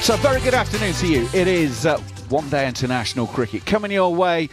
So very good afternoon to you. It is one-day international cricket coming your way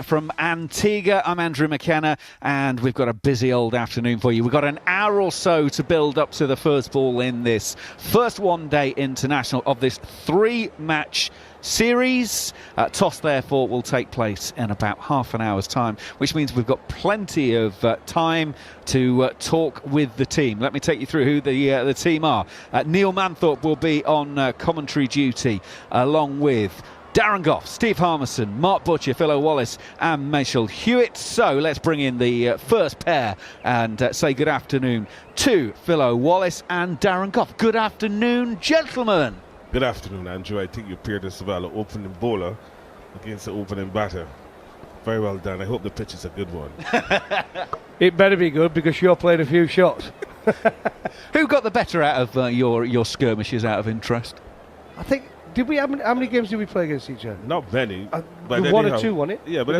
from Antigua. I'm Andrew McKenna, and we've got a busy old afternoon for you. We've got an hour or so to build up to the first ball in this first one-day international of this three-match series. Toss, therefore, will take place in about half an hour's time, which means we've got plenty of time to talk with the team. Let me take you through who the team are. Neil Manthorpe will be on commentary duty, along with Darren Gough, Steve Harmison, Mark Butcher, Phil O'Wallace and Michael Hewitt. So let's bring in the first pair and say good afternoon to Phil O'Wallace and Darren Gough. Good afternoon, gentlemen. Good afternoon, Andrew. I think you paired us well, an opening bowler against the opening batter. Very well done. I hope the pitch is a good one. It better be good because you're playing a few shots. Who got the better out of your skirmishes, out of interest? I think, how many games did we play against each other? Not many. But one or two, wasn't it? Yeah, but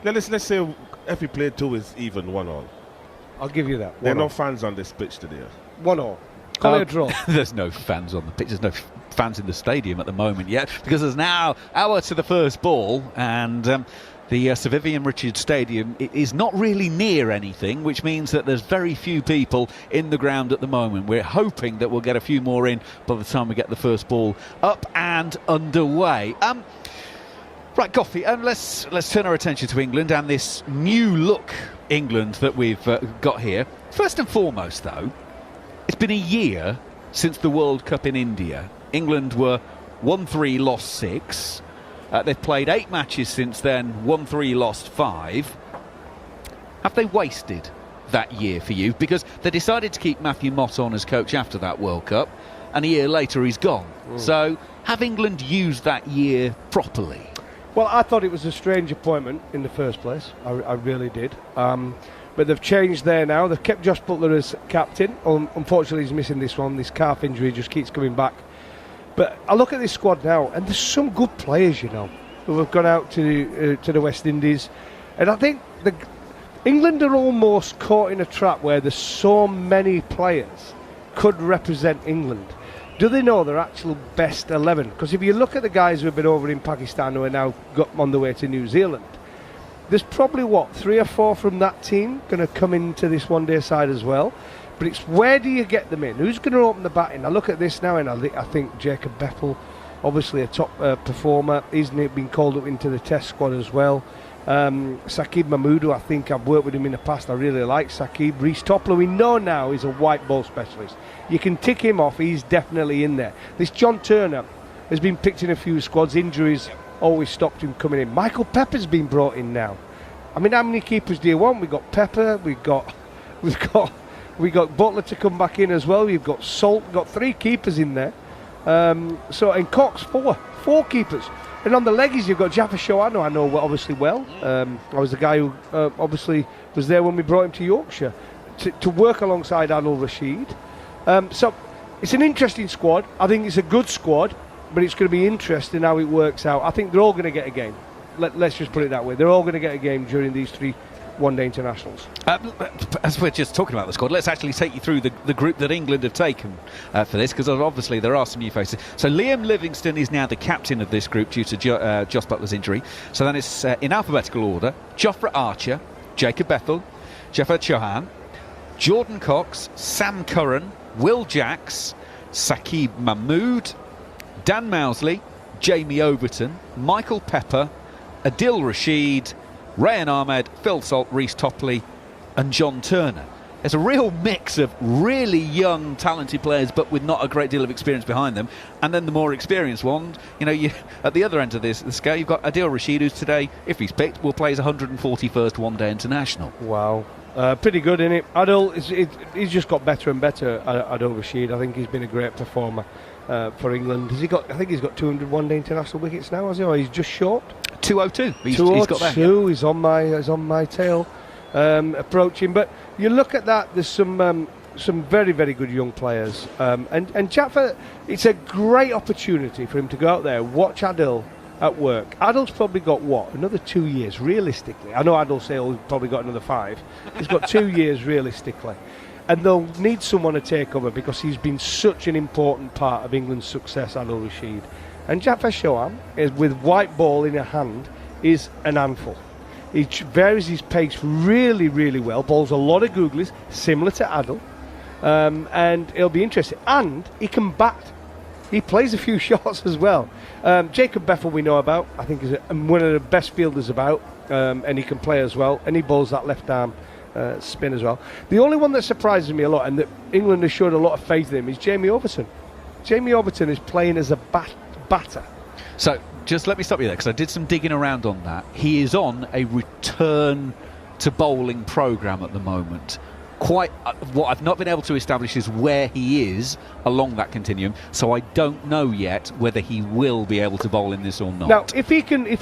let's say if we play two, it's even 1-1. I'll give you that. There are no fans on this pitch today. 1-1. Call it a draw. There's no fans on the pitch. There's no fans in the stadium at the moment yet, because there's now hour to the first ball, and the Sir Vivian Richards Stadium is not really near anything, which means that there's very few people in the ground at the moment. We're hoping that we'll get a few more in by the time we get the first ball up and underway. Right, Goffey, let's turn our attention to England and this new look England that we've got here. First and foremost, though, it's been a year since the World Cup in India. England were 1-3, lost 6. They've played 8 matches since then, 1-3, lost 5. Have they wasted that year for you? Because they decided to keep Matthew Mott on as coach after that World Cup, and a year later he's gone. So have England used that year properly? Well, I thought it was a strange appointment in the first place. I really did. But they've changed there now. They've kept Josh Butler as captain. Unfortunately, he's missing this one. This calf injury just keeps coming back. But I look at this squad now, and there's some good players, you know, who have gone out to the West Indies. And I think England are almost caught in a trap where there's so many players could represent England. Do they know their actual best 11? Because if you look at the guys who have been over in Pakistan who are now got on the way to New Zealand, there's probably, 3 or 4 from that team going to come into this one-day side as well. But it's where do you get them in? Who's going to open the batting? I look at this now and I think Jacob Bethel, obviously a top performer. He's been called up into the test squad as well. Saqib Mahmood, I think I've worked with him in the past. I really like Saqib. Reece Toppler, we know now he's a white ball specialist. You can tick him off. He's definitely in there. This John Turner has been picked in a few squads. Injuries always stopped him coming in. Michael Pepper's been brought in now. I mean, how many keepers do you want? We've got Pepper, we've got Butler to come back in as well. We've got Salt, we've got 3 keepers in there. And Cox, 4 keepers. And on the leggies, you've got Jaffa Shoano, I know obviously well. I was the guy who obviously was there when we brought him to Yorkshire to work alongside Adil Rashid. So it's an interesting squad. I think it's a good squad, but it's going to be interesting how it works out. I think they're all going to get a game. Let's just put it that way. They're all going to get a game during these 3 one-day internationals. As we're just talking about the squad, let's actually take you through the group that England have taken for this, because obviously there are some new faces. So Liam Livingstone is now the captain of this group due to Josh Butler's injury. So then it's in alphabetical order: Jofra Archer, Jacob Bethel, Jafar Chauhan, Jordan Cox, Sam Curran, Will Jacks, Saqib Mahmood, Dan Mousley, Jamie Overton, Michael Pepper, Adil Rashid, Rayan Ahmed, Phil Salt, Reece Topley and John Turner. There's a real mix of really young, talented players, but with not a great deal of experience behind them. And then the more experienced ones, at the other end of the scale, you've got Adil Rashid, who's today, if he's picked, will play his 141st one-day international. Wow. Pretty good, isn't it? Adil, he's just got better and better, Adil Rashid. I think he's been a great performer for England. I think he's got 200 one-day international wickets now, has he? Or he's just short? 202. He's got that. He's on my tail, approaching. But you look at that. There's some very, very good young players. And Jaffa, it's a great opportunity for him to go out there, watch Adil at work. Adil's probably got another 2 years realistically. I know Adil say he's probably got another 5. He's got 2 years realistically. And they'll need someone to take over because he's been such an important part of England's success, Adil Rashid. And Jafar Shoam, is with white ball in a hand, is an handful. He varies his pace really, really well, bowls a lot of googlies, similar to Adil. And it'll be interesting. And he can bat. He plays a few shots as well. Jacob Beffel we know about. I think is one of the best fielders about. And he can play as well. And he bowls that left arm spin as well. The only one that surprises me a lot and that England has showed a lot of faith in him is Jamie Overton. Jamie Overton is playing as a batter. So just let me stop you there because I did some digging around on that. He is on a return to bowling programme at the moment. Quite what I've not been able to establish is where he is along that continuum, so I don't know yet whether he will be able to bowl in this or not. Now, if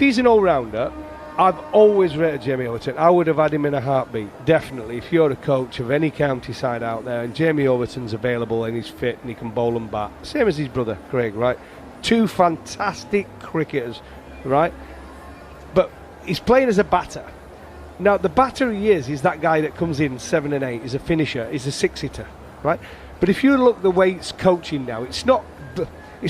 he's an all-rounder, I've always rated Jamie Overton. I would have had him in a heartbeat, definitely. If you're a coach of any county side out there and Jamie Overton's available and he's fit and he can bowl and bat, same as his brother Craig, right? Two fantastic cricketers, right? But he's playing as a batter. Now, the batter he is that guy that comes in 7 and 8, is a finisher, is a six-hitter, right? But if you look the way it's coaching now, it's not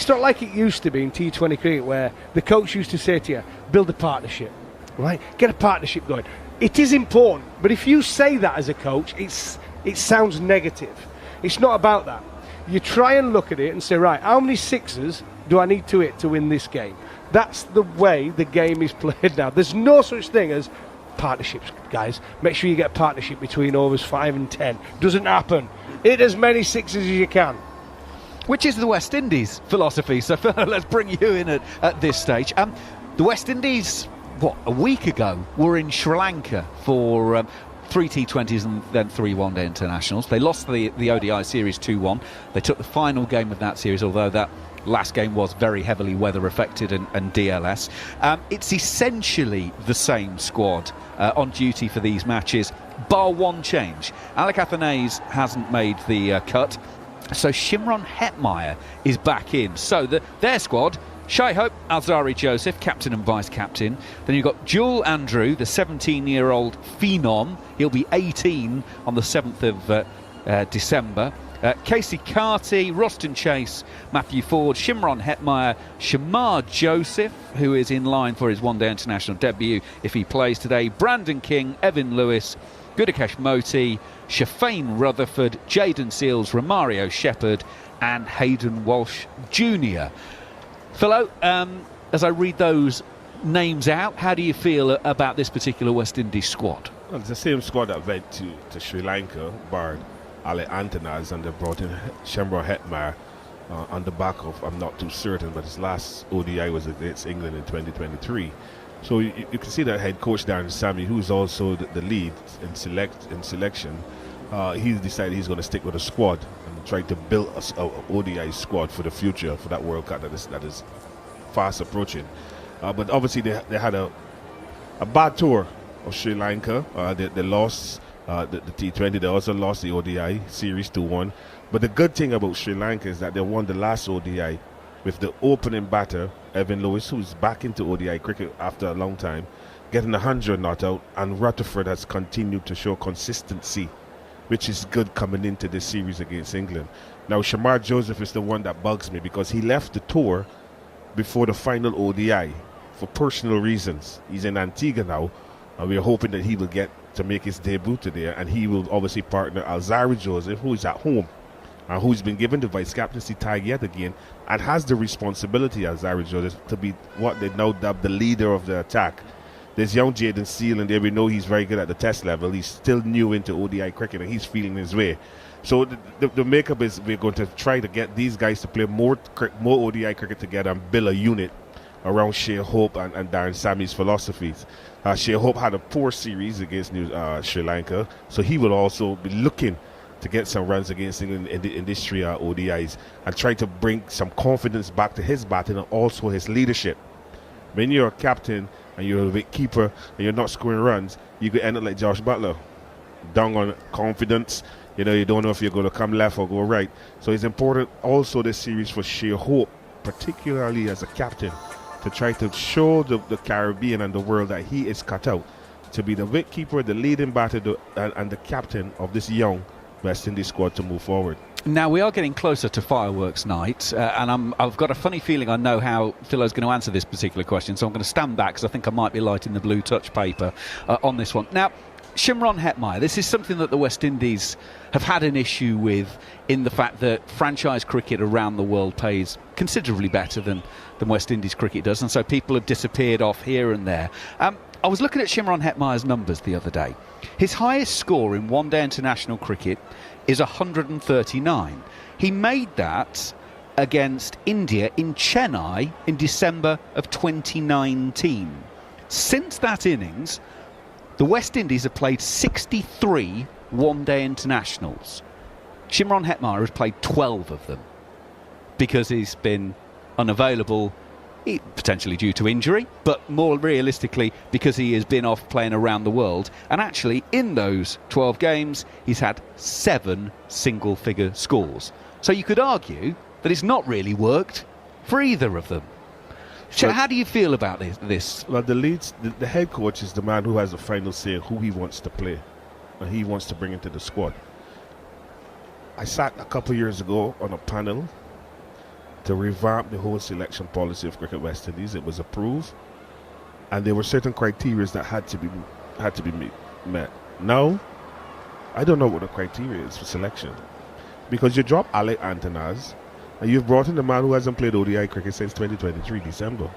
like it used to be in T20 cricket where the coach used to say to you, build a partnership, right? Get a partnership going. It is important, but if you say that as a coach, it sounds negative. It's not about that. You try and look at it and say, right, how many sixes do I need to hit to win this game? That's the way the game is played now. There's no such thing as partnerships, guys. Make sure you get a partnership between overs 5 and 10. Doesn't happen. Hit as many sixes as you can. Which is the West Indies philosophy. So let's bring you in at this stage. The West Indies, a week ago, were in Sri Lanka for 3 T20s and then 3 one-day internationals. They lost the ODI series 2-1. They took the final game of that series, although that last game was very heavily weather affected and DLS. It's essentially the same squad on duty for these matches, bar one change. Alec Athanaze hasn't made the cut, so Shimron Hetmeyer is back in. So their squad: Shai Hope, Alzari Joseph, captain and vice-captain. Then you've got Jewel Andrew, the 17-year-old phenom. He'll be 18 on the 7th of December. Casey Carty, Roston Chase, Matthew Ford, Shimron Hetmeyer, Shamar Joseph, who is in line for his one-day international debut if he plays today, Brandon King, Evan Lewis, Gudakesh Moti, Shafane Rutherford, Jaden Seals, Romario Shepherd and Hayden Walsh Jr. Philo, as I read those names out, how do you feel about this particular West Indies squad? Well, it's the same squad that went to Sri Lanka, barred Ale Antanaz, and they brought in Shemra Hetmeyer on the back of, I'm not too certain, but his last ODI was against England in 2023. So you can see that head coach Darren Sammy, who's also the lead in selection, he's decided he's going to stick with a squad and try to build a ODI squad for the future, for that World Cup that is fast approaching. But obviously they had a bad tour of Sri Lanka. They lost the T20. They also lost the ODI series 2-1. But the good thing about Sri Lanka is that they won the last ODI with the opening batter, Evan Lewis, who's back into ODI cricket after a long time, getting 100 not out, and Rutherford has continued to show consistency, which is good coming into this series against England. Now, Shamar Joseph is the one that bugs me because he left the tour before the final ODI for personal reasons. He's in Antigua now, and we're hoping that he will get to make his debut today, and he will obviously partner Alzari Joseph, who is at home and who's been given the vice captaincy tag yet again and has the responsibility, Alzari Joseph, to be what they now dub the leader of the attack. There's young Jaden Seal, and there we know he's very good at the test level. He's still new into ODI cricket, and he's feeling his way. So the makeup is we're going to try to get these guys to play more ODI cricket together and build a unit around Shea Hope and Darren Sammy's philosophies. Shea Hope had a poor series against Sri Lanka, so he will also be looking to get some runs against England in this three ODIs and try to bring some confidence back to his batting and also his leadership. When you're a captain and you're a wicket keeper and you're not scoring runs, you could end up like Josh Butler, down on confidence. You don't know if you're going to come left or go right. So it's important also this series for Shea Hope, particularly as a captain, to try to show the Caribbean and the world that he is cut out to be the wicket keeper, the leading batter, and the captain of this young West Indies squad to move forward. Now, we are getting closer to fireworks night, and I've got a funny feeling I know how Philo's going to answer this particular question, so I'm going to stand back because I think I might be lighting the blue touch paper on this one. Now, Shimron Hetmyer, this is something that the West Indies have had an issue with, in the fact that franchise cricket around the world pays considerably better than West Indies cricket does, and so people have disappeared off here and there. I was looking at Shimron Hetmyer's numbers the other day. His highest score in one-day international cricket is 139. He made that against India in Chennai in December of 2019. Since that innings, the West Indies have played 63 one-day internationals. Shimron Hetmyer has played 12 of them because he's been unavailable, potentially due to injury, but more realistically because he has been off playing around the world. And actually, in those 12 games, he's had 7 single-figure scores. So you could argue that it's not really worked for either of them. So how do you feel about this? Well, the head coach is the man who has the final say who he wants to play and he wants to bring into the squad. I sat a couple of years ago on a panel to revamp the whole selection policy of Cricket West Indies. It was approved, and there were certain criteria that had to be met. Now, I don't know what the criteria is for selection, because you drop Alec Antonaz, and you've brought in the man who hasn't played ODI cricket since 2023 December,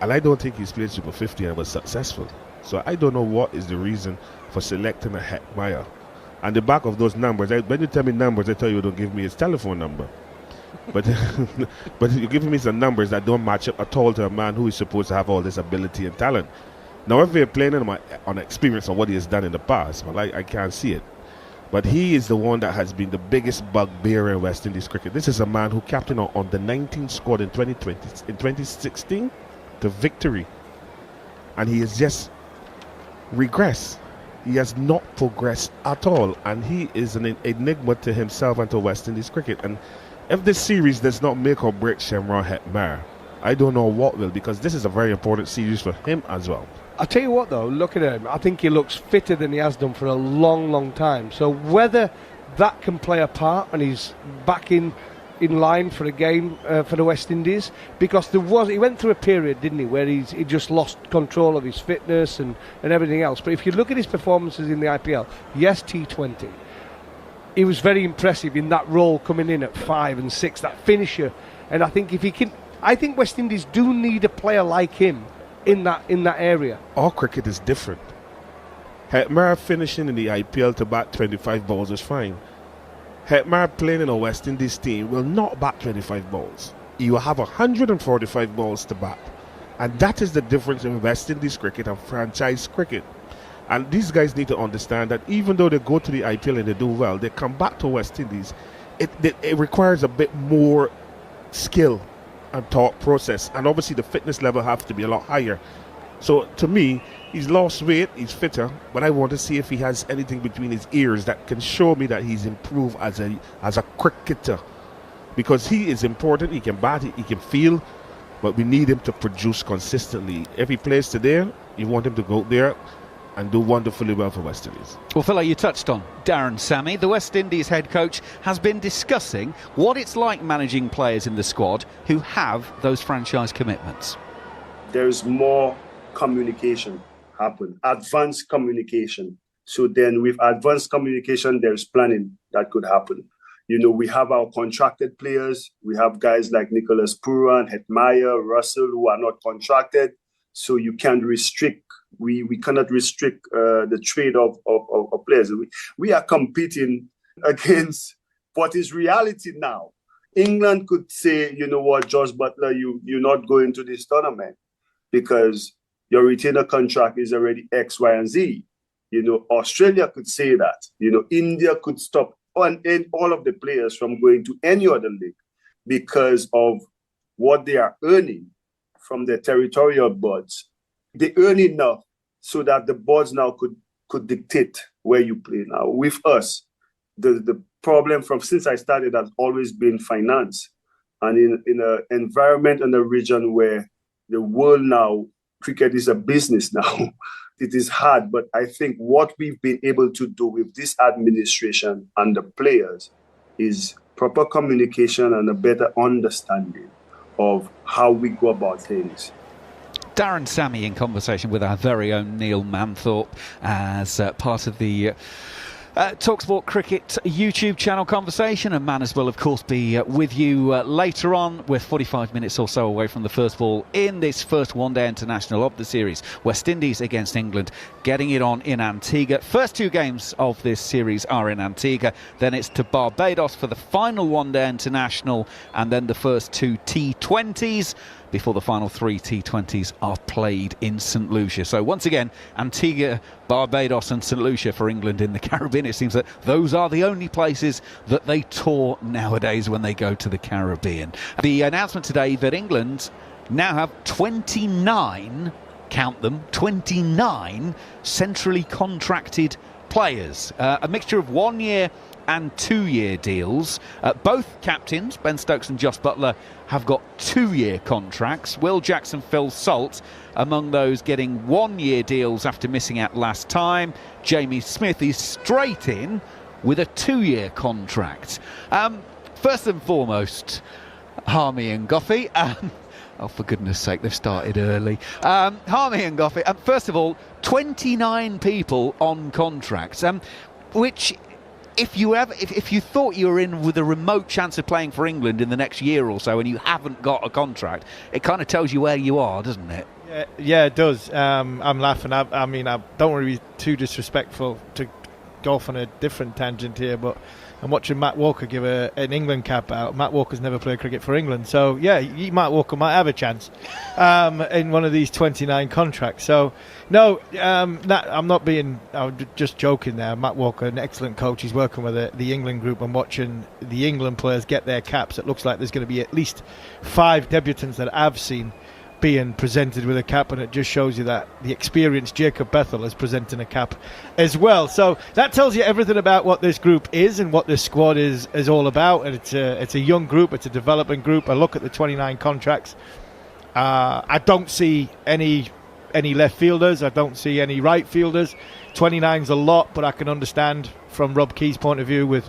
and I don't think he's played Super 50 and was successful. So I don't know what is the reason for selecting a Hetmyer. And the back of those numbers, when you tell me numbers, I tell you don't give me his telephone number. But but you're giving me some numbers that don't match up at all to a man who is supposed to have all this ability and talent. Now, if we're playing on experience on what he has done in the past, well, I can't see it. But he is the one that has been the biggest bugbear in West Indies cricket. This is a man who captained on the 19 squad in 2016 to victory. And he has just regressed. He has not progressed at all. And he is an enigma to himself and to West Indies cricket. And if this series does not make or break Shimron Hetmyer, I don't know what will, because this is a very important series for him as well. I'll tell you what, though, looking at him, I think he looks fitter than he has done for a long, long time. So whether that can play a part and he's back in line for a game for the West Indies, because he went through a period, didn't he, where he just lost control of his fitness and everything else. But if you look at his performances in the IPL, yes, T20, he was very impressive in that role, coming in at 5 and 6, that finisher. And I think I think West Indies do need a player like him in that area. All cricket is different. Hetmyer finishing in the IPL to bat 25 balls is fine. Hetmyer playing in a West Indies team will not bat 25 balls. You will have 145 balls to bat. And that is the difference in West Indies cricket and franchise cricket. And these guys need to understand that even though they go to the IPL and they do well, they come back to West Indies. It requires a bit more skill and thought process. And obviously the fitness level has to be a lot higher. So to me, he's lost weight, he's fitter, but I want to see if he has anything between his ears that can show me that he's improved as a cricketer. Because he is important, he can bat, he can field, but we need him to produce consistently. If he plays today, you want him to go there and do wonderfully well for West Indies. Well, Philo, you touched on Darren Sammy. The West Indies head coach has been discussing what it's like managing players in the squad who have those franchise commitments. There's more communication happen, advanced communication. So then with advanced communication, there's planning that could happen. You know, we have our contracted players. We have guys like Nicholas Pooran, Hetmyer, Russell, who are not contracted. So you can't restrict. We cannot restrict the trade of players. We are competing against what is reality now. England could say, you know what, Josh Butler, you're not going to this tournament because your retainer contract is already X, Y, and Z. You know, Australia could say that. You know, India could stop all of the players from going to any other league because of what they are earning from their territorial boards. They earn enough so that the boards now could dictate where you play. Now, with us, the problem from since I started has always been finance. And in an environment and a region where the world now, cricket is a business now, it is hard, but I think what we've been able to do with this administration and the players is proper communication and a better understanding of how we go about things. Darren Sammy in conversation with our very own Neil Manthorpe as part of the TalkSport Cricket YouTube channel conversation, and Man as will, of course, be with you later on. We're 45 minutes or so away from the first ball in this first one-day international of the series. West Indies against England, getting it on in Antigua. First two games of this series are in Antigua. Then it's to Barbados for the final one-day international, and then the first two T20s before the final three T20s are played in St Lucia. So once again, Antigua, Barbados and St Lucia for England in the Caribbean. It seems that those are the only places that they tour nowadays when they go to the Caribbean. The announcement today that England now have 29, count them, 29 centrally contracted players. A mixture of 1 year and 2 year deals. Both captains, Ben Stokes and Jos Buttler, have got 2 year contracts. Will Jackson, Phil Salt, among those getting 1 year deals after missing out last time. Jamie Smith is straight in with a 2 year contract. First and foremost, Harmy and Goffey. Oh, for goodness sake, they've started early. Harmy and Goffey. First of all, 29 people on contracts, which, if you thought you were in with a remote chance of playing for England in the next year or so and you haven't got a contract, it kind of tells you where you are, doesn't it? Yeah, it does. I'm laughing. I mean, I don't want to be too disrespectful to go off on a different tangent here, but I'm watching Matt Walker give an England cap out. Matt Walker's never played cricket for England, so yeah, Matt Walker might have a chance in one of these 29 contracts. So no, I'm just joking there. Matt Walker, an excellent coach. He's working with the England group. I'm watching the England players get their caps. It looks like there's going to be at least 5 debutants that I've seen being presented with a cap, and it just shows you that the experienced Jacob Bethel is presenting a cap as well. So that tells you everything about what this group is and what this squad is all about. And it's a young group, it's a developing group. I look at the 29 contracts. I don't see any left fielders. I don't see any right fielders. 29's a lot, but I can understand from Rob Key's point of view with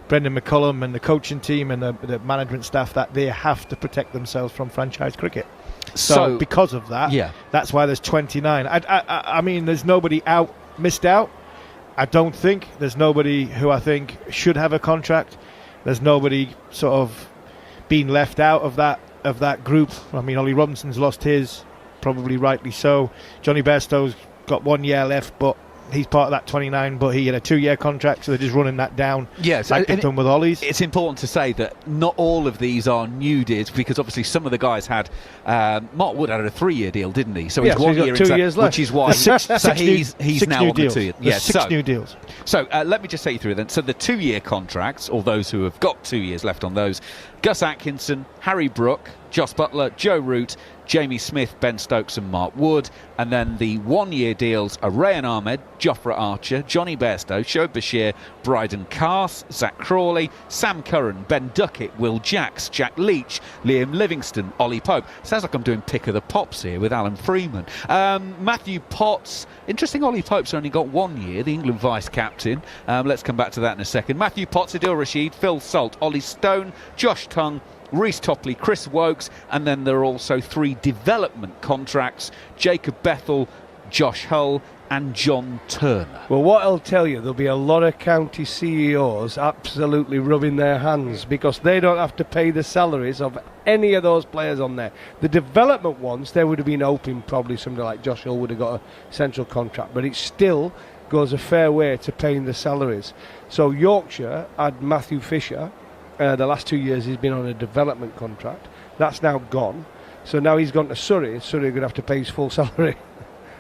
Brendan McCullum and the coaching team and the management staff that they have to protect themselves from franchise cricket. So because of that, that's why there's 29. I mean, there's nobody missed out. I don't think there's nobody who I think should have a contract. There's nobody sort of being left out of that group. I mean, Ollie Robinson's lost his, probably rightly so. Johnny Bairstow's got 1 year left, but he's part of that 29, but he had a 2 year contract, so they're just running that down. Yes, like they've done with Ollie's. It's important to say that not all of these are new deals, because obviously some of the guys had. Mark Wood had a 3 year deal, didn't he? So he's 1 year, 2 years left, which is why he's now on the 2 years. Yeah, 6 new deals. So let me just take you through then. So the 2 year contracts, or those who have got 2 years left on those: Gus Atkinson, Harry Brook, Jos Buttler, Joe Root, Jamie Smith, Ben Stokes and Mark Wood. And then the 1 year deals are Rayan Ahmed, Jofra Archer, Johnny Bairstow, Shoaib Bashir, Bryden Carse, Zach Crawley, Sam Curran, Ben Duckett, Will Jacks, Jack Leach, Liam Livingston, Ollie Pope. Sounds like I'm doing pick of the pops here with Alan Freeman. Matthew Potts. Interesting, Ollie Pope's only got 1 year, the England vice-captain. Let's come back to that in a second. Matthew Potts, Adil Rashid, Phil Salt, Ollie Stone, Josh Tongue, Reece Topley, Chris Wokes, and then there are also 3 development contracts: Jacob Bethel, Josh Hull and John Turner. Well, what I'll tell you, there'll be a lot of county CEOs absolutely rubbing their hands because they don't have to pay the salaries of any of those players on there. The development ones, they would have been hoping probably somebody like Josh Hull would have got a central contract, but it still goes a fair way to paying the salaries. So Yorkshire had Matthew Fisher. The last 2 years he's been on a development contract. That's now gone. So now he's gone to Surrey. Surrey are going to have to pay his full salary.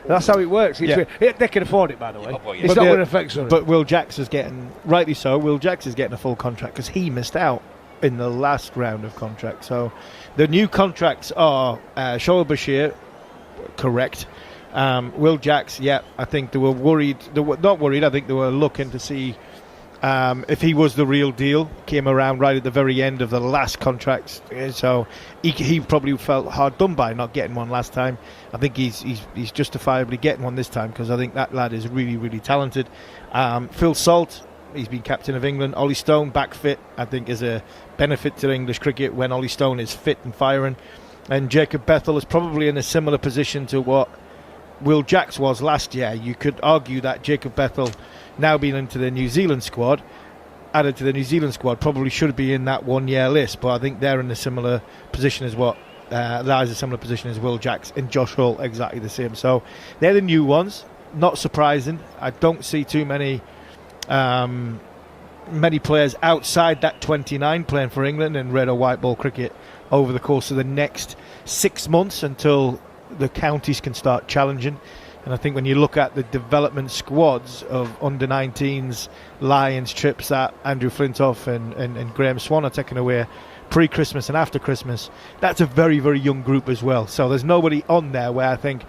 That's how it works. They can afford it, by the way. It's not going to affect Surrey. But Will Jacks is getting, rightly so, Will Jacks is getting a full contract because he missed out in the last round of contracts. So the new contracts are Shoaib Bashir, correct. Will Jacks, I think they were worried. They were not worried. I think they were looking to see If he was the real deal, came around right at the very end of the last contract, so he probably felt hard done by not getting one last time. I think he's justifiably getting one this time because I think that lad is really, really talented. Phil Salt, he's been captain of England. Ollie Stone, back fit, I think is a benefit to English cricket when Ollie Stone is fit and firing. And Jacob Bethel is probably in a similar position to what Will Jacks was last year. You could argue that Jacob Bethel, now being into the New Zealand squad, added to the New Zealand squad, probably should be in that 1 year list, but I think they're in a similar position as what lies a similar position as Will Jacks and Josh Hall, exactly the same. So they're the new ones. Not surprising. I don't see too many players outside that 29 playing for England in red or white ball cricket over the course of the next 6 months until the counties can start challenging. And I think when you look at the development squads of under-19s, Lions trips that Andrew Flintoff and Graham Swan are taking away pre-Christmas and after Christmas, that's a very, very young group as well. So there's nobody on there where I think,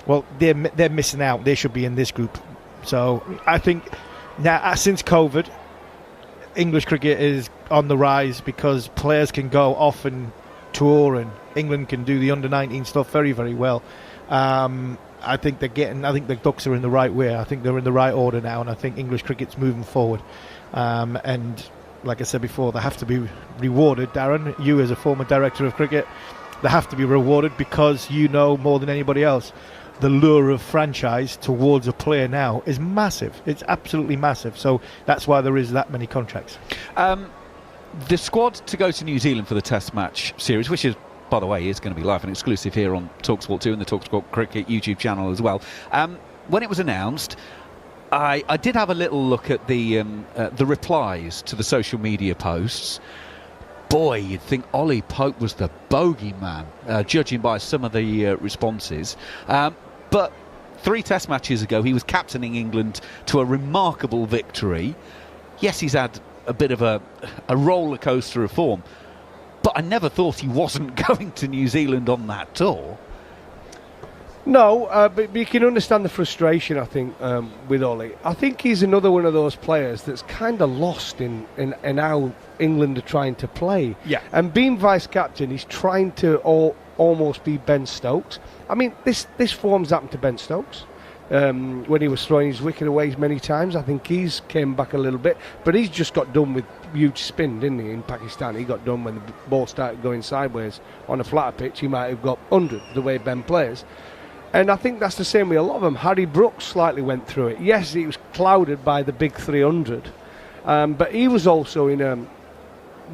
well, they're missing out. They should be in this group. So I think now, since COVID, English cricket is on the rise because players can go off and tour, and England can do the under-19 stuff very, very well. I think the ducks are in the right way. I think they're in the right order now, and I think English cricket's moving forward. And like I said before, they have to be rewarded. Darren, you as a former director of cricket, they have to be rewarded because you know more than anybody else the lure of franchise towards a player now is massive. It's absolutely massive. So that's why there is that many contracts. The squad to go to New Zealand for the Test match series, which is, by the way, is going to be live and exclusive here on TalkSport 2 and the TalkSport Cricket YouTube channel as well. When it was announced, I did have a little look at the replies to the social media posts. Boy, you'd think Ollie Pope was the bogeyman, judging by some of the responses. But 3 Test matches ago, he was captaining England to a remarkable victory. Yes, he's had a bit of a roller coaster of form, but I never thought he wasn't going to New Zealand on that tour. No, but you can understand the frustration, I think, with Ollie. I think he's another one of those players that's kind of lost in how England are trying to play. Yeah. And being vice-captain, he's trying to almost be Ben Stokes. I mean, this form's happened to Ben Stokes. When he was throwing his wicket away many times, I think he's came back a little bit, but he's just got done with huge spin, didn't he, in Pakistan? He got done when the ball started going sideways. On a flatter pitch, he might have got 100 the way Ben plays. And I think that's the same with a lot of them. Harry Brooks slightly went through it. Yes, he was clouded by the big 300, but he was also in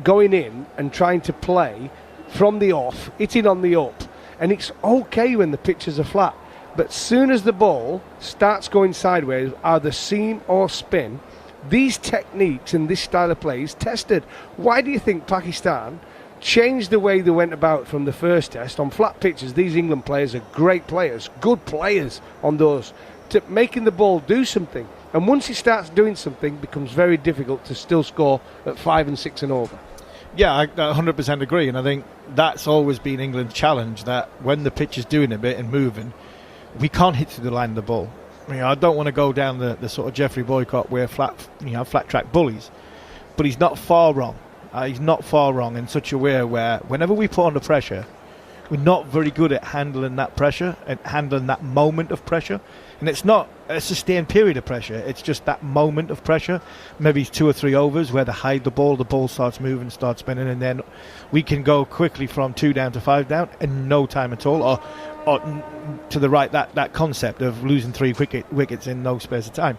going in and trying to play from the off, hitting on the up, and it's okay when the pitches are flat. But soon as the ball starts going sideways, either seam or spin, these techniques and this style of play is tested. Why do you think Pakistan changed the way they went about from the first test? On flat pitches, these England players are great players, good players on those, to making the ball do something. And once it starts doing something, it becomes very difficult to still score at 5 and 6 and over. Yeah, I 100% agree. And I think that's always been England's challenge, that when the pitch is doing a bit and moving, we can't hit through the line of the ball. I don't want to go down the sort of Geoffrey Boycott where flat track bullies, but he's not far wrong. He's not far wrong in such a way where whenever we put under pressure, we're not very good at handling that pressure and handling that moment of pressure. And it's not a sustained period of pressure. It's just that moment of pressure, maybe 2 or 3 overs where they hide the ball starts moving, starts spinning, and then we can go quickly from 2 down to 5 down in no time at all. Or to the right, that concept of losing 3 wickets in no space of time.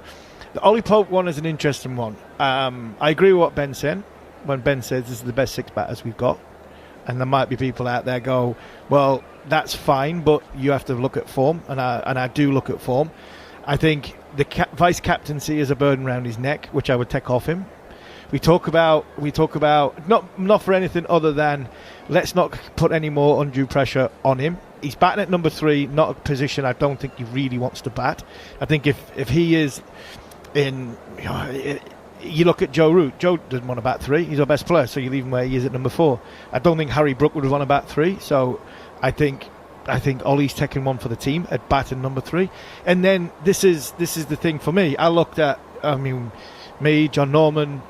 The Ollie Pope one is an interesting one. I agree with what Ben's saying when Ben says this is the best 6 batters we've got. And there might be people out there go, well, that's fine, but you have to look at form, and I do look at form. I think the vice captaincy is a burden around his neck, which I would take off him. We talk about not for anything other than let's not put any more undue pressure on him. He's batting at number 3, not a position I don't think he really wants to bat. I think if he is in, you look at Joe Root. Joe doesn't want to bat 3. He's our best player, so you leave him where he is at number 4. I don't think Harry Brook would have want to bat 3. So I think Ollie's taking one for the team at batting number 3. And then this is the thing for me. I looked at, me, John Norman,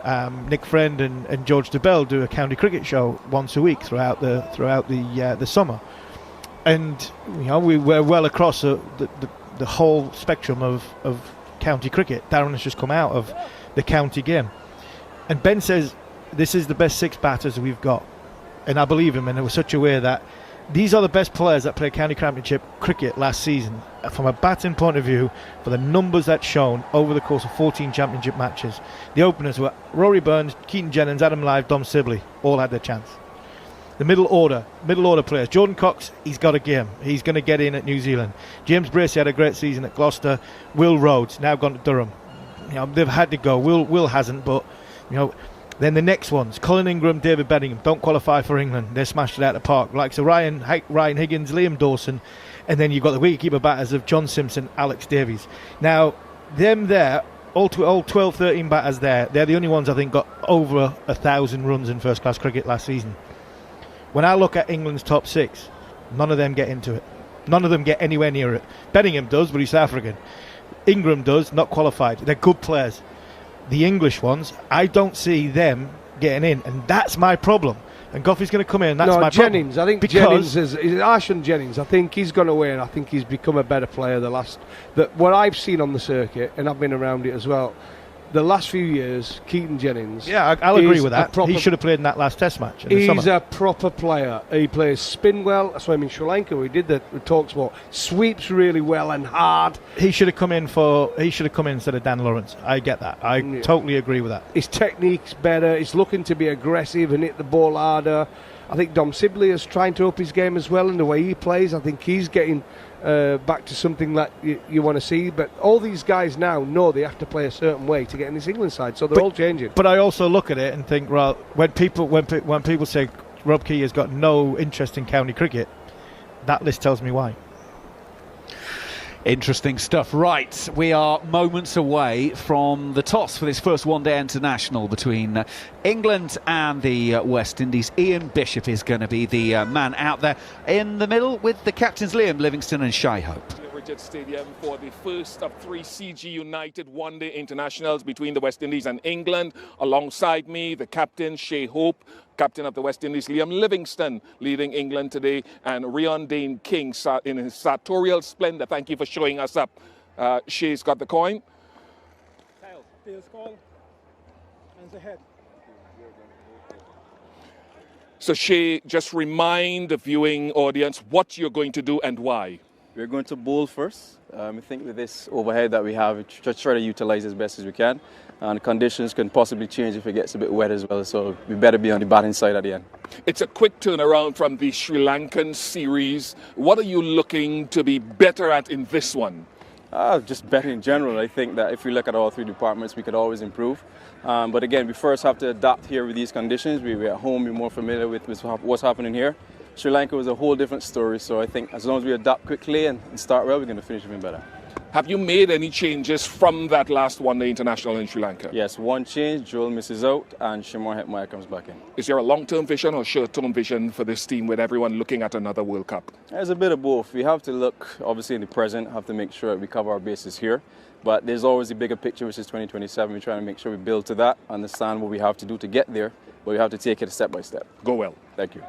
Nick Friend, and George DeBell do a county cricket show once a week throughout the summer, and we're well across the whole spectrum of county cricket. Darren has just come out of the county game, and Ben says this is the best 6 batters we've got, and I believe him. And it was such a way that these are the best players that played county championship cricket last season. From a batting point of view, for the numbers that's shown over the course of 14 championship matches, the openers were Rory Burns, Keaton Jennings, Adam Lyve, Dom Sibley, all had their chance. The middle order players. Jordan Cox, he's got a game. He's going to get in at New Zealand. James Bracey had a great season at Gloucester. Will Rhodes, now gone to Durham. They've had to go. Will hasn't, but then the next ones, Colin Ingram, David Bedingham, don't qualify for England. They smashed it out of the park. Like so Ryan Higgins, Liam Dawson, and then you've got the wicketkeeper batters of John Simpson, Alex Davies. Now, them there, all 12, 13 batters there, they're the only ones I think got over 1,000 runs in first-class cricket last season. When I look at England's top 6, none of them get into it. None of them get anywhere near it. Bedingham does, but he's South African. Ingram does, not qualified. They're good players. The English ones, I don't see them getting in, and that's my problem. And Goffey's going to come in, and that's my Jennings, problem. I think Jennings is Arshan Jennings. I think he's gone away, and I think he's become a better player. What I've seen on the circuit, and I've been around it as well, the last few years, Keaton Jennings. Yeah, I'll agree with that. He should have played in that last Test match in the summer. He's a proper player. He plays spin well. That's why I'm in Sri Lanka. We did the talk sport. Sweeps really well and hard. He should have come in instead of Dan Lawrence. I get that. I totally agree with that. His technique's better. He's looking to be aggressive and hit the ball harder. I think Dom Sibley is trying to up his game as well, and the way he plays, I think he's getting back to something that you want to see. But all these guys now know they have to play a certain way to get in this England side, so they're all changing. But I also look at it and think, well, when people say Rob Key has got no interest in county cricket, that list tells me why. Interesting stuff. Right, we are moments away from the toss for this first one-day international between England and the West Indies. Ian Bishop is going to be the man out there in the middle with the captains Liam Livingstone and Shai Hope. Stadium for the first of 3 CG United one-day internationals between the West Indies and England. Alongside me, the captain, Shai Hope, captain of the West Indies, Liam Livingstone, leading England today, and Rion Dane King in his sartorial splendor. Thank you for showing us up. Shai's got the coin. Tails call. Hands ahead. So Shai, just remind the viewing audience what you're going to do and why. We're going to bowl first. I think with this overhead that we have, just try to utilize as best as we can. And conditions can possibly change if it gets a bit wet as well, so we better be on the batting side at the end. It's a quick turnaround from the Sri Lankan series. What are you looking to be better at in this one? Just better in general. I think that if we look at all 3 departments, we could always improve. But again, we first have to adapt here with these conditions. We're at home, we're more familiar with what's happening here. Sri Lanka was a whole different story, so I think as long as we adapt quickly and start well, we're going to finish even better. Have you made any changes from that last one-day international in Sri Lanka? Yes, one change, Joel misses out, and Shimon Hetmeyer comes back in. Is there a long-term vision or short-term vision for this team with everyone looking at another World Cup? There's a bit of both. We have to look, obviously, in the present, have to make sure that we cover our bases here. But there's always a bigger picture, which is 2027. We're trying to make sure we build to that, understand what we have to do to get there, but we have to take it step by step. Go well. Thank you.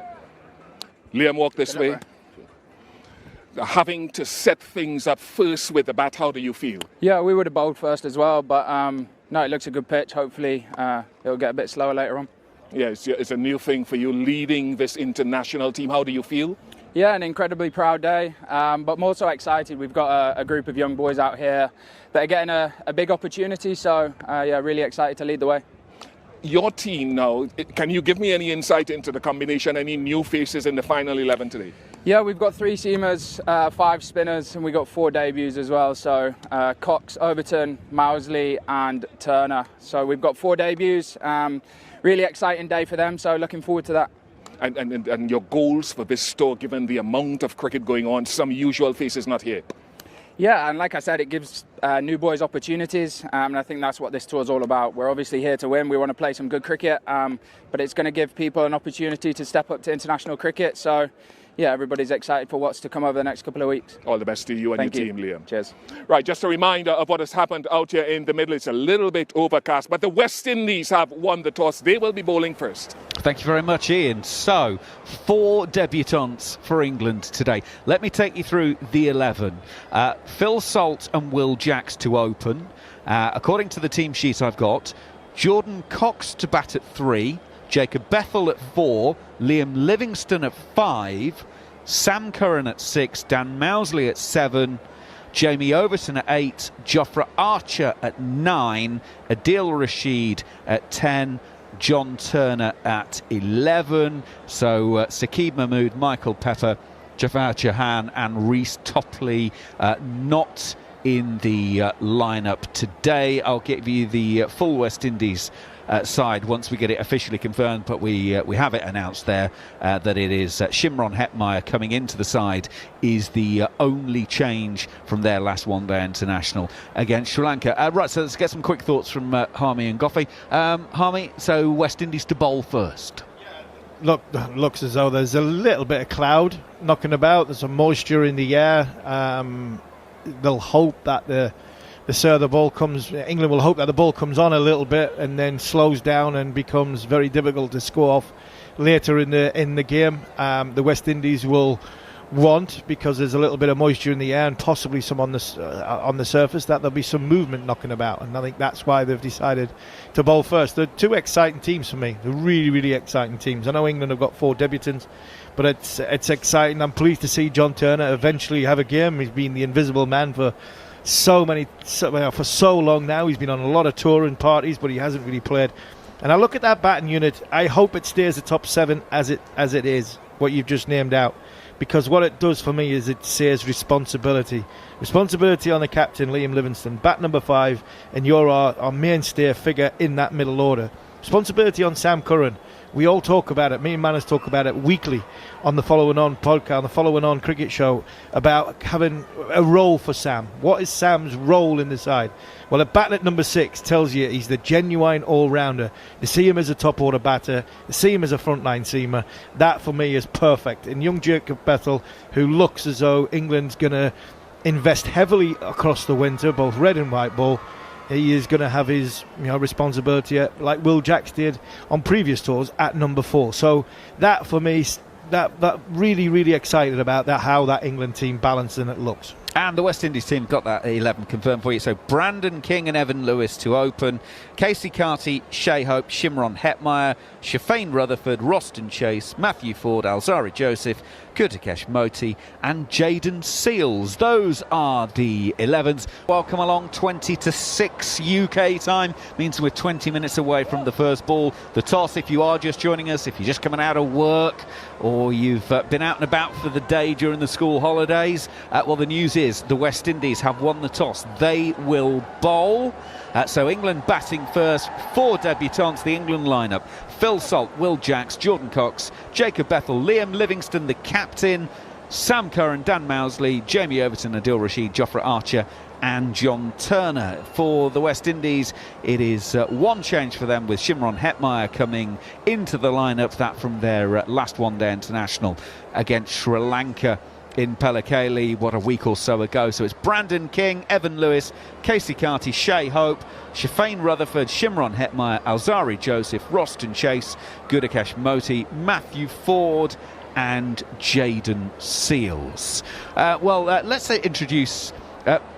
Liam, walk this way. Having to set things up first with the bat, how do you feel? Yeah, we would have bowled first as well, but no, it looks a good pitch. Hopefully it'll get a bit slower later on. Yeah, it's a new thing for you leading this international team. How do you feel? Yeah, an incredibly proud day, but more so excited. We've got a group of young boys out here that are getting a big opportunity, so yeah, really excited to lead the way. Your team now, can you give me any insight into the combination, any new faces in the final 11 today? Yeah, we've got 3 seamers, 5 spinners, and we've got 4 debuts as well. So Cox, Overton, Mousley and Turner. So we've got 4 debuts. Really exciting day for them, so looking forward to that. And your goals for this tour, given the amount of cricket going on, some usual faces not here? Yeah, and like I said, it gives new boys opportunities, and I think that's what this tour is all about. We're obviously here to win. We want to play some good cricket, but it's going to give people an opportunity to step up to international cricket. So, yeah, everybody's excited for what's to come over the next couple of weeks. All the best to you and Thank your you. team, Liam. Cheers. Right, just a reminder of what has happened out here in the middle. It's a little bit overcast, but the West Indies have won the toss. They will be bowling first. Thank you very much, Ian. So, 4 debutants for England today. Let me take you through the 11. Phil Salt and Will Jacks to open. According to the team sheet I've got, Jordan Cox to bat at 3, Jacob Bethell at 4, Liam Livingstone at 5, Sam Curran at 6, Dan Mousley at 7, Jamie Overton at 8, Jofra Archer at 9, Adil Rashid at 10, John Turner at 11. So Saqib Mahmood, Michael Pepper, Jafar Jahan and Reece Topley not in the lineup today. I'll give you the full West Indies side once we get it officially confirmed, but we have it announced there that it is Shimron Hetmeyer coming into the side is the only change from their last one-day international against Sri Lanka. Right, so let's get some quick thoughts from Harmy and Goffey. Harmy, so West Indies to bowl first. Looks as though there's a little bit of cloud knocking about. There's some moisture in the air. They'll hope that the ball comes. England will hope that the ball comes on a little bit and then slows down and becomes very difficult to score off later in the game. The West Indies will want, because there's a little bit of moisture in the air and possibly some on the surface, that there'll be some movement knocking about, and I think that's why they've decided to bowl first. They're 2 exciting teams for me. They're really, really exciting teams. I know England have got 4 debutants, but it's exciting. I'm pleased to see John Turner eventually have a game. He's been the invisible man for so long now. He's been on a lot of touring parties, but he hasn't really played. And I look at that batting unit. I hope it stays the top 7 as it is, what you've just named out, because what it does for me is it says responsibility on the captain, Liam Livingstone, bat number 5, and you're our mainstay figure in that middle order. Responsibility on Sam Curran. We all talk about it. Me and Manners talk about it weekly on the Following On podcast, on the Following On cricket show, about having a role for Sam. What is Sam's role in the side? Well, a bat at number 6 tells you he's the genuine all-rounder. You see him as a top-order batter. You see him as a frontline seamer. That, for me, is perfect. And young Jacob Bethell, who looks as though England's going to invest heavily across the winter, both red and white ball. He is going to have his responsibility, like Will Jacks did on previous tours, at number 4. So that, for me, that really, really excited about that, how that England team balances and it looks. And the West Indies team got that 11 confirmed for you. So Brandon King and Evan Lewis to open. Casey Carty, Shea Hope, Shimron Hetmeyer, Shafane Rutherford, Roston Chase, Matthew Ford, Alzari Joseph, Kurtikesh Moti and Jaden Seals. Those are the 11s. Welcome along. 20-6 UK time means we're 20 minutes away from the first ball. The toss, if you are just joining us, if you're just coming out of work or you've been out and about for the day during the school holidays, well, the news is the West Indies have won the toss. They will bowl. So England batting first. 4 debutants, the England lineup: Phil Salt, Will Jacks, Jordan Cox, Jacob Bethell, Liam Livingstone, the captain, Sam Curran, Dan Mousley, Jamie Overton, Adil Rashid, Jofra Archer and John Turner. For the West Indies, it is 1 change for them, with Shimron Hetmeyer coming into the lineup, that from their last one-day international against Sri Lanka in Pellekele, what, a week or so ago. So it's Brandon King, Evan Lewis, Casey Carty, Shea Hope, Shafane Rutherford, Shimron Hetmeyer, Alzari Joseph, Roston Chase, Kurtikesh Moti, Matthew Ford and Jaden Seals. Let's introduce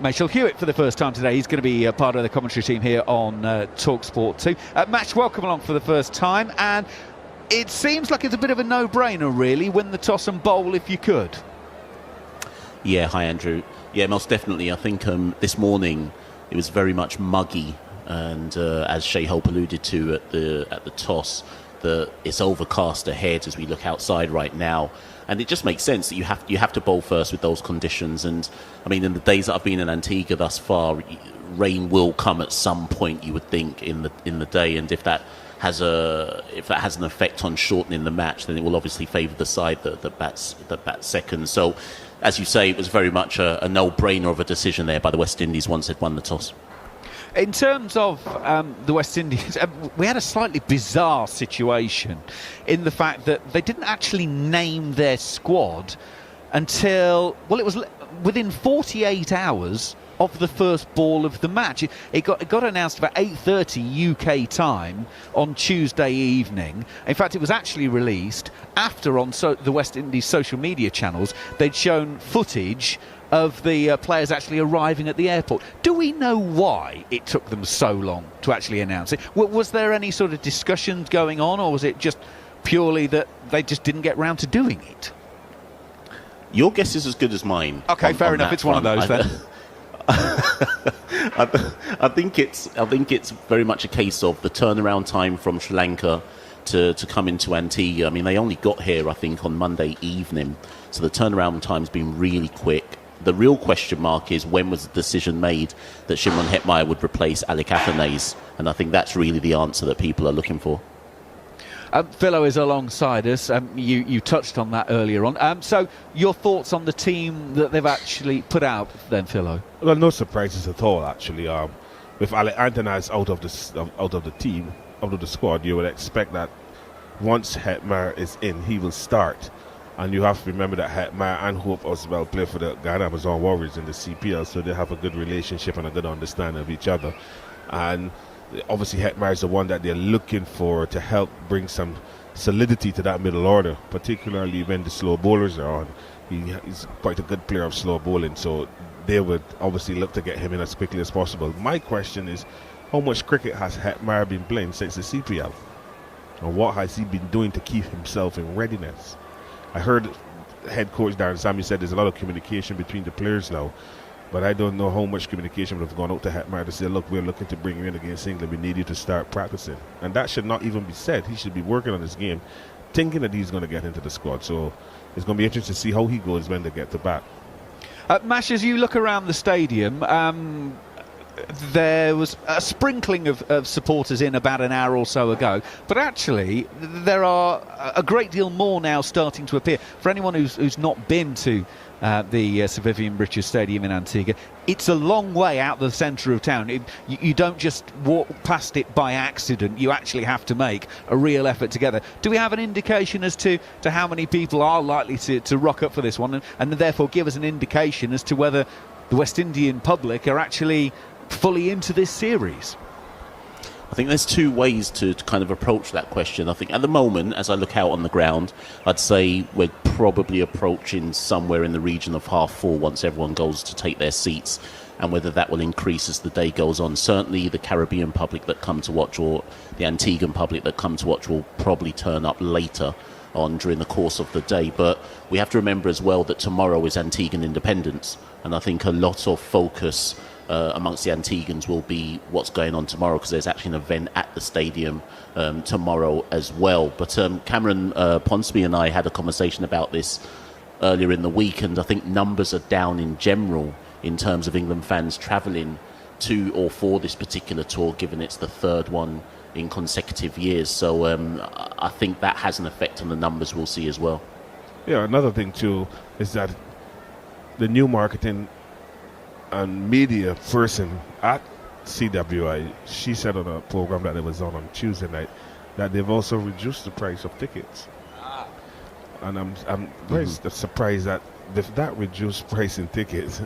Machel Hewitt for the first time today. He's going to be part of the commentary team here on TalkSport 2. Match, welcome along for the first time, and it seems like it's a bit of a no-brainer, really. Win the toss and bowl if you could. Yeah, hi Andrew. Yeah, most definitely. I think this morning it was very much muggy, and as Shea Hope alluded to at the toss, it's overcast ahead as we look outside right now, and it just makes sense that you have to bowl first with those conditions. And I mean, in the days that I've been in Antigua thus far, rain will come at some point, you would think, in the day, and if that has an effect on shortening the match, then it will obviously favour the side that bats second. So, as you say, it was very much a no-brainer of a decision there by the West Indies once they'd won the toss. In terms of the West Indies, we had a slightly bizarre situation in the fact that they didn't actually name their squad until, well, it was within 48 hours of the first ball of the match. It got announced about 8:30 UK time on Tuesday evening. In fact, it was actually released after on the West Indies social media channels they'd shown footage of the players actually arriving at the airport. Do we know why it took them so long to actually announce it? Was there any sort of discussions going on, or was it just purely that they just didn't get round to doing it? Your guess is as good as mine. Okay, fair enough. It's one of those then. I think it's very much a case of the turnaround time from Sri Lanka to come into Antigua. I mean, they only got here, I think, on Monday evening, so the turnaround time's been really quick. The real question mark is when was the decision made that Shimron Hetmyer would replace Alec Athanaze, and I think that's really the answer that people are looking for. Philo is alongside us. You touched on that earlier on. So your thoughts on the team that they've actually put out then, Philo? Well, no surprises at all, actually. With Alec Athanaze out of the team, out of the squad, you would expect that once Hetmyer is in, he will start. And you have to remember that Hetmyer and Hope as well play for the Ghana Amazon Warriors in the CPL, so they have a good relationship and a good understanding of each other. And obviously Hetmyer is the one that they're looking for to help bring some solidity to that middle order, particularly when the slow bowlers are on. He's quite a good player of slow bowling, so they would obviously look to get him in as quickly as possible. My question is, how much cricket has Hetmyer been playing since the CPL? And what has he been doing to keep himself in readiness? I heard head coach Darren Sammy said there's a lot of communication between the players now, but I don't know how much communication would have gone out to Hetmyer to say, look, we're looking to bring you in against England, we need you to start practicing. And that should not even be said. He should be working on his game, thinking that he's going to get into the squad. So it's going to be interesting to see how he goes when they get to bat. Mash, as you look around the stadium, there was a sprinkling of supporters in about an hour or so ago, but actually there are a great deal more now starting to appear. For anyone who's not been to the Sir Vivian Richards Stadium in Antigua, it's a long way out the centre of town. You don't just walk past it by accident. You actually have to make a real effort to get there. Do we have an indication as to how many people are likely to rock up for this one, and therefore give us an indication as to whether the West Indian public are actually fully into this series? I think there's two ways to kind of approach that question. I think at the moment, as I look out on the ground, I'd say we're probably approaching somewhere in the region of half full once everyone goes to take their seats, and whether that will increase as the day goes on. Certainly the Caribbean public that come to watch, or the Antiguan public that come to watch, will probably turn up later on during the course of the day. But we have to remember as well that tomorrow is Antiguan Independence, and I think a lot of focus amongst the Antiguans will be what's going on tomorrow, because there's actually an event at the stadium tomorrow as well. But Cameron Ponsonby and I had a conversation about this earlier in the week, and I think numbers are down in general in terms of England fans travelling to or for this particular tour, given it's the third one in consecutive years. So I think that has an effect on the numbers we'll see as well. Yeah, another thing too is that the new marketing and media person at CWI, she said on a program that it was on Tuesday night that they've also reduced the price of tickets. And I'm very surprised that with that reduced price in tickets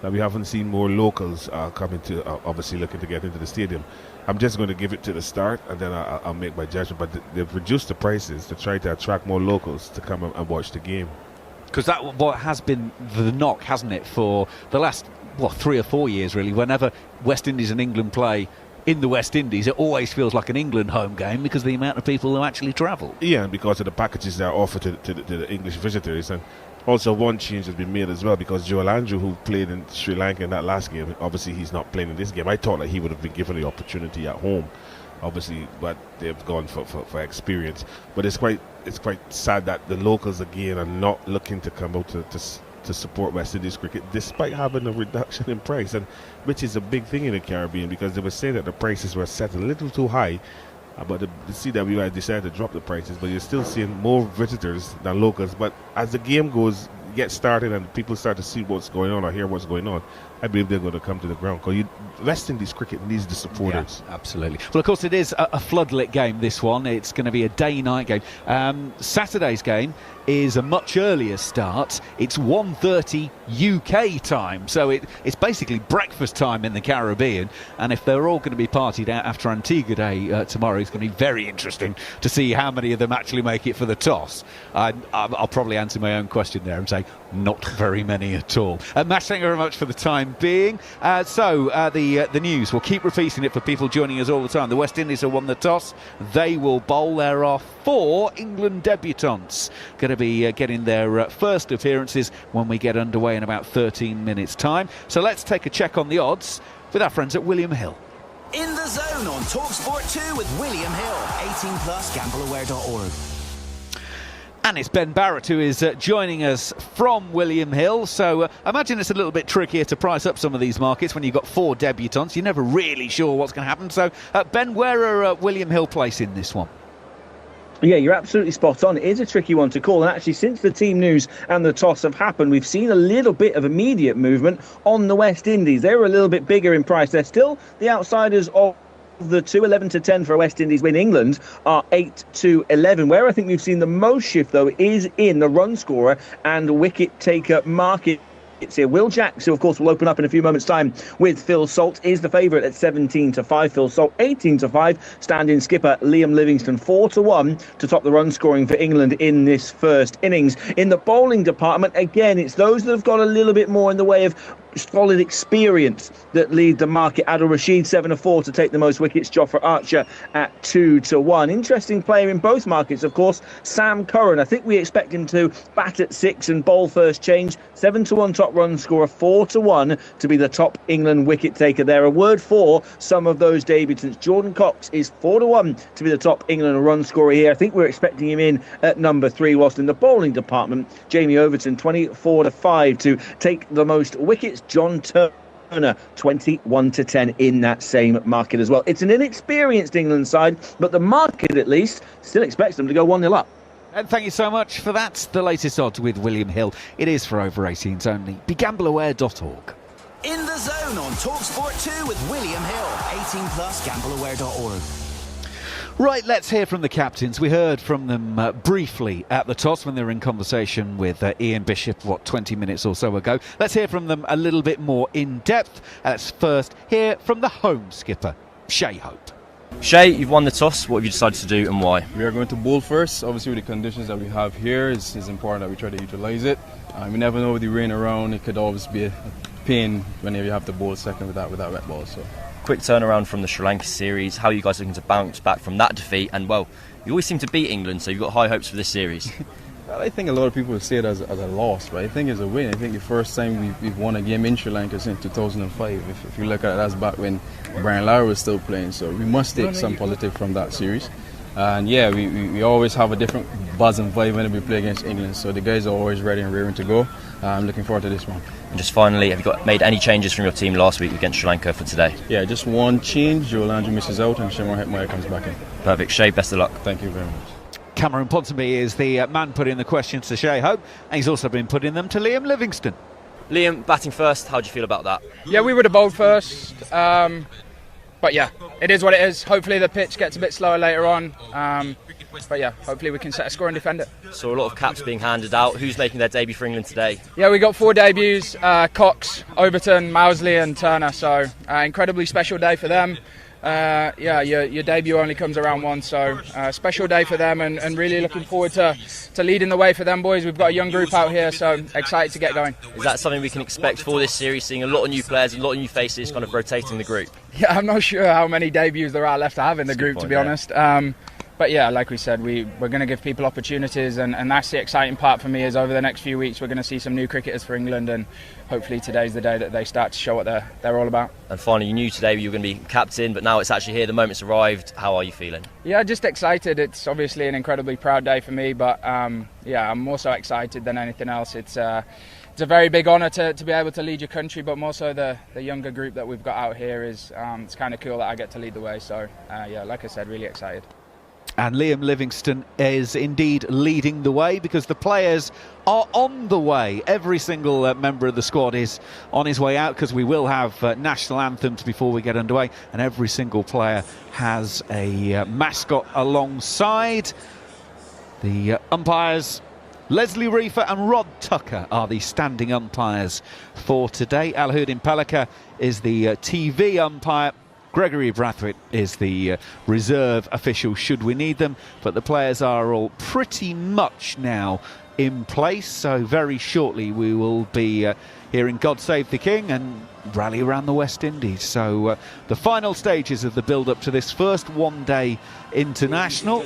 that we haven't seen more locals coming to obviously looking to get into the stadium. I'm just going to give it to the start, and then I'll make my judgment. But they've reduced the prices to try to attract more locals to come and watch the game. Because that what has been the knock, hasn't it, for the last 3 or 4 years, really. Whenever West Indies and England play in the West Indies, it always feels like an England home game because of the amount of people who actually travel. Yeah, and because of the packages that are offered to the English visitors. And also one change has been made as well, because Joel Andrew, who played in Sri Lanka in that last game, obviously he's not playing in this game. I thought that he would have been given the opportunity at home, obviously, but they've gone for experience. But it's quite sad that the locals again are not looking to come out to support West Indies cricket, despite having a reduction in price, and which is a big thing in the Caribbean, because they were saying that the prices were set a little too high, but the CWI decided to drop the prices. But you're still seeing more visitors than locals. But as the game goes, gets started and people start to see what's going on or hear what's going on, I believe they're going to come to the ground. Because West Indies cricket needs the supporters. Yeah, absolutely. Well, of course, it is a floodlit game, this one. It's going to be a day-night game. Saturday's game is a much earlier start. It's 1:30 UK time, so it's basically breakfast time in the Caribbean. And if they're all going to be partied out after Antigua Day tomorrow, it's going to be very interesting to see how many of them actually make it for the toss. I'll probably answer my own question there and say not very many at all. Mash, thank you very much for the time being. The news, we'll keep repeating it for people joining us all the time. The West Indies have won the toss. They will bowl. There are 4 England debutants going to be getting their first appearances when we get underway in about 13 minutes' time. So let's take a check on the odds with our friends at William Hill. In the Zone on TalkSport 2 with William Hill. 18 plus, gambleaware.org. And it's Ben Barrett who is joining us from William Hill. So I imagine it's a little bit trickier to price up some of these markets when you've got 4 debutants. You're never really sure what's going to happen. So, Ben, where are William Hill placing this one? Yeah, you're absolutely spot on. It is a tricky one to call. And actually, since the team news and the toss have happened, we've seen a little bit of immediate movement on the West Indies. They were a little bit bigger in price. They're still the outsiders of the 11 to 10 for a West Indies win. England are 8 to 11. Where I think we've seen the most shift, though, is in the run scorer and wicket taker market. It's here. Will Jacks, who of course will open up in a few moments' time with Phil Salt, is the favourite at 17 to 5. Phil Salt 18 to 5. Stand-in skipper Liam Livingstone 4 to 1 to top the run scoring for England in this first innings. In the bowling department, again, it's those that have got a little bit more in the way of solid experience that lead the market. Adil Rashid 7 to 4 to take the most wickets. Jofra Archer at 2 to 1. Interesting player in both markets, of course, Sam Curran. I think we expect him to bat at 6 and bowl first change. 7 to 1 top run scorer, 4 to 1 to be the top England wicket taker there. A word for some of those debutants. Jordan Cox is 4 to 1 to be the top England run scorer here. I think we're expecting him in at number 3. Whilst in the bowling department, Jamie Overton 24 to 5 to take the most wickets. John Turner 21 to 10 in that same market as well. It's an inexperienced England side, but the market at least still expects them to go 1-0 up. And thank you so much for that. The latest odds with William Hill. It is for over 18s only. BeGambleAware.org. In the Zone on TalkSport 2 with William Hill. 18 plus, gambleaware.org. Right, let's hear from the captains. We heard from them briefly at the toss when they were in conversation with Ian Bishop, 20 minutes or so ago. Let's hear from them a little bit more in depth. Let's first hear from the home skipper, Shai Hope. Shai, you've won the toss. What have you decided to do and why? We are going to bowl first. Obviously, with the conditions that we have here, it's important that we try to utilise it. We never know with the rain around. It could always be a pain whenever you have to bowl second with that wet ball. So. Quick turnaround from the Sri Lanka series. How are you guys looking to bounce back from that defeat? And, well, you always seem to beat England, so you've got high hopes for this series. Well, I think a lot of people would see it as a loss, but I think it's a win. I think the first time we've won a game in Sri Lanka since 2005. If you look at it, that's back when Brian Lara was still playing. So we must take some positive from that series. And yeah, we always have a different buzz and vibe when we play against England. So the guys are always ready and raring to go. I'm looking forward to this one. And just finally, have you made any changes from your team last week against Sri Lanka for today? Yeah, just one change. Joel Andrew misses out and Shamar Hetmeyer comes back in. Perfect. Shai, best of luck. Thank you very much. Cameron Ponsonby is the man putting the questions to Shai Hope, and he's also been putting them to Liam Livingstone. Liam, batting first, how do you feel about that? Yeah, we would have bowled first. But yeah, it is what it is. Hopefully the pitch gets a bit slower later on. But yeah, hopefully we can set a score and defend it. So a lot of caps being handed out. Who's making their debut for England today? Yeah, we got 4 debuts, Cox, Overton, Mousley and Turner. So incredibly special day for them. Your debut only comes around once, so special day for them and really looking forward to leading the way for them boys. We've got a young group out here, so excited to get going. Is that something we can expect for this series, seeing a lot of new players, a lot of new faces kind of rotating the group? Yeah, I'm not sure how many debuts there are left to have in the group, to be honest. But yeah, like we said, we're going to give people opportunities, and that's the exciting part for me. Is over the next few weeks we're going to see some new cricketers for England, and hopefully today's the day that they start to show what they're all about. And finally, you knew today you were going to be captain, but now it's actually here, the moment's arrived. How are you feeling? Yeah, just excited. It's obviously an incredibly proud day for me, but yeah, I'm more so excited than anything else. It's a very big honour to be able to lead your country, but more so the younger group that we've got out here is it's kind of cool that I get to lead the way. So yeah, like I said, really excited. And Liam Livingstone is indeed leading the way, because the players are on the way. Every single member of the squad is on his way out, because we will have national anthems before we get underway, and every single player has a mascot alongside. The umpires, Leslie Reefer and Rod Tucker, are the standing umpires for today. Alhuddin Pelika is the TV umpire. Gregory Brathwaite is the reserve official should we need them, but the players are all pretty much now in place, so very shortly we will be hearing God Save the King and Rally Around the West Indies. So the final stages of the build-up to this first one-day international.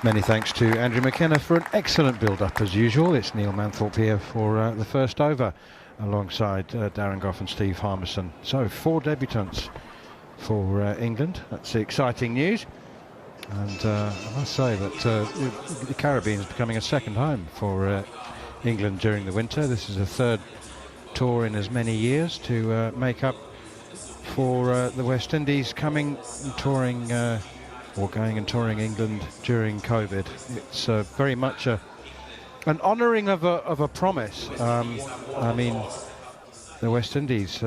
Many thanks to Andrew McKenna for an excellent build-up as usual. It's Neil Manthorpe here for the first over, alongside Darren Goff and Steve Harmison. So 4 debutants for England. That's exciting news. And I must say that the Caribbean is becoming a second home for England during the winter. This is the third tour in as many years to make up for the West Indies coming and touring or going and touring England during COVID. It's very much an honouring of a promise. I mean, the West Indies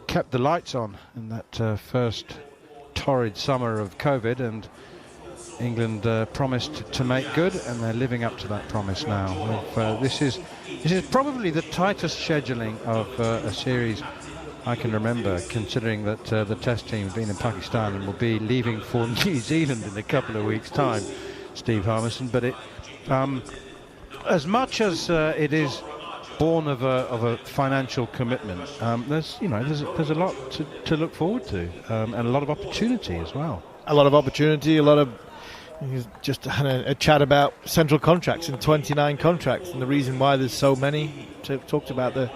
kept the lights on in that first torrid summer of COVID, and England promised to make good, and they're living up to that promise now. This is probably the tightest scheduling of a series I can remember, considering that the Test team have been in Pakistan and will be leaving for New Zealand in a couple of weeks' time, Steve Harmison. But it, as much as it is born of a financial commitment, there's a lot to look forward to, and a lot of opportunity as well. A lot of opportunity, a lot of. Just had a chat about central contracts and 29 contracts, and the reason why there's so many. Talked about the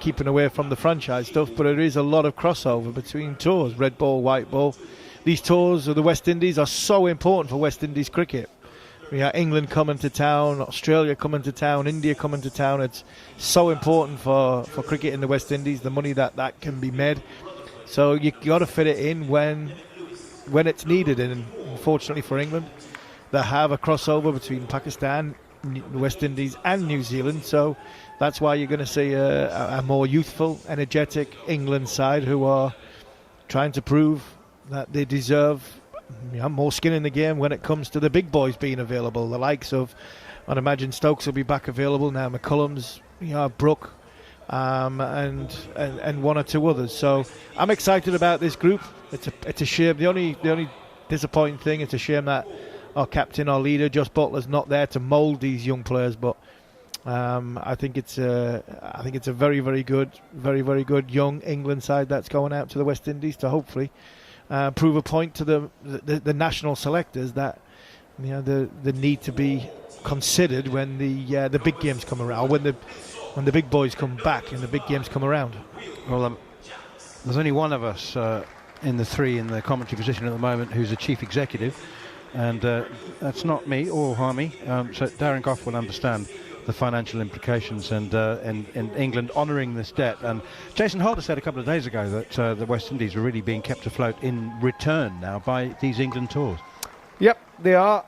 keeping away from the franchise stuff, but there is a lot of crossover between tours, red ball, white ball. These tours of the West Indies are so important for West Indies cricket. We have England coming to town, Australia coming to town, India coming to town. It's so important for cricket in the West Indies, the money that can be made. So you got to fit it in when it's needed, and unfortunately for England, they have a crossover between Pakistan, the West Indies and New Zealand, so that's why you're going to see a more youthful, energetic England side who are trying to prove that they deserve more skin in the game when it comes to the big boys being available. The likes of, I'd imagine Stokes will be back available now, McCullum's, Brook, and one or two others. So I'm excited about this group. It's a shame. The only disappointing thing, it's a shame that our captain, our leader, Josh Butler's not there to mould these young players. But I think it's a very, very good, very, very good young England side that's going out to the West Indies to hopefully prove a point to the national selectors that the need to be considered when the big games come around, when the big boys come back and the big games come around. Well, there's only one of us in the three in the commentary position at the moment who's a chief executive, and that's not me or Harmy. So Darren Gough will understand the financial implications and England honouring this debt. And Jason Holder said a couple of days ago that the West Indies are really being kept afloat in return now by these England tours. Yep, they are.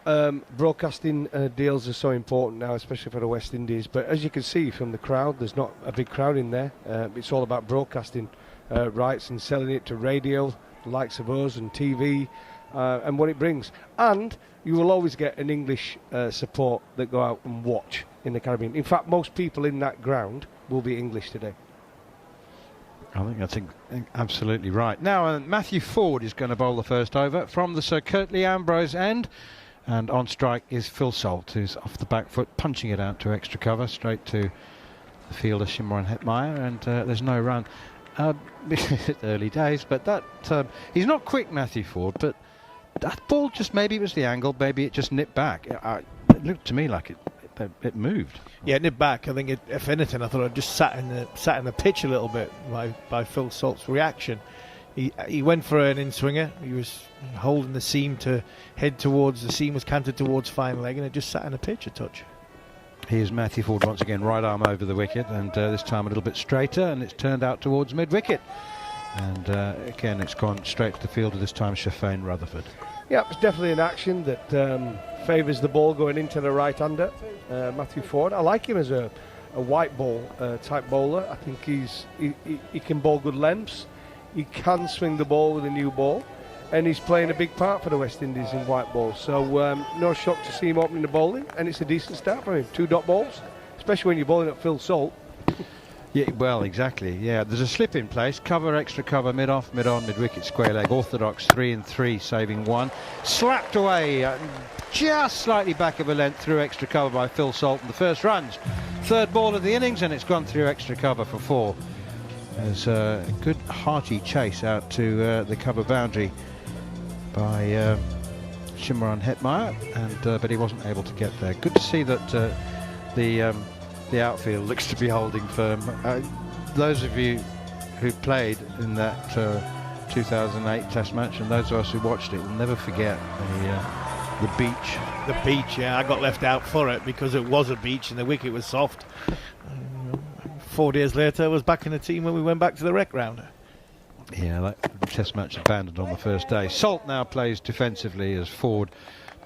Broadcasting deals are so important now, especially for the West Indies. But as you can see from the crowd, there's not a big crowd in there. It's all about broadcasting rights and selling it to radio, the likes of us, and TV, and what it brings. And you will always get an English support that go out and watch in the Caribbean. In fact, most people in that ground will be English today. I think that's absolutely right. Now, Matthew Ford is going to bowl the first over from the Sir Curtly Ambrose end. And on strike is Phil Salt, who's off the back foot, punching it out to extra cover, straight to the fielder, Shimron Hetmeyer. And there's no run. Early days, but that he's not quick, Matthew Ford, but that ball just, maybe it was the angle, maybe it just nipped back. It looked to me like it moved. Yeah, it nipped back. I think if anything, I thought it just sat in the pitch a little bit by Phil Salt's reaction. He went for an in-swinger. He was holding the seam to head towards, the seam was canted towards fine leg, and it just sat in the pitch a touch. Here's Matthew Ford once again, right arm over the wicket, and this time a little bit straighter, and it's turned out towards mid-wicket. And again, it's gone straight to the fielder, this time Shafane Rutherford. Yeah, it's definitely an action that favours the ball going into the right-hander, Matthew Ford. I like him as a white ball type bowler. I think he can bowl good lengths. He can swing the ball with a new ball, and he's playing a big part for the West Indies in white ball. So no shock to see him opening the bowling, and it's a decent start for him. 2 dot balls, especially when you're bowling at Phil Salt. Yeah, well, exactly. Yeah, there's a slip in place. Cover, extra cover, mid-off, mid-on, mid-wicket, square leg. Orthodox 3 and 3, saving 1. Slapped away, just slightly back of a length through extra cover by Phil Salt in the first runs. Third ball of the innings, and it's gone through extra cover for 4. There's a good hearty chase out to the cover boundary by Shimron Hetmeyer, and but he wasn't able to get there. Good to see that the outfield looks to be holding firm. Those of you who played in that 2008 Test match, and those of us who watched it will never forget the beach. The beach, yeah, I got left out for it because it was a beach and the wicket was soft. 4 days later, I was back in the team when we went back to the rec round. Yeah, that Test match abandoned on the first day. Salt now plays defensively as Ford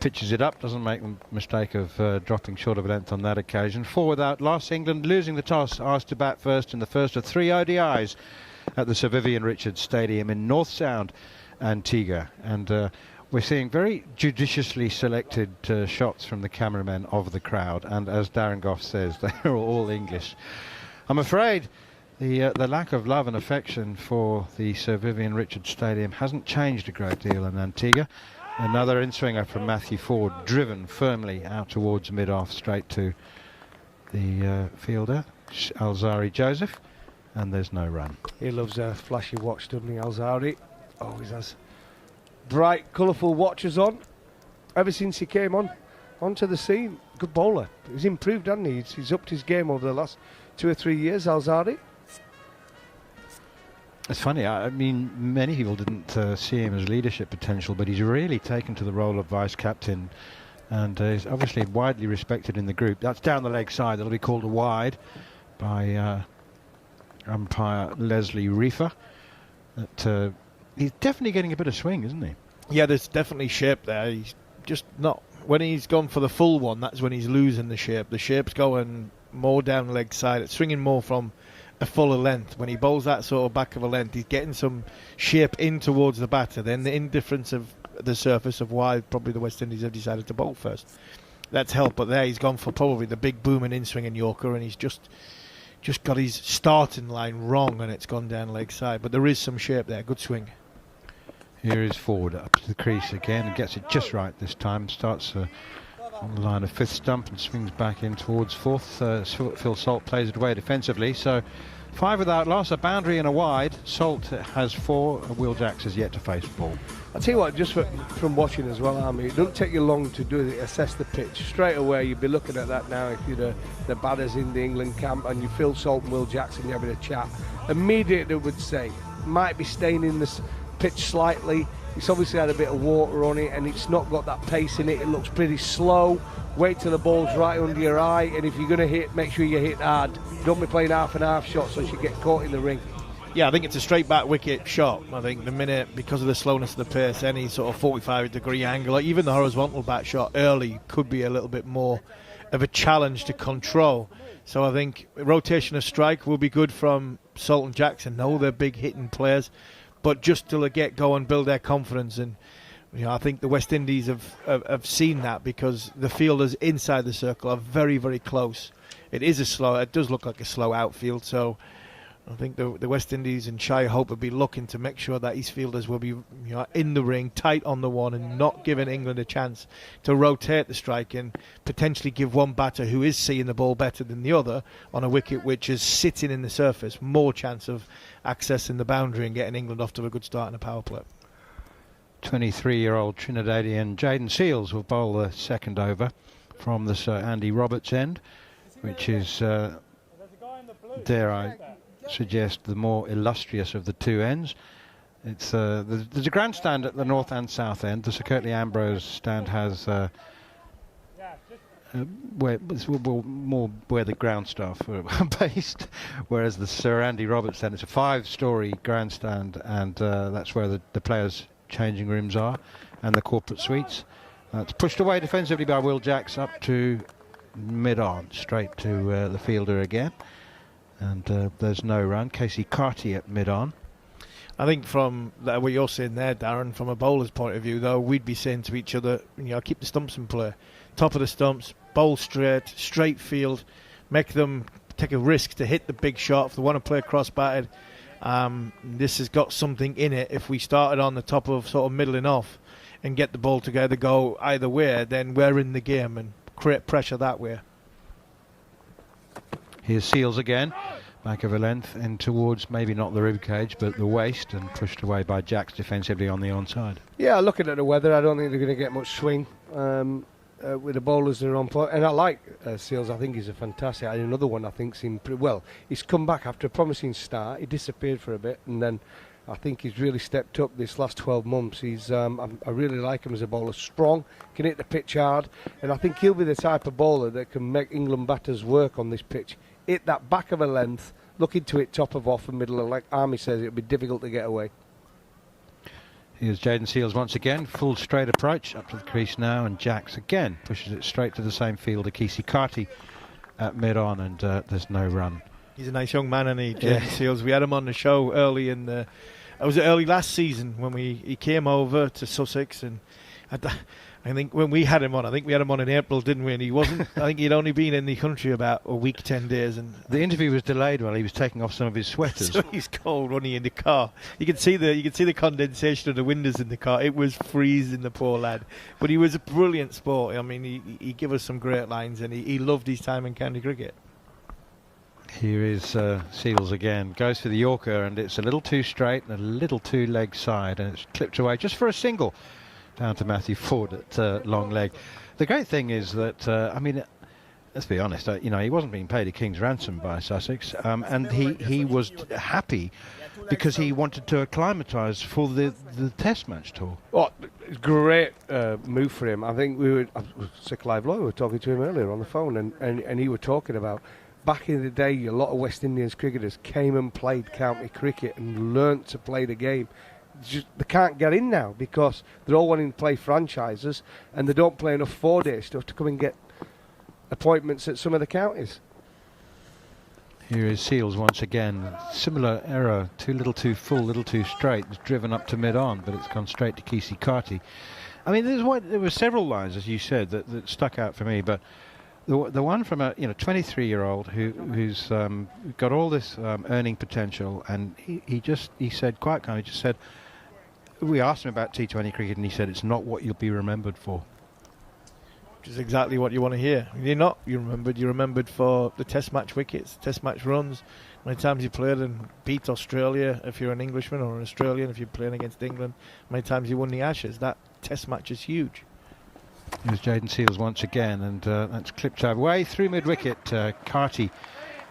pitches it up, doesn't make the mistake of dropping short of a length on that occasion. 4 without loss. England losing the toss, asked to bat first in the first of 3 ODIs at the Sir Vivian Richards Stadium in North Sound, Antigua. And we're seeing very judiciously selected shots from the cameramen of the crowd, and as Darren Gough says, they're all English. I'm afraid the lack of love and affection for the Sir Vivian Richards Stadium hasn't changed a great deal in Antigua. Another in-swinger from Matthew Ford, driven firmly out towards mid-off, straight to the fielder, Alzari Joseph, and there's no run. He loves a flashy watch, doesn't he, Alzari? Always has bright, colourful watches on. Ever since he came onto the scene, good bowler. He's improved, hasn't he? He's upped his game over the last 2 or 3 years, Alzari. It's funny, I mean, many people didn't see him as leadership potential, but he's really taken to the role of vice-captain, and is obviously widely respected in the group. That's down the leg side. That'll be called a wide by umpire Leslie Reefer. He's definitely getting a bit of swing, isn't he? Yeah, there's definitely shape there. He's just not... When he's gone for the full one, that's when he's losing the shape. The shape's going more down the leg side. It's swinging more from a fuller length. When he bowls that sort of back of a length, he's getting some shape in towards the batter. Then the indifference of the surface of why probably the West Indies have decided to bowl first. That's helped, but there he's gone for probably the big booming in-swinging Yorker, and he's just got his starting line wrong, and it's gone down leg side. But there is some shape there. Good swing. Here is Ford up to the crease again and gets it just right this time. Starts on the line of 5th stump and swings back in towards 4th. Phil Salt plays it away defensively. So 5 without loss, a boundary and a wide. Salt has 4. Will Jacks has yet to face ball. I'll tell you what, just from watching as well, Army, it doesn't take you long to do it, assess the pitch. Straight away, you'd be looking at that now if you're the batters in the England camp and you Phil Salt and Will Jackson, you're having a chat. Immediately would say, might be staying in this pitch slightly. It's obviously had a bit of water on it and it's not got that pace in it. It looks pretty slow. Wait till the ball's right under your eye, and if you're going to hit, make sure you hit hard. Don't be playing half and half shots so you get caught in the ring. Yeah, I think it's a straight back wicket shot. I think the minute, because of the slowness of the pace, any sort of 45-degree angle, or even the horizontal bat shot early could be a little bit more of a challenge to control. So I think rotation of strike will be good from Salt and Jackson. No, they're big hitting players, but just till they get going, build their confidence. And I think the West Indies have seen that, because the fielders inside the circle are very, very close. It does look like a slow outfield, so I think the West Indies and Shai Hope will be looking to make sure that East fielders will be in the ring, tight on the one, and not giving England a chance to rotate the strike and potentially give one batter who is seeing the ball better than the other on a wicket which is sitting in the surface more chance of accessing the boundary and getting England off to a good start in a power play. 23-year-old Trinidadian Jaden Seals will bowl the second over from the Sir Andy Roberts end, which is, dare I suggest, the more illustrious of the two ends. It's there's a grandstand at the north and south end. The Sir Curtly Ambrose stand has where the ground staff are based, whereas the Sir Andy Roberts stand, it's a 5-story grandstand, and that's where the players' changing rooms are and the corporate suites. It's pushed away defensively by Will Jacks up to mid-on, straight to the fielder again. And there's no run. Casey Carty at mid-on. I think from what you're saying there, Darren, from a bowler's point of view, though, we'd be saying to each other, keep the stumps in play. Top of the stumps, bowl straight field, make them take a risk to hit the big shot if they want to play cross-batted. This has got something in it. If we started on the top of sort of middling off and get the ball together, go either way, then we're in the game and create pressure that way. Here's Seals again, back of a length in towards maybe not the rib cage but the waist, and pushed away by Jacks defensively on the onside. Yeah, looking at the weather, I don't think they're going to get much swing with the bowlers that are on point. And I like Seals. I think he's a fantastic. Another one I think seemed pretty well. He's come back after a promising start. He disappeared for a bit and then I think he's really stepped up this last 12 months. I really like him as a bowler. Strong, can hit the pitch hard, and I think he'll be the type of bowler that can make England batters work on this pitch. Hit that back of a length, look into it top of off and middle, and like Army says, it'll be difficult to get away. Here's Jaden Seals once again, full straight approach up to the crease now, and Jacks again pushes it straight to the same fielder, Kesey Carty, at mid-on, and there's no run. He's a nice young man, and Jaden Seals. We had him on the show early early last season when he came over to Sussex, and I think when we had him on, I think we had him on in April, didn't we? And he wasn't. I think he'd only been in the country about a week, 10 days, and the interview was delayed while he was taking off some of his sweaters. So he's cold running in the car. You could see the condensation of the windows in the car. It was freezing, the poor lad. But he was a brilliant sport. I mean, he gave us some great lines, and he loved his time in county cricket. Here is Seals again. Goes for the Yorker, and it's a little too straight and a little too leg side, and it's clipped away just for a single down to Matthew Ford at long leg. The great thing is that, I mean, let's be honest, he wasn't being paid a king's ransom by Sussex, and he was happy because he wanted to acclimatise for the Test match tour. Oh, great move for him. I think Sir Clive Lloyd, we were talking to him earlier on the phone, and he was talking about back in the day, a lot of West Indians cricketers came and played county cricket and learnt to play the game. They can't get in now because they're all wanting to play franchises, and they don't play enough 4-day stuff to come and get appointments at some of the counties. Here is Seals once again. Similar error, too little too full, little too straight. It's driven up to mid-on, but it's gone straight to Kesey Carty. I mean, there were several lines, as you said, that stuck out for me, but the one from a 23-year-old who's got all this earning potential, and he said quite kindly, just said, we asked him about T20 cricket, and he said it's not what you'll be remembered for. Which is exactly what you want to hear. You're remembered for the Test match wickets, Test match runs, how many times you played and beat Australia if you're an Englishman, or an Australian if you're playing against England, how many times you won the Ashes. That Test match is huge. Here's Jaden Seals once again, and that's clipped away through mid-wicket. Carty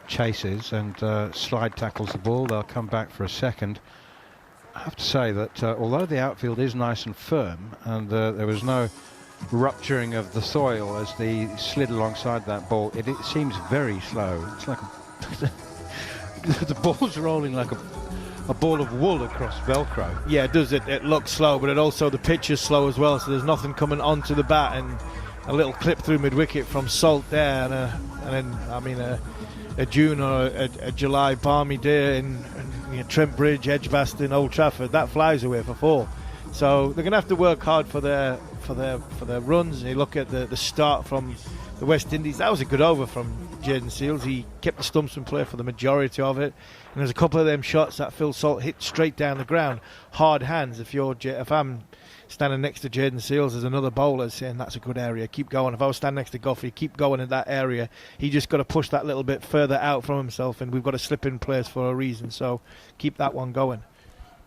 chases and slide tackles the ball. They'll come back for a second. I have to say that although the outfield is nice and firm, and there was no rupturing of the soil as they slid alongside that ball, it seems very slow. It's like the ball's rolling like a ball of wool across Velcro. Yeah, it does. It looks slow, but the pitch is slow as well, so there's nothing coming onto the bat, and a little clip through mid-wicket from Salt there, and then a June or a July balmy day in Trent Bridge, Edgbaston, Old Trafford, that flies away for 4. So they're going to have to work hard for their runs. And you look at the start from the West Indies. That was a good over from Jaden Seals. He kept the stumps in play for the majority of it. And there's a couple of them shots that Phil Salt hit straight down the ground. Hard hands. If I'm standing next to Jaden Seals as another bowler saying that's a good area, keep going. If I was standing next to Goffey, keep going in that area. He just got to push that little bit further out from himself, and we've got to slip in place for a reason. So keep that one going.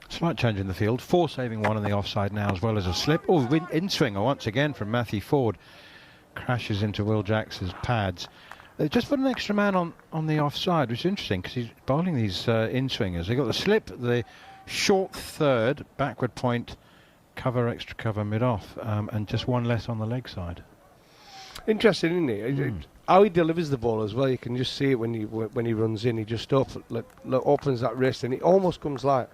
Slight change in the field. 4 saving 1 on the offside now, as well as a slip. Oh, in-swinger once again from Matthew Ford. Crashes into Will Jacks's pads. They just put an extra man on the offside, which is interesting because he's bowling these in-swingers. They've got the slip, the short third, backward point, extra cover mid-off, and just one less on the leg side. Interesting, isn't it? How he delivers the ball as well. You can just see it when he runs in. He just opens that wrist, and it almost comes like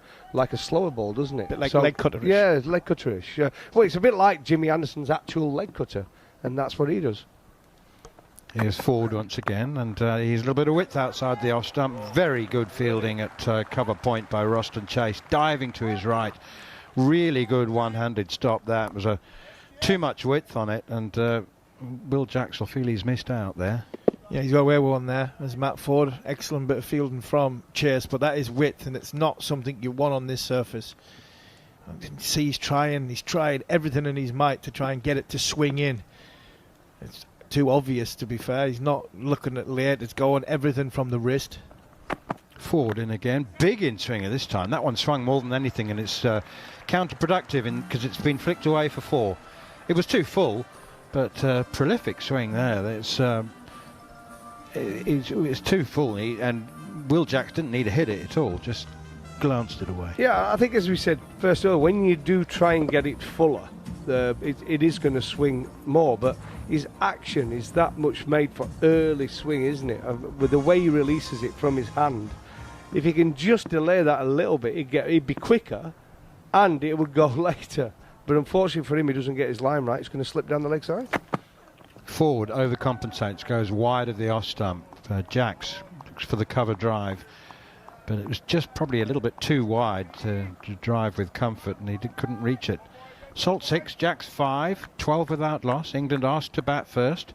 a slower ball, doesn't it? Bit like leg cutter-ish. Yeah, leg cutter-ish. Yeah. Well, it's a bit like Jimmy Anderson's actual leg cutter, and that's what he does. Here's Ford once again, and he's a little bit of width outside the off stump. Very good fielding at cover point by Roston Chase, diving to his right. Really good one-handed stop. That was too much width on it, and Will Jacks will feel he's missed out there. Yeah, he's got away with one there. There's Matt Ford. Excellent bit of fielding from Chase, but that is width, and it's not something you want on this surface. See, he's tried everything in his might to try and get it to swing in. It's too obvious, to be fair. He's not looking at late. It's going everything from the wrist. Ford in again. Big in-swinger this time. That one swung more than anything, and it's counterproductive because it's been flicked away for 4. It was too full, but prolific swing there. It's too full, and Will Jacks didn't need to hit it at all. Just glanced it away. Yeah, I think as we said first of all, when you do try and get it fuller, it is going to swing more, but his action is that much made for early swing, isn't it? With the way he releases it from his hand. If he can just delay that a little bit, he'd be quicker and it would go later. But unfortunately for him, he doesn't get his line right. It's going to slip down the leg side. Forward, overcompensates, goes wide of the off stump. Jacks looks for the cover drive, but it was just probably a little bit too wide to drive with comfort, and he couldn't reach it. Salt 6, Jacks 5, 12 without loss. England asked to bat first.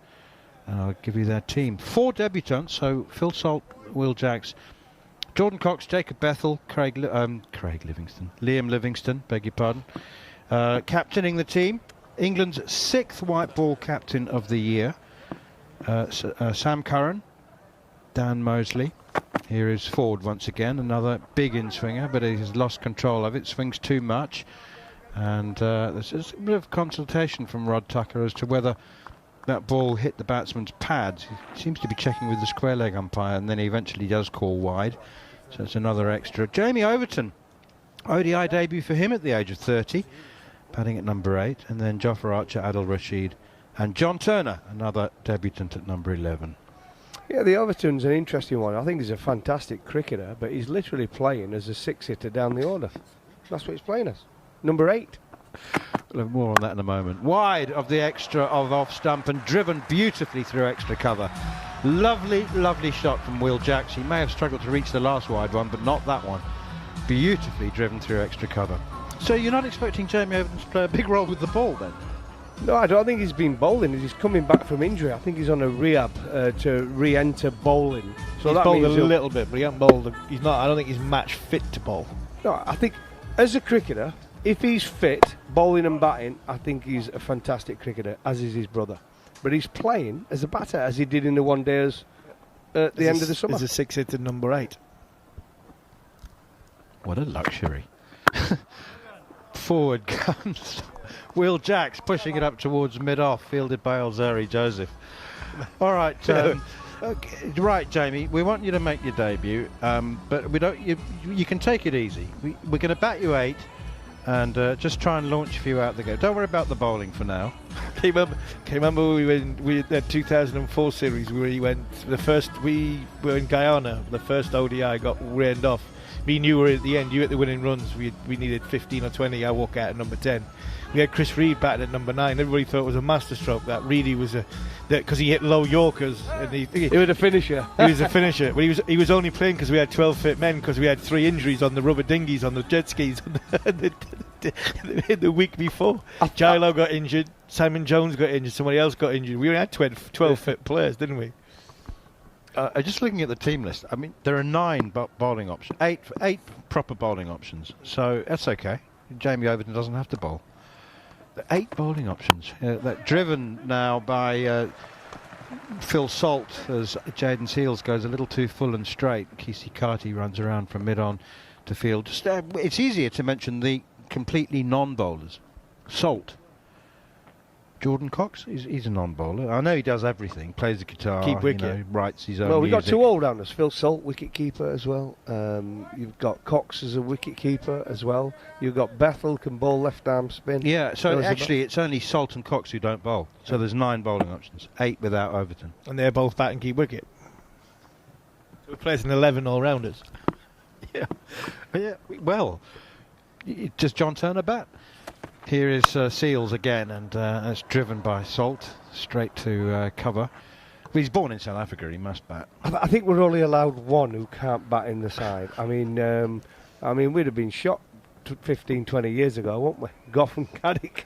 I'll give you their team. 4 debutants, so Phil Salt, Will Jacks, Jordan Cox, Jacob Bethel, Liam Livingston, beg your pardon. Captaining the team, England's 6th white ball captain of the year, Sam Curran, Dan Mosley. Here is Ford once again, another big in-swinger, but he has lost control of it, swings too much. And there's a bit of consultation from Rod Tucker as to whether that ball hit the batsman's pads. He seems to be checking with the square leg umpire, and then he eventually does call wide. So it's another extra. Jamie Overton, ODI debut for him at the age of 30, batting at number 8. And then Jofra Archer, Adil Rashid, and John Turner, another debutant at number 11. Yeah, the Overton's an interesting one. I think he's a fantastic cricketer, but he's literally playing as a 6-hitter down the order. That's what he's playing as. Number 8. We'll have more on that in a moment. Wide of the extra of off stump and driven beautifully through extra cover. Lovely, lovely shot from Will Jacks. He may have struggled to reach the last wide one, but not that one. Beautifully driven through extra cover. So you're not expecting Jamie Overton to play a big role with the ball then? No, I don't think he's been bowling. He's coming back from injury. I think he's on a rehab to re-enter bowling. So he's that bowled means a little bit, but he hasn't bowled. He's not. I don't think he's match fit to bowl. No, I think as a cricketer, if he's fit, bowling and batting, I think he's a fantastic cricketer, as is his brother. But he's playing as a batter, as he did in the one-days at the end of the summer. He's a 6-hitter number 8. What a luxury. Forward comes Will Jacks, pushing it up towards mid-off, fielded by Alzari Joseph. All right, okay, right, Jamie, we want you to make your debut, but we don't. You can take it easy. We're going to bat you 8. And just try and launch a few out the go. Don't worry about the bowling for now. Can you remember we had that 2004 series where we were in Guyana. The first ODI got rained off. Me and you were at the end. You at the winning runs. We needed 15 or 20. I walk out at number 10. We had Chris Reed batting at number 9. Everybody thought it was a masterstroke. That Reedy was because he hit low Yorkers and he was a finisher. He was a finisher, but he was only playing because we had 12 fit men, because we had 3 injuries on the rubber dinghies, on the jet skis the week before. Gilo got injured, Simon Jones got injured, somebody else got injured. We only had 12 fit players, didn't we? Just looking at the team list, I mean, there are 9 bowling options, 8 proper bowling options, so that's okay. Jamie Overton doesn't have to bowl. 8 bowling options. That driven now by Phil Salt as Jaden Seals goes a little too full and straight. Kesey Carty runs around from mid-on to field. Just, it's easier to mention the completely non-bowlers. Salt. Jordan Cox, he's a non-bowler. I know he does everything. Plays the guitar, keep wicket, writes his own music. We've got 2 all-rounders. Phil Salt, wicket-keeper as well. You've got Cox as a wicket-keeper as well. You've got Bethel, can bowl left-arm spin. Yeah, so actually it's only Salt and Cox who don't bowl. So there's 9 bowling options, 8 without Overton. And they're both bat and keep wicket. So we're playing 11 all-rounders. Yeah. Well, just John Turner bat. Here is Seals again, and it's driven by Salt, straight to cover. Well, he's born in South Africa, he must bat. I think we're only allowed 1 who can't bat in the side. I mean, we'd have been shot 15, 20 years ago, won't we? Gough and Caddick.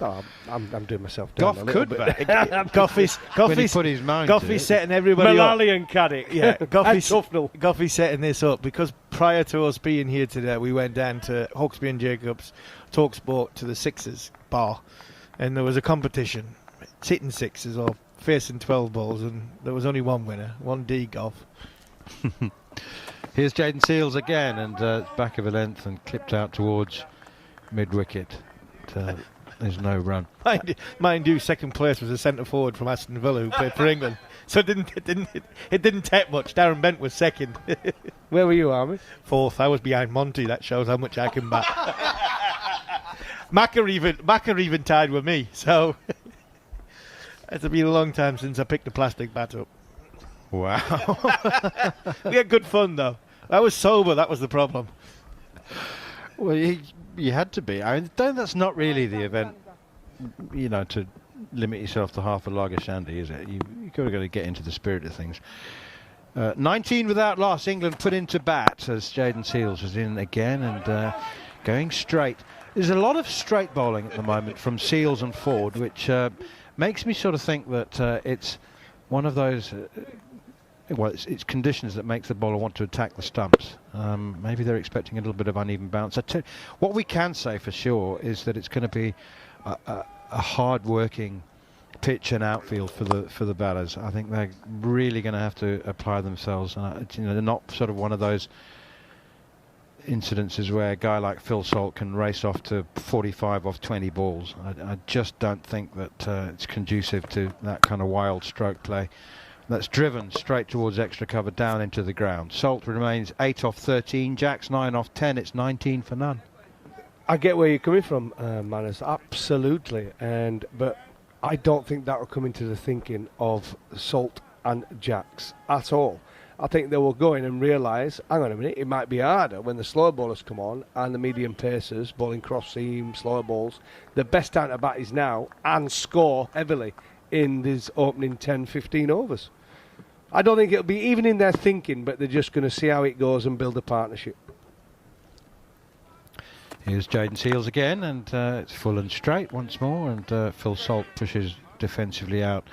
Oh, I'm doing myself down Gough a little could bit. Goughy's setting everybody Mullally up. And Caddick. Yeah, Goughy's setting this up, because prior to us being here today, we went down to Hawksby and Jacobs, Talksport, to the Sixers bar, and there was a competition, hitting sixes or facing 12 balls, and there was only one winner, 1D Gough. Here's Jaden Seals again, and it's back of a length and clipped out towards mid-wicket. There's no run. Mind you, second place was a centre forward from Aston Villa who played for England. So it didn't take much. Darren Bent was second. Where were you, Army? Fourth. I was behind Monty. That shows how much I can bat. Macker even tied with me. So it's been a long time since I picked a plastic bat up. Wow. We had good fun though. I was sober. That was the problem. Well, you had to be. I mean, that's not really the event, to limit yourself to half a lager shandy, is it? You've got to get into the spirit of things. 19 without loss. England put into bat as Jaden Seals was in again and going straight. There's a lot of straight bowling at the moment from Seals and Ford, which makes me sort of think that it's one of those... it's conditions that makes the bowler want to attack the stumps. Maybe they're expecting a little bit of uneven bounce. What we can say for sure is that it's going to be a hard-working pitch and outfield for the batters. I think they're really going to have to apply themselves. They're not sort of one of those incidences where a guy like Phil Salt can race off to 45 off 20 balls. I just don't think that it's conducive to that kind of wild stroke play. That's driven straight towards extra cover down into the ground. Salt remains 8 off 13. Jack's 9 off 10. It's 19 for none. I get where you're coming from, Manners. Absolutely. But I don't think that will come into the thinking of Salt and Jacks at all. I think they will go in and realise, hang on a minute, it might be harder when the slower bowlers come on and the medium pacers, bowling cross seam, slower balls. The best time to bat is now and score heavily in these opening 10, 15 overs. I don't think it'll be even in their thinking, but they're just going to see how it goes and build a partnership. Here's Jaden Seals again, and it's full and straight once more, and Phil Salt pushes defensively out,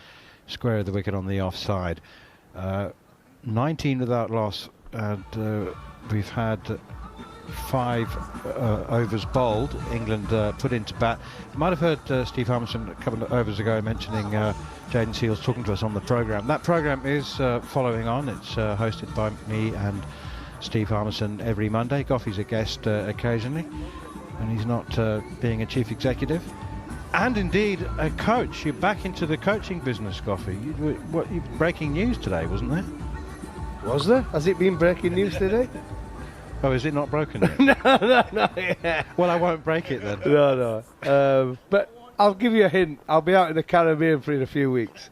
square of the wicket on the offside. 19 without loss, and we've had 5 overs bowled. England put into bat. You might have heard Steve Harmison a couple of overs ago mentioning Jaden Seals talking to us on the programme. That programme is following on. It's hosted by me and Steve Harmison every Monday. Goffey's a guest occasionally, and he's not being a chief executive. And indeed a coach. You're back into the coaching business, Goffey. Breaking news today, wasn't there? Was there? Has it been breaking news today? Oh, is it not broken yet? No, yeah. Well, I won't break it then. No. But I'll give you a hint. I'll be out in the Caribbean in a few weeks.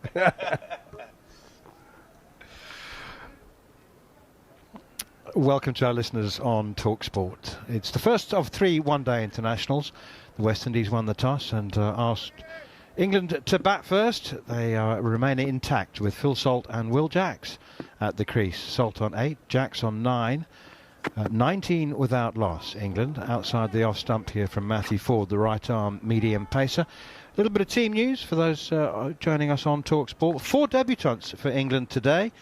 Welcome to our listeners on TalkSport. It's the first of 3 one-day internationals. The West Indies won the toss and asked England to bat first. They remain intact with Phil Salt and Will Jacks at the crease. Salt on 8, Jacks on 9. 19 without loss, England, outside the off stump here from Matthew Ford, the right arm medium pacer. A little bit of team news for those joining us on TalkSport. 4 debutants for England today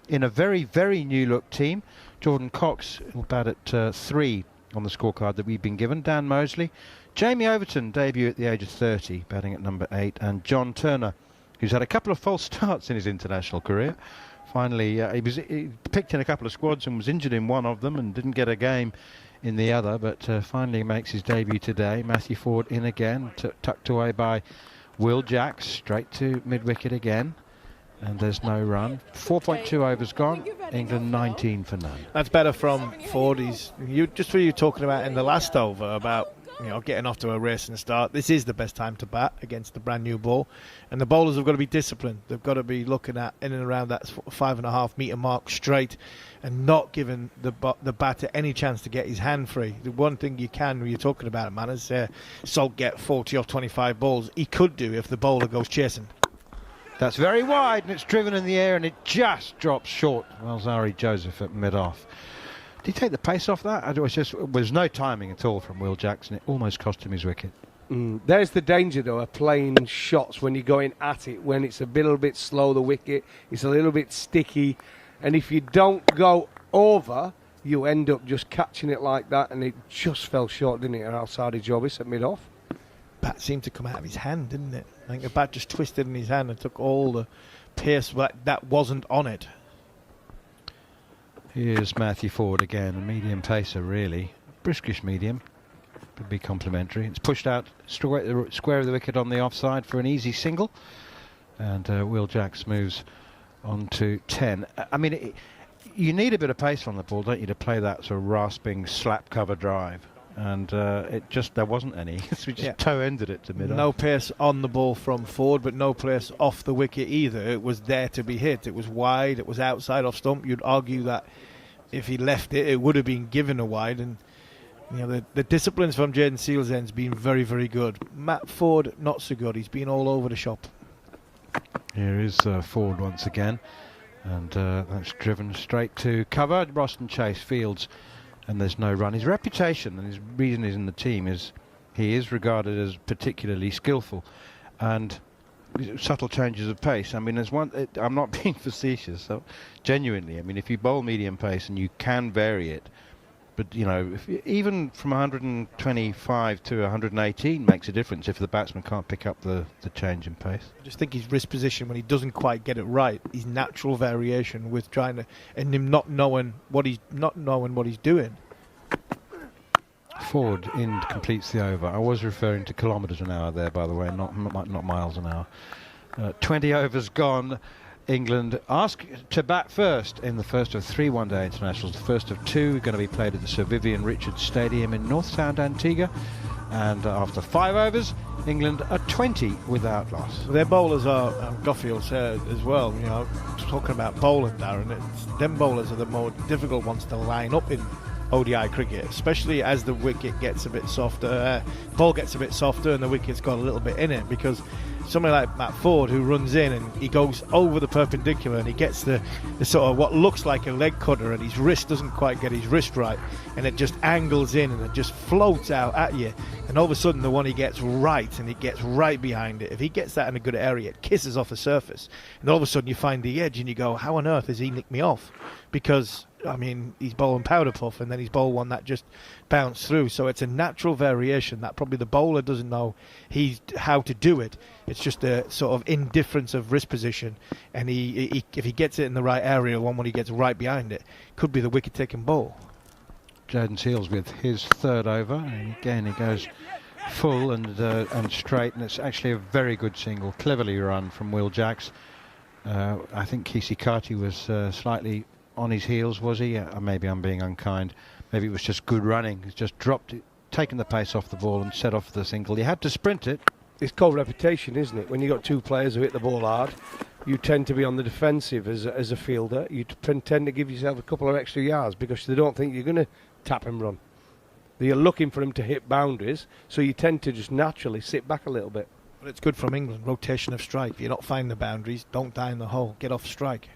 in a very, very new look team. Jordan Cox will bat at 3 on the scorecard that we've been given. Dan Mosley. Jamie Overton, debut at the age of 30, batting at number 8. And John Turner, who's had a couple of false starts in his international career. Finally, he picked in a couple of squads and was injured in one of them and didn't get a game in the other, but finally makes his debut today. Matthew Ford in again, tucked away by Will Jacks, straight to mid-wicket again. And there's no run. 4.2 overs gone. England 19 for none. That's better from Ford. Just what you were talking about in the last over about getting off to a racing start. This is the best time to bat against the brand new ball, and the bowlers have got to be disciplined. They've got to be looking at in and around that 5.5 metre mark straight, and not giving the batter any chance to get his hand free. The one thing you can, when you're talking about it, man, is Salt get 40 off 25 balls. He could do if the bowler goes chasing. That's very wide, and it's driven in the air, and it just drops short. Malzari Joseph at mid-off. Did he take the pace off that? It was no timing at all from Will Jackson. It almost cost him his wicket. There's the danger, though, of playing shots when you're going at it, when it's a little bit slow, the wicket, it's a little bit sticky, and if you don't go over, you end up just catching it like that, and it just fell short, didn't it, Alsadi Jobis at mid-off? Bat seemed to come out of his hand, didn't it? I think the bat just twisted in his hand and took all the pace that wasn't on it. Here's Matthew Ford again, a medium pacer really, briskish medium, would be complimentary. It's pushed out square of the wicket on the offside for an easy single, and Will Jacks moves on to 10. I mean, you need a bit of pace on the ball, don't you, to play that sort of rasping slap cover drive, and there wasn't any. So we just toe-ended it to mid-off. No pace on the ball from Ford, but no pace off the wicket either. It was there to be hit. It was wide, it was outside off stump. You'd argue that if he left it, it would have been given a wide. And you know, the disciplines from Jaden Seals' end's been very, very good. Matt Ford, not so good. He's been all over the shop. Here is Ford once again, and that's driven straight to cover. Roston Chase fields, and there's no run. His reputation and his reason he's in the team is he is regarded as particularly skillful, and subtle changes of pace. I mean, there's one. I'm not being facetious. So genuinely, I mean, if you bowl medium pace and you can vary it, but you know, even from 125 to 118 makes a difference if the batsman can't pick up the change in pace. I just think his wrist position, when he doesn't quite get it right, his natural variation with trying to, and him not knowing what he's doing. Ford completes the over. I was referring to kilometres an hour there, by the way, not miles an hour. 20 overs gone. England asked to bat first in the first of 3 one-day internationals. The first of 2 going to be played at the Sir Vivian Richards Stadium in North Sound, Antigua. And after 5 overs, England are 20 without loss. Their bowlers are, Goffield said as well, you know, talking about bowling, Darren, them bowlers are the more difficult ones to line up in ODI cricket, especially as the wicket gets a bit softer, ball gets a bit softer and the wicket's got a little bit in it, because somebody like Matt Ford, who runs in and he goes over the perpendicular and he gets the sort of what looks like a leg cutter, and his wrist doesn't quite get his wrist right, and it just angles in and it just floats out at you, and all of a sudden the one he gets right, and he gets right behind it, if he gets that in a good area, it kisses off the surface, and all of a sudden you find the edge and you go, how on earth has he nicked me off? Because I mean, he's bowling powder puff and then he's bowled one that just bounced through. So it's a natural variation that probably the bowler doesn't know how to do it. It's just a sort of indifference of wrist position. And he if he gets it in the right area, when he gets right behind it, could be the wicket-taking ball. Jaden Seals with his 3rd over. And again, he goes full and straight. And it's actually a very good single. Cleverly run from Will Jacks. I think Kesey Carty was slightly on his heels, was he? Maybe I'm being unkind. Maybe it was just good running. He's just dropped it, taken the pace off the ball and set off the single. He had to sprint it. It's called reputation, isn't it? When you've got 2 players who hit the ball hard, you tend to be on the defensive as a fielder. You tend to give yourself a couple of extra yards because they don't think you're going to tap and run. You're looking for them to hit boundaries, so you tend to just naturally sit back a little bit. But it's good from England, rotation of strike. If you're not finding the boundaries, don't die in the hole, get off strike.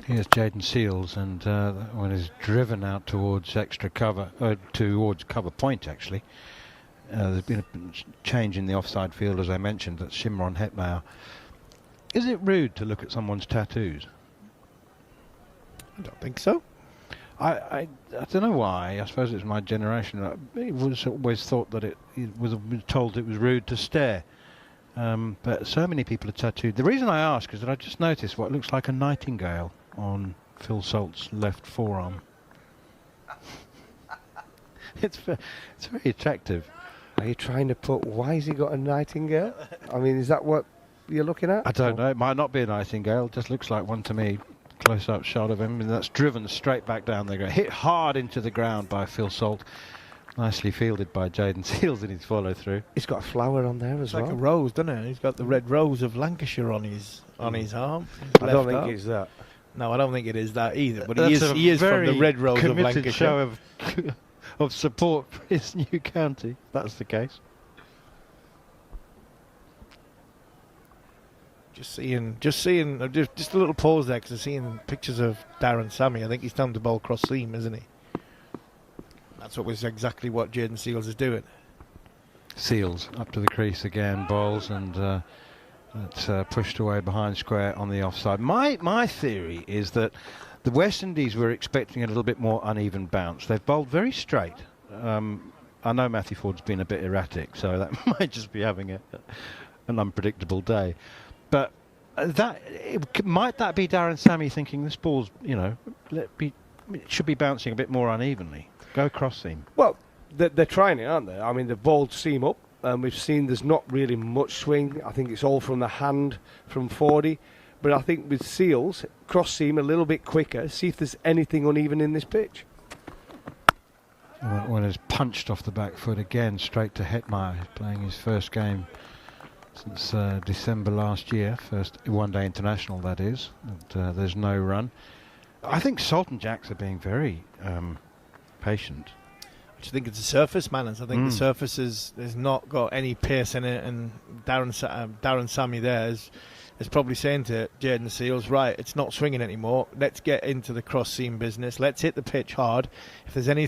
Here's Jaden Seals, and that one is driven out towards extra cover, towards cover point actually. There's been a change in the offside field, as I mentioned. That's Shimron Hetmyer. Is it rude to look at someone's tattoos? I don't think so. I don't know why. I suppose it's my generation. It was always thought that it was told it was rude to stare. But so many people are tattooed. The reason I ask is that I just noticed what looks like a nightingale on Phil Salt's left forearm. It's very attractive. Are you trying to put, why has he got a nightingale? I mean, is that what you're looking at? I don't know. It might not be a nightingale. It just looks like one to me. Close-up shot of him, and that's driven straight back down the ground. Hit hard into the ground by Phil Salt. Nicely fielded by Jaden Seals in his follow-through. He's got a flower on there as well. It's like a rose, doesn't it? He's got the red rose of Lancashire on his arm. I don't think it's that. No, I don't think it is that either. But he is from the red rose of Lancashire. Show of support for his new county. That's the case. Just a little pause there because I'm seeing pictures of Darren Sammy. I think he's time to bowl cross seam, isn't he? That's exactly what Jaden Seals is doing. Seals up to the crease again, bowls, and it's pushed away behind square on the offside. My theory is that the West Indies were expecting a little bit more uneven bounce. They've bowled very straight. I know Matthew Ford's been a bit erratic, so that might just be having an unpredictable day. But might that be Darren Sammy thinking this ball's, it should be bouncing a bit more unevenly. Go cross seam. Well, they're trying it, aren't they? I mean, they've bowled seam up, and we've seen there's not really much swing. I think it's all from the hand from 40. But I think with Seals, cross seam a little bit quicker, see if there's anything uneven in this pitch. That one is punched off the back foot again, straight to Hetmeyer. He's playing his first game since December last year, first one-day international, that is. And, there's no run. I think Salt and Jacks are being very patient. I just think it's the surface, Manners. I think the surface has not got any pace in it, and Darren Sammy there is probably saying to Jaden Seals, right, it's not swinging anymore. Let's get into the cross-seam business. Let's hit the pitch hard. If there's any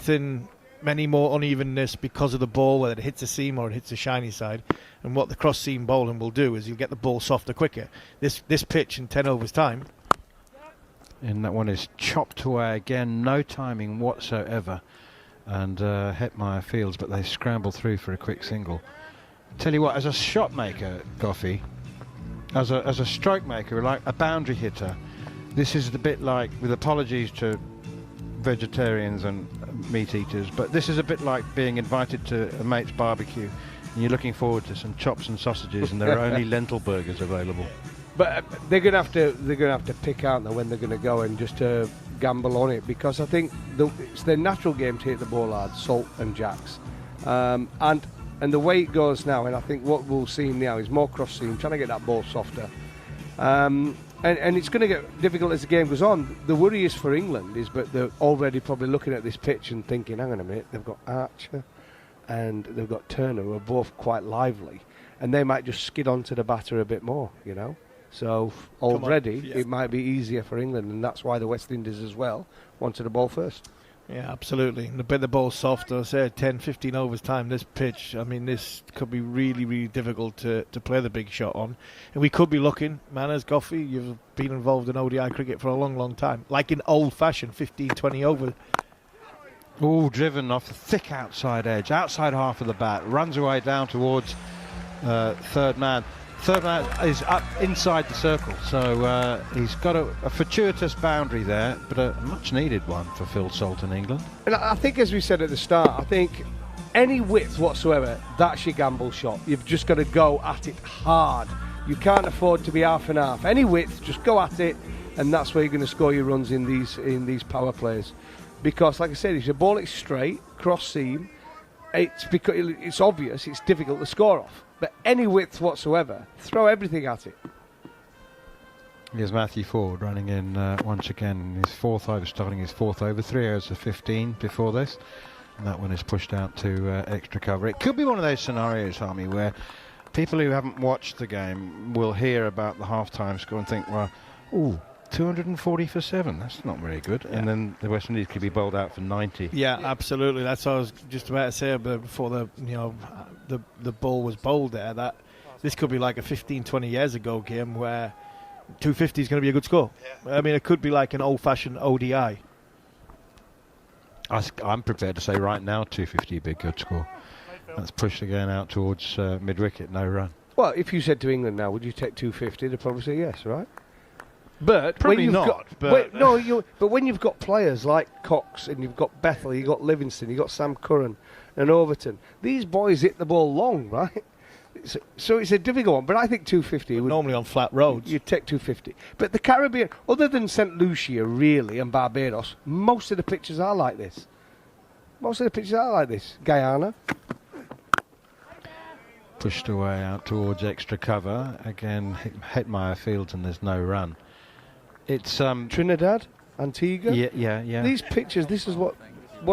more unevenness because of the ball, whether it hits a seam or it hits the shiny side, and what the cross-seam bowling will do is you'll get the ball softer quicker. This pitch in 10 overs time. And that one is chopped away again, no timing whatsoever. And Hetmeyer fields, but they scramble through for a quick single. Tell you what, as a shot maker, Goffey, as a stroke maker, like a boundary hitter, this is a bit like, with apologies to vegetarians and meat eaters, but this is a bit like being invited to a mate's barbecue and you're looking forward to some chops and sausages and there are only lentil burgers available. But they're going to have to pick, aren't they, when they're going to go and just gamble on it, because I think it's their natural game to hit the ball hard, Salt and Jacks, and the way it goes now, and I think what we'll see now is more cross seam, trying to get that ball softer, and it's going to get difficult as the game goes on. The worry is for England is, but they're already probably looking at this pitch and thinking, hang on a minute, they've got Archer and they've got Turner, who are both quite lively, and they might just skid onto the batter a bit more, you know. So already it might be easier for England, and that's why the West Indies as well wanted the ball first. Yeah, absolutely. And a bit the ball's soft, I said 10, 15 overs time, this pitch, I mean, this could be really, really difficult to play the big shot on. And we could be looking, Manners, Goffey, you've been involved in ODI cricket for a long, long time, like in old-fashioned 15, 20 overs. All driven off the thick outside edge, outside half of the bat, runs away down towards third man. Third man is up inside the circle, so he's got a fortuitous boundary there, but a much needed one for Phil Salt in England. And I think, as we said at the start, I think any width whatsoever, that's your gamble shot. You've just got to go at it hard. You can't afford to be half and half. Any width, just go at it, and that's where you're going to score your runs in these power plays. Because, like I said, if your ball is straight, cross seam, it's obvious, it's difficult to score off. But any width whatsoever, throw everything at it. Here's Matthew Ford running in once again in his fourth over, starting his fourth over, 3 overs of 15 before this. And that one is pushed out to extra cover. It could be one of those scenarios, Harmy, where people who haven't watched the game will hear about the half-time score and think, well, 240 for 7, that's not very good. Yeah. And then the West Indies could be bowled out for 90. Yeah, absolutely. That's what I was just about to say before the ball was bowled there, that this could be like a 15, 20 years ago game where 250 is going to be a good score. Yeah. I mean, it could be like an old-fashioned ODI. I'm prepared to say right now 250 would be a good score. That's pushed again out towards mid-wicket, no run. Well, if you said to England now, would you take 250, they'd probably say yes, right? But probably not. But when you've got players like Cox and you've got Bethel, you've got Livingston, you've got Sam Curran and Overton, these boys hit the ball long, right? So it's a difficult one. But I think 250 would normally on flat roads. You'd take 250. But the Caribbean, other than St Lucia, really, and Barbados, most of the pitches are like this. Guyana. Pushed away out towards extra cover. Again, Hetmeyer fields and there's no run. It's Trinidad, Antigua. Yeah. These pitches, this is what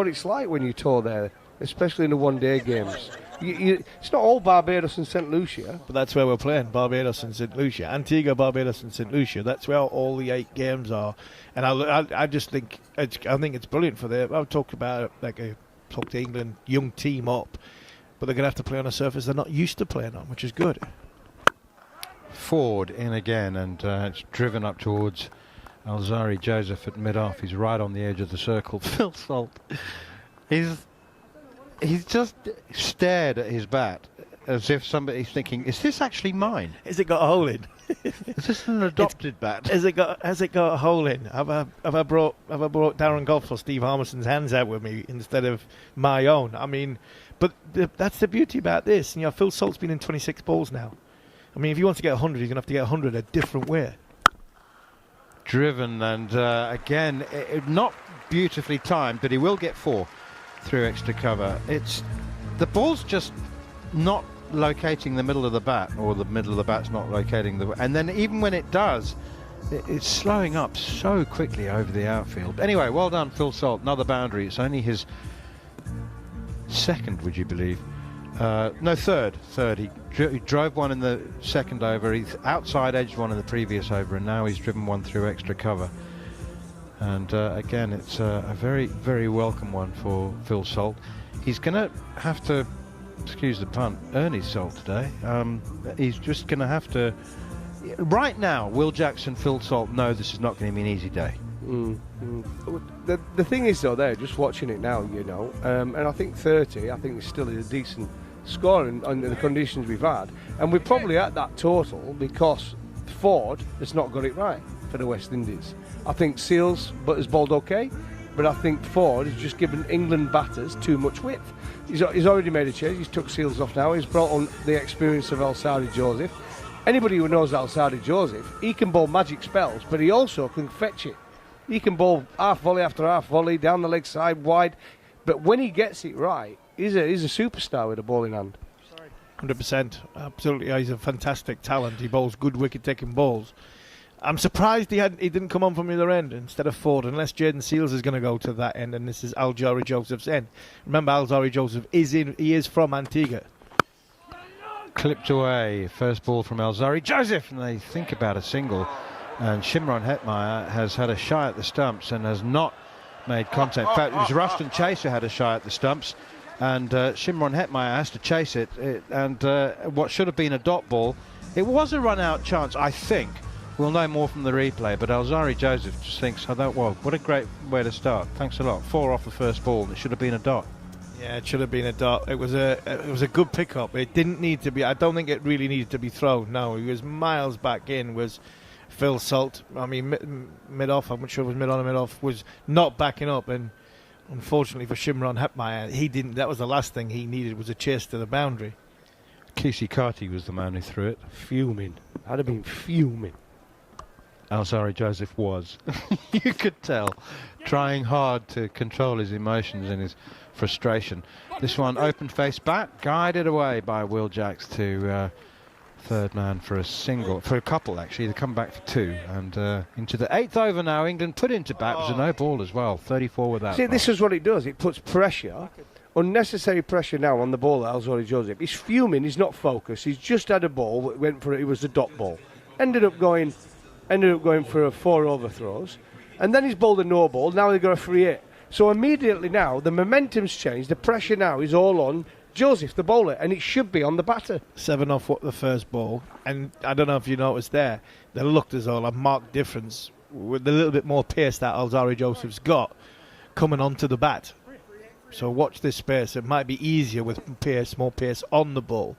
it's like when you tour there, especially in the one-day games. It's not all Barbados and St Lucia. But that's where we're playing, Barbados and St Lucia. Antigua, Barbados and St Lucia. That's where all the 8 games are. And I just think it's brilliant for them. I've talked about talk to England, young team up, but they're going to have to play on a surface they're not used to playing on, which is good. Ford in again, and it's driven up towards Alzari Joseph at mid-off. He's right on the edge of the circle. Phil Salt, he's just stared at his bat as if somebody's thinking, is this actually mine? Has it got a hole in? Is this an adopted bat? Has it got a hole in? Have I brought Darren Golf or Steve Harmison's hands out with me instead of my own? I mean, but that's the beauty about this. You know, Phil Salt's been in 26 balls now. I mean, if he wants to get 100, he's going to have to get 100 a different way. Driven and again, not beautifully timed, but he will get 4 through extra cover. The ball's just not locating the middle of the bat, or the middle of the bat's not locating and then even when it does, it's slowing up so quickly over the outfield. Anyway, well done Phil Salt, another boundary. It's only his second, would you believe? No, third. He drove one in the second over, he's outside edged one in the previous over, and now he's driven one through extra cover. And again, it's a very, very welcome one for Phil Salt. He's going to have to, excuse the pun, earn his salt today. He's just going to have to... Right now, Will Jackson, Phil Salt know this is not going to be an easy day. The thing is, though, there, just watching it now, you know, and I think 30, I think is still a decent score under the conditions we've had. And we're probably at that total because Ford has not got it right for the West Indies. I think Seals has bowled okay, but I think Ford has just given England batters too much width. He's already made a change. He's took Seals off now. He's brought on the experience of Alzarri Joseph. Anybody who knows Alzarri Joseph, he can bowl magic spells, but he also can fetch it. He can bowl half volley after half volley, down the leg side, wide. But when he gets it right, he's a superstar with a ball in hand. 100%. Absolutely. He's a fantastic talent. He bowls good wicket-taking balls. I'm surprised he didn't come on from the other end instead of Ford, unless Jaden Seals is going to go to that end, and this is Alzarri Joseph's end. Remember, Alzarri Joseph is from Antigua. Clipped away. First ball from Alzarri Joseph, and they think about a single. And Shimron Hetmeyer has had a shy at the stumps and has not made contact. In fact, it was Ruston Chase who had a shy at the stumps, and Shimron Hetmeyer has to chase it. And what should have been a dot ball, it was a run-out chance, I think. We'll know more from the replay, but Alzarri Joseph just thinks, what a great way to start. Thanks a lot. 4 off the first ball, and it should have been a dot. Yeah, it should have been a dot. It was a good pickup. It didn't need to be. I don't think it really needed to be thrown. No, he was miles back in. Was Phil Salt? I mean, mid off. I'm not sure it was mid on or mid off. Was not backing up, and unfortunately for Shimron Hetmeyer, he didn't. That was the last thing he needed, was a chase to the boundary. Kesey Carty was the man who threw it. Fuming. I'd have been fuming. Alzarri Joseph was. You could tell. Trying hard to control his emotions and his frustration. This one open face bat, guided away by Will Jacks to third man for a single, for a couple actually. They come back for 2, and into the 8th over now. England put into bat. It was a no ball as well. 34 with that. See, this is what it does. It puts pressure, unnecessary pressure now on the ball. Alzarri Joseph. He's fuming. He's not focused. He's just had a ball. Went for it. It was a dot ball. Ended up going for 4 overthrows, and then he's bowled a no ball. Now they've got a free hit. So immediately now the momentum's changed. The pressure now is all on Joseph, the bowler, and it should be on the batter. 7 off the first ball, and I don't know if you noticed there looked as though a marked difference with a little bit more pace that Alzarri Joseph's got coming onto the bat. So watch this space. It might be easier with more pace on the ball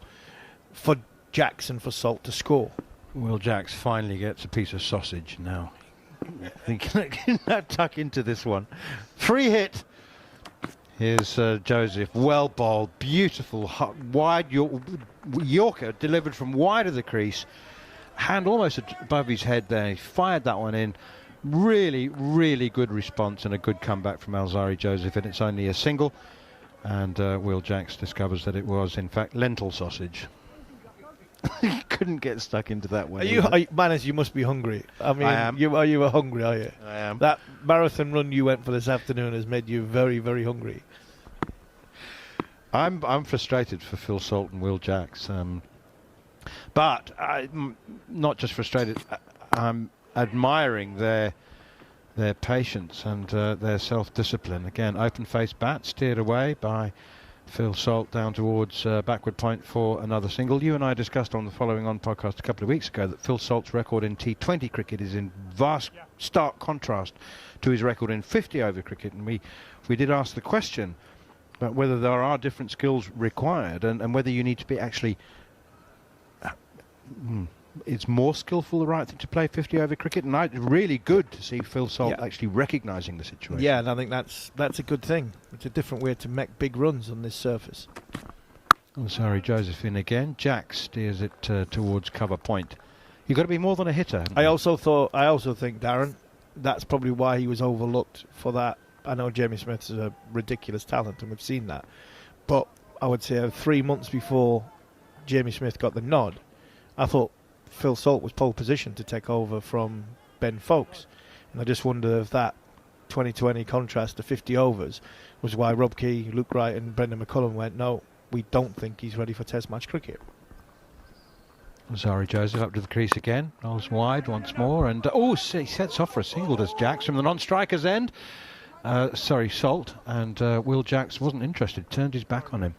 for Jackson, for Salt to score. Will Jacks finally gets a piece of sausage now. He can tuck into this one. Free hit. Here's Joseph. Well bowled. Beautiful. Wide Yorker delivered from wide of the crease. Hand almost above his head there. He fired that one in. Really, really good response and a good comeback from Alzarri Joseph. And it's only a single. And Will Jacks discovers that it was, in fact, lentil sausage. You couldn't get stuck into that one. Manners, you must be hungry. I mean, I am. You are hungry, are you? I am. That marathon run you went for this afternoon has made you very, very hungry. I'm frustrated for Phil Salt and Will Jacks, but I'm not just frustrated. I'm admiring their patience and their self-discipline. Again, open face bat steered away by Phil Salt down towards backward point for another single. You and I discussed on the Following On podcast a couple of weeks ago that Phil Salt's record in T20 cricket is in stark contrast to his record in 50-over cricket, and we did ask the question about whether there are different skills required and whether you need to be actually it's more skillful, the right thing to play 50-over cricket, and it's really good to see Phil Salt actually recognising the situation. Yeah, and I think that's a good thing. It's a different way to make big runs on this surface. Sorry, Josephine again. Jack steers it towards cover point. You've got to be more than a hitter. I also think, Darren, that's probably why he was overlooked for that. I know Jamie Smith is a ridiculous talent, and we've seen that. But I would say 3 months before Jamie Smith got the nod, I thought Phil Salt was pole position to take over from Ben Foakes. And I just wonder if that 2020 contrast to 50 overs was why Rob Key, Luke Wright and Brendan McCullum went, no, we don't think he's ready for Test match cricket. Sorry, Joseph up to the crease again. Rolls wide once more. And he sets off for a single, does Jacks, from the non-striker's end. Salt. And Will Jacks wasn't interested, turned his back on him.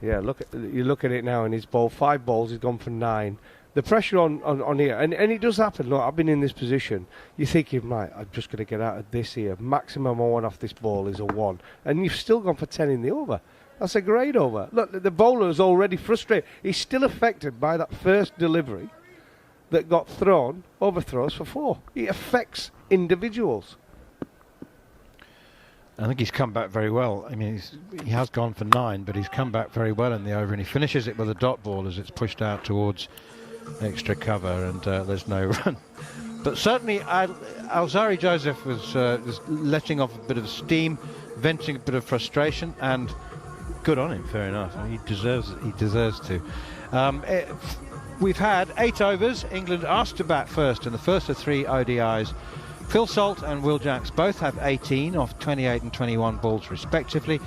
Yeah, you look at it now, and he's bowled 5 balls, he's gone for 9. The pressure on here, and it does happen. Look, I've been in this position. You're thinking, right, I'm just going to get out of this here. Maximum I want off this ball is a 1. And you've still gone for 10 in the over. That's a great over. Look, the bowler is already frustrated. He's still affected by that first delivery that got overthrows for 4. It affects individuals. I think he's come back very well. I mean, he has gone for 9, but he's come back very well in the over, and he finishes it with a dot ball as it's pushed out towards extra cover, and there's no run. But certainly, Alzari Joseph was just letting off a bit of steam, venting a bit of frustration, and good on him. Fair enough. I mean, he deserves to. We've had 8 overs. England asked to bat first in the first of 3 ODIs. Phil Salt and Will Jacks both have 18 off 28 and 21 balls respectively.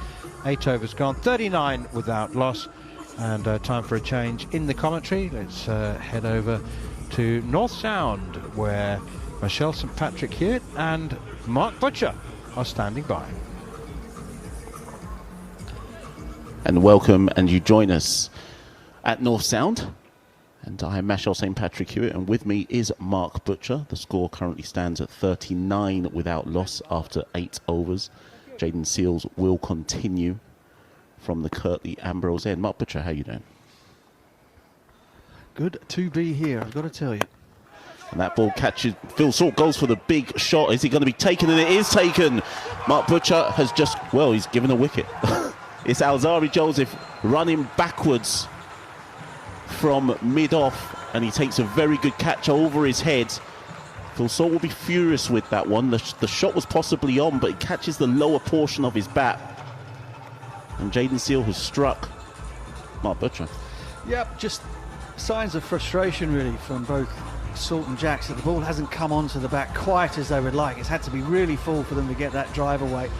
8 overs gone, 39 without loss. And time for a change in the commentary. Let's head over to North Sound, where Michelle St Patrick Hewitt and Mark Butcher are standing by. And welcome, and you join us at North Sound. And I am Mashal St Patrick Hewitt, and with me is Mark Butcher. The score currently stands at 39 without loss after 8 overs. Jayden Seales will continue from the Kirtley Ambrose end. Mark Butcher, how you doing? Good to be here, I've got to tell you. And that ball catches. Phil Salt goes for the big shot. Is it going to be taken? And it is taken. Mark Butcher has just, he's given a wicket. It's Alzari Joseph running backwards from mid-off, and he takes a very good catch over his head. Phil Salt will be furious with that one. The shot was possibly on, but it catches the lower portion of his bat. And Jayden Seales has struck Mark Butcher. Yep, just signs of frustration really from both Salt and Jacks, that the ball hasn't come onto the bat quite as they would like. It's had to be really full for them to get that drive away.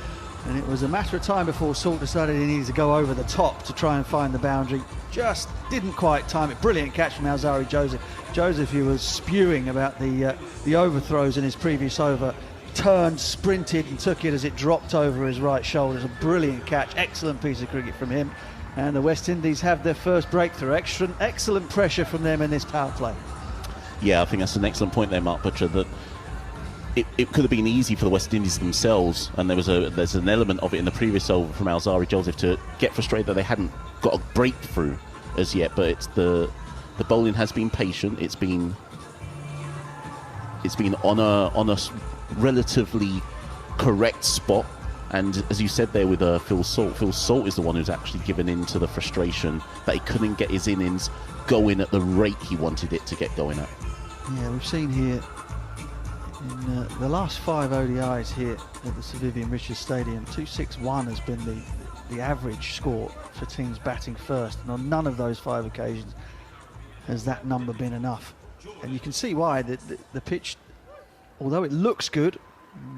And it was a matter of time before Salt decided he needed to go over the top to try and find the boundary. Just didn't quite time it. Brilliant catch from Alzari Joseph. Joseph, who was spewing about the overthrows in his previous over, turned, sprinted and took it as it dropped over his right shoulder. It was a brilliant catch. Excellent piece of cricket from him. And the West Indies have their first breakthrough. Excellent pressure from them in this power play. Yeah, I think that's an excellent point there, Mark Butcher, that it could have been easy for the West Indies themselves, and there's an element of it in the previous over from Alzari Joseph to get frustrated that they hadn't got a breakthrough as yet. But it's the bowling has been patient. It's been on a relatively correct spot, and as you said there with Phil Salt is the one who's actually given in to the frustration that he couldn't get his innings going at the rate he wanted it to get going at. Yeah, we've seen here in the last 5 ODIs here at the Sir Vivian Richards Stadium, 261 has been the average score for teams batting first, and on none of those 5 occasions has that number been enough. And you can see why. The pitch, although it looks good,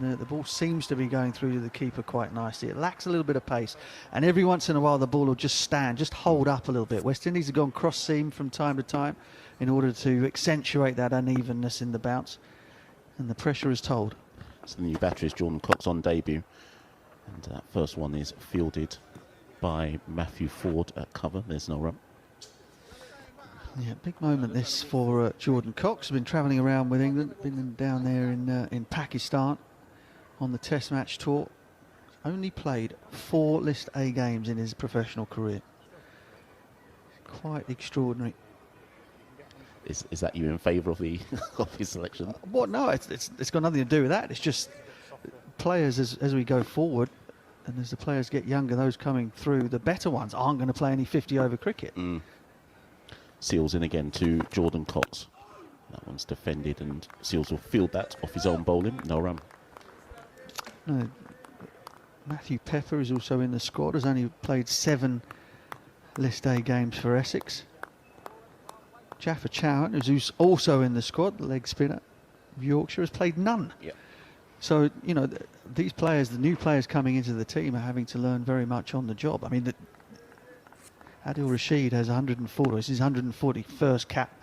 the ball seems to be going through to the keeper quite nicely. It lacks a little bit of pace, and every once in a while the ball will just hold up a little bit. West Indies have gone cross seam from time to time in order to accentuate that unevenness in the bounce, and the pressure is told. So the new batter is Jordan Cox on debut, and that first one is fielded by Matthew Ford at cover. There's no run. Yeah, big moment this for Jordan Cox. Been travelling around with England, been down there in Pakistan on the Test match tour. Only played 4 List A games in his professional career. Quite extraordinary. Is that you in favour of the of his selection? What? No, it's got nothing to do with that. It's just players as we go forward, and as the players get younger, those coming through, the better ones aren't going to play any 50-over cricket. Seals in again to Jordan Cox. That one's defended, and Seals will field that off his own bowling. No run. No, Matthew Pepper is also in the squad. Has only played 7 List A games for Essex. Jaffa Chowan, who's also in the squad, the leg spinner of Yorkshire, has played none. Yep. So, you know, these players, the new players coming into the team, are having to learn very much on the job. I mean, Adil Rashid has 140. This is his 141st cap.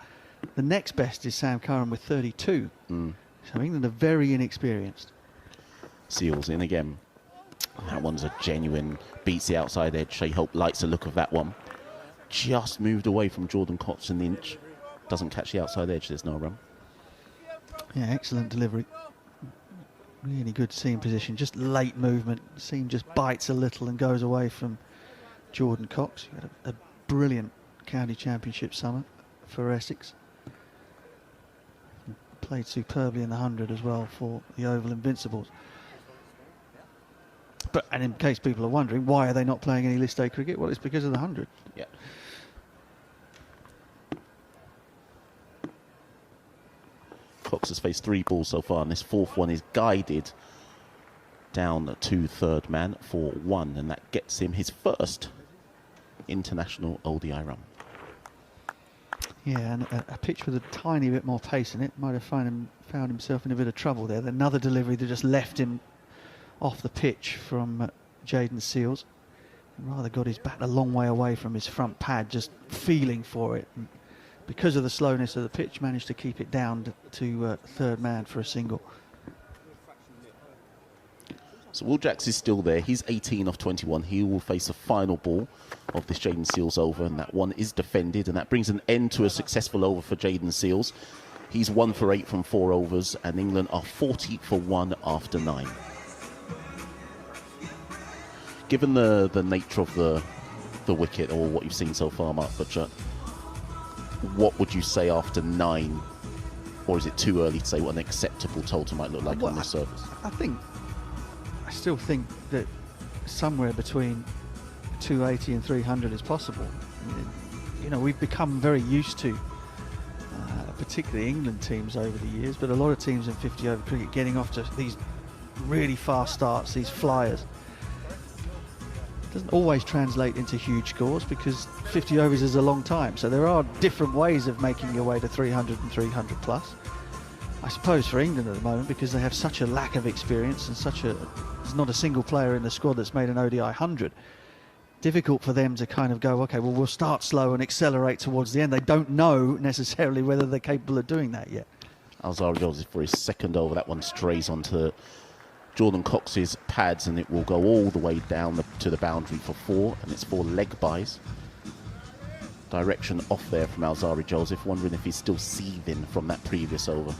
The next best is Sam Curran with 32. So England are very inexperienced. Seals in again. That one's a genuine, beats the outside edge. Shea Hope likes the look of that one. Just moved away from Jordan Cox an inch. Doesn't catch the outside edge, there's no run. Yeah, excellent delivery. Really good seam position, just late movement. Seam just bites a little and goes away from Jordan Cox. He had a brilliant county championship summer for Essex. Played superbly in the 100 as well for the Oval Invincibles. And in case people are wondering, why are they not playing any List A cricket? Well, it's because of the 100. Yeah. Cox has faced 3 balls so far, and this 4th one is guided down to third man for 1, and that gets him his first international ODI run. Yeah, and a pitch with a tiny bit more pace in it might have found himself in a bit of trouble there. Another delivery that just left him off the pitch from Jayden Seals. Rather got his bat a long way away from his front pad, just feeling for it. And because of the slowness of the pitch, managed to keep it down to third man for a single. So Will Jacks is still there. He's 18 off 21. He will face the final ball of this Jayden Seals over, and that one is defended, and that brings an end to a successful over for Jayden Seals. He's 1 for 8 from 4 overs, and England are 40 for 1 after 9. Given the nature of the wicket, or what you've seen so far, Mark Butcher, what would you say after 9, or is it too early to say what an acceptable total might look like on this surface? I still think that somewhere between 280 and 300 is possible. I mean, you know, we've become very used to, particularly England teams over the years, but a lot of teams in 50 over cricket getting off to these really fast starts, these flyers. Doesn't always translate into huge scores because 50 overs is a long time, so there are different ways of making your way to 300 and 300 plus. I suppose for England at the moment, because they have such a lack of experience and there's not a single player in the squad that's made an ODI 100, difficult for them to kind of go, okay, well, we'll start slow and accelerate towards the end. They don't know necessarily whether they're capable of doing that yet. Alzara Joseph for his second over. That one strays onto Jordan Cox's pads, and it will go all the way down to the boundary for 4, and it's 4 leg buys. Direction off there from Alzari Joseph, wondering if he's still seething from that previous over.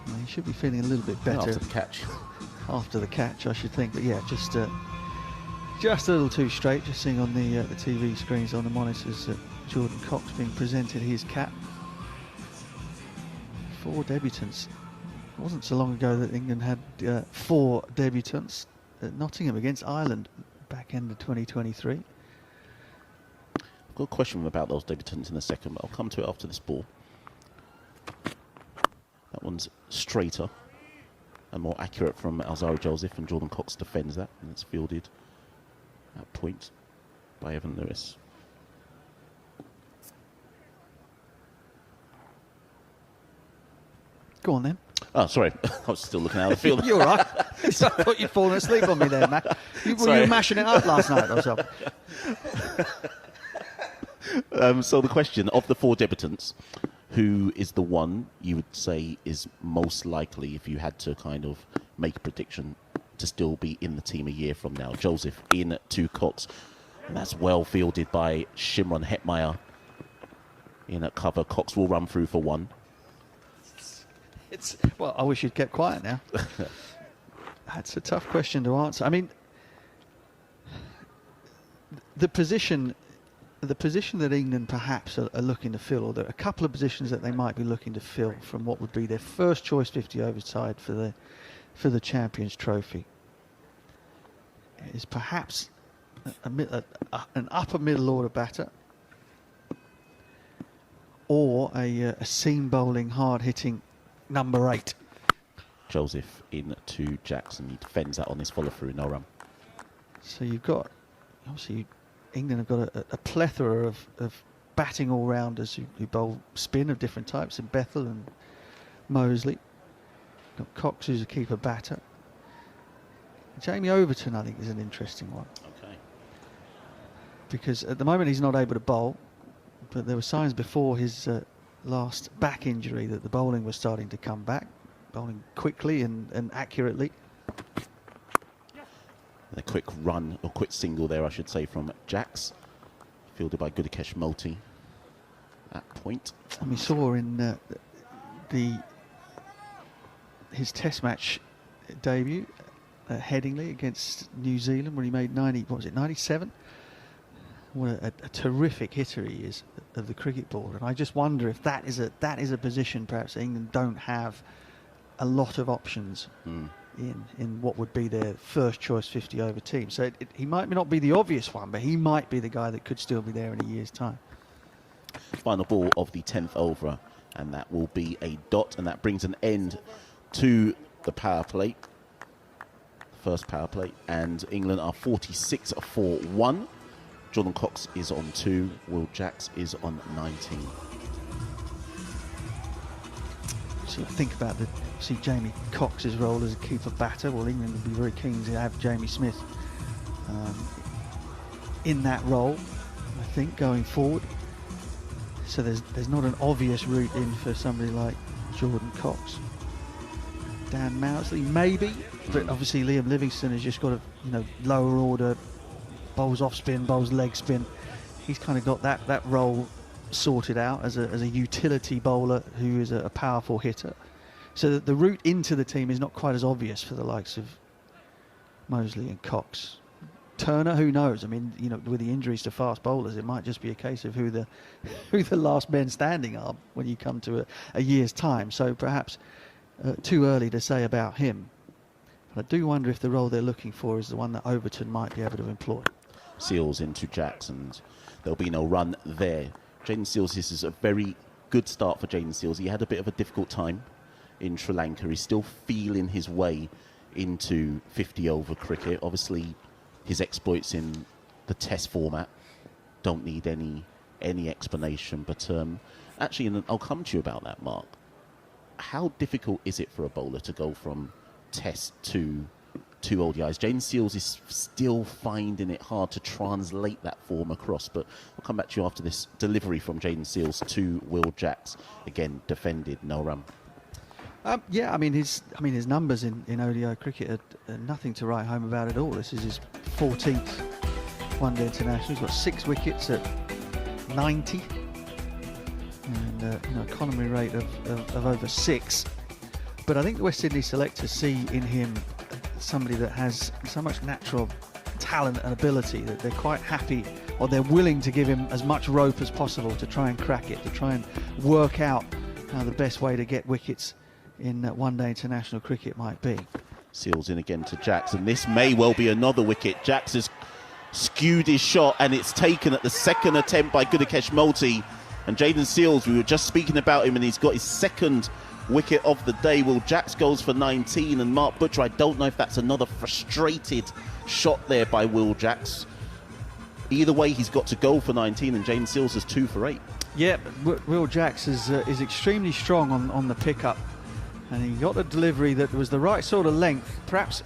Well, he should be feeling a little bit better after the catch. After the catch, I should think. But yeah, just a little too straight. Just seeing on the TV screens on the monitors Jordan Cox being presented his cap. 4 debutants. It wasn't so long ago that England had 4 debutants at Nottingham against Ireland back end of 2023. I've got a question about those debutants in a second, but I'll come to it after this ball. That one's straighter and more accurate from Alzari Joseph, and Jordan Cox defends that, and it's fielded at point by Evan Lewis. Go on then. Oh, sorry. I was still looking out of the field. You're right. I thought you'd fallen asleep on me there, Matt. You were mashing it up last night or something. So the question, of the 4 debutants, who is the one you would say is most likely, if you had to kind of make a prediction, to still be in the team a year from now? Joseph in to Cox. And that's well fielded by Shimron Hetmeyer in at cover. Cox will run through for 1. Well, I wish you'd kept quiet now. That's a tough question to answer. I mean, the position the position that England perhaps are looking to fill, or there are a couple of positions that they might be looking to fill from what would be their first choice 50 over side for the Champions Trophy, is perhaps an upper middle order batter, or a seam bowling, hard hitting number 8. Joseph in to Jackson. He defends that on his follow through, no run. So you've got, obviously, England have got a plethora of batting all-rounders who bowl spin of different types, in Bethel and Mosley. Got Cox, who's a keeper batter. Jamie Overton, I think, is an interesting one. Okay. Because at the moment he's not able to bowl, but there were signs before his last back injury that the bowling was starting to come back, bowling quickly and accurately. A quick run, or quick single there, I should say, from Jax, fielded by Gudikesh Multi at point. And we saw in his Test match debut at Headingley against New Zealand, where he made 97. What a terrific hitter he is of the cricket ball, and I just wonder if that is a position perhaps England don't have a lot of options in what would be their first choice 50 over team. So he might not be the obvious one, but he might be the guy that could still be there in a year's time. Final ball of the 10th over, and that will be a dot, and that brings an end to the power play, first power play, and England are 46 for 1. Jordan Cox is on 2, Will Jacks is on 19. So think about Jamie Cox's role as a keeper batter. Well, England would be very keen to have Jamie Smith in that role, I think, going forward. So there's not an obvious route in for somebody like Jordan Cox. Dan Mousley, maybe, but obviously Liam Livingstone has just got a lower order, bowls off spin, bowls leg spin. He's kind of got that role sorted out as a utility bowler who is a powerful hitter. So that the route into the team is not quite as obvious for the likes of Mosley and Cox. Turner, who knows? I mean, with the injuries to fast bowlers, it might just be a case of who the last men standing are when you come to a year's time. So perhaps too early to say about him. But I do wonder if the role they're looking for is the one that Overton might be able to employ. Seals into Jackson. There'll be no run there. Jaden Seals, this is a very good start for Jaden Seals. He had a bit of a difficult time in Sri Lanka. He's still feeling his way into 50 over cricket. Obviously, his exploits in the Test format don't need any explanation. But actually, and I'll come to you about that, Mark. How difficult is it for a bowler to go from Test to ODIs? Jaden Seals is still finding it hard to translate that form across, but I'll come back to you after this delivery from Jaden Seals to Will Jacks. Again, defended, no run. Yeah, I mean his numbers in ODI cricket are nothing to write home about at all. This is his 14th one-day international. He's got 6 wickets at 90, and economy rate of over 6. But I think the West Indies selectors see in him somebody that has so much natural talent and ability that they're quite happy, or they're willing to give him as much rope as possible to try and crack it, to try and work out how the best way to get wickets in one-day international cricket might be. Seals in again to Jacks, and this may well be another wicket. Jacks has skewed his shot, and it's taken at the second attempt by Gudikesh Multi. And Jaden Seals, we were just speaking about him, and he's got his second wicket of the day. Will Jacks goes for 19, and Mark Butcher, I don't know if that's another frustrated shot there by Will Jacks. Either way, he's got to go for 19, and Jaden Seals is 2 for 8. Yeah, Will Jacks is extremely strong on the pickup, and he got a delivery that was the right sort of length, perhaps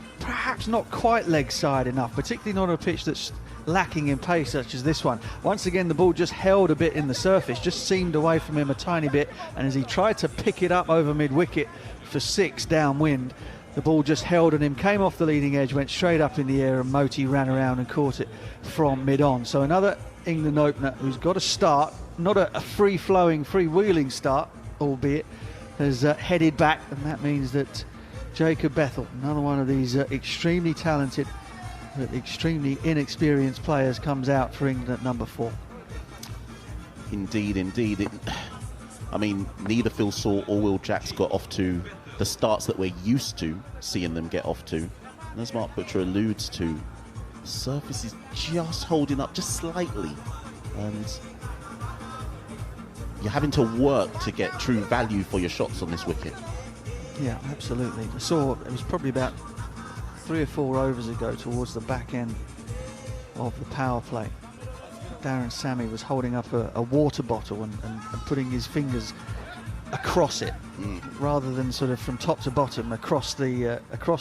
not quite leg side enough, particularly not on a pitch that's lacking in pace such as this one. Once again, the ball just held a bit in the surface, just seemed away from him a tiny bit, and as he tried to pick it up over mid-wicket for 6 downwind, the ball just held on him, came off the leading edge, went straight up in the air, and Moti ran around and caught it from mid-on. So another England opener who's got a start, not a free-flowing, free-wheeling start, albeit, has headed back, and that means that Jacob Bethel, another one of these extremely talented but extremely inexperienced players, comes out for England at number 4. Indeed, indeed. I mean, neither Phil Saw or Will Jacks got off to the starts that we're used to seeing them get off to. And as Mark Butcher alludes to, the surface is just holding up just slightly. And you're having to work to get true value for your shots on this wicket. Yeah, absolutely. I saw it was probably about 3 or 4 overs ago towards the back end of the power play. Darren Sammy was holding up a water bottle and putting his fingers across it, rather than sort of from top to bottom across the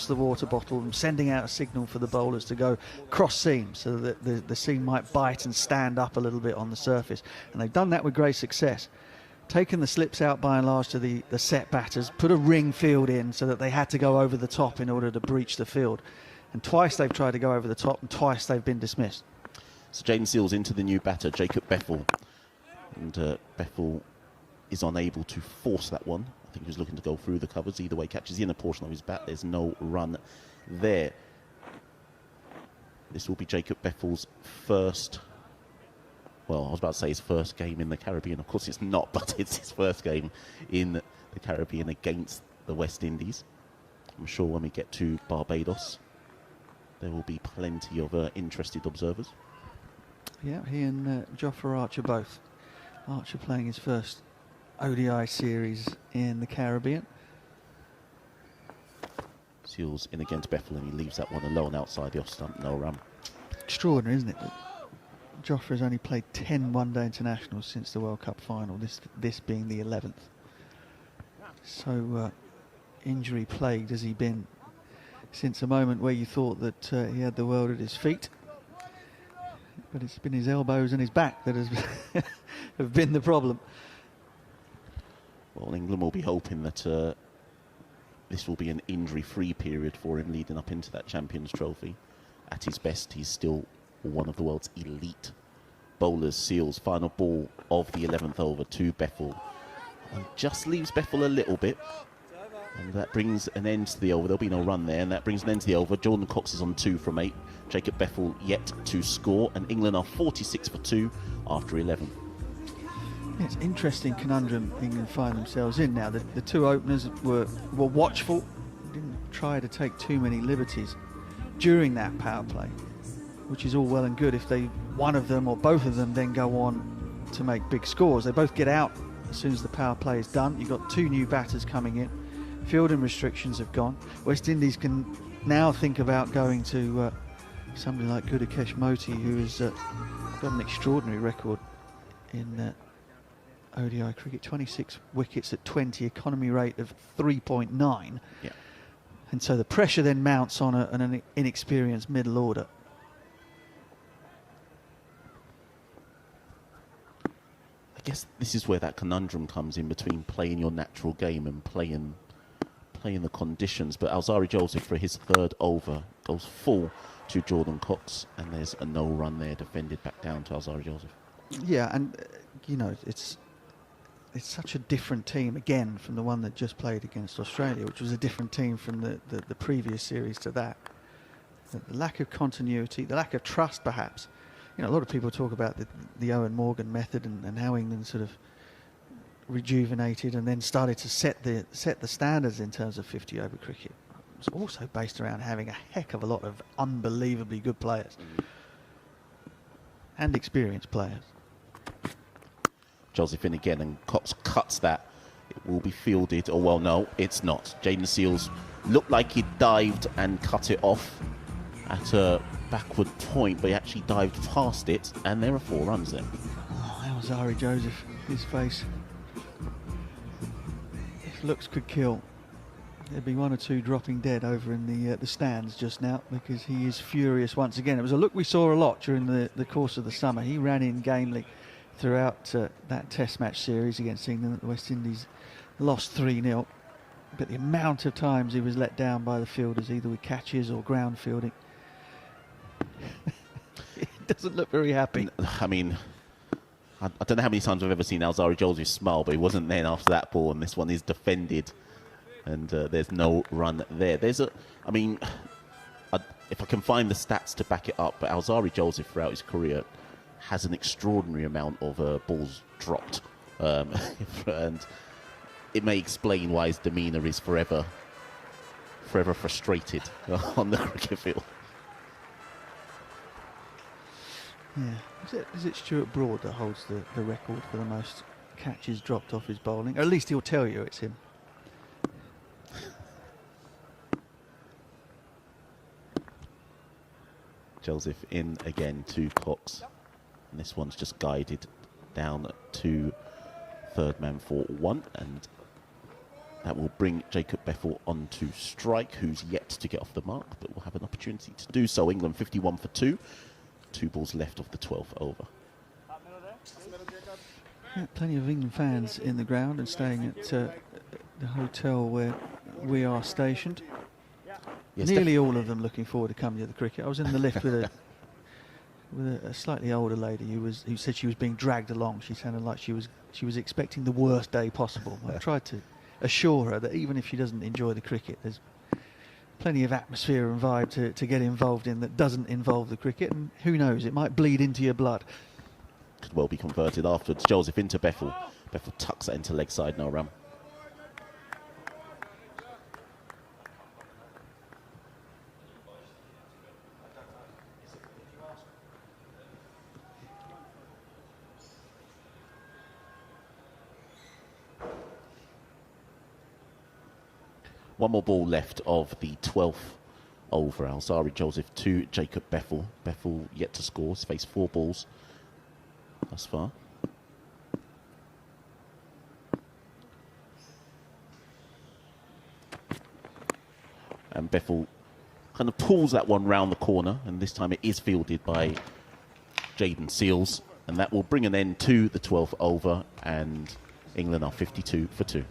water bottle, and sending out a signal for the bowlers to go cross seam so that the seam might bite and stand up a little bit on the surface. And they've done that with great success. Taken the slips out by and large to the set batters, put a ring field in so that they had to go over the top in order to breach the field. And twice they've tried to go over the top, and twice they've been dismissed. So Jaden Seals into the new batter, Jacob Bethel. And Bethel is unable to force that one. I think he was looking to go through the covers. Either way, catches the inner portion of his bat. There's no run there. This will be Jacob Bethel's first... Well, I was about to say his first game in the Caribbean. Of course it's not, but it's his first game in the Caribbean against the West Indies. I'm sure when we get to Barbados, there will be plenty of interested observers. Yeah, he and Jofra Archer both. Archer playing his first ODI series in the Caribbean. Seals in against Bethel, and he leaves that one alone outside the off stump. No run. Extraordinary, isn't it? Jofra has only played 10 one-day internationals since the World Cup final, this being the 11th. So injury plagued has he been since a moment where you thought that he had the world at his feet. But it's been his elbows and his back that has have been the problem. Well, England will be hoping that this will be an injury-free period for him leading up into that Champions Trophy. At his best, he's still one of the world's elite bowlers. Seals, final ball of the 11th over to Bethel. And just leaves Bethel a little bit. And that brings an end to the over. There'll be no run there, and that brings an end to the over. Jordan Cox is on 2 from 8. Jacob Bethel yet to score, and England are 46 for 2 after 11. It's an interesting conundrum England find themselves in now. The two openers were watchful, didn't try to take too many liberties during that power play, which is all well and good if one of them or both of them then go on to make big scores. They both get out as soon as the power play is done. You've got 2 new batters coming in. Fielding restrictions have gone. West Indies can now think about going to somebody like Gudakesh Moti, who has got an extraordinary record in ODI cricket. 26 wickets at 20, economy rate of 3.9. Yeah. And so the pressure then mounts on an inexperienced middle order. I guess this is where that conundrum comes in between playing your natural game and playing the conditions. But Alzari Joseph, for his 3rd over, goes full to Jordan Cox, and there's a no run there, defended back down to Alzari Joseph. Yeah, and you know, it's such a different team again from the one that just played against Australia, which was a different team from the previous series to that. The lack of continuity, the lack of trust, perhaps. You know, a lot of people talk about the Owen Morgan method and how England sort of rejuvenated and then started to set the standards in terms of 50-over cricket. It's also based around having a heck of a lot of unbelievably good players and experienced players. Joseph in again, and Cox cuts that. It will be fielded. Oh, well, no, it's not. Jaden Seals looked like he dived and cut it off at a backward point, but he actually dived past it, and there are 4 runs there. Oh, Alzari Joseph, his face. If looks could kill, there'd be 1 or 2 dropping dead over in the stands just now, because he is furious once again. It was a look we saw a lot during the course of the summer. He ran in gamely throughout that Test match series against England that the West Indies lost 3-0. But the amount of times he was let down by the fielders, either with catches or ground fielding, it doesn't look very happy. I mean, I don't know how many times I've ever seen Alzari Joseph smile, but he wasn't then after that ball, and this one is defended, and there's no run there. If I can find the stats to back it up, but Alzari Joseph throughout his career has an extraordinary amount of balls dropped. And it may explain why his demeanour is forever frustrated on the cricket field. Yeah. Is it Stuart Broad that holds the record for the most catches dropped off his bowling? Or at least he'll tell you it's him. Joseph in again to Cox. And this one's just guided down to third man for 1. And that will bring Jacob Beffel onto strike, who's yet to get off the mark, but will have an opportunity to do so. England 51 for 2. 2 balls left of the 12th over. Yeah, plenty of England fans in the ground and staying at the hotel where we are stationed. Yes, nearly all of them looking forward to coming to the cricket. I was in the lift with a slightly older lady who said she was being dragged along. She sounded like she was expecting the worst day possible. I tried to assure her that even if she doesn't enjoy the cricket, there's plenty of atmosphere and vibe to get involved in that doesn't involve the cricket, and who knows, it might bleed into your blood. Could well be converted afterwards. Joseph into Beffel. Beffel tucks that into leg side, no run. One more ball left of the 12th over. Alzari Joseph to Jacob Beffel. Beffel yet to score. He's faced 4 balls thus far. And Beffel kind of pulls that one round the corner, and this time it is fielded by Jaden Seals, and that will bring an end to the 12th over, and England are 52 for 2.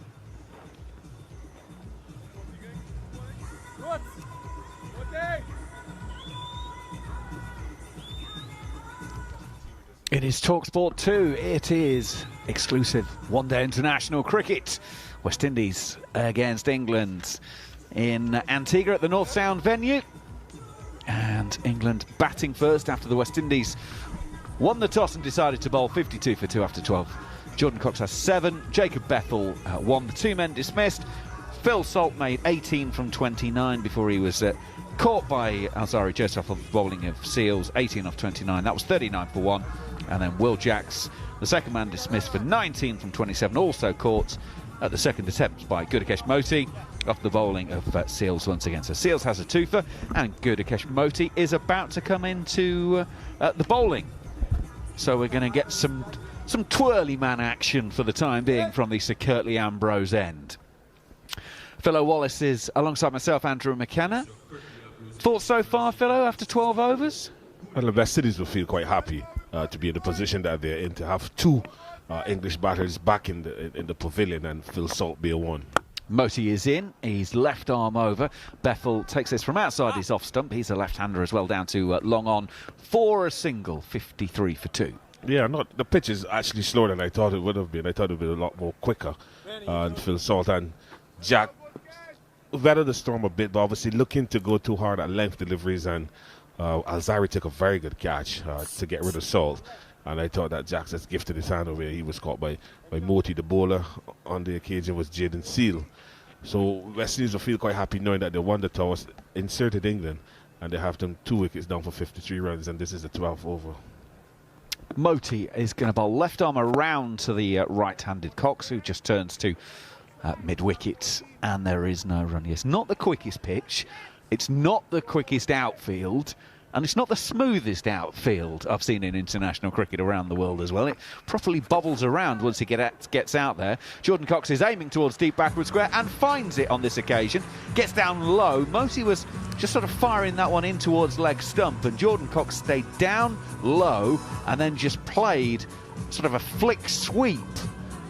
It is TalkSport 2. It is exclusive one-day international cricket. West Indies against England in Antigua at the North Sound venue. And England batting first after the West Indies won the toss and decided to bowl 52 for 2 after 12. Jordan Cox has 7. Jacob Beffel won. The 2 men dismissed. Phil Salt made 18 from 29 before he was caught by Alzari Joseph off bowling of Seals, 18 off 29. That was 39 for 1. And then Will Jacks, the second man, dismissed for 19 from 27, also caught at the second attempt by Gudakesh Moti off the bowling of Seals once again. So Seals has a twofer, and Gudakesh Moti is about to come into the bowling. So we're going to get some twirly man action for the time being from the Sir Curtly Ambrose end. Philo Wallace is alongside myself, Andrew McKenna. Thoughts so far, Philo, after 12 overs? Well, the West Indies will feel quite happy to be in the position that they're in, to have 2 English batters back in the pavilion, and Phil Salt be a 1. Moti is in, he's left arm over. Beffel takes this from outside his off stump. He's a left-hander as well, down to long on for a single, 53 for 2. Yeah, the pitch is actually slower than I thought it would have been. I thought it would be a lot more quicker. And Phil Salt and Jack weathered the storm a bit, but obviously looking to go too hard at length deliveries, and Alzari took a very good catch to get rid of Salt. And I thought that Jack just gifted his hand away. He was caught by Moti. The bowler on the occasion was Jaden Seal. So West Indies will feel quite happy knowing that they won the toss, inserted England, and they have them 2 wickets down for 53 runs, and this is the 12th over. Moti is going to bowl left arm around to the right-handed Cox, who just turns to mid-wicket, and there is no run. It's not the quickest pitch, it's not the quickest outfield, and it's not the smoothest outfield I've seen in international cricket around the world as well. It properly bobbles around once he gets out there. Jordan Cox is aiming towards deep backward square and finds it on this occasion. Gets down low. Moti was just sort of firing that one in towards leg stump, and Jordan Cox stayed down low and then just played sort of a flick sweep.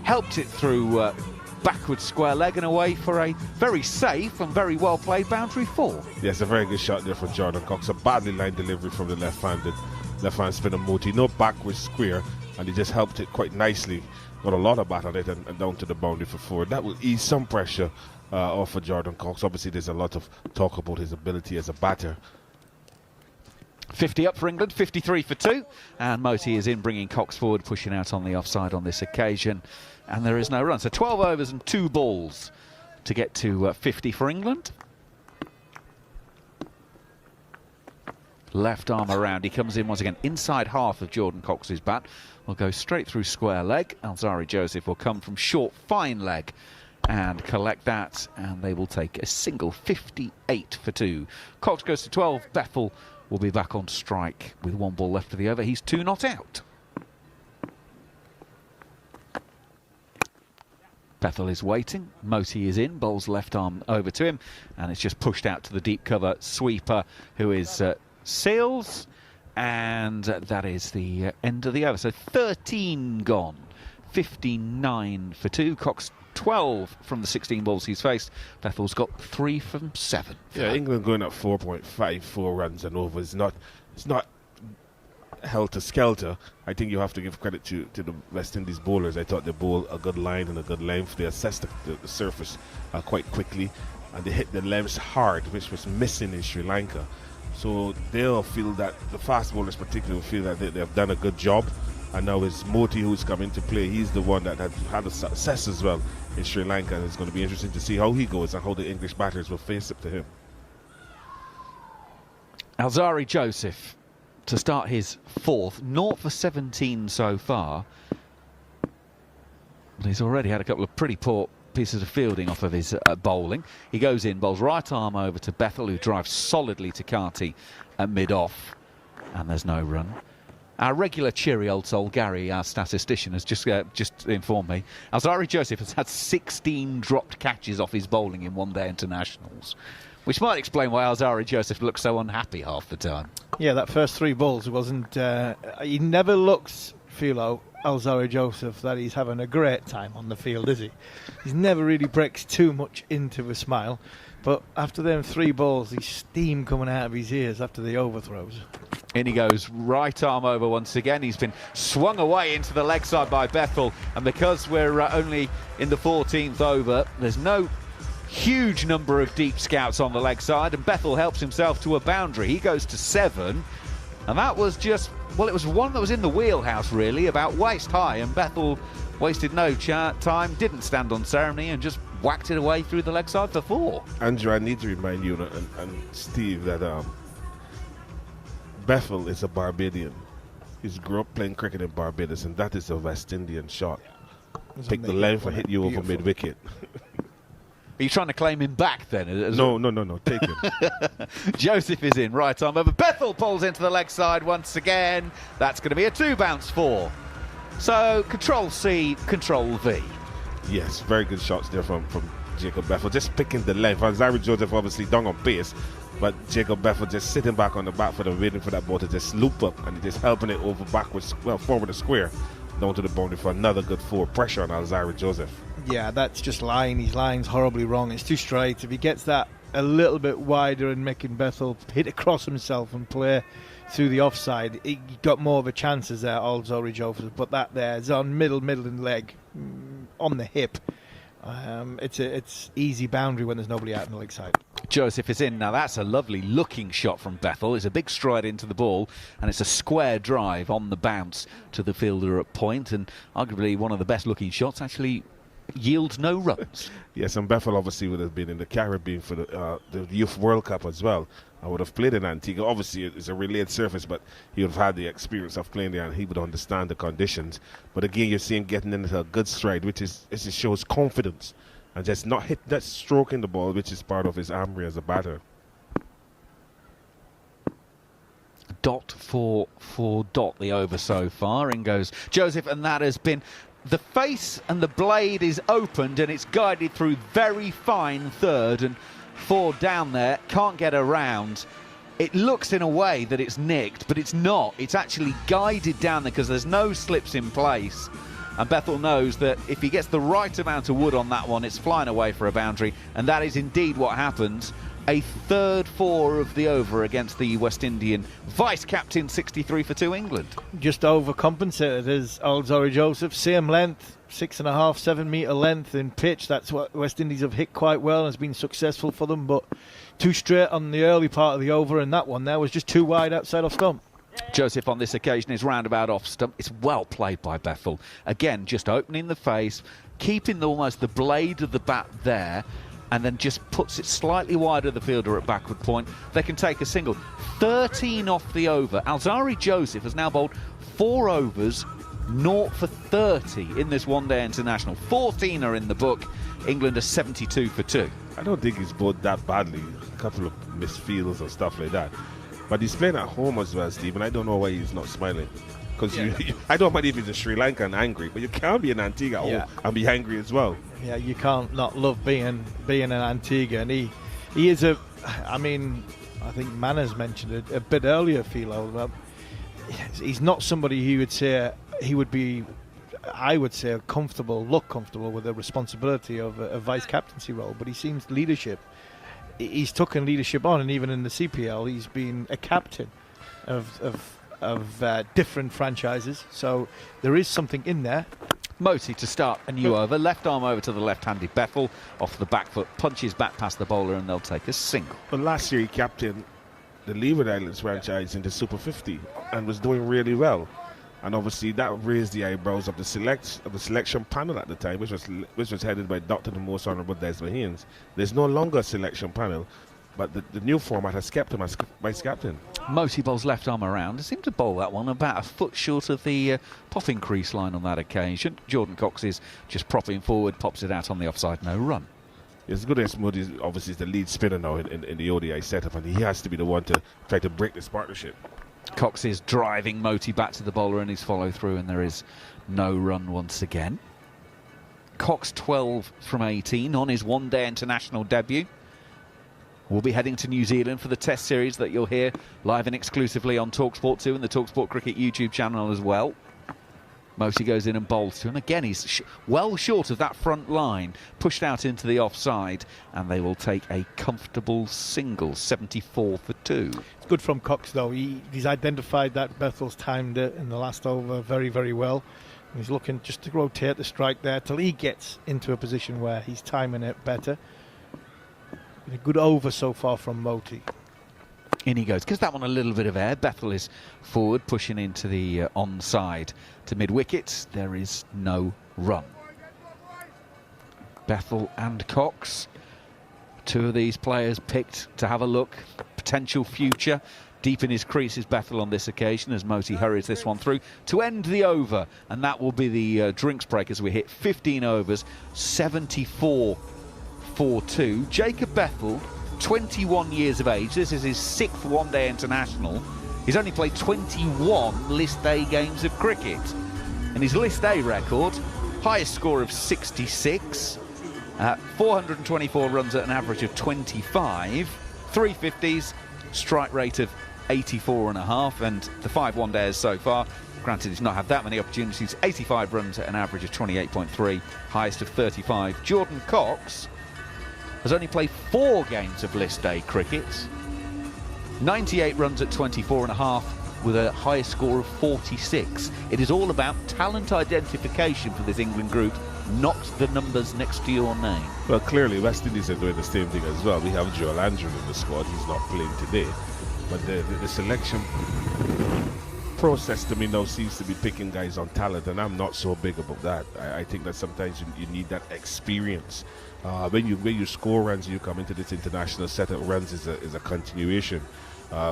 Helped it through backward square leg and away for a very safe and very well played boundary 4. Yes, a very good shot there from Jordan Cox. A badly lined delivery from the left-hand spinner Moti. No backward square, and he just helped it quite nicely. Got a lot of bat on it and down to the boundary for 4. That will ease some pressure off of Jordan Cox. Obviously, there's a lot of talk about his ability as a batter. 50 up for England, 53 for 2, and Moti is in, bringing Cox forward, pushing out on the offside on this occasion, and there is no run. So 12 overs and 2 balls to get to 50 for England. Left arm around, he comes in once again, inside half of Jordan Cox's bat, will go straight through square leg. Alzarri Joseph will come from short, fine leg and collect that, and they will take a single, 58 for 2. Cox goes to 12, Bethel will be back on strike with 1 ball left of the over. He's 2 not out. Bethel is waiting, Moti is in, bowls left arm over to him, and it's just pushed out to the deep cover sweeper, who is Seals, and that is the end of the over. So 13 gone, 59 for 2. Cox 12 from the 16 balls he's faced. Bethel's got 3 from 7. Yeah, England going up 4.54 runs and over is not, it's not helter-skelter. I think you have to give credit to the West Indies bowlers. I thought they bowled a good line and a good length. They assessed the surface quite quickly, and they hit the lengths hard, which was missing in Sri Lanka. So they'll feel that, the fast bowlers particularly feel that they have done a good job. And now it's Moti who's come into play. He's the one that has had a success as well in Sri Lanka, and it's going to be interesting to see how he goes and how the English batters will face up to him. Alzarri Joseph to start his 4th, 0 for 17 so far. But he's already had a couple of pretty poor pieces of fielding off of his bowling. He goes in, bowls right arm over to Bethel, who drives solidly to Carty at mid-off, and there's no run. Our regular cheery old soul, Gary, our statistician, has just informed me Alzarri Joseph has had 16 dropped catches off his bowling in one-day internationals, which might explain why Alzarri Joseph looks so unhappy half the time. Yeah, that first 3 balls wasn't... he never looks, Philo, Alzarri Joseph, that he's having a great time on the field, is he? He's never really breaks too much into a smile, but after them 3 balls, there's steam coming out of his ears after the overthrows. In he goes, right arm over once again. He's been swung away into the leg side by Bethel, and because we're only in the 14th over, there's no huge number of deep scouts on the leg side, and Bethel helps himself to a boundary. He goes to 7, and that was just, well, it was one that was in the wheelhouse really, about waist high, and Bethel wasted no time, didn't stand on ceremony, and just whacked it away through the leg side for 4. Andrew, I need to remind you and Steve that Bethel is a Barbadian. He's grew up playing cricket in Barbados, and that is a West Indian shot. Take the length and hit you over mid-wicket. Are you trying to claim him back then? No, take him. Joseph is in, right arm over. Bethel pulls into the leg side once again. That's going to be a 2 bounce 4. So, Control-C, Control-V. Yes, very good shots there from Jacob Bethel. Just picking the length. Alzarri Joseph obviously down on pace, but Jacob Bethel just sitting back on the back foot and waiting for that ball to just loop up, and just helping it over backwards, well, forward the square, down to the boundary for another good 4. Pressure on Alzarri Joseph. Yeah, that's just lying. His line's horribly wrong. It's too straight. If he gets that a little bit wider and making Bethel hit across himself and play through the offside, he got more of a chance as there, Alzarri Joseph. But that there is on middle leg, on the hip. It's easy boundary when there's nobody out on the leg side. Joseph is in. Now that's a lovely looking shot from Bethel. It's a big stride into the ball, and it's a square drive on the bounce to the fielder at point, and arguably one of the best looking shots. Actually yields no runs. Yes, and Bethel obviously would have been in the Caribbean for the Youth World Cup as well. I would have played in Antigua. Obviously, it's a relayed surface, but he would have had the experience of playing there, and he would understand the conditions. But again, you're seeing getting into a good stride, which shows confidence, and just not hit that stroking the ball, which is part of his armory as a batter. Dot for Dot the over so far. In goes Joseph, and that has been... The face and the blade is opened, and it's guided through very fine third, and 4 down there, can't get around. It looks in a way that it's nicked, but it's not. It's actually guided down there because there's no slips in place. And Bethel knows that if he gets the right amount of wood on that one, it's flying away for a boundary, and that is indeed what happens. a third four of the over against the West Indian vice-captain, 63 for 2 England. Just overcompensated as old Zori Joseph. Same length, 6.5, 7 metre length in pitch. That's what West Indies have hit quite well and has been successful for them, but too straight on the early part of the over, and that one there was just too wide outside off stump. Joseph on this occasion is roundabout off stump. It's well played by Bethel. Again, just opening the face, keeping almost the blade of the bat there, and then just puts it slightly wider of the fielder at backward point. They can take a single. 13 off the over. Alzari Joseph has now bowled 4 overs, 0 for 30 in this one-day international. 14 are in the book. England are 72 for 2. I don't think he's bowled that badly. A couple of misfields and stuff like that. But he's playing at home as well, Steve, and I don't know why he's not smiling. Because I don't mind if he's a Sri Lankan angry, but you can't be an Antigua and be angry as well. Yeah, you can't not love being an Antigua, and he is a. I mean, I think Manners mentioned it a bit earlier, Philo. He's not somebody who would say he would be. I would say look comfortable with the responsibility of a vice captaincy role, but he seems leadership. He's taken leadership on, and even in the CPL, he's been a captain of different franchises. So there is something in there. Moti to start a new over. Left arm over to the left-handed Bethel. Off the back foot, punches back past the bowler, and they'll take a single. But last year he captained the Leeward Islands franchise in the Super 50 and was doing really well. And obviously that raised the eyebrows of the selection panel at the time, which was headed by Dr. the Most Honourable Desmond Haynes. There's no longer a selection panel, but the new format has kept him as vice captain. Moti bowls left arm around. He seemed to bowl that one about a foot short of the popping crease line on that occasion. Jordan Cox is just propping forward, pops it out on the offside, no run. It's good as Moti obviously is the lead spinner now in the ODI setup, and he has to be the one to try to break this partnership. Cox is driving Moti back to the bowler and his follow through, and there is no run once again. Cox 12 from 18 on his one-day international debut. We'll be heading to New Zealand for the Test series that you'll hear live and exclusively on TalkSport 2 and the TalkSport Cricket YouTube channel as well. Moti goes in and bowls to him. Again, he's well short of that front line, pushed out into the offside, and they will take a comfortable single, 74 for 2. It's good from Cox, though. He's identified that Bethel's timed it in the last over very, very well. And he's looking just to rotate the strike there till he gets into a position where he's timing it better. A good over so far from Moti. In he goes. Gives that one a little bit of air. Bethel is forward, pushing into the onside to mid-wicket. There is no run. Bethel and Cox, two of these players picked to have a look. Potential future. Deep in his crease is Bethel on this occasion as Moti hurries this one through to end the over. And that will be the drinks break as we hit 15 overs, 74 for 2. Jacob Bethel, 21 years of age. This is his 6th one-day international. He's only played 21 List A games of cricket. And his List A record, highest score of 66, 424 runs at an average of 25, 350s, strike rate of 84.5, and the 5 one-dayers so far, granted he's not had that many opportunities, 85 runs at an average of 28.3, highest of 35. Jordan Cox has only played 4 games of List A cricket, 98 runs at 24.5 with a highest score of 46. It is all about talent identification for this England group, not the numbers next to your name. Well, clearly West Indies are doing the same thing as well. We have Joel Andrew in the squad. He's not playing today, but the selection process to me now seems to be picking guys on talent, and I'm not so big about that. I think that sometimes you need that experience. When you score runs, you come into this international setup. Runs is a continuation.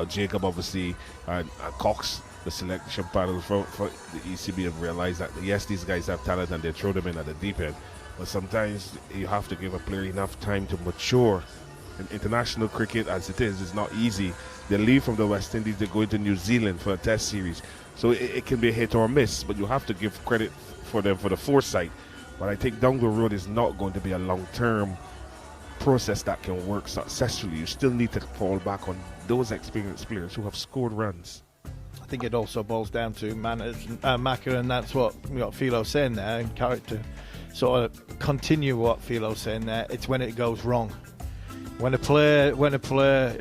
Jacob obviously and Cox, the selection panel for the ECB have realized that yes, these guys have talent and they throw them in at the deep end. But sometimes you have to give a player enough time to mature. In international cricket, as it is, it's not easy. They leave from the West Indies, they go into New Zealand for a Test series. So it can be a hit or miss, but you have to give credit for them for the foresight. But I think down the road is not going to be a long-term process that can work successfully. You still need to fall back on those experienced players who have scored runs. I think it also boils down to Macca, and that's what Philo's saying there, and to sort of continue what Philo's saying there. It's when it goes wrong. when a player,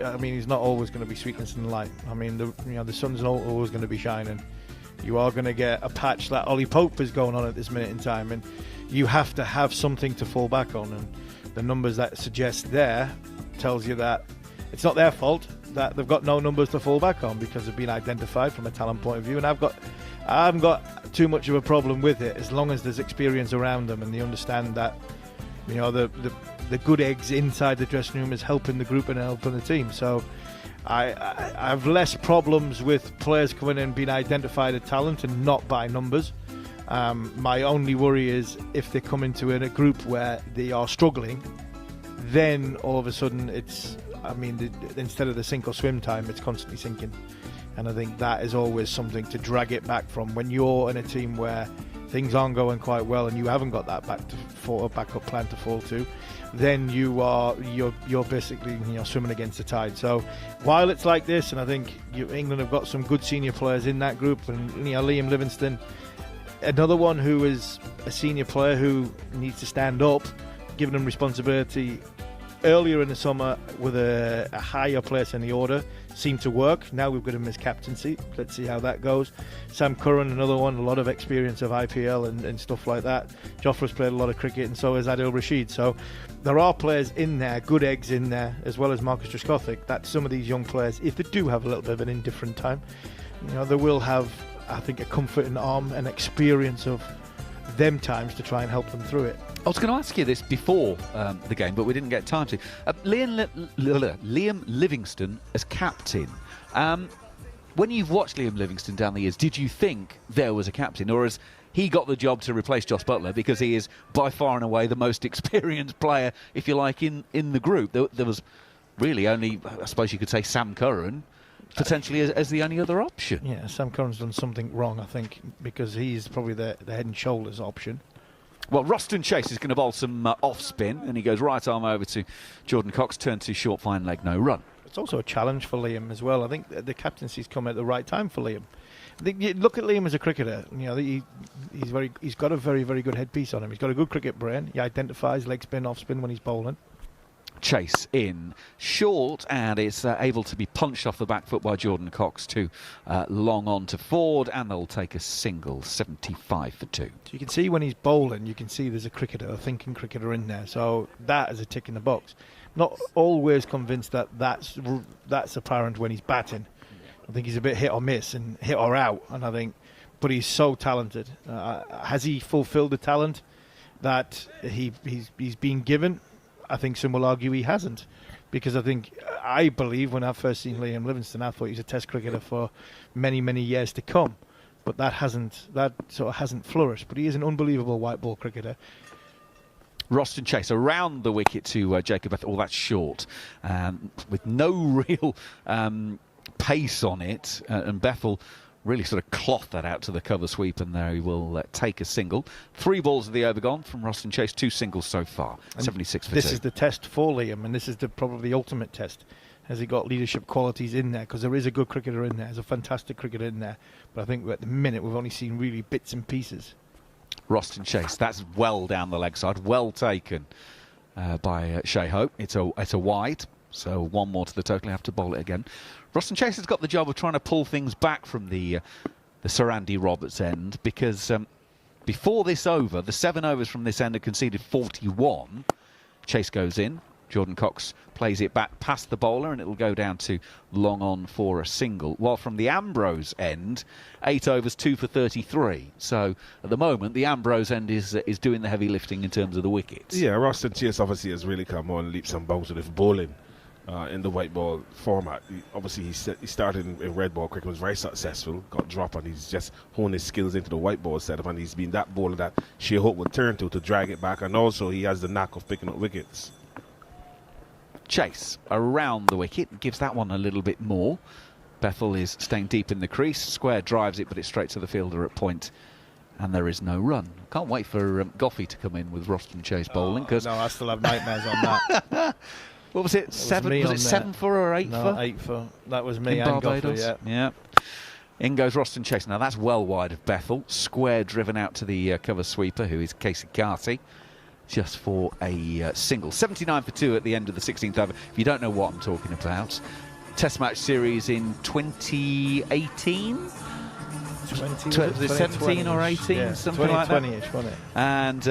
I mean, he's not always going to be sweetness and light. I mean, the sun's not always going to be shining. You are going to get a patch that Ollie Pope is going on at this minute in time, and you have to have something to fall back on. And the numbers that suggest there tells you that it's not their fault that they've got no numbers to fall back on, because they've been identified from a talent point of view. And I haven't got too much of a problem with it, as long as there's experience around them and they understand that, you know, the good eggs inside the dressing room is helping the group and helping the team. So I have less problems with players coming in and being identified as talent and not by numbers. My only worry is if they come into a group where they are struggling, then all of a sudden instead of the sink or swim time, it's constantly sinking. And I think that is always something to drag it back from. When you're in a team where things aren't going quite well and you haven't got that backup plan to fall to, then you're basically swimming against the tide. So while it's like this, and I think England have got some good senior players in that group, and Liam Livingstone, another one who is a senior player who needs to stand up, giving him responsibility earlier in the summer with a higher place in the order, seemed to work. Now we've got him as captaincy. Let's see how that goes. Sam Curran, another one, a lot of experience of IPL and stuff like that. Joffre's played a lot of cricket, and so has Adil Rashid. So there are players in there, good eggs in there, as well as Marcus Trescothick, that some of these young players, if they do have a little bit of an indifferent time, they will have, I think, a comforting arm and experience of them times to try and help them through it. I was going to ask you this before the game, but we didn't get time to. Liam Livingstone as captain. When you've watched Liam Livingstone down the years, did you think there was a captain, or has he got the job to replace Josh Butler because he is by far and away the most experienced player, if you like, in the group? There was really only, I suppose you could say, Sam Curran potentially as the only other option. Yeah, Sam Curran's done something wrong, I think, because he's probably the head and shoulders option. Well, Roston Chase is going to bowl some off spin, and he goes right arm over to Jordan Cox, turn to short, fine leg, no run. It's also a challenge for Liam as well. I think the captaincy's come at the right time for Liam. I think you look at Liam as a cricketer. He's got a very, very good headpiece on him. He's got a good cricket brain. He identifies leg spin, off spin when he's bowling. Chase in short, and it's able to be punched off the back foot by Jordan Cox to long on to Ford, and they'll take a single, 75 for 2. So you can see when he's bowling, you can see there's a cricketer, a thinking cricketer in there. So that is a tick in the box. Not always convinced that's apparent when he's batting. I think he's a bit hit or miss and hit or out, and but he's so talented. Has he fulfilled the talent that he's been given? I think some will argue he hasn't, because I believe when I first seen Liam Livingstone, I thought he was a Test cricketer for many, many years to come, but that sort of hasn't flourished. But he is an unbelievable white ball cricketer. Roston Chase around the wicket to Jacob Bethel. All that's short, with no real pace on it, and Bethel really sort of cloth that out to the cover sweep, and there he will take a single. 3 balls of the over gone from Roston Chase, 2 singles so far, and 76 for 2. This is the test for Liam, and this is probably the ultimate test. Has he got leadership qualities in there? Because there is a good cricketer in there, there's a fantastic cricketer in there, but I think at the minute we've only seen really bits and pieces. Roston Chase, that's well down the leg side, well taken by Shea Hope. It's a wide, so 1 more to the total. You have to bowl it again. Roston Chase has got the job of trying to pull things back from the Sir Andy Roberts end, because before this over, the 7 overs from this end had conceded 41. Chase goes in. Jordan Cox plays it back past the bowler, and it'll go down to long on for a single. While from the Ambrose end, 8 overs, 2 for 33. So at the moment, the Ambrose end is doing the heavy lifting in terms of the wickets. Yeah, Roston Chase obviously has really come on leaps and bounds with his bowling. In the white ball format. He started in red ball cricket, was very successful, got dropped, and he's just honed his skills into the white ball setup, and he's been that bowler that Shea Hope would turn to drag it back, and also he has the knack of picking up wickets. Chase around the wicket, gives that one a little bit more. Bethel is staying deep in the crease, square drives it, but it's straight to the fielder at point, and there is no run. Can't wait for Goffey to come in with Roston Chase bowling, because no, I still have nightmares on that. What was it? 7? Was it 7 for or 8 for? 8 for. That was me in and Barbados. Goffey, Yeah. In goes Roston Chase. Now that's well wide of Bethel. Square driven out to the cover sweeper, who is Casey Carty. just for a single. 79 for 2 at the end of the 16th over. If you don't know what I'm talking about, Test match series in 2018? 17 or 18, something like that. 20-ish, wasn't it? And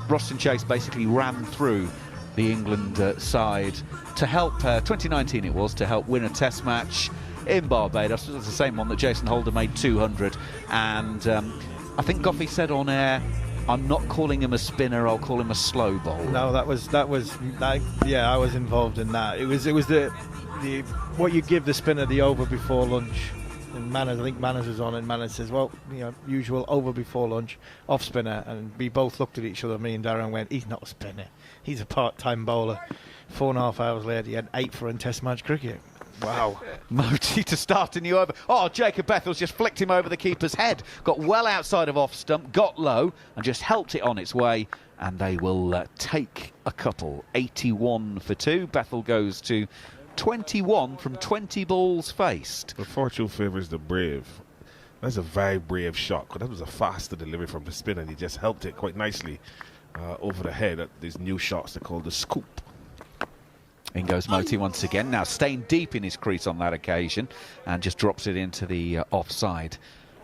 Roston Chase basically ran through the England side to help, 2019 it was, to help win a Test match in Barbados. It was the same one that Jason Holder made 200. And I think Goffey said on air, I'm not calling him a spinner, I'll call him a slow bowler. No, that was I was involved in that. It was the what you give the spinner the over before lunch. And Manners, I think Manners was on, and Manners says, well, usual over before lunch, off spinner. And we both looked at each other, me and Darren, and went, he's not a spinner, he's a part-time bowler. 4.5 hours later, he had 8 for in Test match cricket. Wow. Moti to start a new over. Oh, Jacob Bethel's just flicked him over the keeper's head. Got well outside of off stump, got low, and just helped it on its way. And they will take a couple. 81 for 2. Bethel goes to 21 from 20 balls faced. The fortune favours the brave. That's a very brave shot, because that was a faster delivery from the spinner, and he just helped it quite nicely over the head. These new shots, they're called the scoop. In goes Moti once again, now staying deep in his crease on that occasion, and just drops it into the offside.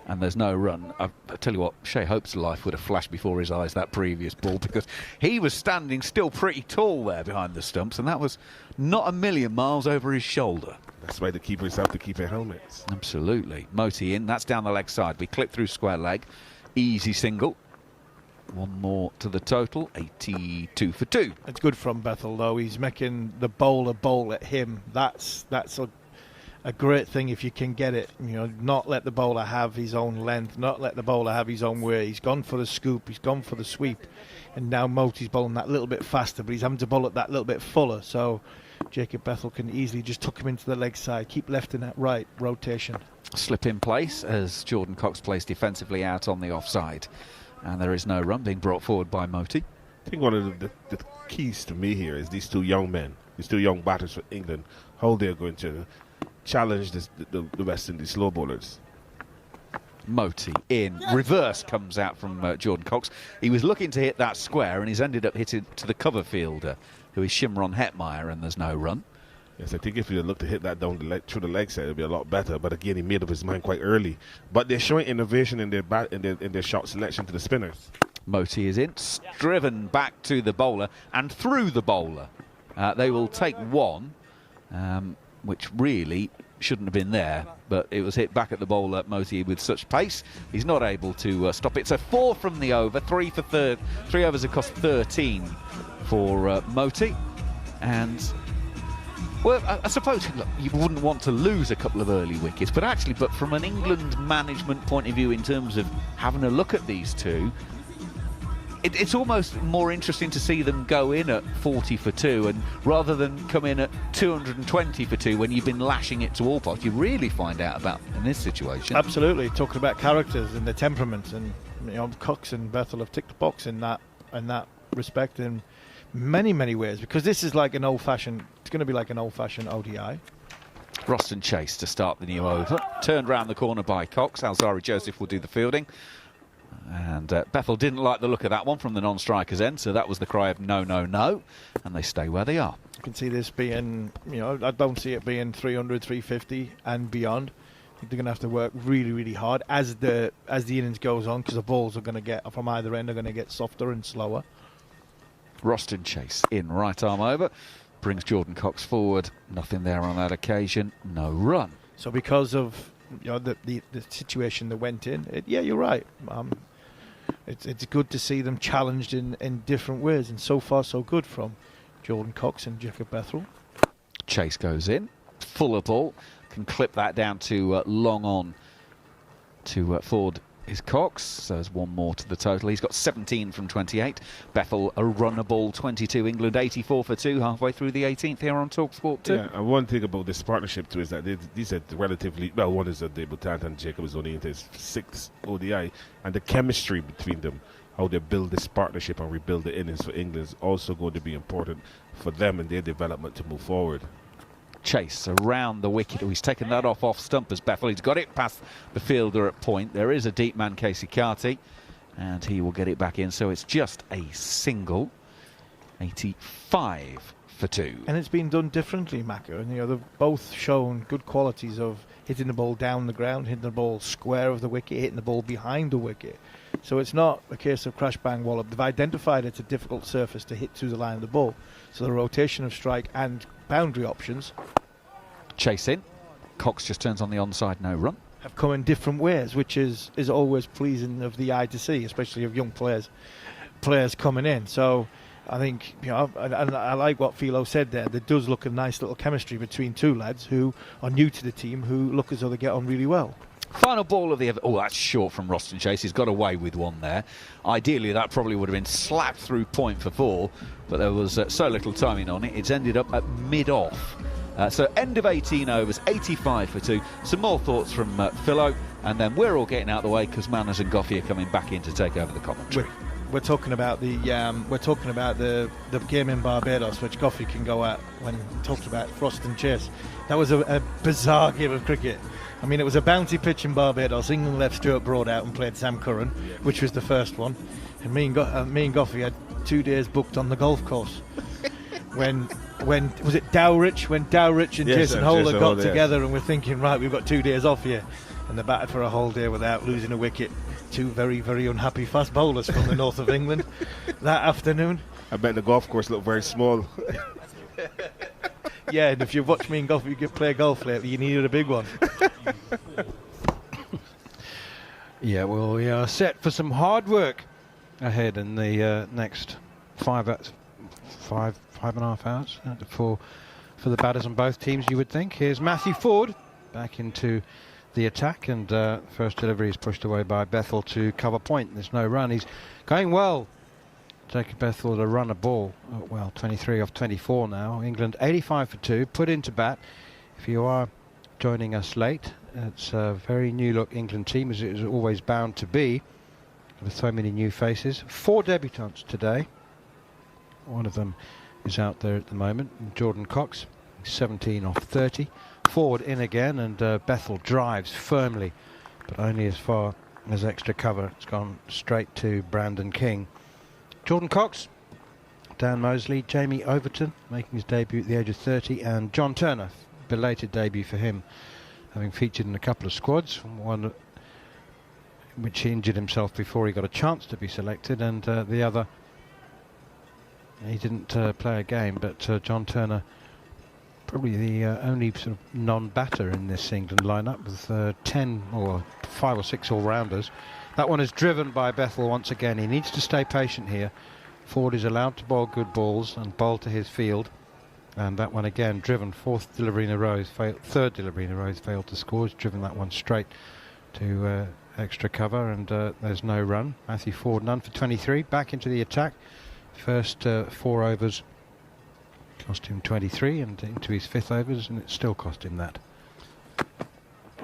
And there's no run. I tell you what, Shea Hope's life would have flashed before his eyes that previous ball, because he was standing still pretty tall there behind the stumps, and that was not a million miles over his shoulder. That's why the keepers have to keep their helmets. Absolutely. Moti in, that's down the leg side. We clip through square leg. Easy single. One more to the total, 82 for 2. It's good from Bethel, though. He's making the bowler bowl at him. That's a great thing if you can get it. Not let the bowler have his own length, not let the bowler have his own way. He's gone for the scoop, he's gone for the sweep, and now Moti's bowling that little bit faster, but he's having to bowl it that little bit fuller. So Jacob Bethel can easily just tuck him into the leg side, keep left and right rotation. Slip in place as Jordan Cox plays defensively out on the offside. And there is no run being brought forward by Moti. I think one of the keys to me here is these two young men, these two young batters for England, how they're going to challenge the West Indies slow bowlers. Moti in reverse comes out from Jordan Cox. He was looking to hit that square, and he's ended up hitting to the cover fielder, who is Shimron Hetmeyer, and there's no run. Yes, I think if he'd looked to hit that down through the leg side, it'd be a lot better. But again, he made up his mind quite early. But they're showing innovation in their shot selection to the spinners. Moti is in, driven back to the bowler and through the bowler. They will take one, which really shouldn't have been there, but it was hit back at the bowler, Moti, with such pace. He's not able to stop it. So 4 from the over, 3 for third. 3 overs have cost 13 for Moti. And well, I suppose, look, you wouldn't want to lose a couple of early wickets, but from an England management point of view, in terms of having a look at these two, it's almost more interesting to see them go in at 40 for 2, and rather than come in at 220 for 2 when you've been lashing it to all parts. You really find out about in this situation. Absolutely, talking about characters and their temperaments, and Cox and Bethel have ticked the box in that respect in many ways, because this is like an old-fashioned. It's going to be like an old-fashioned ODI. Roston Chase to start the new over. Turned round the corner by Cox. Alzari Joseph will do the fielding. And Bethel didn't like the look of that one from the non-striker's end, so that was the cry of no, no, no. And they stay where they are. You can see this being, I don't see it being 300, 350 and beyond. I think they're going to have to work really hard as the innings goes on, because the balls are going to get, from either end, are going to get softer and slower. Roston Chase in, right arm over. Brings Jordan Cox forward. Nothing there on that occasion. No run. So because of the situation that went in, you're right. It's good to see them challenged in different ways, and so far so good from Jordan Cox and Jacob Bethel. Chase goes in. Fuller ball. Can clip that down to long on to Ford. Is Cox, so there's one more to the total. He's got 17 from 28. Bethel a runner ball, 22. England 84 for 2, halfway through the 18th here on TalkSport 2. Yeah, and one thing about this partnership too is that these are relatively, well, one is a debutant and Jacob is only into his 6th ODI, and the chemistry between them, how they build this partnership and rebuild the innings for England, is also going to be important for them and their development to move forward. Chase around the wicket. He's taken that off stump as Bethel. He's got it past the fielder at point. There is a deep man, Casey Carty, and he will get it back in. So it's just a single. 85 for 2. And it's been done differently, Maka. And they've both shown good qualities of hitting the ball down the ground, hitting the ball square of the wicket, hitting the ball behind the wicket. So it's not a case of crash bang wallop. They've identified it's a difficult surface to hit through the line of the ball. So the rotation of strike and boundary options, chase in. Cox just turns on the onside, no run. Have come in different ways, which is always pleasing of the eye to see, especially of young players coming in. So I think, I like what Philo said there. There does look a nice little chemistry between two lads who are new to the team, who look as though they get on really well. Final ball of the... Oh, that's short from Roston Chase. He's got away with one there. Ideally, that probably would have been slapped through point for 4, but there was so little timing on it. It's ended up at mid-off. So end of 18 overs, 85 for 2. Some more thoughts from Philo, and then we're all getting out of the way because Manners and Goffey are coming back in to take over the commentary. We're talking about the game in Barbados, which Goffey can go at when he talks about Roston Chase. That was a bizarre game of cricket. I mean, it was a bouncy pitch in Barbados. England left Stuart Broad out and played Sam Curran, which was the first one. And me and Goffey had 2 days booked on the golf course. when was it Dowrich? When Dowrich and Jason Holder got together and we're thinking, right, we've got 2 days off here. And they batted for a whole day without losing a wicket. 2 very, very unhappy fast bowlers from the north of England that afternoon. I bet the golf course looked very small. Yeah, and if you watch me and Goffey play golf lately, you needed a big one. Yeah, well, we are set for some hard work ahead in the next 5.5 hours for the batters on both teams, you would think. Here's Matthew Ford back into the attack, and first delivery is pushed away by Bethel to cover point. There's no run. He's going well. Jacob Bethel to run a ball. Oh, well, 23 off 24 now. England 85 for 2. Put into bat. If you are joining us late, it's a very new look England team, as it is always bound to be, with so many new faces. 4 debutants today. One of them is out there at the moment, Jordan Cox, 17 off 30. Forward in again, and Bethel drives firmly, but only as far as extra cover. It's gone straight to Brandon King. Jordan Cox, Dan Mosley, Jamie Overton making his debut at the age of 30, and John Turner, belated debut for him, having featured in a couple of squads, one which he injured himself before he got a chance to be selected, and the other he didn't play a game, but John Turner probably the only sort of non-batter in this England lineup, with 10 or 5 or 6 all-rounders. That one is driven by Bethel once again. He needs to stay patient here. Ford is allowed to bowl good balls and bowl to his field, and that one again driven. Third delivery in a row has failed to score. He's driven that one straight to extra cover, and there's no run. Matthew Ford none for 23, back into the attack. First 4 overs cost him 23, and into his 5th overs, and it still cost him that.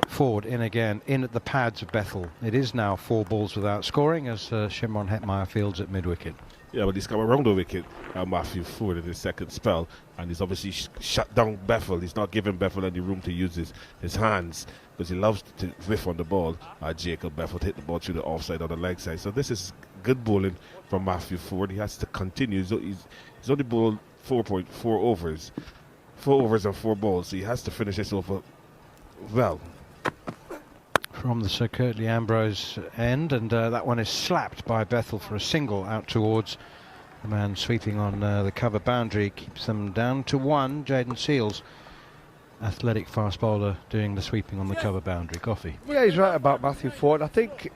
Ford in again, in at the pads of Bethel. It is now 4 balls without scoring as Shimron Hetmeyer fields at mid-wicket. Yeah, but he's come around the wicket, Matthew Ford, in his second spell, and he's obviously shut down Bethel. He's not giving Bethel any room to use his hands, because he loves to whiff on the ball. Jacob Bethel hit the ball through the offside on the leg side. So this is good bowling from Matthew Ford. He has to continue. He's only bowled 4.4 overs. 4 overs and 4 balls, so he has to finish this over well. From the Sir Curtly Ambrose end, and that one is slapped by Bethel for a single out towards the man sweeping on the cover boundary. Keeps them down to 1. Jaden Seals, athletic fast bowler, doing the sweeping on the cover boundary. Coffee. Yeah, he's right about Matthew Ford. I think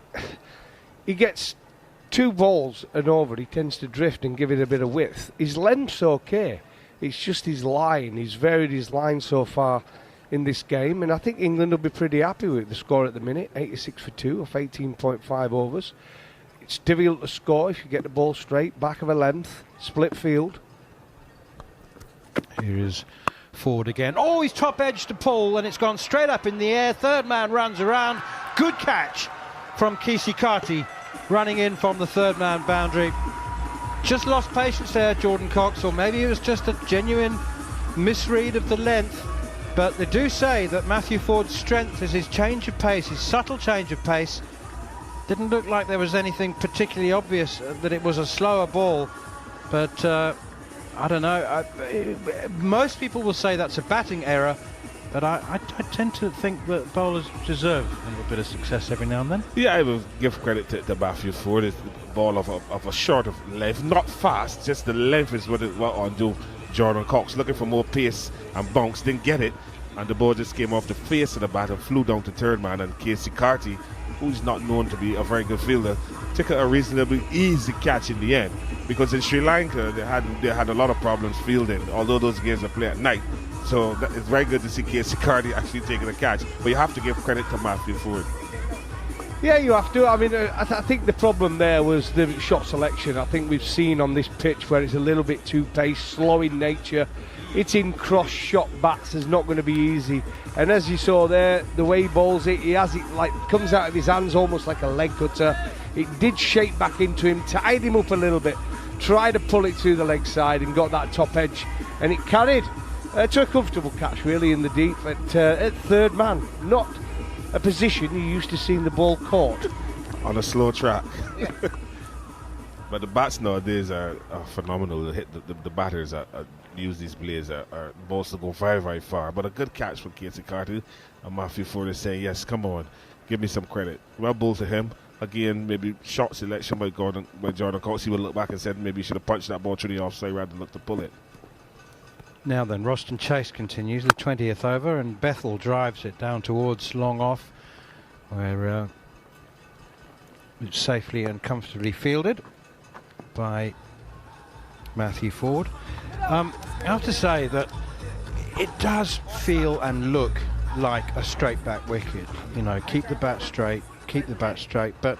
he gets 2 balls and over. He tends to drift and give it a bit of width. His length's okay. It's just his line. He's varied his line so far in this game, and I think England will be pretty happy with the score at the minute. 86 for 2 off 18.5 overs. It's difficult to score if you get the ball straight, back of a length, split field. Here is Ford again. Oh, he's top edge to pull, and it's gone straight up in the air. Third man runs around. Good catch from Kisikati, running in from the third man boundary. Just lost patience there, Jordan Cox, or maybe it was just a genuine misread of the length. But they do say that Matthew Ford's strength is his change of pace, his subtle change of pace. Didn't look like there was anything particularly obvious that it was a slower ball, but I don't know. Most people will say that's a batting error, but I tend to think that bowlers deserve a little bit of success every now and then. Yeah, I will give credit to Matthew Ford. It's the ball of a short of length, not fast, just the length is what undo Jordan Cox. Looking for more pace and bounce, didn't get it, and the ball just came off the face of the bat and flew down to third man, and Casey Carty, who's not known to be a very good fielder, took a reasonably easy catch in the end. Because in Sri Lanka, they had a lot of problems fielding, although those games are played at night. So it's very good to see Casey Carty actually taking a catch. But you have to give credit to Matthew Ford. Yeah, you have to. I mean, I think the problem there was the shot selection. I think we've seen on this pitch where it's a little bit too paced, slow in nature. Hitting cross-shot bats is not going to be easy. And as you saw there, the way he bowls it, he has it like comes out of his hands almost like a leg cutter. It did shape back into him, tied him up a little bit, tried to pull it through the leg side and got that top edge, and it carried to a comfortable catch really in the deep at third man. Not a position you used to seeing the ball caught on a slow track. Yeah. But the bats nowadays are phenomenal. They hit the batters use these blades are balls to go very, very far. But a good catch from Casey Carty, and Matthew Ford is saying, yes, come on, give me some credit. Well bowled to him. Again, maybe shot selection by Jordan Cox. He would look back and said maybe he should have punched that ball through the offside rather than look to pull it. Now then, Roston Chase continues the 20th over, and Bethel drives it down towards long off, where it's safely and comfortably fielded by Matthew Ford. I have to say that it does feel and look like a straight back wicket. You know, keep the bat straight, but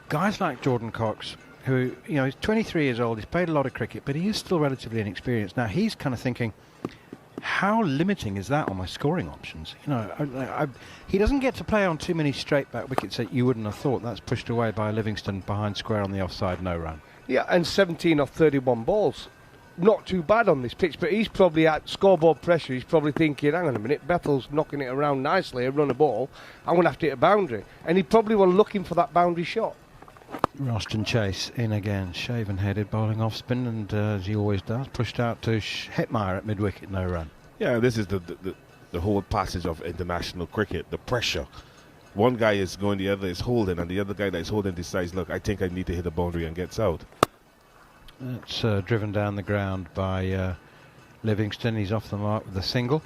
guys like Jordan Cox, who, you know, he's 23 years old, he's played a lot of cricket, but he is still relatively inexperienced. Now he's kind of thinking, how limiting is that on my scoring options? You know, he doesn't get to play on too many straight back wickets that you wouldn't have thought. That's pushed away by Livingston behind square on the offside, no run. Yeah, and 17 off 31 balls. Not too bad on this pitch, but he's probably at scoreboard pressure. He's probably thinking, hang on a minute, Bethel's knocking it around nicely, a run a ball, I'm going to have to hit a boundary. And he probably was looking for that boundary shot. Roston Chase in again, shaven-headed, bowling off spin, and as he always does, pushed out to Hetmeyer at mid-wicket, no run. Yeah, this is the whole passage of international cricket, the pressure. One guy is going, the other is holding, and the other guy that is holding decides, look, I think I need to hit a boundary, and gets out. It's driven down the ground by Livingston. He's off the mark with a single.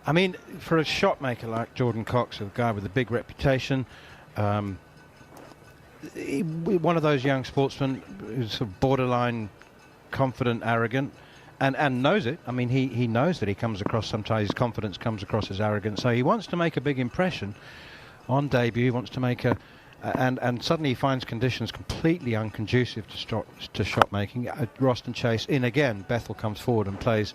I mean, for a shot maker like Jordan Cox, a guy with a big reputation, one of those young sportsmen who's sort of borderline confident, arrogant, and knows it. I mean, he knows that he comes across sometimes, his confidence comes across as arrogant, so he wants to make a big impression on debut. He wants to make a and suddenly he finds conditions completely unconducive to shot making. Roston Chase in again. Bethel comes forward and plays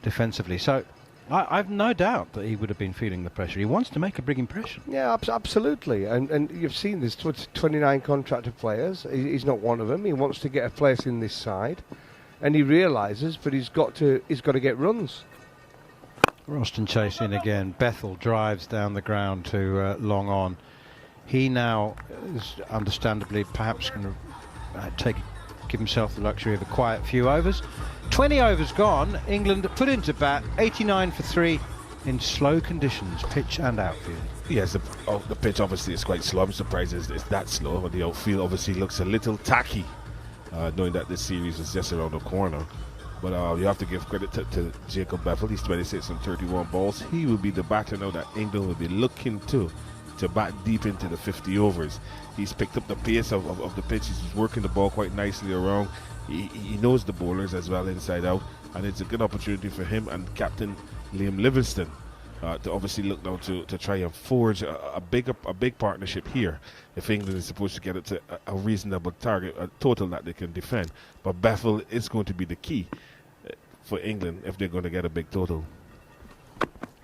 defensively. So I've no doubt that he would have been feeling the pressure. He wants to make a big impression. Yeah, absolutely. And you've seen there's 29 contracted players. He's not one of them. He wants to get a place in this side, and he realises, but he's got to get runs. Roston Chase in again. Bethel drives down the ground to long on. He now is understandably perhaps going to give himself the luxury of a quiet few overs. 20 overs gone. England put into bat 89 for 3 in slow conditions, pitch and outfield. Yes, the pitch obviously is quite slow. I'm surprised it's that slow, but the outfield obviously looks a little tacky, knowing that this series is just around the corner. But you have to give credit to Jacob Bethel. He's 26 and 31 balls. He will be the batter now that England will be looking to bat deep into the 50 overs. He's picked up the pace of the pitch. He's working the ball quite nicely around. He knows the bowlers as well inside out, and it's a good opportunity for him and Captain Liam Livingston to obviously look now to try and forge a big partnership here if England is supposed to get it to a reasonable target, a total that they can defend. But Bethel is going to be the key for England if they're going to get a big total.